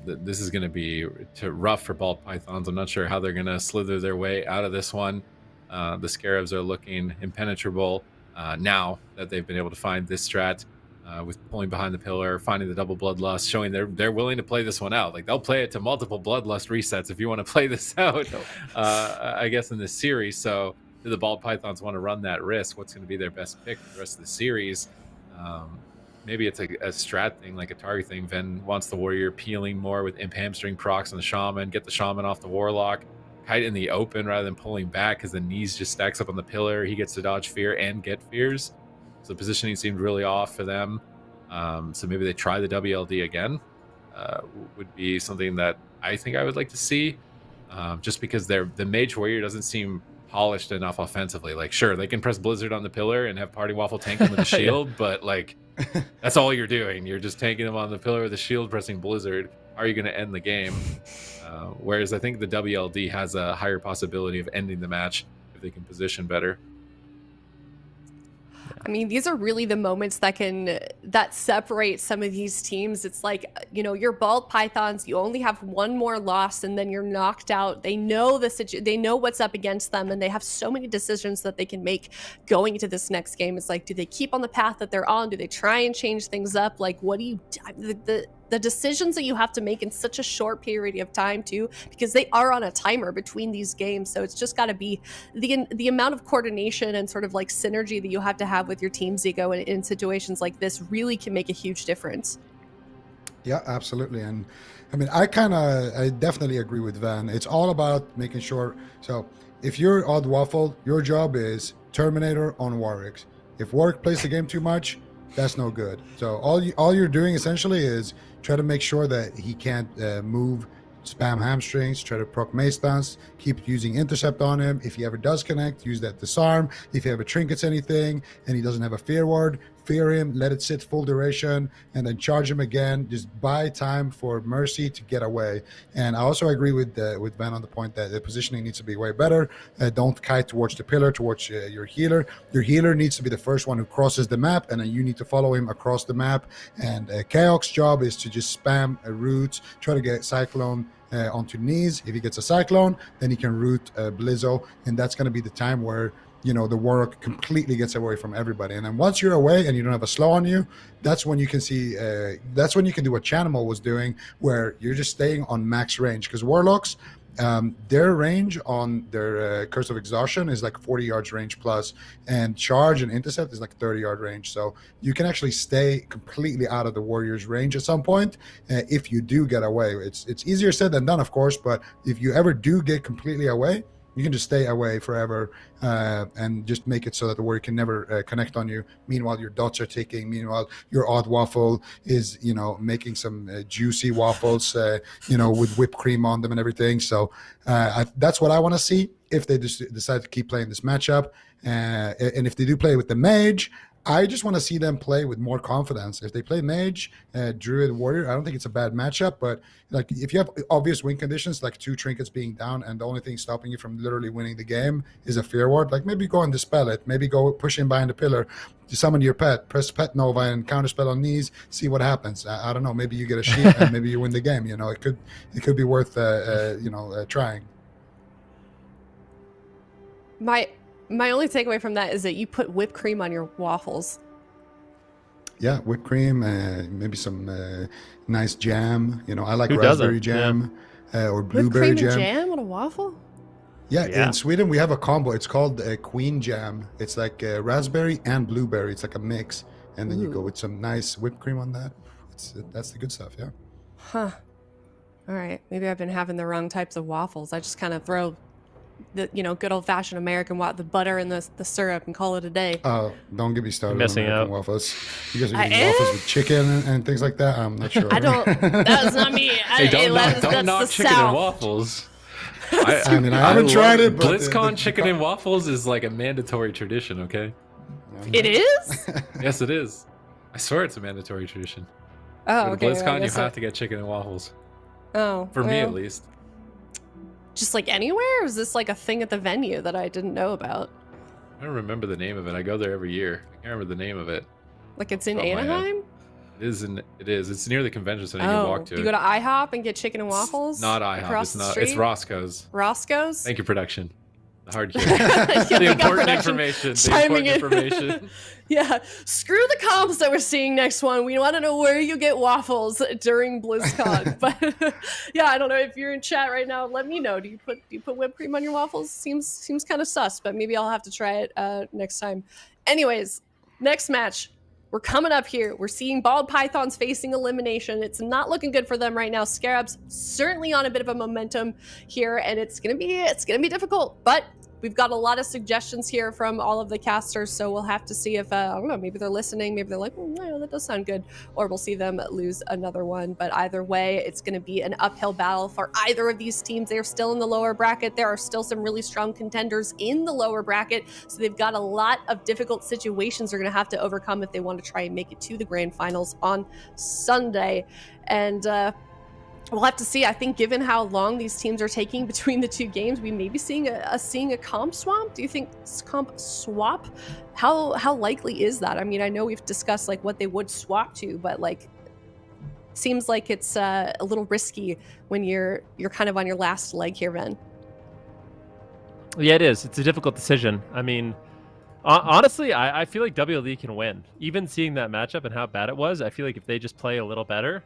This is gonna be rough for Bald Pythons. I'm not sure how they're gonna slither their way out of this one. The Scarabs are looking impenetrable now that they've been able to find this strat. With pulling behind the pillar, finding the double bloodlust, showing they're willing to play this one out. Like, they'll play it to multiple bloodlust resets if you want to play this out. I guess in this series. So do the Bald Pythons want to run that risk? What's going to be their best pick for the rest of the series? Maybe it's a strat thing, like a target thing. Ven wants the warrior peeling more with imp hamstring procs on the shaman, get the shaman off the warlock, kite in the open rather than pulling back, because the Knees just stacks up on the pillar. He gets to dodge fear and get fears. So positioning seemed really off for them. So maybe they try the WLD again. Would be something that I think I would like to see. Just because the mage warrior doesn't seem polished enough offensively. Like, sure, they can press Blizzard on the pillar and have Party Waffle tank him with the shield, but like, that's all you're doing. You're just tanking him on the pillar with the shield, pressing Blizzard. How are you going to end the game? Whereas I think the WLD has a higher possibility of ending the match if they can position better. I mean, these are really the moments that separate some of these teams. It's like, you know, your bald pythons, you only have one more loss and then you're knocked out. They know they know what's up against them, and they have so many decisions that they can make going into this next game. It's like, do they keep on the path that they're on? Do they try and change things up? Like, what do you the decisions that you have to make in such a short period of time too, because they are on a timer between these games. So it's just got to be the amount of coordination and sort of like synergy that you have to have with your team, Zico, in situations like this really can make a huge difference. Yeah, absolutely. And I mean, I definitely agree with Van. It's all about making sure. So if you're Odd Waffle, your job is Terminator on Warwick. If Warwick plays the game too much, that's no good. So all you're doing essentially is try to make sure that he can't move, spam hamstrings, try to proc mace stance, keep using intercept on him. If he ever does connect, use that disarm. If he ever trinkets anything and he doesn't have a fear ward, fear him, let it sit full duration, and then charge him again. Just buy time for Mercy to get away. And I also agree with Van on the point that the positioning needs to be way better. Don't kite towards the pillar, towards your healer. Your healer needs to be the first one who crosses the map, and then you need to follow him across the map. And Chaos' job is to just spam roots, try to get Cyclone onto knees. If he gets a Cyclone, then he can root Blizzo, and that's going to be the time where, you know, the Warlock completely gets away from everybody. And then once you're away and you don't have a slow on you, that's when you can see, that's when you can do what Chanimal was doing, where you're just staying on max range. Because Warlocks, their range on their Curse of Exhaustion is like 40 yards range plus, and Charge and Intercept is like 30-yard range. So you can actually stay completely out of the Warrior's range at some point if you do get away. It's easier said than done, of course, but if you ever do get completely away, you can just stay away forever and just make it so that the warrior can never connect on you. Meanwhile, your dots are ticking. Meanwhile, your Odd Waffle is, you know, making some juicy waffles, you know, with whipped cream on them and everything. So that's what I want to see if they just decide to keep playing this matchup. And if they do play with the mage, I just want to see them play with more confidence. If they play mage, druid, warrior, I don't think it's a bad matchup. But like, if you have obvious win conditions, like 2 trinkets being down, and the only thing stopping you from literally winning the game is a fear ward, like maybe go and dispel it. Maybe go push in behind the pillar, to summon your pet, press pet nova and counterspell on knees, see what happens. I don't know. Maybe you get a sheet and maybe you win the game. You know, it could be worth trying. My only takeaway from that is that you put whipped cream on your waffles. Yeah, whipped cream, maybe some nice jam. You know, I like Who raspberry doesn't? jam or Whipped blueberry cream and jam. jam on a waffle? Yeah, Yeah. in Sweden we have a combo. It's called Queen Jam. It's like raspberry and blueberry. It's like a mix, and then you go with some nice whipped cream on that. That's the good stuff. Yeah. Huh. All right. Maybe I've been having the wrong types of waffles. I just kind of throw the, you know, good old fashioned American the butter and the syrup and call it a day. Oh, don't get me started on Missing American out. waffles. You guys are I eating waffles with chicken and things like that. I'm not sure. I don't. That's not me. Hey, don't knock that's the chicken and South. waffles. I mean, I haven't love tried it, but BlizzCon chicken and waffles is like a mandatory tradition, okay? It is? Yes, it is. I swear it's a mandatory tradition. Oh, For okay. BlizzCon, I you guess have to get chicken and waffles. Oh, For me, well, at least. just like anywhere? Or is this like a thing at the venue that I didn't know about? I don't remember the name of it. I go there every year. I can't remember the name of it. Like it's in Oh, my head. Anaheim? It is. It's near the convention center. You can Oh, walk to do you it. go to IHOP and get chicken and waffles? Not IHOP. across It's the not. street? It's Roscoe's. Roscoe's? Thank you, production. The hard kid. Yeah, The we got important production information. The chiming important in. information. Yeah, screw the comps that we're seeing next one. We want to know where you get waffles during BlizzCon. But yeah, I don't know if you're in chat right now. Let me know. Do you put whipped cream on your waffles? Seems kind of sus, but maybe I'll have to try it next time. Anyways, next match. We're coming up here. We're seeing Bald Pythons facing elimination. It's not looking good for them right now. SCARABS certainly on a bit of a momentum here, and it's gonna be difficult. But we've got a lot of suggestions here from all of the casters, so we'll have to see if, I don't know, maybe they're listening, maybe they're like, no, that does sound good, or we'll see them lose another one. But either way, it's going to be an uphill battle for either of these teams. They're still in the lower bracket. There are still some really strong contenders in the lower bracket, so they've got a lot of difficult situations they're going to have to overcome if they want to try and make it to the grand finals on Sunday. And we'll have to see. I think given how long these teams are taking between the two games, we may be seeing a comp swap. Do you think comp swap? How likely is that? I mean, I know we've discussed like what they would swap to, but like seems like it's a little risky when you're kind of on your last leg here, Ben. Yeah, it is. It's a difficult decision. I mean, honestly, I feel like WLE can win. Even seeing that matchup and how bad it was, I feel like if they just play a little better,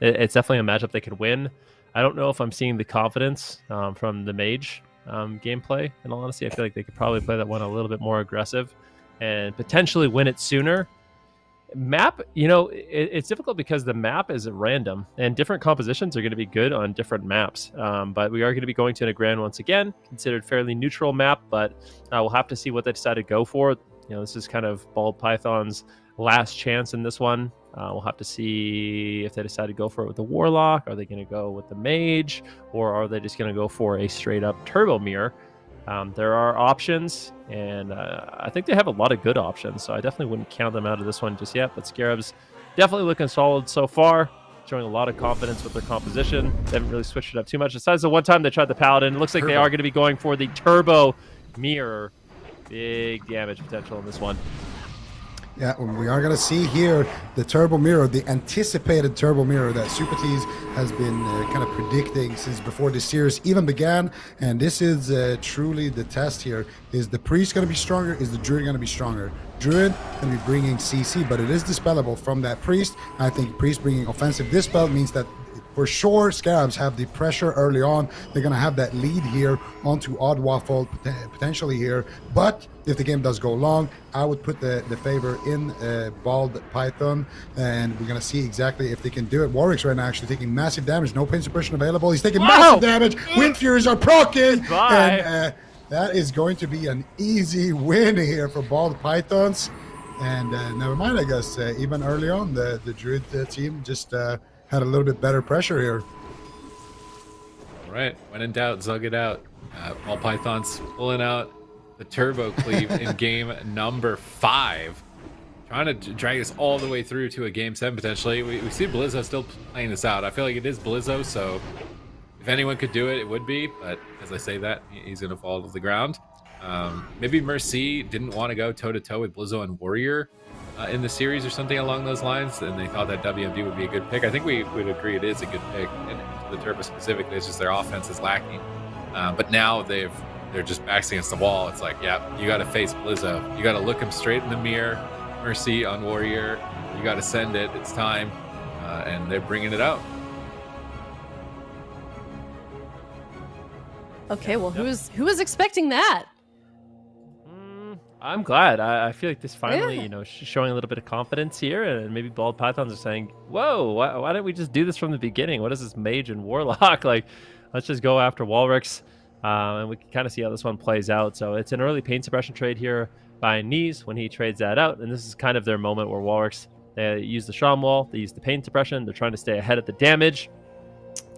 it's definitely a matchup they could win. I don't know if I'm seeing the confidence from the Mage gameplay. In all honesty, I feel like they could probably play that one a little bit more aggressive and potentially win it sooner. Map, it's difficult because the map is random and different compositions are going to be good on different maps. But we are going to be going to a grand once again, considered fairly neutral map, but we'll have to see what they decide to go for. This is kind of Bald Python's last chance in this one. We'll have to see if they decide to go for it with the Warlock. Are they going to go with the Mage, or are they just going to go for a straight up Turbo Mirror? There are options, and I think they have a lot of good options, so I definitely wouldn't count them out of this one just yet. But SCARABS definitely looking solid so far, showing a lot of confidence with their composition. They haven't really switched it up too much. Besides the one time they tried the Paladin, it looks like they are going to be going for the Turbo Mirror. Big damage potential in this one. Yeah, we are going to see here the Turbo Mirror, the anticipated Turbo Mirror that Super Tees has been kind of predicting since before this series even began. And this is truly the test here. Is the Priest going to be stronger? Is the Druid going to be stronger? Druid going to be bringing CC, but it is dispellable from that Priest. I think Priest bringing offensive dispel means that for sure, SCARABS have the pressure early on. They're going to have that lead here onto Odd Waffle potentially here. But if the game does go long, I would put the favor in Bald Python, and we're going to see exactly if they can do it. Warwick's right now actually taking massive damage. No pain suppression available. He's taking massive damage. Wind Furies are proccing. And that is going to be an easy win here for Bald Pythons. And never mind, I guess, even early on, the Druid team just... had a little bit better pressure here. All right, when in doubt, zug it out. All Pythons pulling out the Turbo Cleave in game number 5. Trying to drag us all the way through to a game 7 potentially. We see Blizzo still playing this out. I feel like it is Blizzo, so if anyone could do it, it would be. But as I say that, he's going to fall to the ground. Maybe Mercy didn't want to go toe-to-toe with Blizzo and Warrior in the series or something along those lines, and they thought that WMD would be a good pick. I think we would agree it is a good pick, and the Turbo specifically, it's just their offense is lacking. But now they're just backs against the wall. It's like, yeah, you got to face Blizzo. You got to look him straight in the mirror. Mercy on Warrior. You got to send it. It's time, and they're bringing it out. Okay, well, who was expecting that? I'm glad. I feel like this finally, showing a little bit of confidence here, and maybe Bald Pythons are saying, whoa, why didn't we just do this from the beginning? What is this Mage and Warlock? Like, let's just go after Walrix, and we can kind of see how this one plays out. So it's an early pain suppression trade here by Knees when he trades that out, and this is kind of their moment where Walrix, they use the Shaman Wall, they use the pain suppression, they're trying to stay ahead of the damage,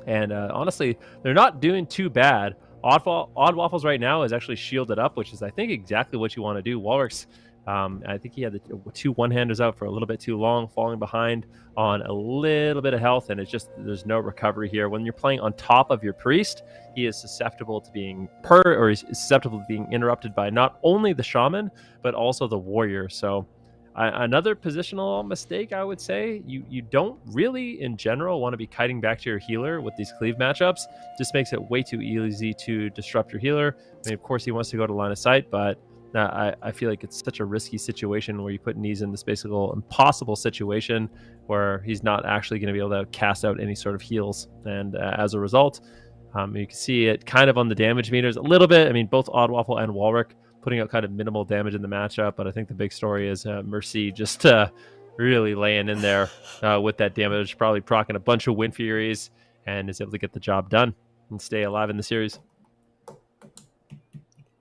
and honestly, they're not doing too bad. Odd Waffles right now is actually shielded up, which is, I think, exactly what you want to do. Walrix, I think he had the 2 one-handers out for a little bit too long, falling behind on a little bit of health, and it's just, there's no recovery here. When you're playing on top of your Priest, he is susceptible to being he's susceptible to being interrupted by not only the Shaman, but also the Warrior. So another positional mistake, I would say, you don't really, in general, want to be kiting back to your healer with these cleave matchups. Just makes it way too easy to disrupt your healer. I mean, of course, he wants to go to line of sight, but I feel like it's such a risky situation where you put Knees in this basically impossible situation where he's not actually going to be able to cast out any sort of heals. And as a result, you can see it kind of on the damage meters a little bit. I mean, both Odd Waffle and Walrick putting out kind of minimal damage in the matchup, but I think the big story is Mercy just really laying in there with that damage, probably proccing a bunch of Wind Furies, and is able to get the job done and stay alive in the series.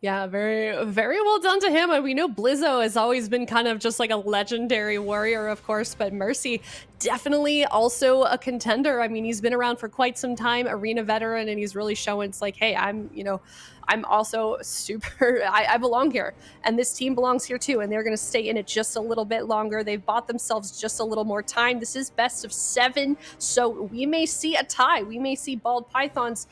Yeah, very, very well done to him. And we know Blizzo has always been kind of just like a legendary warrior, of course, but Mercy definitely also a contender. I mean, he's been around for quite some time, arena veteran, and he's really showing it's like, hey, I'm also super, I belong here. And this team belongs here too. And they're going to stay in it just a little bit longer. They've bought themselves just a little more time. This is best of 7. So we may see a tie. We may see Bald Pythons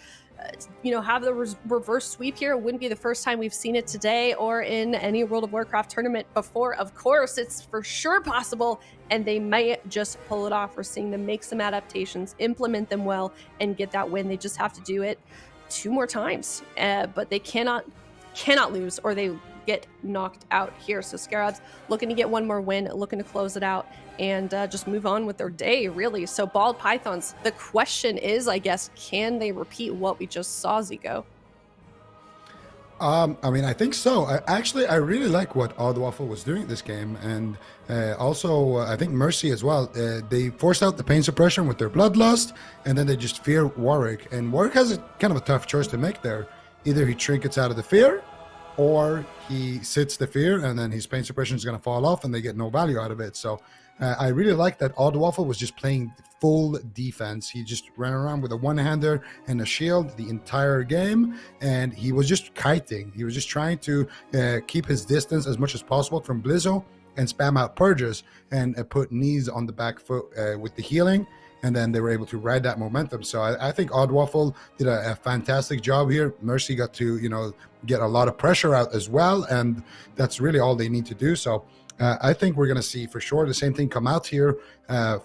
have the reverse sweep here. It wouldn't be the first time we've seen it today or in any World of Warcraft tournament before. Of course, it's for sure possible, and they might just pull it off. We're seeing them make some adaptations, implement them well, and get that win. They just have to do it 2 more times, but they cannot lose, or they get knocked out here. So SCARABS looking to get 1 more win, looking to close it out, and just move on with their day, really. So Bald Pythons, the question is, I guess, can they repeat what we just saw, Zico? I mean, I think so. I really like what Odd Waffle was doing this game, and also I think Mercy as well. They forced out the pain suppression with their bloodlust, and then they just fear Warwick. And Warwick has a kind of a tough choice to make there. Either he trinkets out of the fear, or he sits the fear, and then his pain suppression is going to fall off, and they get no value out of it. So I really like that Odd Waffle was just playing full defense. He just ran around with a one-hander and a shield the entire game, and he was just kiting. He was just trying to keep his distance as much as possible from Blizzo and spam out purges and put knees on the back foot with the healing, and then they were able to ride that momentum. So I think Odd Waffle did a fantastic job here. Mercy got to get a lot of pressure out as well, and that's really all they need to do. So I think we're going to see for sure the same thing come out here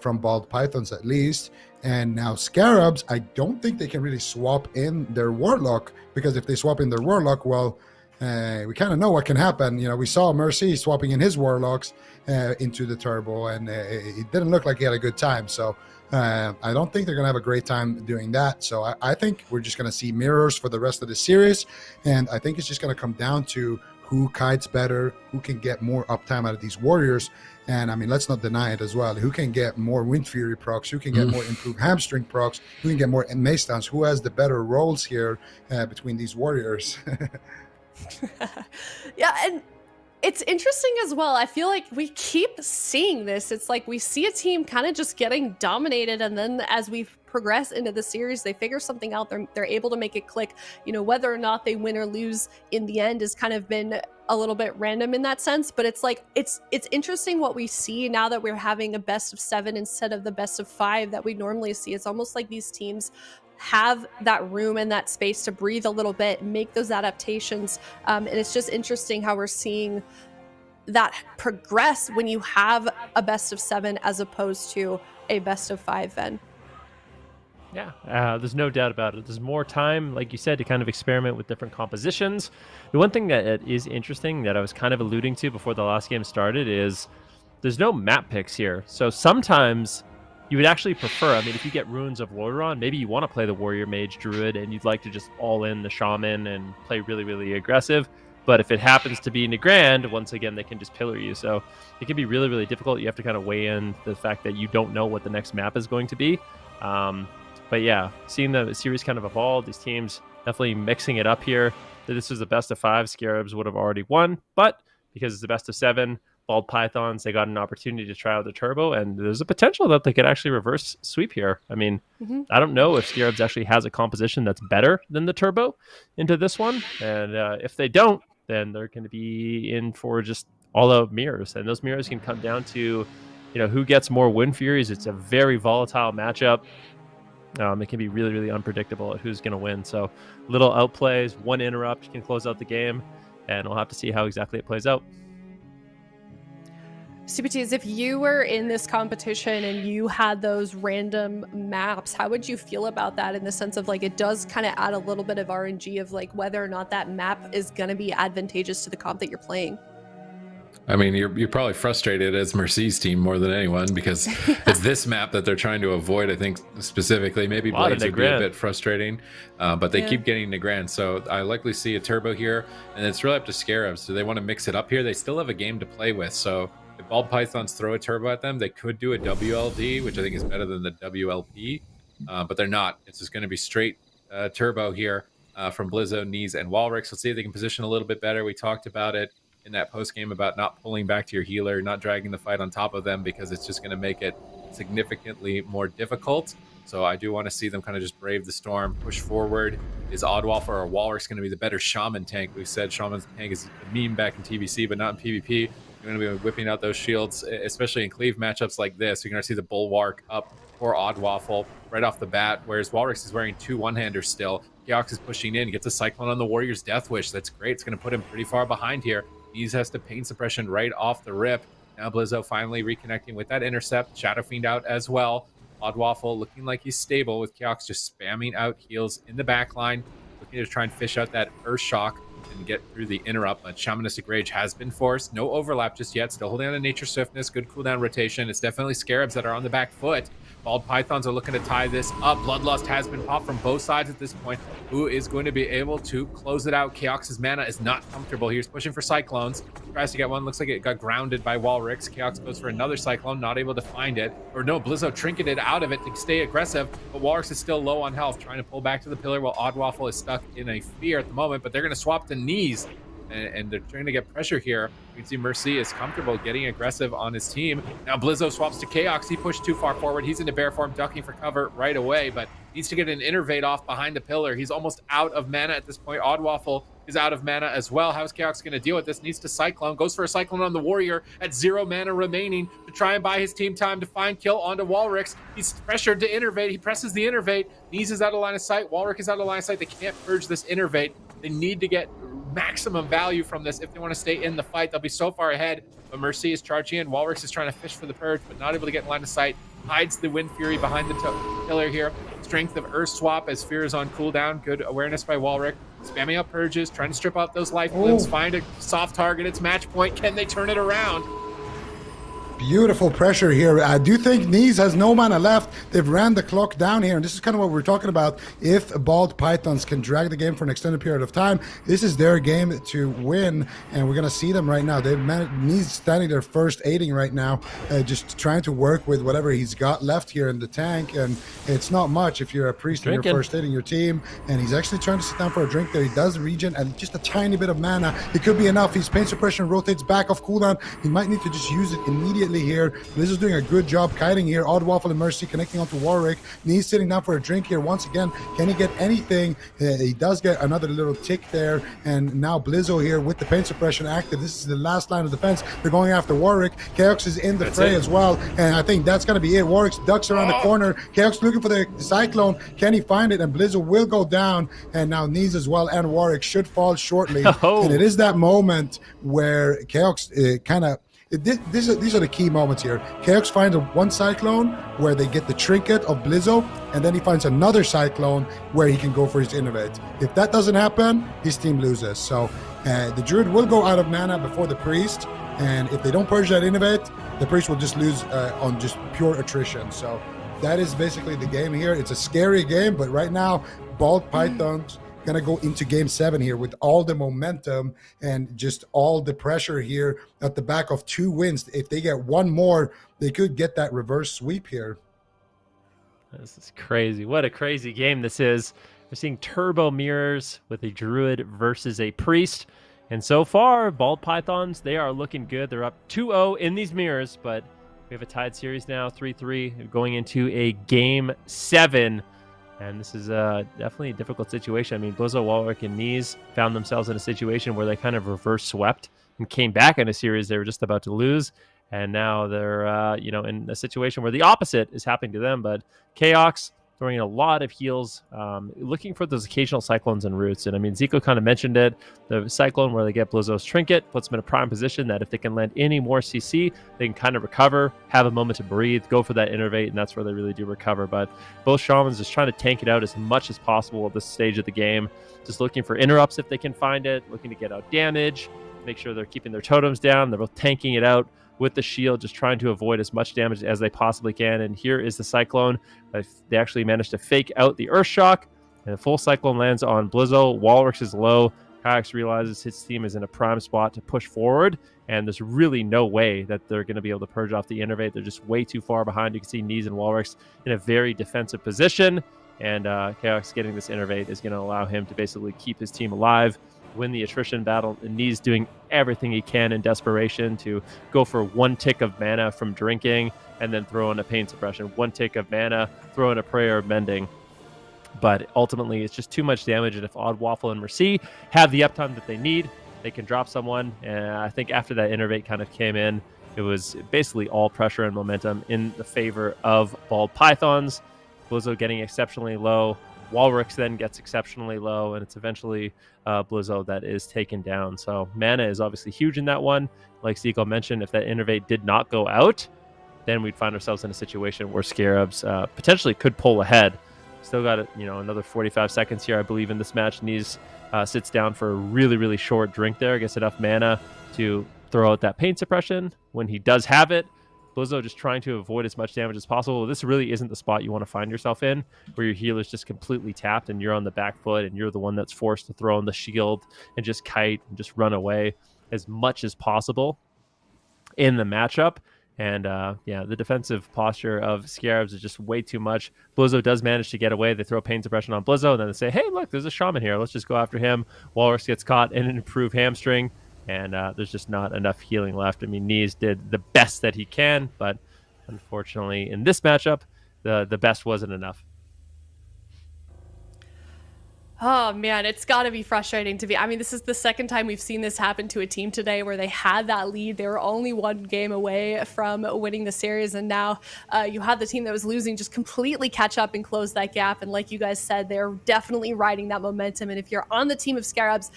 from Bald Pythons at least. And now SCARABS, I don't think they can really swap in their Warlock, because if they swap in their Warlock, well, we kind of know what can happen. We saw Mercy swapping in his Warlocks into the Turbo, and it didn't look like he had a good time. So I don't think they're going to have a great time doing that. So I think we're just going to see mirrors for the rest of the series. And I think it's just going to come down to who kites better, who can get more uptime out of these warriors. And I mean, let's not deny it as well. Who can get more Wind Fury procs, who can get more improved hamstring procs, who can get more mace downs, who has the better roles here between these warriors. Yeah, and it's interesting as well. I feel like we keep seeing this. It's like we see a team kind of just getting dominated, and then as we progress into the series, they figure something out. They're able to make it click. Whether or not they win or lose in the end has kind of been a little bit random in that sense. But it's like it's interesting what we see now that we're having a best of 7 instead of the best of 5 that we normally see. It's almost like these teams have that room and that space to breathe a little bit, make those adaptations. And it's just interesting how we're seeing that progress when you have a best of 7 as opposed to a best of 5 then. Yeah, there's no doubt about it. There's more time, like you said, to kind of experiment with different compositions. The one thing that is interesting that I was kind of alluding to before the last game started is there's no map picks here. So sometimes you would actually prefer, I mean, if you get Ruins of Lordaeron, maybe you want to play the Warrior Mage Druid and you'd like to just all in the Shaman and play really, really aggressive. But if it happens to be Nagrand, once again, they can just pillar you. So it can be really, really difficult. You have to kind of weigh in the fact that you don't know what the next map is going to be. But yeah, seeing the series kind of evolve, these teams definitely mixing it up here. If this was the best of 5, SCARABS would have already won. But because it's the best of 7, Bald Pythons, they got an opportunity to try out the Turbo, and there's a potential that they could actually reverse sweep here. I mean, I don't know if SCARABS actually has a composition that's better than the Turbo into this one. And if they don't, then they're going to be in for just all-out mirrors. And those mirrors can come down to, who gets more Wind Furies. It's a very volatile matchup. It can be really, really unpredictable at who's going to win. So little outplays, one interrupt can close out the game, and we'll have to see how exactly it plays out. CPTs, if you were in this competition and you had those random maps, how would you feel about that in the sense of like it does kind of add a little bit of RNG of like whether or not that map is going to be advantageous to the comp that you're playing? I mean, you're probably frustrated as Mercy's team more than anyone because it's this map that they're trying to avoid. I think specifically, maybe Blades would be a bit frustrating, but they keep getting Nagrand. So I likely see a Turbo here, and it's really up to SCARABS. Do they want to mix it up here? They still have a game to play with. So if Bald Pythons throw a Turbo at them, they could do a WLD, which I think is better than the WLP, but they're not. It's just going to be straight Turbo here. from Blizzo, Knees, and Walrix. Let's see if they can position a little bit better. We talked about it in that post game about not pulling back to your healer, not dragging the fight on top of them, because it's just going to make it significantly more difficult. So I do want to see them kind of just brave the storm, push forward. Is Oddwaffle or Walrix going to be the better Shaman tank? We've said Shaman's tank is a meme back in TBC, but not in PvP. You're going to be whipping out those shields, especially in cleave matchups like this. You're going to see the Bulwark up for Oddwaffle right off the bat, whereas Walrix is wearing 2 one-handers still. Keox is pushing in, gets a Cyclone on the Warrior's Death Wish. That's great. It's going to put him pretty far behind here. Knees has to pain suppression right off the rip. Now Blizzo finally reconnecting with that intercept. Shadow Fiend out as well. Oddwaffle looking like he's stable, with Keox just spamming out heals in the back line, looking to try and fish out that Earth Shock and get through the interrupt. But Shamanistic Rage has been forced. No overlap just yet. Still holding on to Nature Swiftness. Good cooldown rotation. It's definitely Scarabs that are on the back foot. Bald Pythons are looking to tie this up. Bloodlust has been popped from both sides at this point. Who is going to be able to close it out? Keox's mana is not comfortable. He's pushing for Cyclones. Tries to get one. Looks like it got grounded by Walrix. Keox goes for another Cyclone. Not able to find it. Or no, Blizzo trinketed out of it to stay aggressive. But Walrix is still low on health. Trying to pull back to the pillar while Oddwaffle is stuck in a fear at the moment. But they're going to swap to Knees. And they're trying to get pressure here. You can see Mercy is comfortable getting aggressive on his team. Now Blizzo swaps to Keox. He pushed too far forward. He's into bear form, ducking for cover right away, but needs to get an Innervate off behind the pillar. He's almost out of mana at this point. Oddwaffle is out of mana as well. How's Keox going to deal with this? Needs to Cyclone. Goes for a Cyclone on the Warrior at 0 mana remaining to try and buy his team time to find kill onto Walrix. He's pressured to Innervate. He presses the Innervate. Knees is out of line of sight. Walrix is out of line of sight. They can't purge this Innervate. They need to get maximum value from this if they want to stay in the fight. They'll be so far ahead, but Mercy is charging in. Walrix is trying to fish for the purge, but not able to get in line of sight. Hides the Wind Fury behind the pillar here. Strength of Earth Swap as Fear is on cooldown. Good awareness by Walrix. Spamming up purges, trying to strip out those life blooms. Find a soft target. It's match point. Can they turn it around? Beautiful pressure here. I do think Knees has no mana left. They've ran the clock down here, and this is kind of what we're talking about. If Bald Pythons can drag the game for an extended period of time, this is their game to win, and we're going to see them right now. They've managed, Knees standing there first aiding right now, just trying to work with whatever he's got left here in the tank, and it's not much if you're a priest and you're first aiding your team, and he's actually trying to sit down for a drink there. He does regen and just a tiny bit of mana. It could be enough. He's pain suppression, rotates back off cooldown. He might need to just use it immediately here. Blizz is doing a good job kiting here. Oddwaffle and Mercy connecting onto Warwick. Knees sitting down for a drink here once again. Can he get anything? He does get another little tick there, and now Blizzo here with the pain suppression active. This is the last line of defense. They're going after Warwick. Keox is in the fray as well, and I think that's going to be it. Warwick ducks around the corner. Keox looking for the Cyclone. Can he find it? And Blizzo will go down, and now Knees as well and Warwick should fall shortly. And it is that moment where Keox kind of these are the key moments here. Keox finds one Cyclone where they get the trinket of Blizzo, and then he finds another Cyclone where he can go for his Innovate. If that doesn't happen, his team loses. So the Druid will go out of mana before the Priest, and if they don't purge that Innovate, the Priest will just lose on just pure attrition. So that is basically the game here. It's a scary game, but right now, Bald Pythons gonna go into game 7 here with all the momentum and just all the pressure here at the back of 2 wins. If they get one more, they could get that reverse sweep here. This is crazy. What a crazy game this is. We're seeing turbo mirrors with a Druid versus a Priest. And so far, Bald Pythons, they are looking good. They're up 2-0 in these mirrors, but we have a tied series now, 3-3, going into a game 7. And this is definitely a difficult situation. I mean, Blizzo, Warwick, and Knees found themselves in a situation where they kind of reverse swept and came back in a series they were just about to lose. And now they're, in a situation where the opposite is happening to them. But Keox throwing a lot of heals, looking for those occasional Cyclones and Roots. And I mean, Zico kind of mentioned it. The Cyclone where they get Blizzo's Trinket puts them in a prime position that if they can land any more CC, they can kind of recover, have a moment to breathe, go for that Innervate, and that's where they really do recover. But both Shamans just trying to tank it out as much as possible at this stage of the game. Just looking for interrupts if they can find it, looking to get out damage, make sure they're keeping their totems down. They're both tanking it out with the shield, just trying to avoid as much damage as they possibly can. And here is the Cyclone. They actually managed to fake out the Earth Shock, and the full Cyclone lands on Blizzo. Walrix is low. Kaix realizes his team is in a prime spot to push forward, and there's really no way that they're going to be able to purge off the Innervate. They're just way too far behind. You can see Knees and Walrix in a very defensive position, And Chaos getting this innervate is going to allow him to basically keep his team alive, win the attrition battle. And he's doing everything he can in desperation to go for 1 tick of mana from drinking and then throw in a pain suppression. 1 tick of mana, throw in a prayer of mending. But ultimately, it's just too much damage. And if Odd Waffle and Mercy have the uptime that they need, they can drop someone. And I think after that innervate kind of came in, it was basically all pressure and momentum in the favor of Bald Pythons. Blizzo getting exceptionally low. Walrix then gets exceptionally low, and it's eventually Blizzo that is taken down. So mana is obviously huge in that one. Like Seagull mentioned, if that innervate did not go out, then we'd find ourselves in a situation where Scarabs potentially could pull ahead. Still got another 45 seconds here, I believe, in this match. Nees sits down for a really, really short drink there. Gets enough mana to throw out that pain suppression. When he does have it, Blizzo just trying to avoid as much damage as possible. This really isn't the spot you want to find yourself in, where your healer's just completely tapped and you're on the back foot and you're the one that's forced to throw in the shield and just kite and just run away as much as possible in the matchup. And the defensive posture of Scarabs is just way too much. Blizzo does manage to get away. They throw pain suppression on Blizzo, and then they say, hey, look, there's a shaman here. Let's just go after him. Walrus gets caught in an improved hamstring, and there's just not enough healing left. I mean, Nees did the best that he can, but unfortunately in this matchup, the best wasn't enough. Oh man, it's got to be frustrating to be. I mean, this is the second time we've seen this happen to a team today where they had that lead. They were only 1 game away from winning the series, and now you had the team that was losing just completely catch up and close that gap. And like you guys said, they're definitely riding that momentum. And if you're on the team of Scarabs,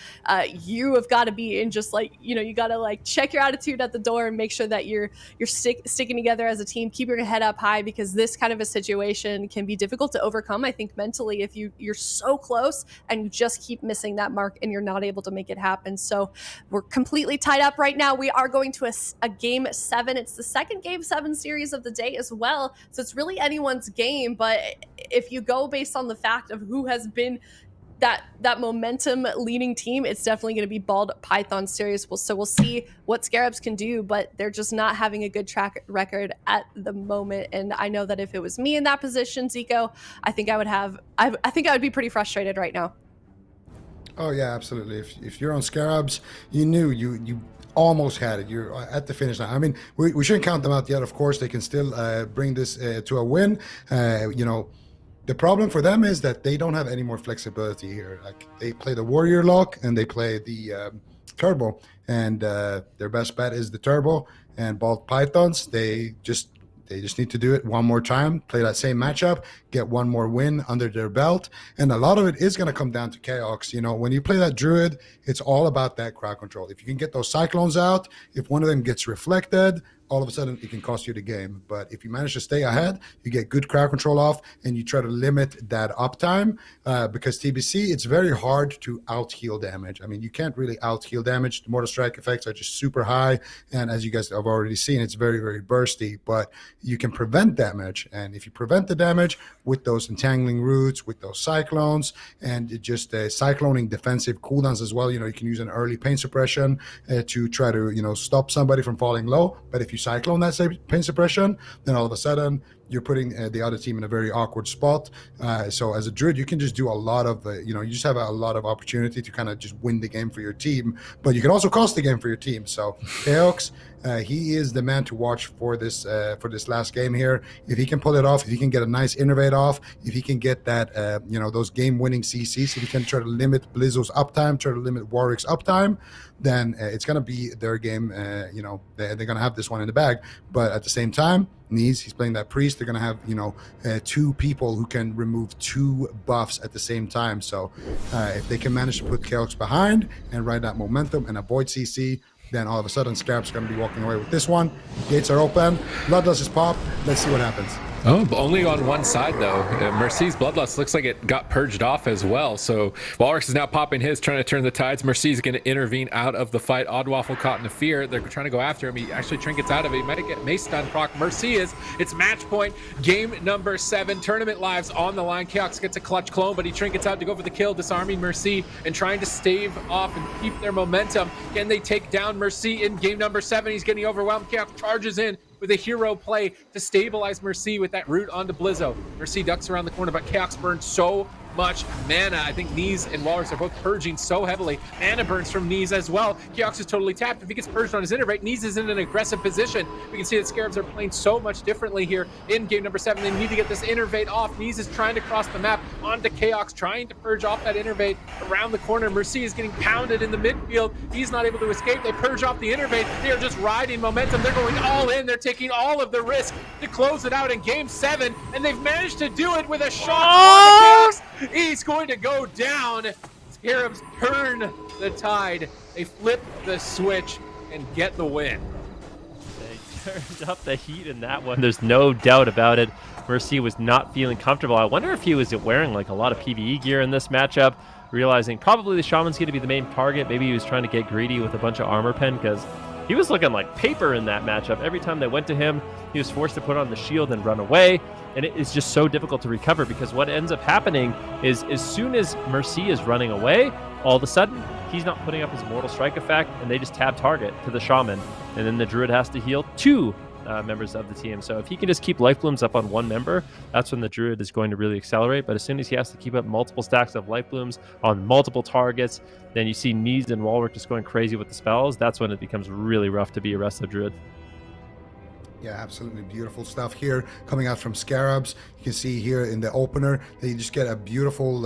you have got to be in just you got to check your attitude at the door and make sure that you're sticking together as a team, keep your head up high, because this kind of a situation can be difficult to overcome, I think, mentally, if you're so close and you just keep missing that mark and you're not able to make it happen. So we're completely tied up right now. We are going to a game 7. It's the second game 7 series of the day as well. So it's really anyone's game. But if you go based on the fact of who has been that momentum leading team, it's definitely going to be Bald Python series. So we'll see what Scarabs can do, but they're just not having a good track record at the moment. And I know that if it was me in that position, Zico, I think I would be pretty frustrated right now. Oh yeah, absolutely. If you're on Scarabs, you knew you almost had it. You're at the finish line. I mean, we shouldn't count them out yet. Of course, they can still bring this to a win. The problem for them is that they don't have any more flexibility here. Like, they play the Warrior Lock and they play the Turbo, and their best bet is the Turbo. And Bald Pythons, they just need to do it one more time, play that same matchup, get one more win under their belt. And a lot of it is going to come down to Chaos. When you play that Druid, it's all about that crowd control. If you can get those Cyclones out, if one of them gets reflected, all of a sudden it can cost you the game. But if you manage to stay ahead, you get good crowd control off, and you try to limit that uptime, because TBC, it's very hard to out-heal damage. I mean, you can't really out-heal damage. The Mortal Strike effects are just super high, and as you guys have already seen, it's very, very bursty, but you can prevent damage. And if you prevent the damage with those Entangling Roots, with those Cyclones, and just cycloning defensive cooldowns as well, you can use an early pain suppression to try to, stop somebody from falling low. But if you cyclone that pain suppression, then all of a sudden you're putting the other team in a very awkward spot. So as a Druid, you can just do a lot of, you just have a lot of opportunity to kind of just win the game for your team, but you can also cost the game for your team. So Keox, he is the man to watch for this last game here. If he can pull it off, if he can get a nice innervate off, if he can get that, those game-winning CCs, if he can try to limit Blizzo's uptime, try to limit Warwick's uptime, then it's going to be their game. They're going to have this one in the bag. But at the same time, he's playing that priest. They're going to have, 2 people who can remove 2 buffs at the same time. So if they can manage to put Keox behind and ride that momentum and avoid CC, then all of a sudden Scarabs are going to be walking away with this one. Gates are open. Bloodlust is popped. Let's see what happens. Oh, but only on one side, though. Mercy's Bloodlust looks like it got purged off as well. So Walrus is now popping his, trying to turn the tides. Mercy's going to intervene out of the fight. Odd Waffle caught in the fear. They're trying to go after him. He actually trinkets out of it. He might get Mace stun proc. Mercy is. It's match point. Game number 7. Tournament lives on the line. Chaos gets a clutch clone, but he trinkets out to go for the kill, disarming Mercy and trying to stave off and keep their momentum. Can they take down Mercy in game number 7? He's getting overwhelmed. Chaos charges in with a hero play to stabilize Mercy with that root onto Blizzo. Mercy ducks around the corner, but Chaos burns so much mana. I think Knees and Walrus are both purging so heavily. Mana burns from Knees as well. Keox is totally tapped. If he gets purged on his Innervate, Knees is in an aggressive position. We can see that Scarabs are playing so much differently here in game number 7. They need to get this Innervate off. Knees is trying to cross the map onto Keox, trying to purge off that Innervate around the corner. Mercy is getting pounded in the midfield. He's not able to escape. They purge off the Innervate. They are just riding momentum. They're going all in. They're taking all of the risk to close it out in game 7, and they've managed to do it with a shot on Keox. He's going to go down. Scarabs turn the tide. They flip the switch and get the win. They turned up the heat in that one. There's no doubt about it. Mercy was not feeling comfortable. I wonder if he was wearing like a lot of PvE gear in this matchup, realizing probably the Shaman's going to be the main target. Maybe he was trying to get greedy with a bunch of armor pen, because he was looking like paper in that matchup. Every time they went to him, he was forced to put on the shield and run away. And it is just so difficult to recover, because what ends up happening is as soon as Mercy is running away, all of a sudden, he's not putting up his Mortal Strike effect, and they just tab target to the Shaman. And then the Druid has to heal 2 members of the team. So if he can just keep Life Blooms up on 1 member, that's when the Druid is going to really accelerate. But as soon as he has to keep up multiple stacks of Life Blooms on multiple targets, then you see Knees and Walrus just going crazy with the spells. That's when it becomes really rough to be a Resto Druid. Yeah, absolutely beautiful stuff here coming out from Scarabs. You can see here in the opener, they just get a beautiful,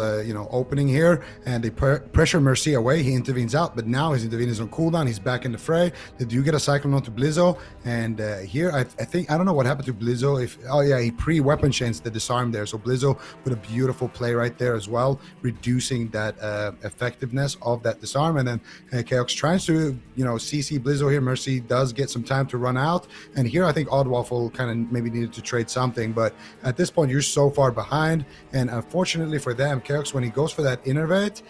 opening here, and they pressure Mercy away. He intervenes out, but now his intervene is on cooldown. He's back in the fray. They do get a Cyclone onto Blizzo, and here I think, I don't know what happened to Blizzo. He pre-weapon chains the disarm there. So Blizzo with a beautiful play right there as well, reducing that effectiveness of that disarm. And then Chaos tries to, CC Blizzo here. Mercy does get some time to run out, and here I think Oddwaffle kind of maybe needed to trade something, but at this point you're so far behind, and unfortunately for them, Keox, when he goes for that Innervate,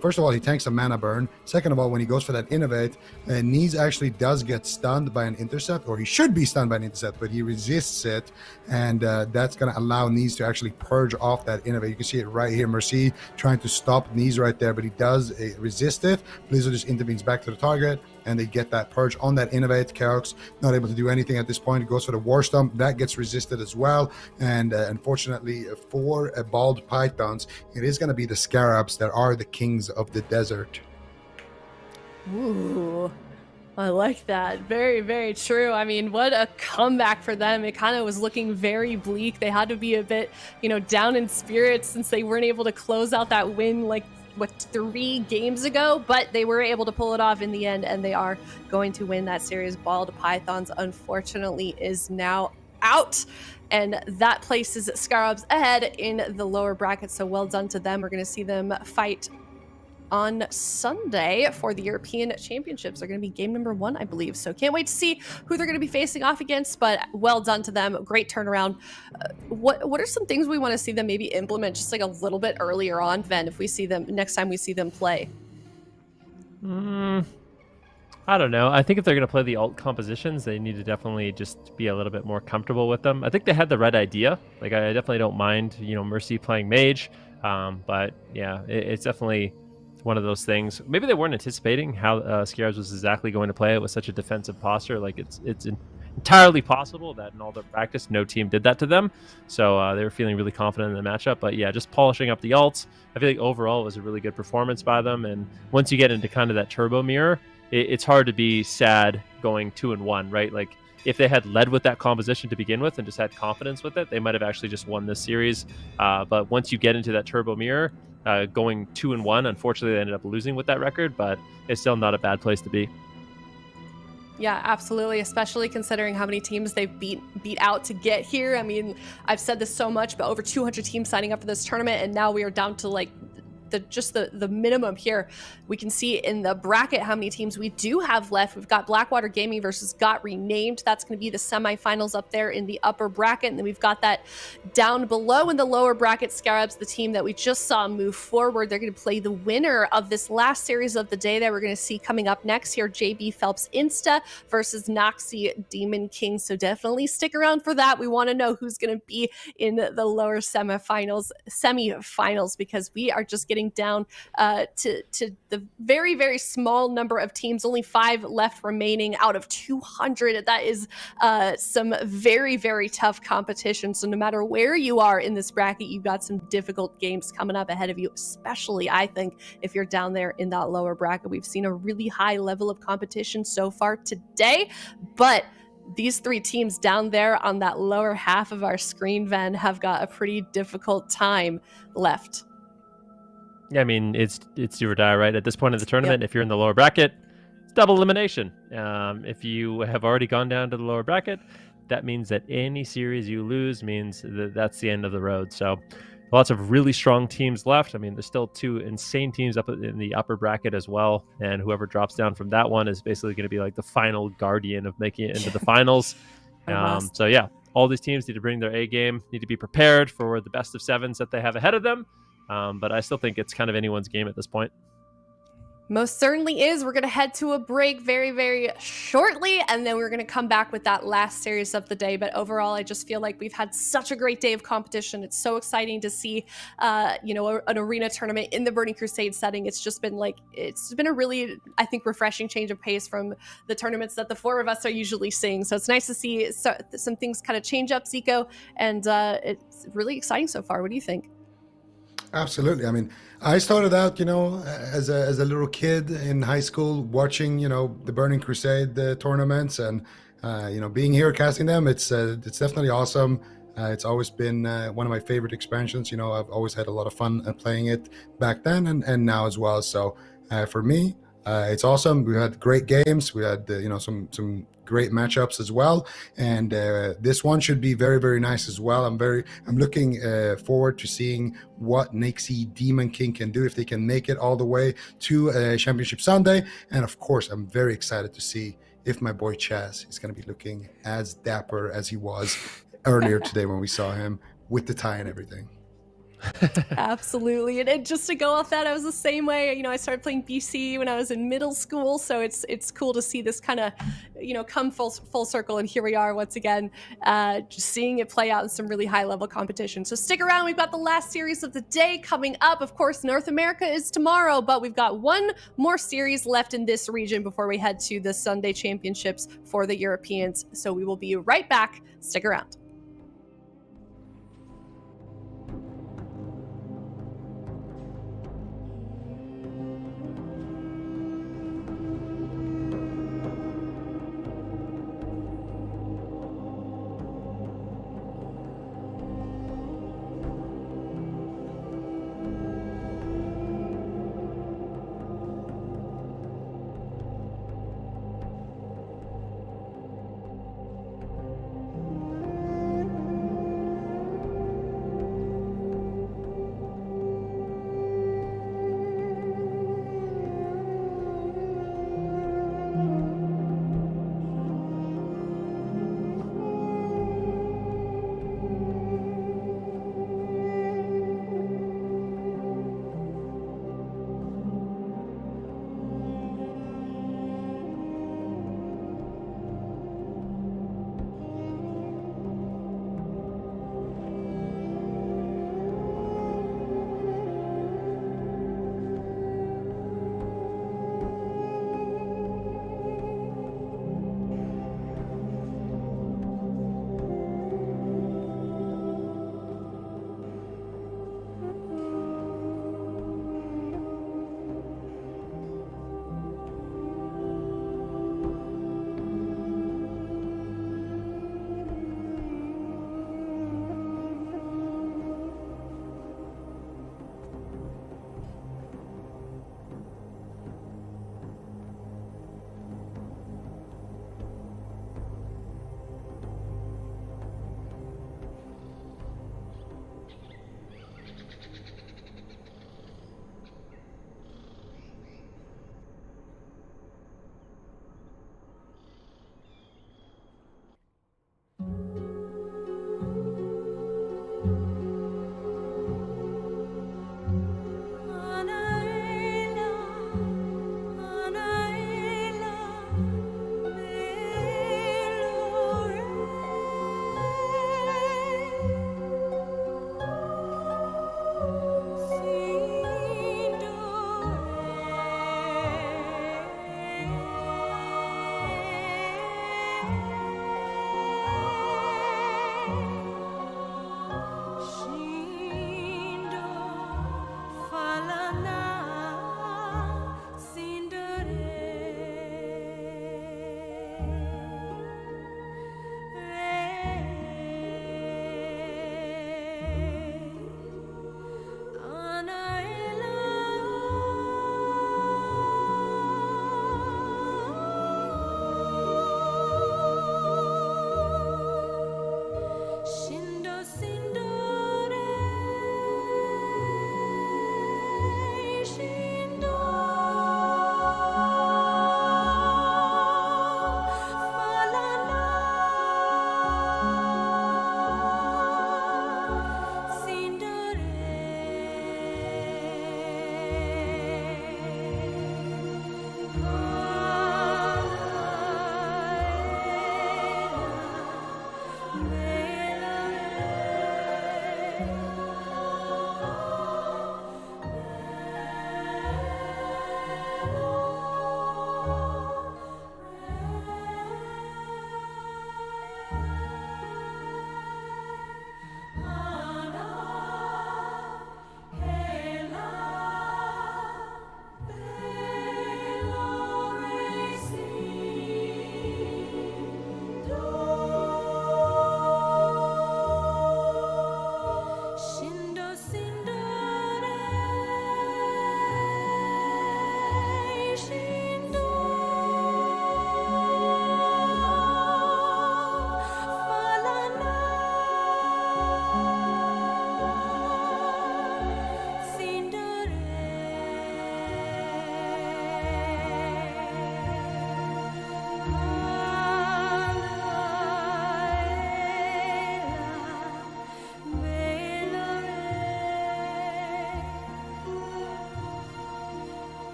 first of all, he tanks a mana burn. Second of all, when he goes for that Innervate, Knees actually does get stunned by an intercept, or he should be stunned by an intercept, but he resists it, and that's going to allow Knees to actually purge off that Innervate. You can see it right here, Mercy trying to stop Knees right there, but he does resist it. Blizzard just intervenes back to the target, and they get that purge on that Innervate. Keox not able to do anything at this point. He goes for the War Stomp. That gets resisted as well. And unfortunately for Bald Pythons, it is going to be the Scarabs that are the kings of the desert. Ooh, I like that. Very, very true. I mean, what a comeback for them. It kind of was looking very bleak. They had to be a bit, down in spirits since they weren't able to close out that win 3 games ago, but they were able to pull it off in the end, and they are going to win that series. Bald Pythons, unfortunately, is now out, and that places Scarabs ahead in the lower bracket, so well done to them. We're going to see them fight on Sunday for the European Championships. They're going to be game number 1, I believe. So can't wait to see who they're going to be facing off against, but well done to them. Great turnaround. What are some things we want to see them maybe implement just a little bit earlier on, Ven, if we see them next time we see them play? I don't know. I think if they're going to play the alt compositions, they need to definitely just be a little bit more comfortable with them. I think they had the right idea. I definitely don't mind, Mercy playing Mage. But yeah, it's definitely one of those things. Maybe they weren't anticipating how Scarabs was exactly going to play it with such a defensive posture. It's entirely possible that in all their practice, no team did that to them. So they were feeling really confident in the matchup. But yeah, just polishing up the ults, I feel like overall it was a really good performance by them. And once you get into kind of that turbo mirror, it's hard to be sad going 2-1, right? If they had led with that composition to begin with and just had confidence with it, they might have actually just won this series. But once you get into that turbo mirror, going 2-1, unfortunately they ended up losing with that record, but it's still not a bad place to be. Yeah, absolutely, especially considering how many teams they've beat out to get here. I mean, I've said this so much, but over 200 teams signing up for this tournament, and now we are down to the minimum here. We can see in the bracket how many teams we do have left. We've got Blackwater Gaming versus Got Renamed. That's going to be the semifinals up there in the upper bracket. And then we've got that down below in the lower bracket, Scarabs, the team that we just saw move forward. They're going to play the winner of this last series of the day that we're going to see coming up next here, JB Phelps Insta versus NAIXI Demon King. So definitely stick around for that. We want to know who's going to be in the lower semifinals, because we are just getting getting down to the very, very small number of teams, only 5 left remaining out of 200. That is some very, very tough competition. So no matter where you are in this bracket, you've got some difficult games coming up ahead of you, especially, I think, if you're down there in that lower bracket. We've seen a really high level of competition so far today, but these 3 teams down there on that lower half of our screen, Ven, have got a pretty difficult time left. Yeah, I mean, it's do or die, right? At this point in the tournament, if you're in the lower bracket, it's double elimination. If you have already gone down to the lower bracket, that means that any series you lose means that that's the end of the road. So lots of really strong teams left. I mean, there's still 2 insane teams up in the upper bracket as well. And whoever drops down from that one is basically going to be like the final guardian of making it into the finals. So yeah, all these teams need to bring their A game, need to be prepared for the best of 7s that they have ahead of them. But I still think it's kind of anyone's game at this point. Most certainly is. We're going to head to a break very, very shortly, and then we're going to come back with that last series of the day. But overall, I just feel like we've had such a great day of competition. It's so exciting to see, an arena tournament in the Burning Crusade setting. It's just been it's been a really, I think, refreshing change of pace from the tournaments that the 4 of us are usually seeing. So it's nice to see some things kind of change up, Zico, and it's really exciting so far. What do you think? Absolutely. I mean, I started out, as a little kid in high school watching, the Burning Crusade tournaments, and being here casting them. It's definitely awesome. It's always been one of my favorite expansions. I've always had a lot of fun playing it back then and now as well. So for me, it's awesome. We had great games. We had some great matchups as well, and this one should be very, very nice as well. I'm looking forward to seeing what NAIXI Demon King can do if they can make it all the way to Championship Sunday. And of course, I'm very excited to see if my boy Chaz is going to be looking as dapper as he was earlier today when we saw him with the tie and everything. Absolutely. And just to go off that, I was the same way. I started playing BC when I was in middle school, so it's cool to see this kind of come full circle, and here we are once again, just seeing it play out in some really high level competition. So stick around, we've got the last series of the day coming up. Of course, North America is tomorrow, but we've got one more series left in this region before we head to the Sunday championships for the Europeans. So we will be right back. Stick around.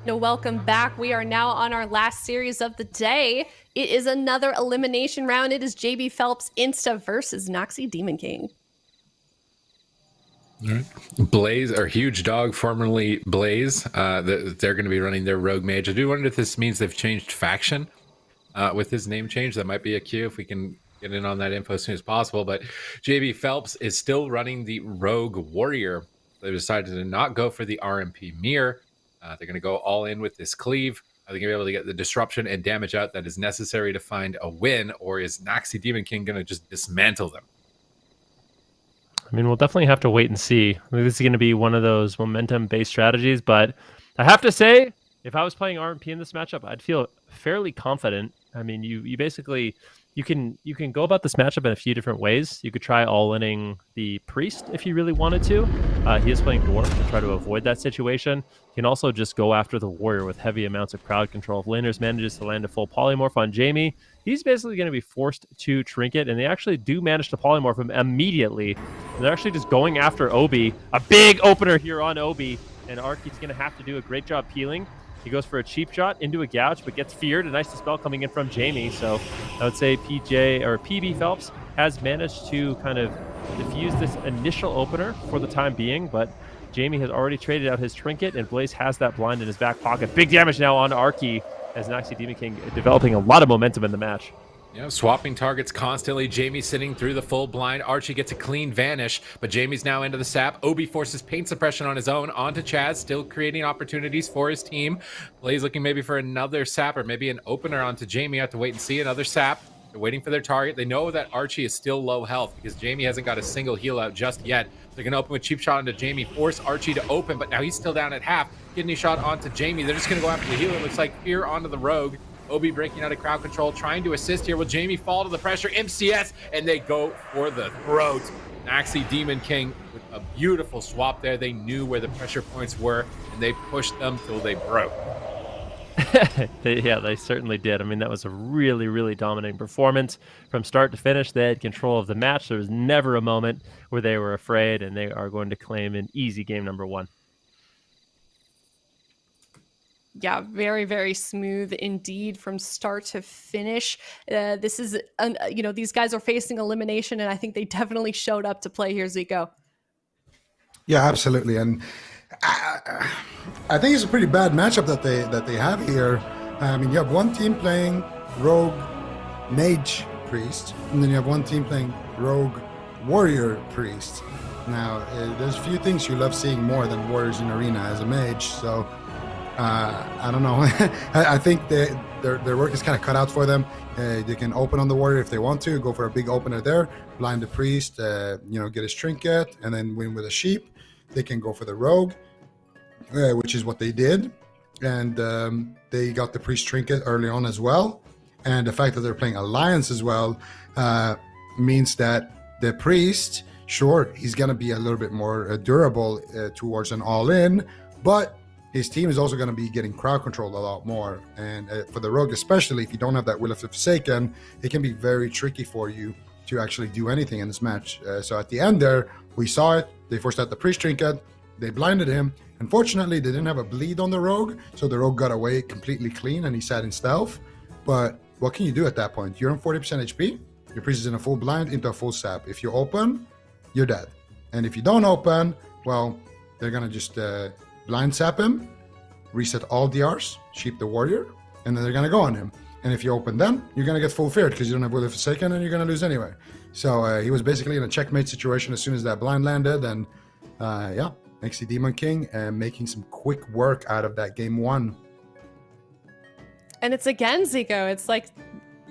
No, welcome back. We are now on our last series of the day. It is another elimination round. It is JB Phelps Insta versus NAIXI Demon King. Blaze, or Huge Dog, formerly Blaze, they're going to be running their Rogue Mage. I do wonder if this means they've changed faction with his name change. That might be a cue if we can get in on that info as soon as possible. But JB Phelps is still running the Rogue Warrior. They decided to not go for the RMP Mirror. They're going to go all in with this cleave. Are they going to be able to get the disruption and damage out that is necessary to find a win, or is NAIXI Demon King going to just dismantle them? I mean, we'll definitely have to wait and see. I think this is going to be one of those momentum-based strategies, but I have to say, if I was playing RMP in this matchup, I'd feel fairly confident. I mean, you basically you can go about this matchup in a few different ways. You could try all-inning the Priest if you really wanted to. He is playing Dwarf to try to avoid that situation. You can also just go after the Warrior with heavy amounts of crowd control. If Laners manages to land a full polymorph on Jamie, he's basically going to be forced to Trinket, and they actually do manage to polymorph him immediately. They're actually just going after Obi. A big opener here on Obi, and Arky's going to have to do a great job peeling. He goes for a cheap shot into a gouge, but gets feared. A nice dispel coming in from Jamie. So I would say PB Phelps has managed to kind of diffuse this initial opener for the time being, but Jamie has already traded out his Trinket, and Blaze has that blind in his back pocket. Big damage now on Arky as NAIXI Demon King developing a lot of momentum in the match. Yeah, swapping targets constantly. Jamie sitting through the full blind. Archie gets a clean vanish, but Jamie's now into the sap. Obi forces paint suppression on his own onto Chaz, still creating opportunities for his team. Blaze looking maybe for another sap or maybe an opener onto Jamie. Have to wait and see. Another sap. They're waiting for their target. They know that Archie is still low health because Jamie hasn't got a single heal out just yet. They're going to open with cheap shot onto Jamie, force Archie to open, but now he's still down at half. Kidney shot onto Jamie. They're just going to go after the heal. It looks like fear onto the Rogue. Obi breaking out of crowd control, trying to assist here. Will Jamie fall to the pressure? MCS, and they go for the throat. NAIXI Demon King with a beautiful swap there. They knew where the pressure points were, and they pushed them till they broke. They certainly did. I mean, that was a really, really dominating performance from start to finish. They had control of the match. There was never a moment where they were afraid, and they are going to claim an easy game number one. Yeah, very, very smooth indeed from start to finish. This is, these guys are facing elimination, and I think they definitely showed up to play here, Zico. Yeah, absolutely. And I think it's a pretty bad matchup that they have here. I mean, you have one team playing Rogue Mage Priest, and then you have one team playing Rogue Warrior Priest. Now, there's a few things you love seeing more than Warriors in Arena as a mage, so I don't know. I think their work is kind of cut out for them. They can open on the Warrior if they want to, go for a big opener there, blind the Priest, get his Trinket, and then win with a Sheep. They can go for the Rogue, which is what they did. And they got the Priest Trinket early on as well. And the fact that they're playing Alliance as well means that the Priest, sure, he's going to be a little bit more durable towards an all-in, but his team is also going to be getting crowd control a lot more. And for the Rogue, especially if you don't have that Will of the Forsaken, it can be very tricky for you to actually do anything in this match. So at the end there, we saw it. They forced out the Priest Trinket. They blinded him. Unfortunately, they didn't have a bleed on the Rogue, so the Rogue got away completely clean and he sat in stealth. But what can you do at that point? You're on 40% HP. Your Priest is in a full blind into a full sap. If you open, you're dead. And if you don't open, well, they're going to just blind sap him, reset all DRs, sheep the Warrior, and then they're going to go on him. And if you open them, you're going to get full feared because you don't have Will of Forsaken and you're going to lose anyway. So he was basically in a checkmate situation as soon as that blind landed. And NAIXI Demon King making some quick work out of that game one. And it's again, Zico, it's like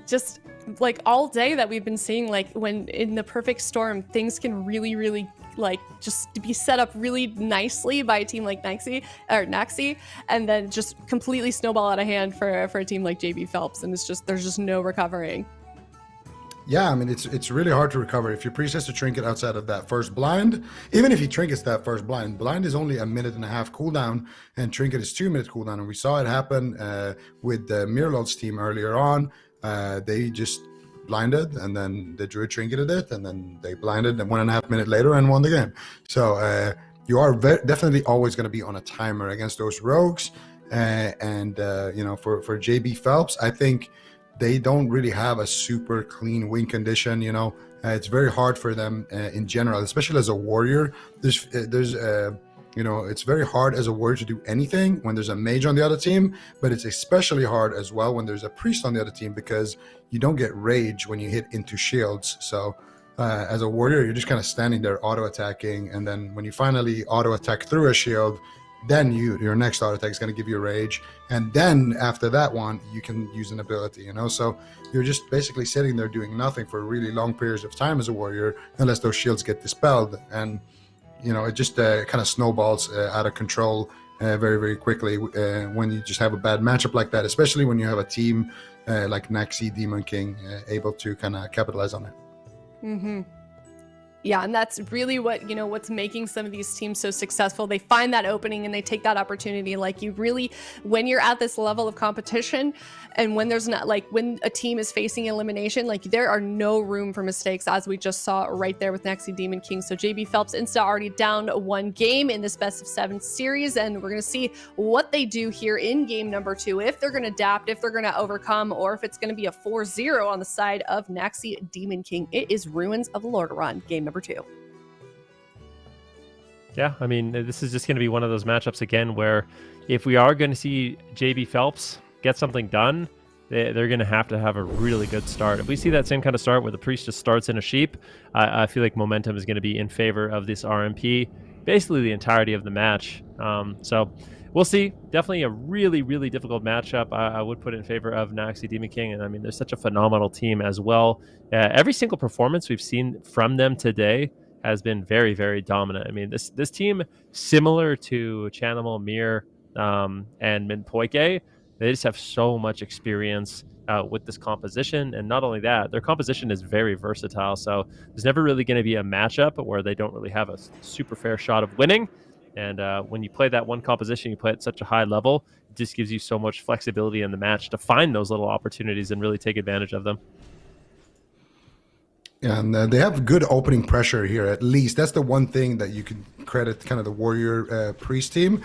just like all day that we've been seeing, like when in the perfect storm, things can really, really like just be set up really nicely by a team like NAIXI, and then just completely snowball out of hand for a team like JB Phelps, and there's just no recovering. Yeah, I mean, it's really hard to recover. If your Priest has to Trinket outside of that first blind, even if he Trinkets that first blind is only a 1.5 minute cooldown, and Trinket is 2 minute cooldown. And we saw it happen with the Mirlod's team earlier on. They just blinded, and then the Druid Trinketed it, and then they blinded, and 1.5 minutes later and won the game. So you are definitely always going to be on a timer against those rogues. For JB Phelps, I think they don't really have a super clean win condition. It's very hard for them in general, especially as a warrior. It's very hard as a warrior to do anything when there's a mage on the other team, but it's especially hard as well when there's a priest on the other team, because you don't get rage when you hit into shields. So as a warrior, you're just kind of standing there auto attacking, and then when you finally auto attack through a shield, then your next auto attack is going to give you a rage, and then after that one you can use an ability. So you're just basically sitting there doing nothing for really long periods of time as a warrior, unless those shields get dispelled, and it just kind of snowballs out of control very, very quickly when you just have a bad matchup like that, especially when you have a team like NAIXI, Demon King, able to kind of capitalize on it. Mm-hmm. Yeah, and that's really what's making some of these teams so successful. They find that opening and they take that opportunity. Like, you really, when you're at this level of competition, and when there's not, like, when a team is facing elimination, like, there are no room for mistakes, as we just saw right there with NAIXI Demon King. So JB Phelps INSTA already down 1 game in this best of 7 series, and we're going to see what they do here in game number 2, if they're going to adapt, if they're going to overcome, or if it's going to be a 4-0 on the side of NAIXI Demon King. It is Ruins of the Lordaeron, game number 2. Yeah, I mean, this is just going to be one of those matchups again where if we are going to see JB Phelps get something done, they're going to have a really good start. If we see that same kind of start where the priest just starts in a sheep, I feel like momentum is going to be in favor of this RMP basically the entirety of the match. So we'll see. Definitely a really, really difficult matchup. I would put it in favor of NAIXI Demon King. And I mean, they're such a phenomenal team as well. Every single performance we've seen from them today has been very, very dominant. I mean, this team, similar to Chanimal, Mir, and Minpoike, they just have so much experience with this composition. And not only that, their composition is very versatile. So there's never really going to be a matchup where they don't really have a super fair shot of winning. And when you play that one composition, you play at such a high level, it just gives you so much flexibility in the match to find those little opportunities and really take advantage of them. And they have good opening pressure here, at least. That's the one thing that you can credit kind of the Warrior Priest team.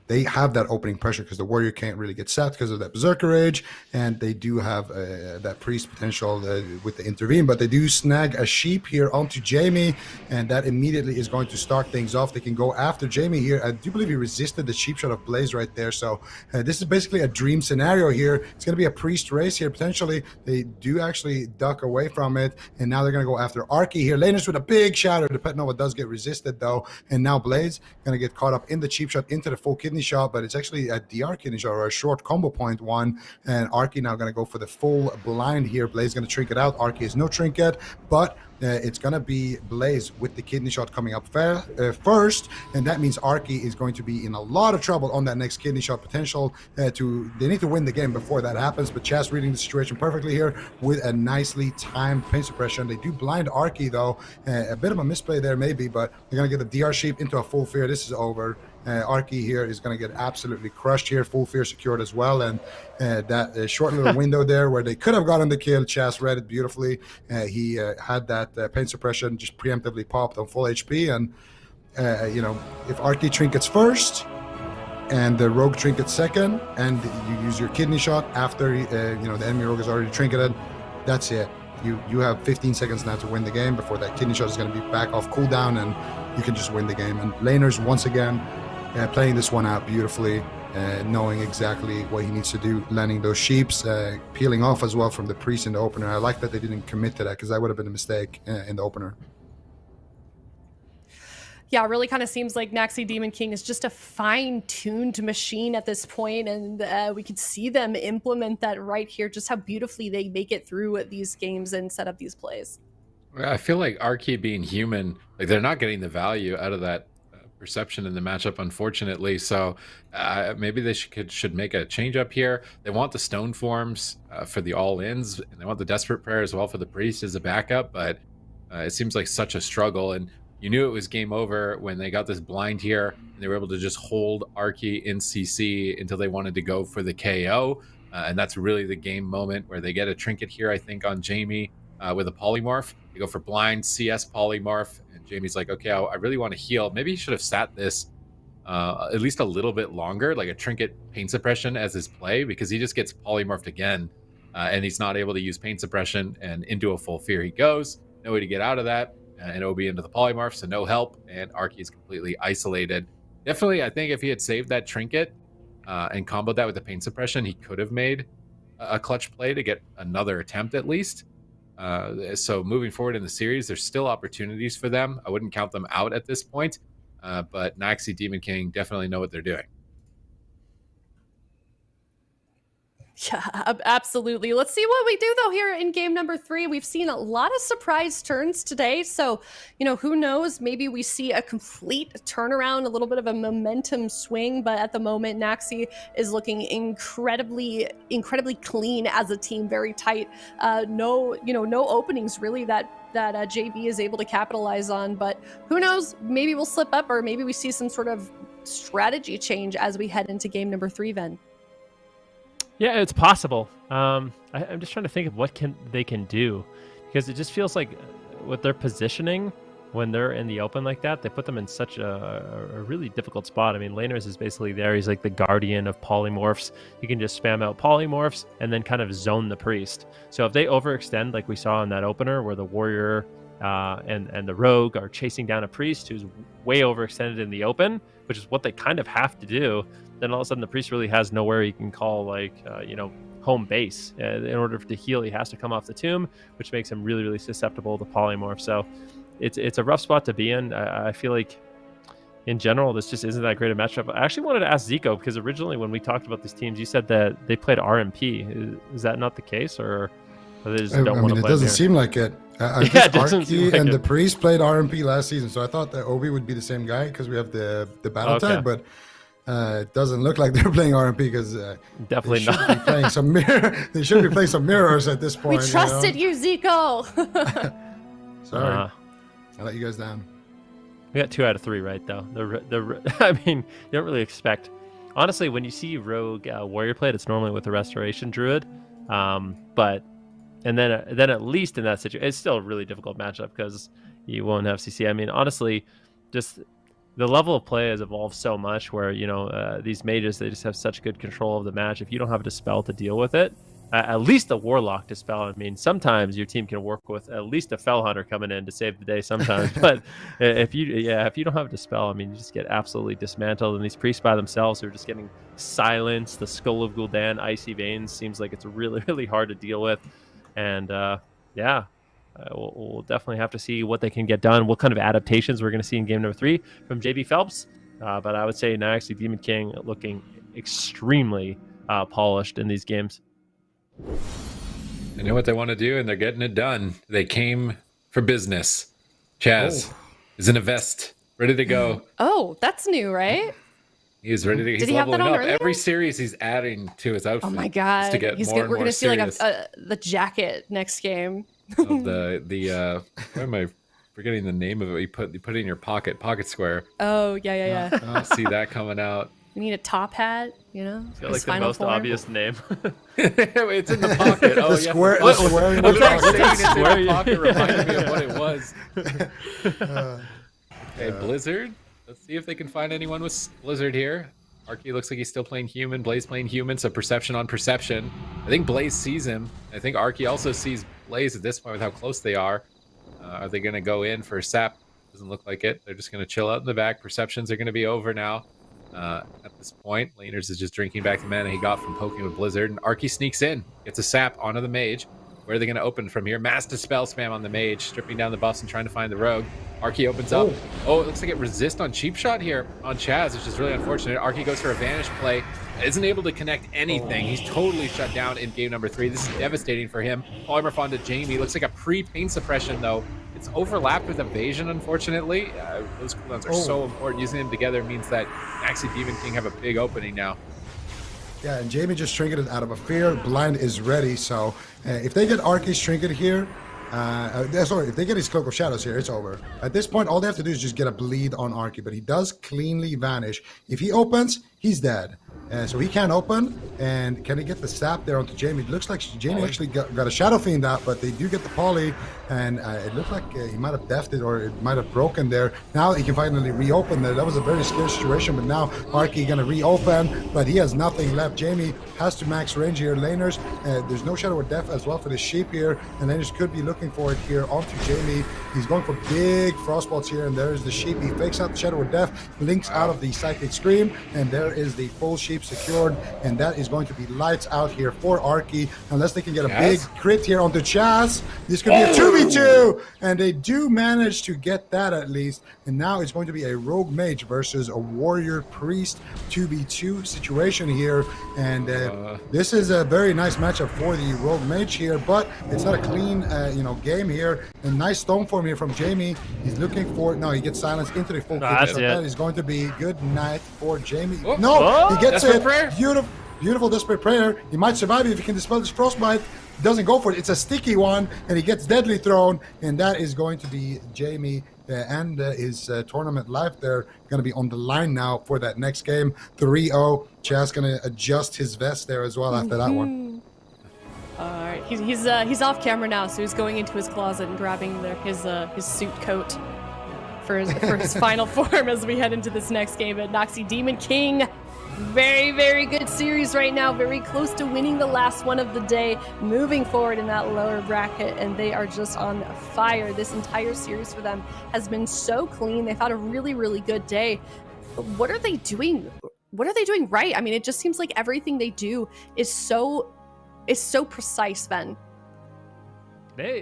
They have that opening pressure because the Warrior can't really get set because of that Berserker Rage, and they do have that Priest potential with the Intervene, but they do snag a Sheep here onto Jamie, and that immediately is going to start things off. They can go after Jamie here. I do believe he resisted the Sheep Shot of Blaze right there, so this is basically a dream scenario here. It's going to be a Priest race here, potentially. They do actually duck away from it, and now they're going to go after Arky here. Laners with a big shatter. The Pet Nova does get resisted, though, and now Blaze going to get caught up in the cheap shot into the full kidney shot, but it's actually a DR kidney shot or a short combo point one, and Arky now going to go for the full blind here. Blaze going to trinket out. Arky is no trinket, but it's going to be Blaze with the kidney shot coming up first, and that means Arky is going to be in a lot of trouble on that next kidney shot potential. They need to win the game before that happens, but Chaz reading the situation perfectly here with a nicely timed pain suppression. They do blind Arky, though. A bit of a misplay there maybe, but they're going to get the DR Sheep into a full fear. This is over. Arky here is going to get absolutely crushed here. Full fear secured as well, and that short little window there where they could have gotten the kill, Chaz read it beautifully. He had that pain suppression just preemptively popped on full HP, and if Arky trinkets first and the rogue trinkets second, and you use your kidney shot after the enemy rogue is already trinketed, that's it. You have 15 seconds now to win the game before that kidney shot is going to be back off cooldown, and you can just win the game. And Laners, once again, playing this one out beautifully, knowing exactly what he needs to do, landing those sheeps, peeling off as well from the priest in the opener. I like that they didn't commit to that, because that would have been a mistake in the opener. Yeah, it really kind of seems like NAIXI Demon King is just a fine-tuned machine at this point, and we could see them implement that right here, just how beautifully they make it through these games and set up these plays. I feel like Arky being human, like they're not getting the value out of that perception in the matchup, unfortunately. So maybe they should make a change up here. They want the stone forms for the all-ins, and they want the desperate prayer as well for the priest as a backup, but it seems like such a struggle. And you knew it was game over when they got this blind here, and they were able to just hold Arky in CC until they wanted to go for the KO. And that's really the game moment where they get a trinket here, I think, on Jamie with a polymorph. They go for blind CS polymorph, and Jamie's like, okay, I really want to heal. Maybe he should have sat this at least a little bit longer, like a trinket pain suppression as his play, because he just gets polymorphed again, and he's not able to use pain suppression, and into a full fear he goes. No way to get out of that, and OB into the polymorph, so no help, and Arky is completely isolated. Definitely, I think if he had saved that trinket and comboed that with the pain suppression, he could have made a clutch play to get another attempt at least. So moving forward in the series, there's still opportunities for them. I wouldn't count them out at this point. But NAIXI, Demon King definitely know what they're doing. Yeah, absolutely. Let's see what we do though here in game number 3. We've seen a lot of surprise turns today. So, who knows? Maybe we see a complete turnaround, a little bit of a momentum swing. But at the moment, NAIXI is looking incredibly clean as a team, very tight. No openings really that JB is able to capitalize on. But who knows? Maybe we'll slip up, or maybe we see some sort of strategy change as we head into game number 3, Ven. Yeah, it's possible. I'm just trying to think of what they can do, because it just feels like with their positioning, when they're in the open like that, they put them in such a really difficult spot. I mean, Laners is basically there. He's like the guardian of polymorphs. You can just spam out polymorphs and then kind of zone the priest. So if they overextend, like we saw in that opener, where the warrior and the rogue are chasing down a priest who's way overextended in the open, which is what they kind of have to do, then all of a sudden the priest really has nowhere he can call home base. In order to heal, he has to come off the tomb, which makes him really susceptible to polymorph. So it's a rough spot to be in. I feel like in general this just isn't that great a matchup. I actually wanted to ask Zico, because originally when we talked about these teams, you said that they played RMP. Is that not the case, or they just don't want to play? It doesn't seem like it. Arky and it. the priest played RMP last season, so I thought that Obi would be the same guy because we have the battle tag, but it doesn't look like they're playing RMP, because definitely they should be playing some they should be playing some mirrors at this point. We trusted you, Zico. Sorry, I let you guys down. We got 2 out of 3 right, though. I mean, you don't really expect. Honestly, when you see Rogue Warrior played, it's normally with a Restoration Druid. But then at least in that situation, it's still a really difficult matchup because you won't have CC. I mean, honestly, just the level of play has evolved so much where, these mages, they just have such good control of the match. If you don't have a Dispel to deal with it, at least a Warlock Dispel. I mean, sometimes your team can work with at least a Fell Hunter coming in to save the day sometimes. But if you don't have a Dispel, I mean, you just get absolutely dismantled. And these priests by themselves are just getting silenced. The Skull of Gul'dan, Icy Veins, seems like it's really hard to deal with. And we'll definitely have to see what they can get done, what kind of adaptations we're going to see in game number 3 from JB Phelps. But I would say NAIXI, Demon King looking extremely polished in these games. They know what they want to do, and they're getting it done. They came for business. Chaz is in a vest, ready to go. Oh, that's new, right? He's ready to. He's Did he have that leveling on up. earlier? Every series, he's adding to his outfit. Oh my god! To get more and we're more gonna see serious. like the jacket next game. Of the why am I forgetting the name of it? You put it in your pocket square. Oh yeah. See that coming out. You need a top hat, It's got like the most obvious name. It's in the pocket. Oh, The yeah. square. Well, The square in I'm the not pocket. saying it's in the pocket reminded me of what it was. Okay, Blizzard. Let's see if they can find anyone with Blizzard here. Arky looks like he's still playing human. Blaze playing human, so perception on perception. I think Blaze sees him. I think Arky also sees Blaze at this point with how close they are. Are they going to go in for sap? Doesn't look like it. They're just going to chill out in the back. Perceptions are going to be over now. At this point, Laners is just drinking back the mana he got from poking with Blizzard, and Arky sneaks in, gets a sap onto the mage. Where are they going to open from here? Mass Dispel spam on the mage, stripping down the buffs and trying to find the rogue. Arky opens up. Oh, it looks like it resist on cheap shot here on Chaz, which is really unfortunate. Arky goes for a vanish play, isn't able to connect anything. He's totally shut down in game number 3. This is devastating for him. Polymorph onto Jamie. Looks like a pre-pain suppression though. It's overlapped with evasion, unfortunately. Those cooldowns are so important. Using them together means that NAIXI Demon King have a big opening now. Yeah, and Jamie just trinketed out of a fear. Blind is ready, so if they get Arky's trinket here, sorry, if they get his Cloak of Shadows here, it's over. At this point, all they have to do is just get a bleed on Arky, but he does cleanly vanish. If he opens, he's dead. So he can't open, and can he get the sap there onto Jamie? It looks like Jamie actually got a Shadow Fiend out, but they do get the poly, and it looked like he might have defed it, or it might have broken there. Now he can finally reopen there. That was a very scary situation, but now Arky gonna reopen, but he has nothing left. Jamie has to max range here. Laners, there's no Shadow or Death as well for the sheep here, and Laners could be looking for it here onto Jamie. He's going for big frostbolts here, and there's the sheep. He fakes out the Shadow or Death, links out of the Psychic Scream, and there is the full sheep secured, and that is going to be lights out here for Arky, unless they can get a big crit here onto Chaz. This could be a 2v2, and they do manage to get that at least, and now it's going to be a Rogue Mage versus a Warrior Priest 2v2 situation here, and this is a very nice matchup for the Rogue Mage here, but it's not a clean game here. A nice stone form here from Jamie. He's looking for, no, he gets silenced into the full kick, so that is going to be good night for Jamie. He gets it. Beautiful Desperate Prayer. He might survive if he can dispel this frostbite. Doesn't go for it. It's a sticky one, and he gets Deadly Thrown, and that is going to be Jamie and his tournament life. They're going to be on the line now for that next game. 3-0. Chaz going to adjust his vest there as well after that one. All right, he's off camera now, so he's going into his closet and grabbing his suit coat for his final form as we head into this next game at NAIXI Demon King. Very, very good series right now. Very close to winning the last one of the day, moving forward in that lower bracket, and they are just on fire. This entire series for them has been so clean. They've had a really, really good day. But what are they doing? What are they doing right? I mean, it just seems like everything they do is so precise, Ben.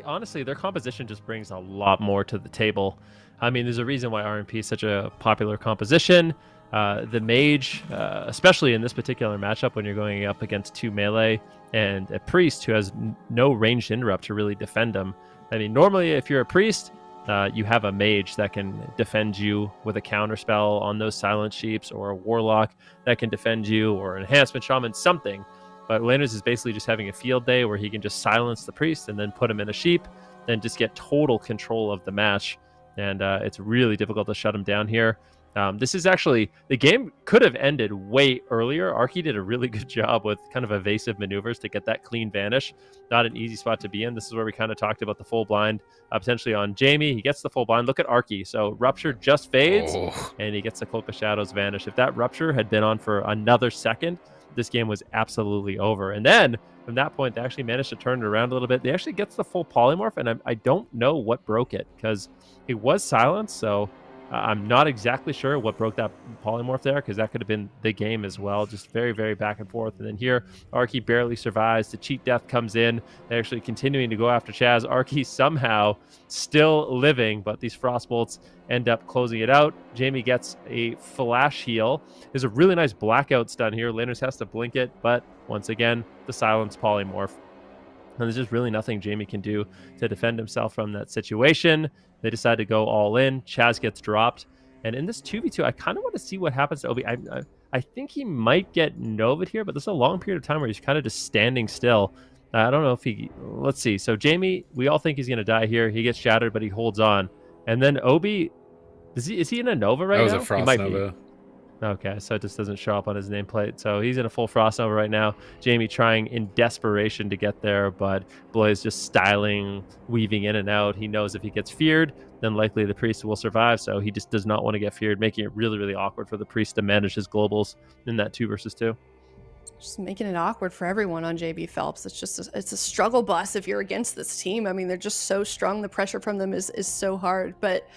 Honestly, their composition just brings a lot more to the table. I mean, there's a reason why RMP is such a popular composition. The mage, especially in this particular matchup when you're going up against 2 melee and a priest who has no ranged interrupt to really defend him. I mean, normally if you're a priest, you have a mage that can defend you with a counter spell on those silent sheeps, or a warlock that can defend you, or an enhancement shaman, something. But Landers is basically just having a field day where he can just silence the priest and then put him in a sheep and just get total control of the match. And it's really difficult to shut him down here. This is actually, the game could have ended way earlier. Arky did a really good job with kind of evasive maneuvers to get that clean vanish. Not an easy spot to be in. This is where we kind of talked about the full blind potentially on Jamie. He gets the full blind. Look at Arky. So Rupture just fades and he gets the Cloak of Shadows vanish. If that Rupture had been on for another second, this game was absolutely over. And then from that point, they actually managed to turn it around a little bit. They actually gets the full polymorph, and I don't know what broke it, because it was silenced. So I'm not exactly sure what broke that polymorph there, because that could have been the game as well. Just very, very back and forth. And then here, Arky barely survives. The cheat death comes in. They're actually continuing to go after Chaz. Arky somehow still living, but these frostbolts end up closing it out. Jamie gets a flash heal. There's a really nice blackout stun here. Landers has to blink it, but once again, the silence polymorph. And there's just really nothing Jamie can do to defend himself from that situation. They decide to go all in. Chaz gets dropped. And in this 2v2, I kind of want to see what happens to Obi. I think he might get Novid here, but there's a long period of time where he's kind of just standing still. I don't know if he... Let's see. So Jamie, we all think he's going to die here. He gets shattered, but he holds on. And then Obi... Is he in a Nova right now? That was a Frost Nova. Okay, so it just doesn't show up on his nameplate. So he's in a full Frost Nova right now. Jamie trying in desperation to get there, but Blaze just styling, weaving in and out. He knows if he gets feared, then likely the priest will survive. So he just does not want to get feared, making it really, really awkward for the priest to manage his globals in that 2 versus 2. Just making it awkward for everyone on JB Phelps. It's just it's a struggle bus if you're against this team. I mean, they're just so strong. The pressure from them is so hard. But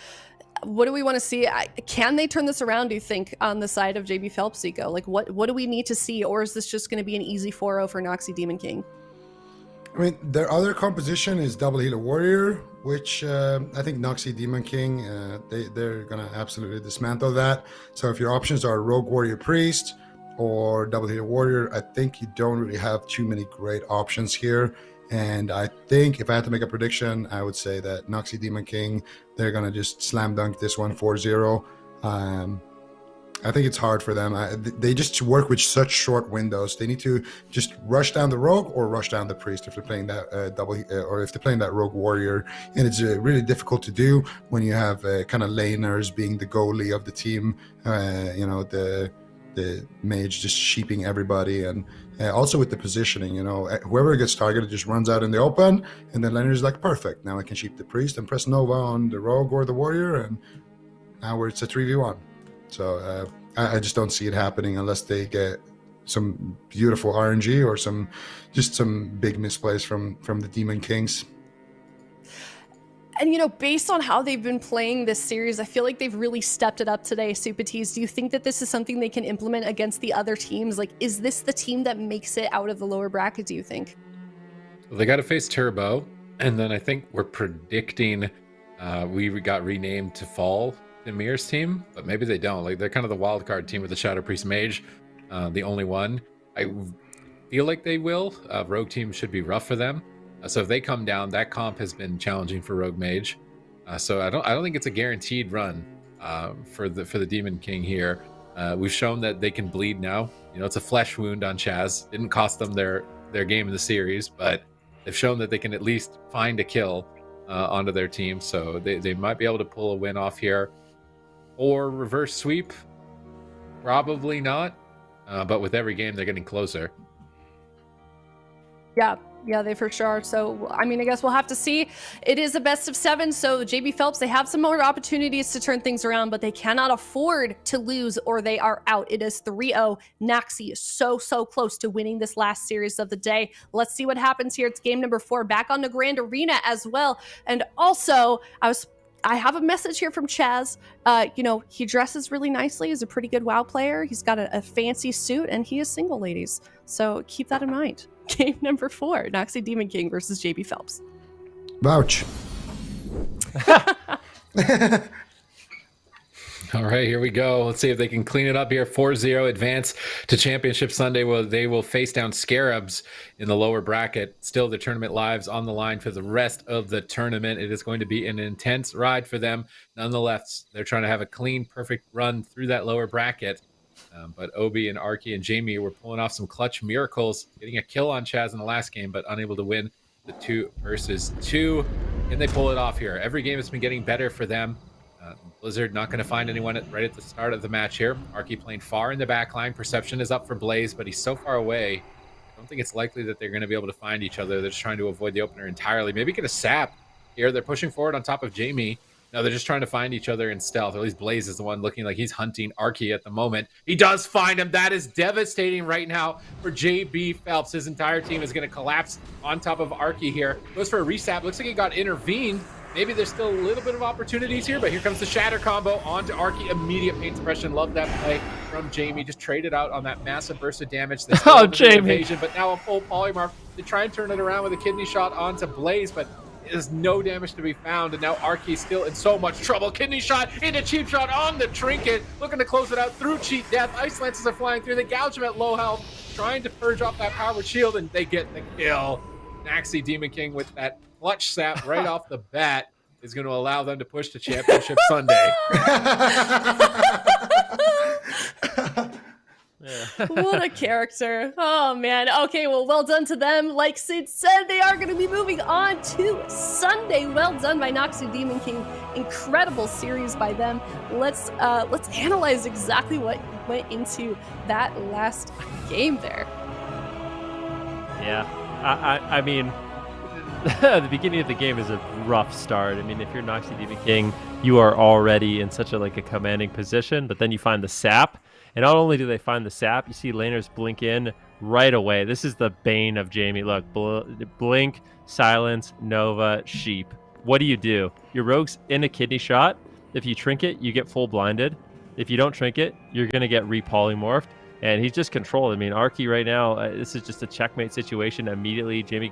what do we want to see? Can they turn this around, do you think, on the side of JB Phelps, Zico? Like, what do we need to see? Or is this just going to be an easy 4-0 for NAIXI Demon King? I mean, their other composition is Double Healer Warrior, which I think NAIXI Demon King, they're going to absolutely dismantle that. So if your options are Rogue Warrior Priest or Double Healer Warrior, I think you don't really have too many great options here. And I think if I had to make a prediction, I would say that NAIXI Demon King, they're going to just slam dunk this one 4-0. I think it's hard for them. They just work with such short windows. They need to just rush down the Rogue or rush down the Priest if they're playing that or if they're playing that Rogue Warrior. And it's really difficult to do when you have kind of laners being the goalie of the team. the mage just sheeping everybody, and also with the positioning, you know, whoever gets targeted just runs out in the open, and then Leonard's like, perfect, now I can sheep the priest and press Nova on the rogue or the warrior, and now it's a 3v1. So I just don't see it happening unless they get some beautiful RNG or some big misplays from the Demon Kings. And, you know, based on how they've been playing this series, I feel like they've really stepped it up today. Supatis, do you think that this is something they can implement against the other teams? Like, is this the team that makes it out of the lower bracket, do you think? Well, they got to face Turbo, and then I think we're predicting we got renamed to fall in Mir's team, but maybe they don't. Like, they're kind of the wild card team with the Shadow Priest Mage, the only one. I feel like they will. Rogue team should be rough for them. So if they come down, that comp has been challenging for Rogue Mage. So I don't think it's a guaranteed run for the Demon King here. We've shown that they can bleed now. You know, it's a flesh wound on Chaz. Didn't cost them their game in the series, but they've shown that they can at least find a kill onto their team. So they might be able to pull a win off here. Or reverse sweep, probably not. But with every game, they're getting closer. Yeah, they for sure are. So, I mean, I guess we'll have to see. It is a best of 7, so JB Phelps, they have some more opportunities to turn things around, but they cannot afford to lose or they are out. It is 3-0. NAIXI is so close to winning this last series of the day. Let's see what happens here. It's game number 4, back on the Grand Arena as well. And also, I have a message here from Chaz. You know, he dresses really nicely. He's a pretty good WoW player. He's got a fancy suit, and he is single, ladies. So keep that in mind. Game number 4, NAIXI Demon King versus JB Phelps. Vouch. All right, here we go. Let's see if they can clean it up here. 4-0 advance to Championship Sunday. Well, they will face down SCARABS in the lower bracket. Still, the tournament lives on the line for the rest of the tournament. It is going to be an intense ride for them. Nonetheless, they're trying to have a clean, perfect run through that lower bracket. But Obi and Arky and Jamie were pulling off some clutch miracles, getting a kill on Chaz in the last game, but unable to win the 2 versus 2. Can they pull it off here? Every game has been getting better for them. Blizzard not going to find anyone right at the start of the match here. Arky playing far in the back line. Perception is up for Blaze, but he's so far away. I don't think it's likely that they're going to be able to find each other. They're just trying to avoid the opener entirely. Maybe get a sap here. They're pushing forward on top of Jamie. No, they're just trying to find each other in stealth. Or at least Blaze is the one looking like he's hunting Arky at the moment. He does find him. That is devastating right now for JB Phelps. His entire team is going to collapse on top of Arky here. Goes for a resap. Looks like he got intervened. Maybe there's still a little bit of opportunities here, but here comes the Shatter combo onto Arky. Immediate pain suppression. Love that play from Jamie. Just traded out on that massive burst of damage. Oh, Jamie. Evasion, but now a full polymorph to try and turn it around with a kidney shot onto Blaze, but there's no damage to be found, and now Arky still in so much trouble. Kidney shot into cheap shot on the trinket, looking to close it out through cheat death. Ice lances are flying through. They gouge him at low health, trying to purge off that powered shield, and they get the kill. NAIXI Demon King with that clutch sap right off the bat is going to allow them to push to Championship Sunday. What a character. Oh, man. Okay, well done to them. Like Sid said, they are going to be moving on to Sunday. Well done by NAIXI Demon King. Incredible series by them. Let's analyze exactly what went into that last game there. Yeah, I mean, the beginning of the game is a rough start. I mean, if you're NAIXI Demon King, you are already in such a commanding position, but then you find the sap. And not only do they find the sap, you see laners blink in right away. This is the bane of Jamie. Look, blink, silence, Nova, sheep. What do? Your rogue's in a kidney shot. If you trinket, you get full blinded. If you don't trinket, you're going to get repolymorphed. And he's just controlled. I mean, Arky right now, this is just a checkmate situation. Immediately, Jamie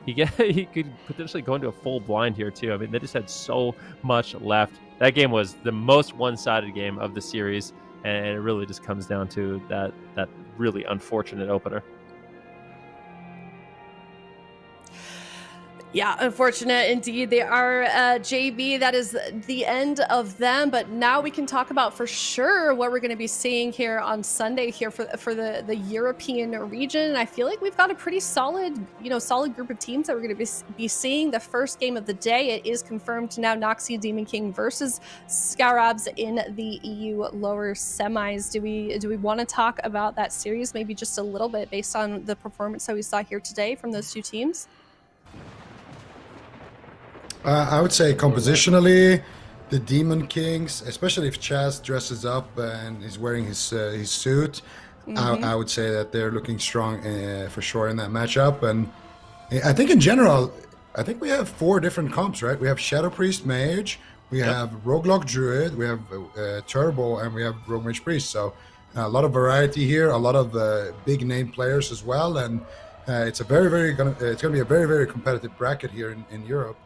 he could potentially go into a full blind here too. I mean, they just had so much left. That game was the most one-sided game of the series. And it really just comes down to that really unfortunate opener. Yeah, unfortunate indeed. They are JB. That is the end of them. But now we can talk about for sure what we're going to be seeing here on Sunday here for the European region. I feel like we've got a pretty solid, solid group of teams that we're going to be seeing. The first game of the day, it is confirmed now, NAIXI Demon King versus SCARABS in the EU lower semis. Do we want to talk about that series maybe just a little bit based on the performance that we saw here today from those two teams? I would say compositionally, the Demon Kings, especially if Chaz dresses up and is wearing his suit, I would say that they're looking strong for sure in that matchup. And I think in general, I think we have 4 different comps, right? We have Shadow Priest Mage, we have Roguelog Druid, we have Turbo, and we have Rogue Mage Priest. So a lot of variety here, a lot of big name players as well, and it's gonna be a very, very competitive bracket here in Europe.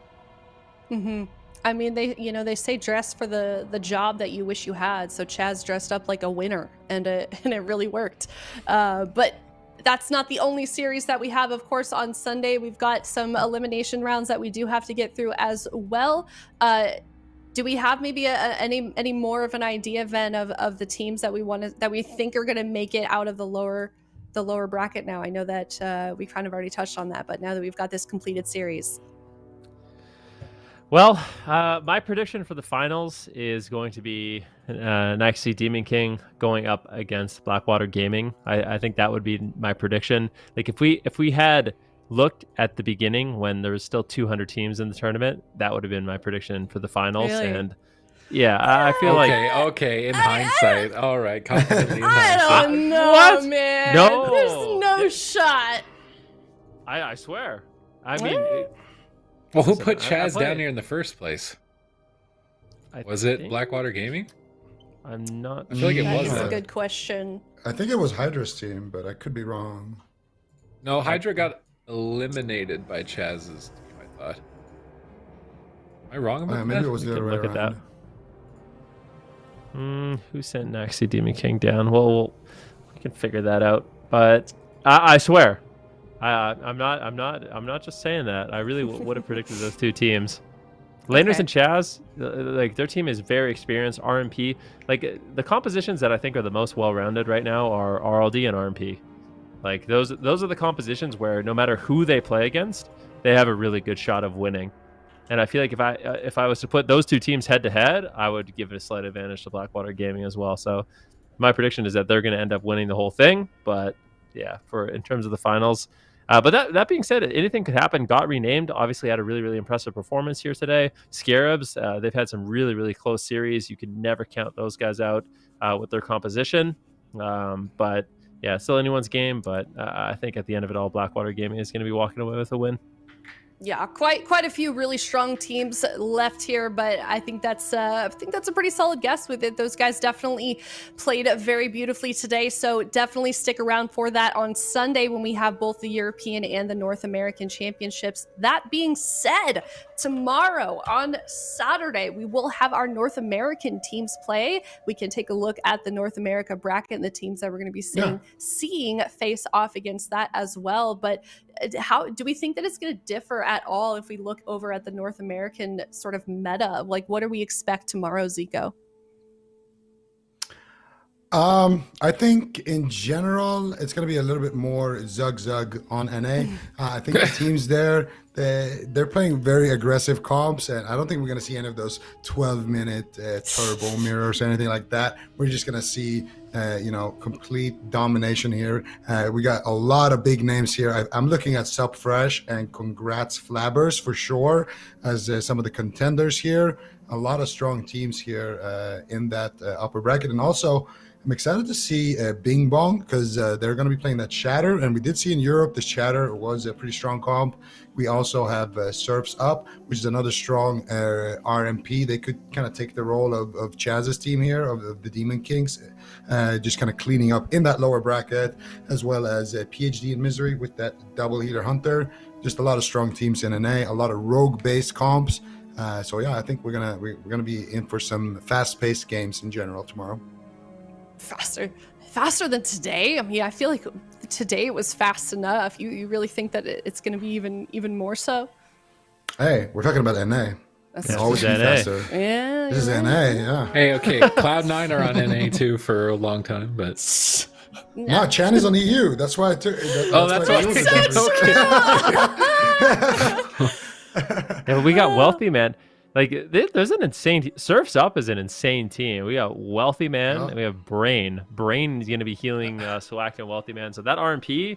I mean, they say dress for the job that you wish you had. So Chaz dressed up like a winner, and it really worked. But that's not the only series that we have. Of course, on Sunday we've got some elimination rounds that we do have to get through as well. Do we have maybe any more of an idea, Ven, of the teams that we think are going to make it out of the lower bracket now? I know that we kind of already touched on that, but now that we've got this completed series. Well, my prediction for the finals is going to be NAIXI Demon King going up against Blackwater Gaming. I think that would be my prediction. Like if we had looked at the beginning when there was still 200 teams in the tournament, that would have been my prediction for the finals. Really? And yeah, I feel like okay. In hindsight, all right. Confidently in I hindsight. don't know, What? man. No. There's no shot. I swear. I mean, Well, who Listen, put I Chaz played. down here in the first place? I Was it think- Blackwater Gaming? I'm not. I feel like it That was is a that. good question. I think it was Hydra's team, but I could be wrong. No, Hydra got eliminated by Chaz's team, I thought. Am I wrong about Maybe that? it was the We other can way look at that. around. Who sent NAIXI Demon King down? Well, we can figure that out. But I swear, I'm not just saying that. I really would have predicted those two teams. Laners Okay. and Chaz, like their team is very experienced. RMP, like the compositions that I think are the most well-rounded right now are RLD and RMP. Like those are the compositions where no matter who they play against, they have a really good shot of winning. And I feel like if I was to put those two teams head to head, I would give it a slight advantage to Blackwater Gaming as well. So my prediction is that they're going to end up winning the whole thing. But yeah, in terms of the finals. But that being said, anything could happen. Got renamed. Obviously had a really, really impressive performance here today. SCARABS, they've had some really, really close series. You could never count those guys out with their composition. But yeah, still anyone's game. But I think at the end of it all, Blackwater Gaming is going to be walking away with a win. Yeah, quite a few really strong teams left here, but I think that's a pretty solid guess with it. Those guys definitely played very beautifully today, so definitely stick around for that on Sunday when we have both the European and the North American championships. That being said, tomorrow on Saturday we will have our North American teams play. We can take a look at the North America bracket and the teams that we're going to be seeing face off against that as well. But how do we think that it's going to differ at all if we look over at the North American sort of meta? Like, what do we expect tomorrow, Zico? I think in general it's going to be a little bit more zug on NA. I think the teams there, they're playing very aggressive comps, and I don't think we're going to see any of those 12-minute turbo mirrors or anything like that. We're just going to see complete domination here. We got a lot of big names here. I'm looking at Subfresh and congrats Flabbers for sure as some of the contenders here. A lot of strong teams here in that upper bracket. And also, I'm excited to see Bing Bong because they're going to be playing that Shatter. And we did see in Europe, the Shatter was a pretty strong comp. We also have Surfs Up, which is another strong RMP. They could kind of take the role of Chaz's team here, of the Demon Kings, just kind of cleaning up in that lower bracket, as well as PhD in Misery with that Double Heater Hunter. Just a lot of strong teams in NA, a lot of rogue-based comps. So yeah, I think we're gonna be in for some fast-paced games in general tomorrow. Faster than today. I mean, I feel like today it was fast enough. You really think that it's going to be even more so? Hey, we're talking about NA. That's It's Yeah, always this be is NA. faster. Yeah. This is you're NA, right. yeah. Hey, okay, Cloud9 are on NA2 for a long time, but No, Chan is on EU. That's why I took. that's why I why. chose the Yeah, but we got Wealthy Man. Like, there's an insane. Surfs Up is an insane team. We got Wealthy Man, Yeah. and we have Brain. Brain is going to be healing Swak and Wealthy Man. So that RMP,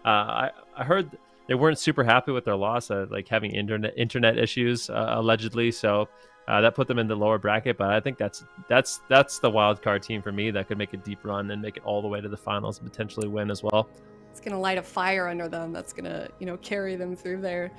I heard they weren't super happy with their loss, like having internet issues allegedly. So that put them in the lower bracket. But I think that's the wild card team for me that could make a deep run and make it all the way to the finals and potentially win as well. It's going to light a fire under them. That's going to, carry them through there.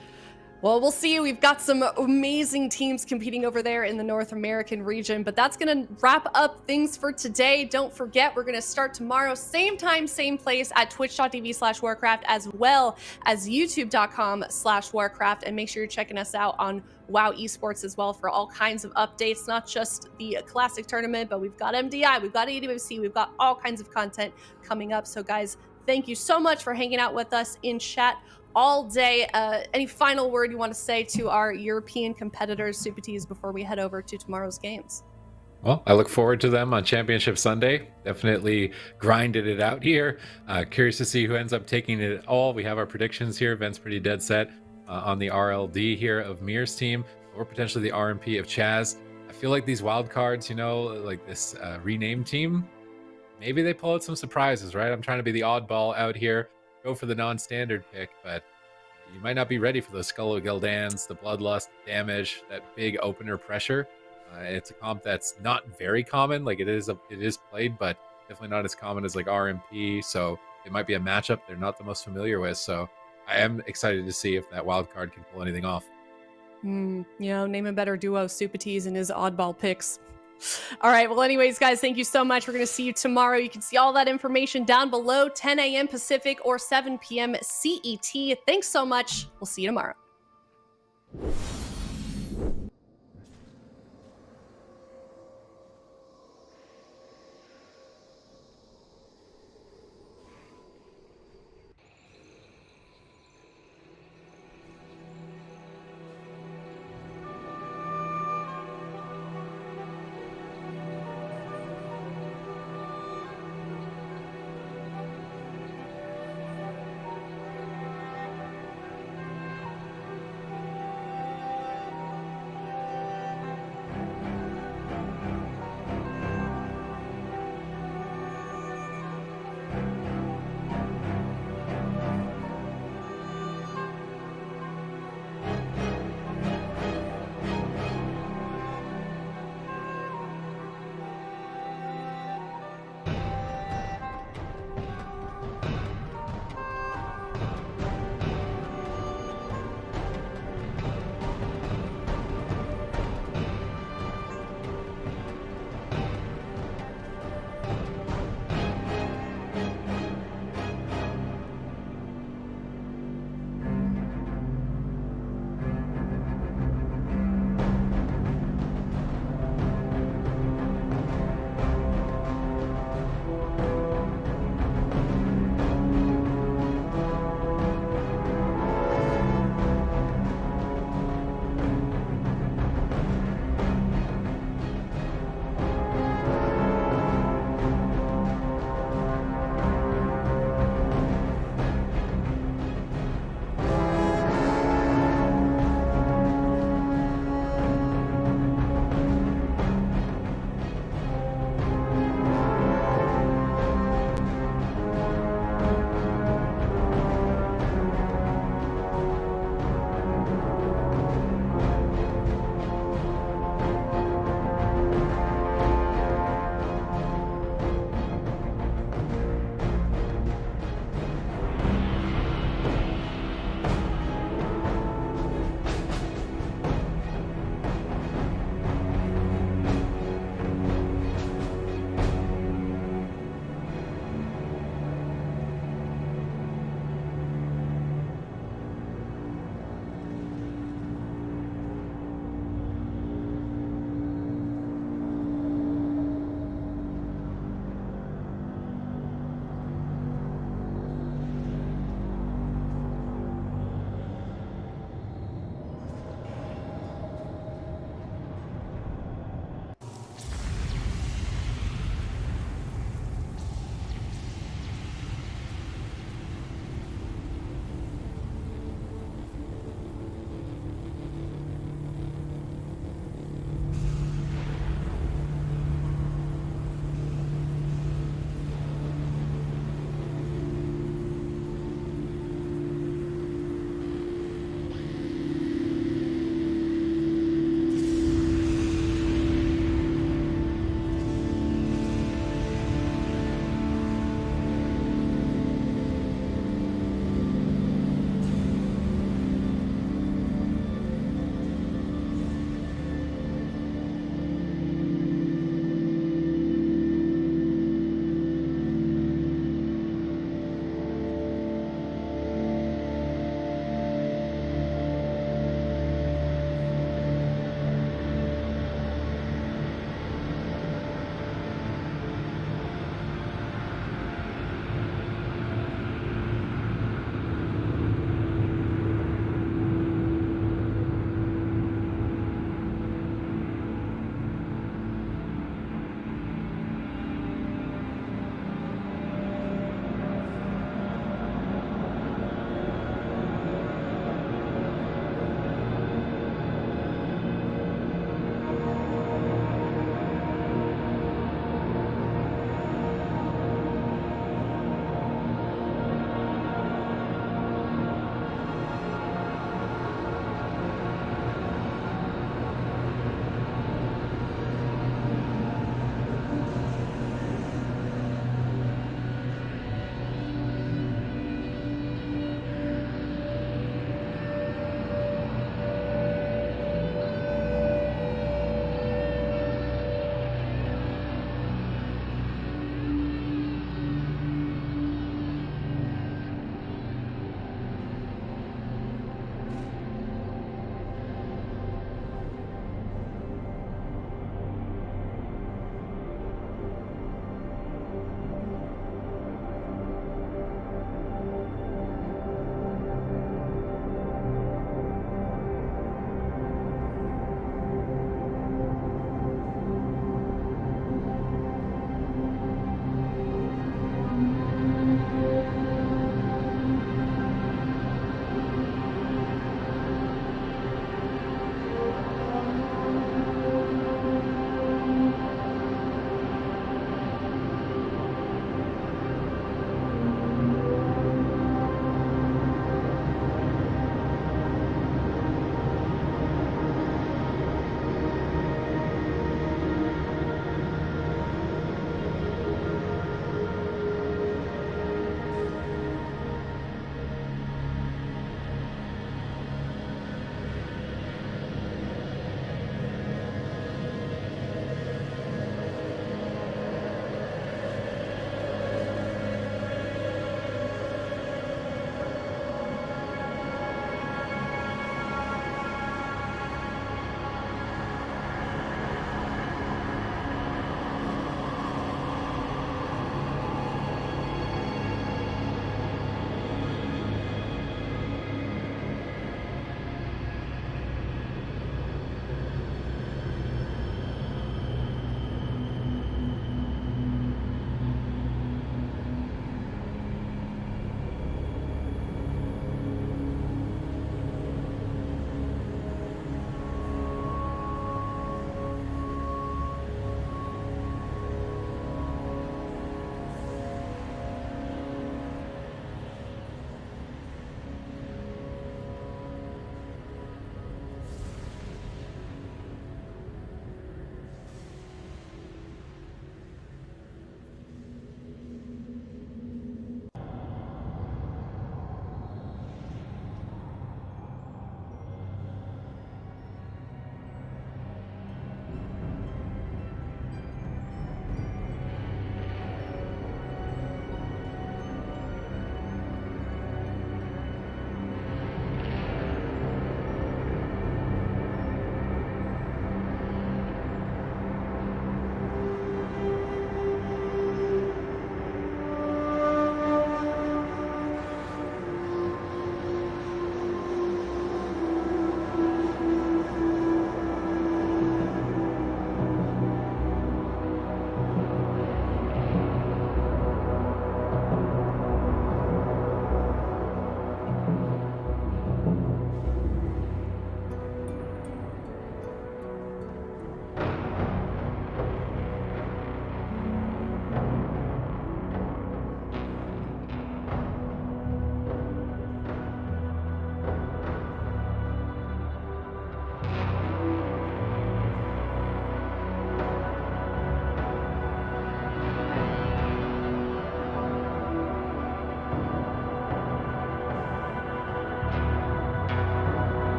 Well, we'll see. We've got some amazing teams competing over there in the North American region, but that's going to wrap up things for today. Don't forget, we're going to start tomorrow, same time, same place at twitch.tv/Warcraft, as well as youtube.com/Warcraft. And make sure you're checking us out on WoW Esports as well for all kinds of updates, not just the Classic tournament, but we've got MDI, we've got AWC, we've got all kinds of content coming up. So guys, thank you so much for hanging out with us in chat all day. Any final word you want to say to our European competitors, Super Tees, before we head over to tomorrow's games? well, I look forward to them on Championship Sunday. Definitely grinded it out here. Curious to see who ends up taking it all. We have our predictions here. Ben's pretty dead set on the RLD here of Mir's team, or potentially the RMP of Chaz. I feel like these wild cards, like this renamed team, maybe they pull out some surprises, right? I'm trying to be the oddball out here. Go for the non-standard pick, but you might not be ready for those Skull of Gildans, the Bloodlust, damage, that big opener pressure. It's a comp that's not very common. Like it is played, but definitely not as common as like RMP. So it might be a matchup they're not the most familiar with. So I am excited to see if that wild card can pull anything off. Name a better duo, Super Tees and his oddball picks. All right. Well, anyways, guys, thank you so much. We're going to see you tomorrow. You can see all that information down below, 10 a.m. Pacific or 7 p.m. CET. Thanks so much. We'll see you tomorrow.